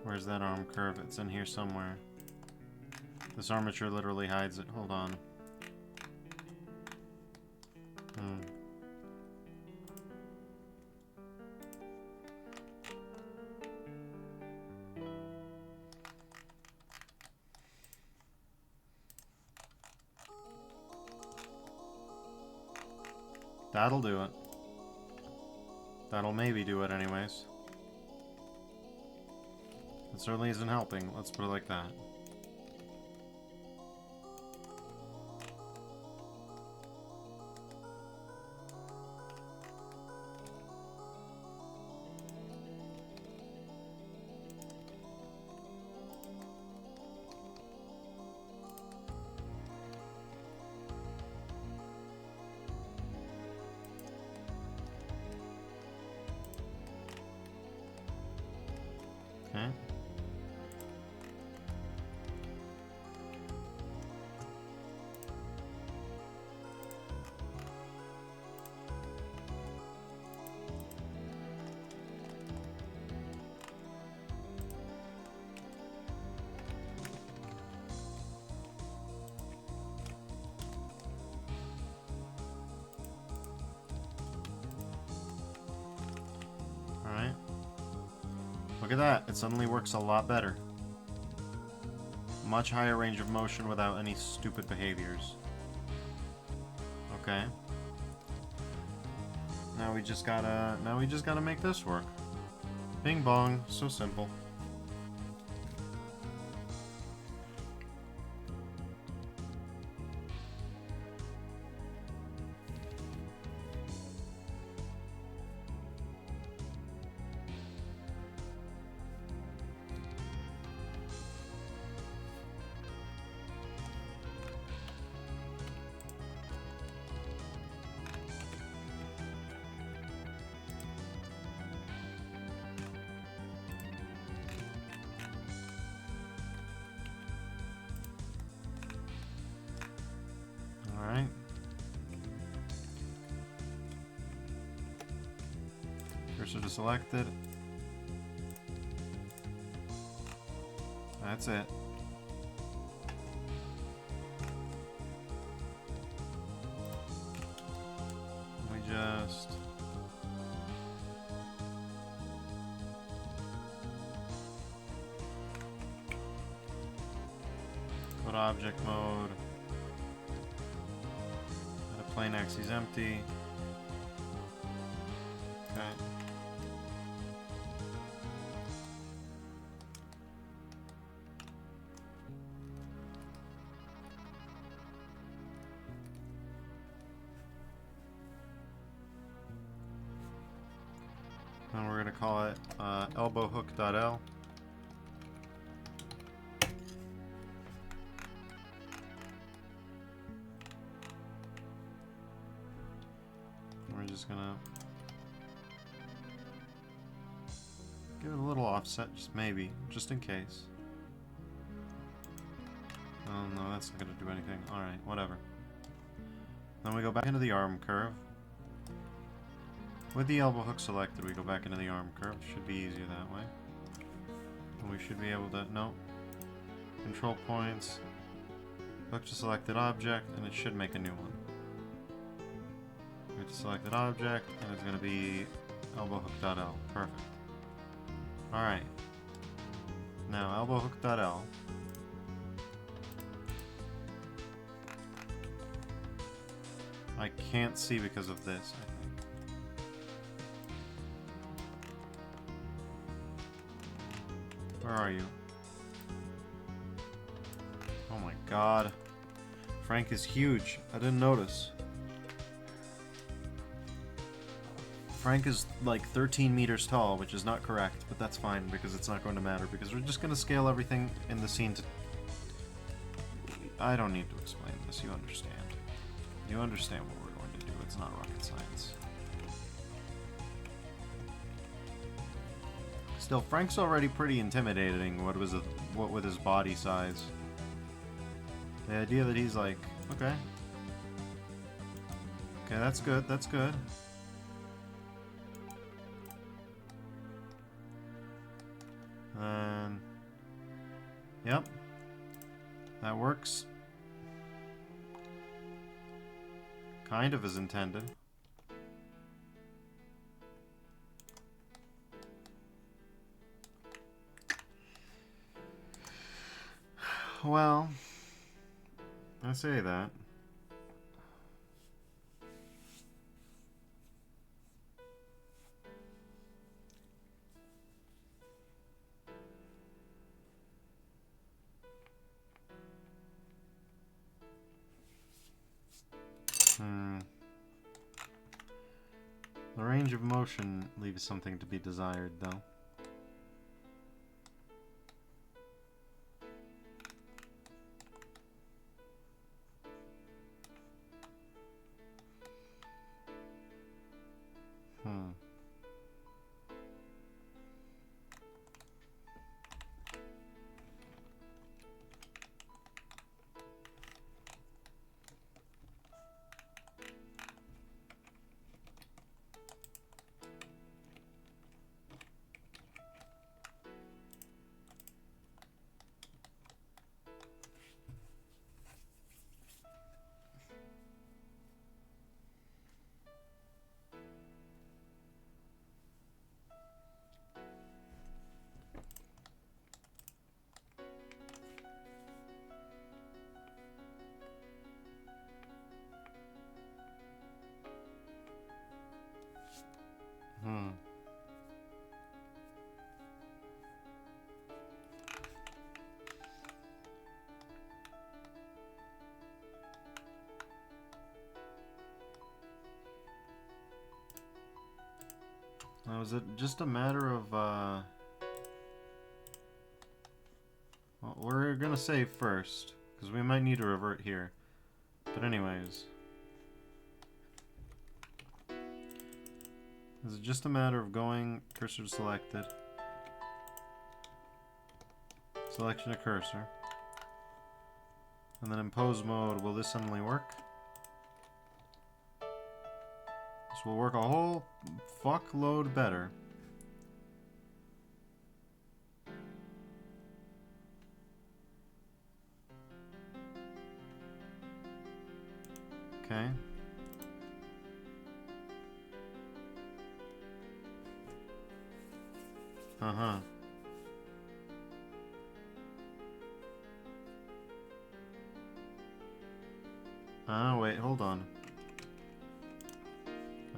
Where's that arm curve? It's in here somewhere. This armature literally hides it. Hold on. That'll do it. That'll maybe do it anyways. It certainly isn't helping, let's put it like that. Okay. Alright. Look at that, it suddenly works a lot better. Much higher range of motion without any stupid behaviors. Okay. Now we just gotta make this work. Bing bong, so simple. Alright. Cursor to selected. That's it. We just... go to object mode. Plain axis empty. Okay. And we're gonna call it elbowhook.l. We're just gonna give it a little offset, just maybe, just in case. Oh no, that's not gonna do anything. Alright, whatever. Then we go back into the arm curve. With the elbow hook selected, we go back into the arm curve. Should be easier that way. And we should be able to, no. Control points. Hook to selected object, and it should make a new one. Hook to selected object, and it's going to be elbowhook.l. Perfect. Alright. Now, elbowhook.l. I can't see because of this, I think. Where are you? Oh my god. Frank is huge. I didn't notice. Frank is like 13 meters tall, which is not correct, but that's fine because it's not going to matter because we're just going to scale everything in the scene to... I don't need to explain this, you understand. You understand what we're going to do, it's not rocket science. Still, Frank's already pretty intimidating, what with his body size. The idea that he's like, okay. Okay, that's good, that's good. And... Yep. That works. Kind of as intended. Well, I say that. The range of motion leaves something to be desired, though. Now, is it just a matter of, well, we're gonna save first, because we might need to revert here. But anyways. Is it just a matter of going, cursor selected, selection of cursor, and then in pose mode, will this suddenly work? This will work a whole fuckload better. Okay. Uh-huh. Oh, wait, hold on.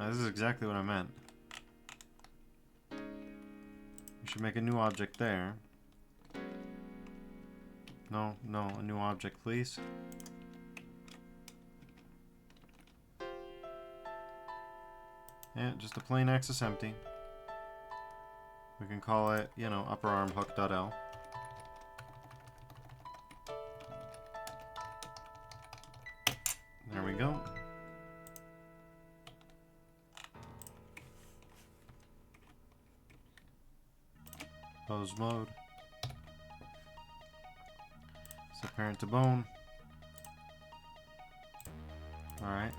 This is exactly what I meant. We should make a new object there. No, no, a new object, please. Yeah, just a plain axis empty. We can call it, you know, upper arm hook.l. There we go. Pose mode. Set parent to bone. Alright.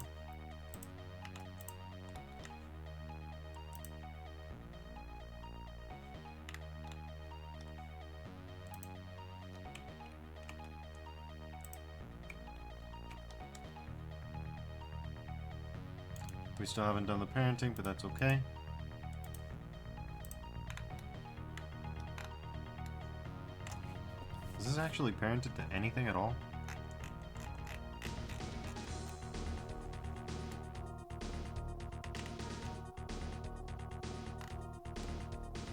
We still haven't done the parenting, but that's okay. Is this actually parented to anything at all?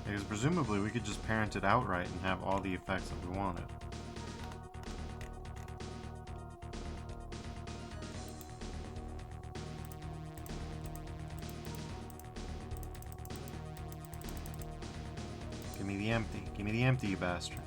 Because presumably we could just parent it outright and have all the effects that we wanted. Give me the empty. Give me the empty, you bastard.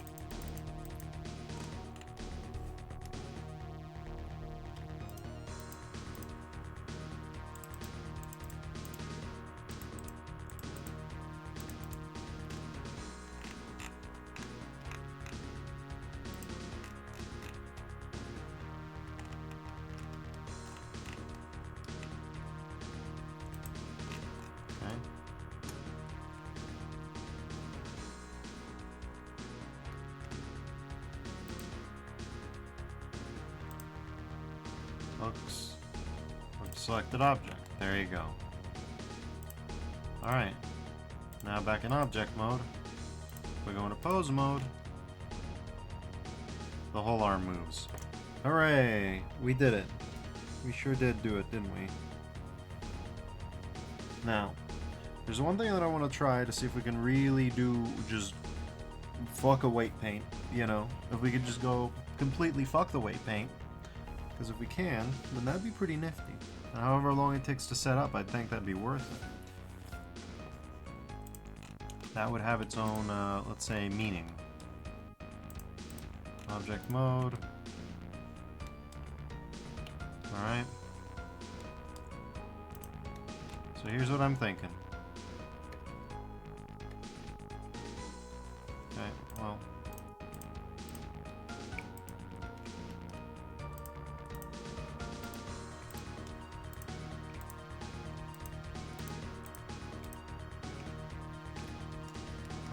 Hooks from selected object. There you go. Alright. Now back in object mode. We go into pose mode. The whole arm moves. Hooray! We did it. We sure did do it, didn't we? Now, there's one thing that I want to try to see if we can really do just fuck a weight paint, you know? If we could just go completely fuck the weight paint. Because if we can, then that'd be pretty nifty. And however long it takes to set up, I think that'd be worth it. That would have its own, let's say, meaning. Object mode. Alright. So here's what I'm thinking. Okay, well.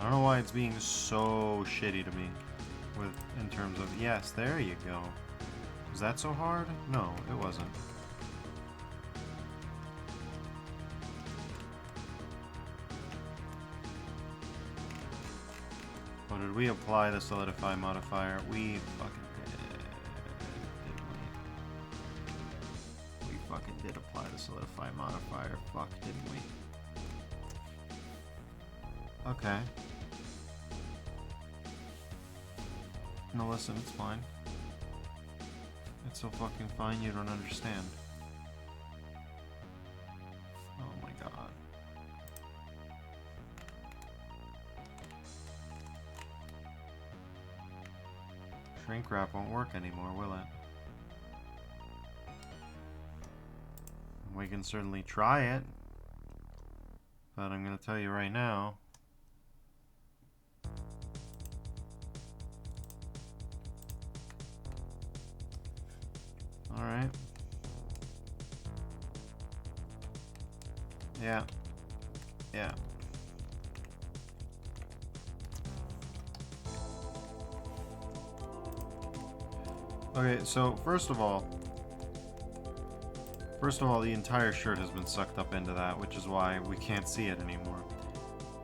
I don't know why it's being so shitty to me in terms of, yes, there you go. Was that so hard? No, it wasn't. Or did we apply the solidify modifier? We fucking did, didn't we? We fucking did apply the solidify modifier. Fuck, didn't we? Okay. No, listen, it's fine. It's so fucking fine you don't understand. Oh my god. Shrink wrap won't work anymore, will it? We can certainly try it. But I'm gonna tell you right now. Alright. Yeah. Yeah. Okay, so first of all, the entire shirt has been sucked up into that, which is why we can't see it anymore.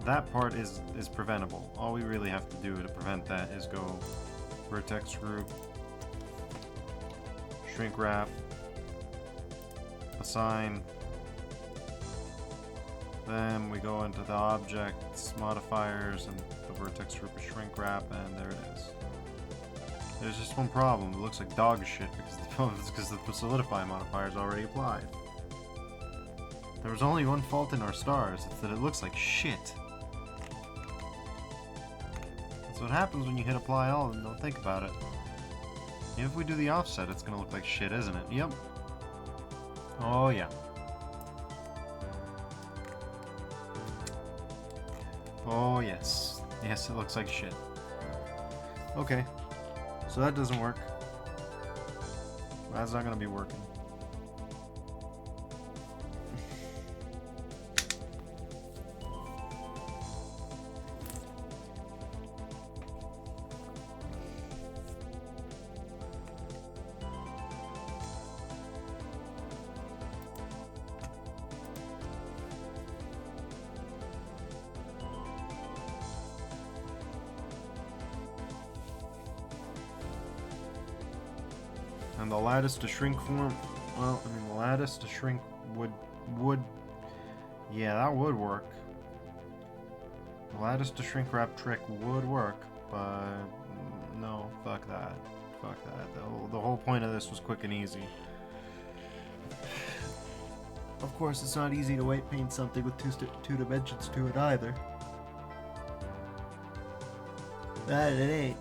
That part is preventable. All we really have to do to prevent that is go vertex group, shrink wrap, assign, then we go into the objects, modifiers, and the vertex group is shrink wrap, and there it is. There's just one problem, it looks like dog shit because the solidify modifier is already applied. There was only one fault in our stars, it's that it looks like shit. That's what happens when you hit apply all and don't think about it. Even if we do the offset, it's gonna look like shit, isn't it? Yep. Oh, yeah. Oh, yes. Yes, it looks like shit. Okay. So that doesn't work. That's not gonna be working. And the lattice to shrink form, well, I mean, the lattice to shrink would, yeah, that would work. The lattice to shrink wrap trick would work, but no, fuck that. Fuck that. The whole point of this was quick and easy. Of course, it's not easy to weight paint something with two dimensions to it either. That it ain't.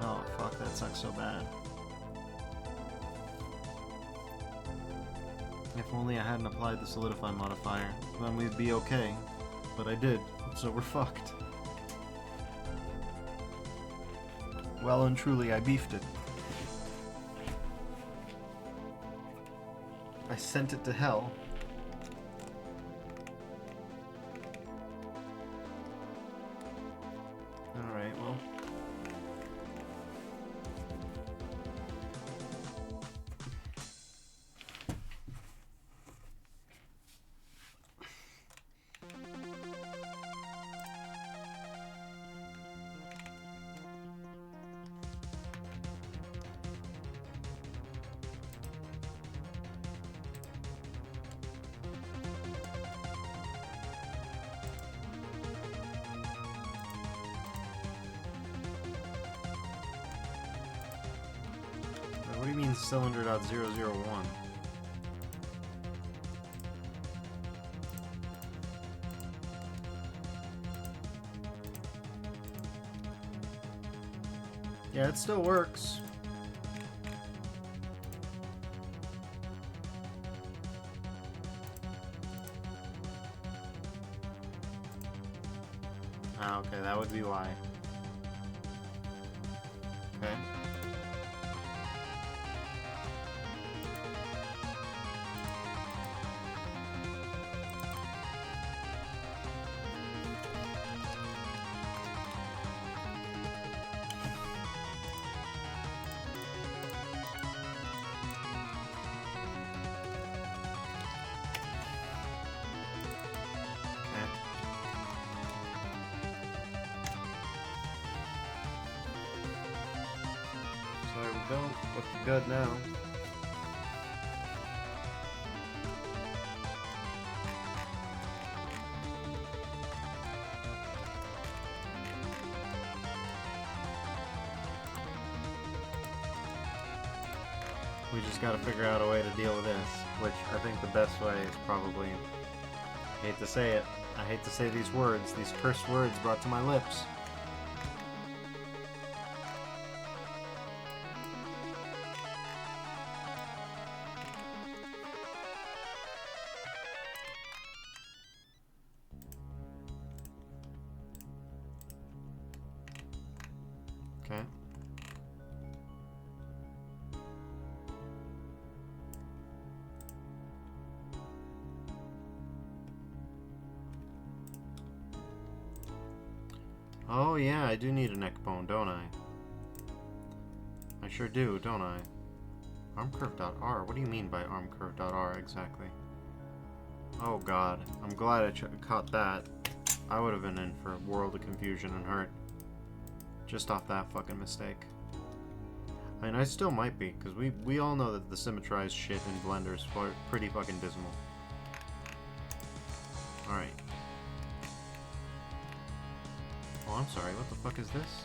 Oh, fuck, that sucks so bad. If only I hadn't applied the solidify modifier, then we'd be okay. But I did, so we're fucked. Well and truly, I beefed it. I sent it to hell. Alright, well. What do you mean cylinder.001? Yeah, it still works. Ah, okay, that would be why. Okay. So there we go. Looking good now. We just gotta figure out a way to deal with this, which I think the best way is probably, I hate to say it, I hate to say these words, these cursed words brought to my lips. Okay. Oh yeah, I do need a neck bone, don't I? I sure do, don't I? Armcurve.r? What do you mean by armcurve.r exactly? Oh god, I'm glad I caught that. I would have been in for a world of confusion and hurt. Just off that fucking mistake. I mean, I still might be, because we all know that the symmetrized shit in Blender is pretty fucking dismal. Alright. Oh, I'm sorry, what the fuck is this?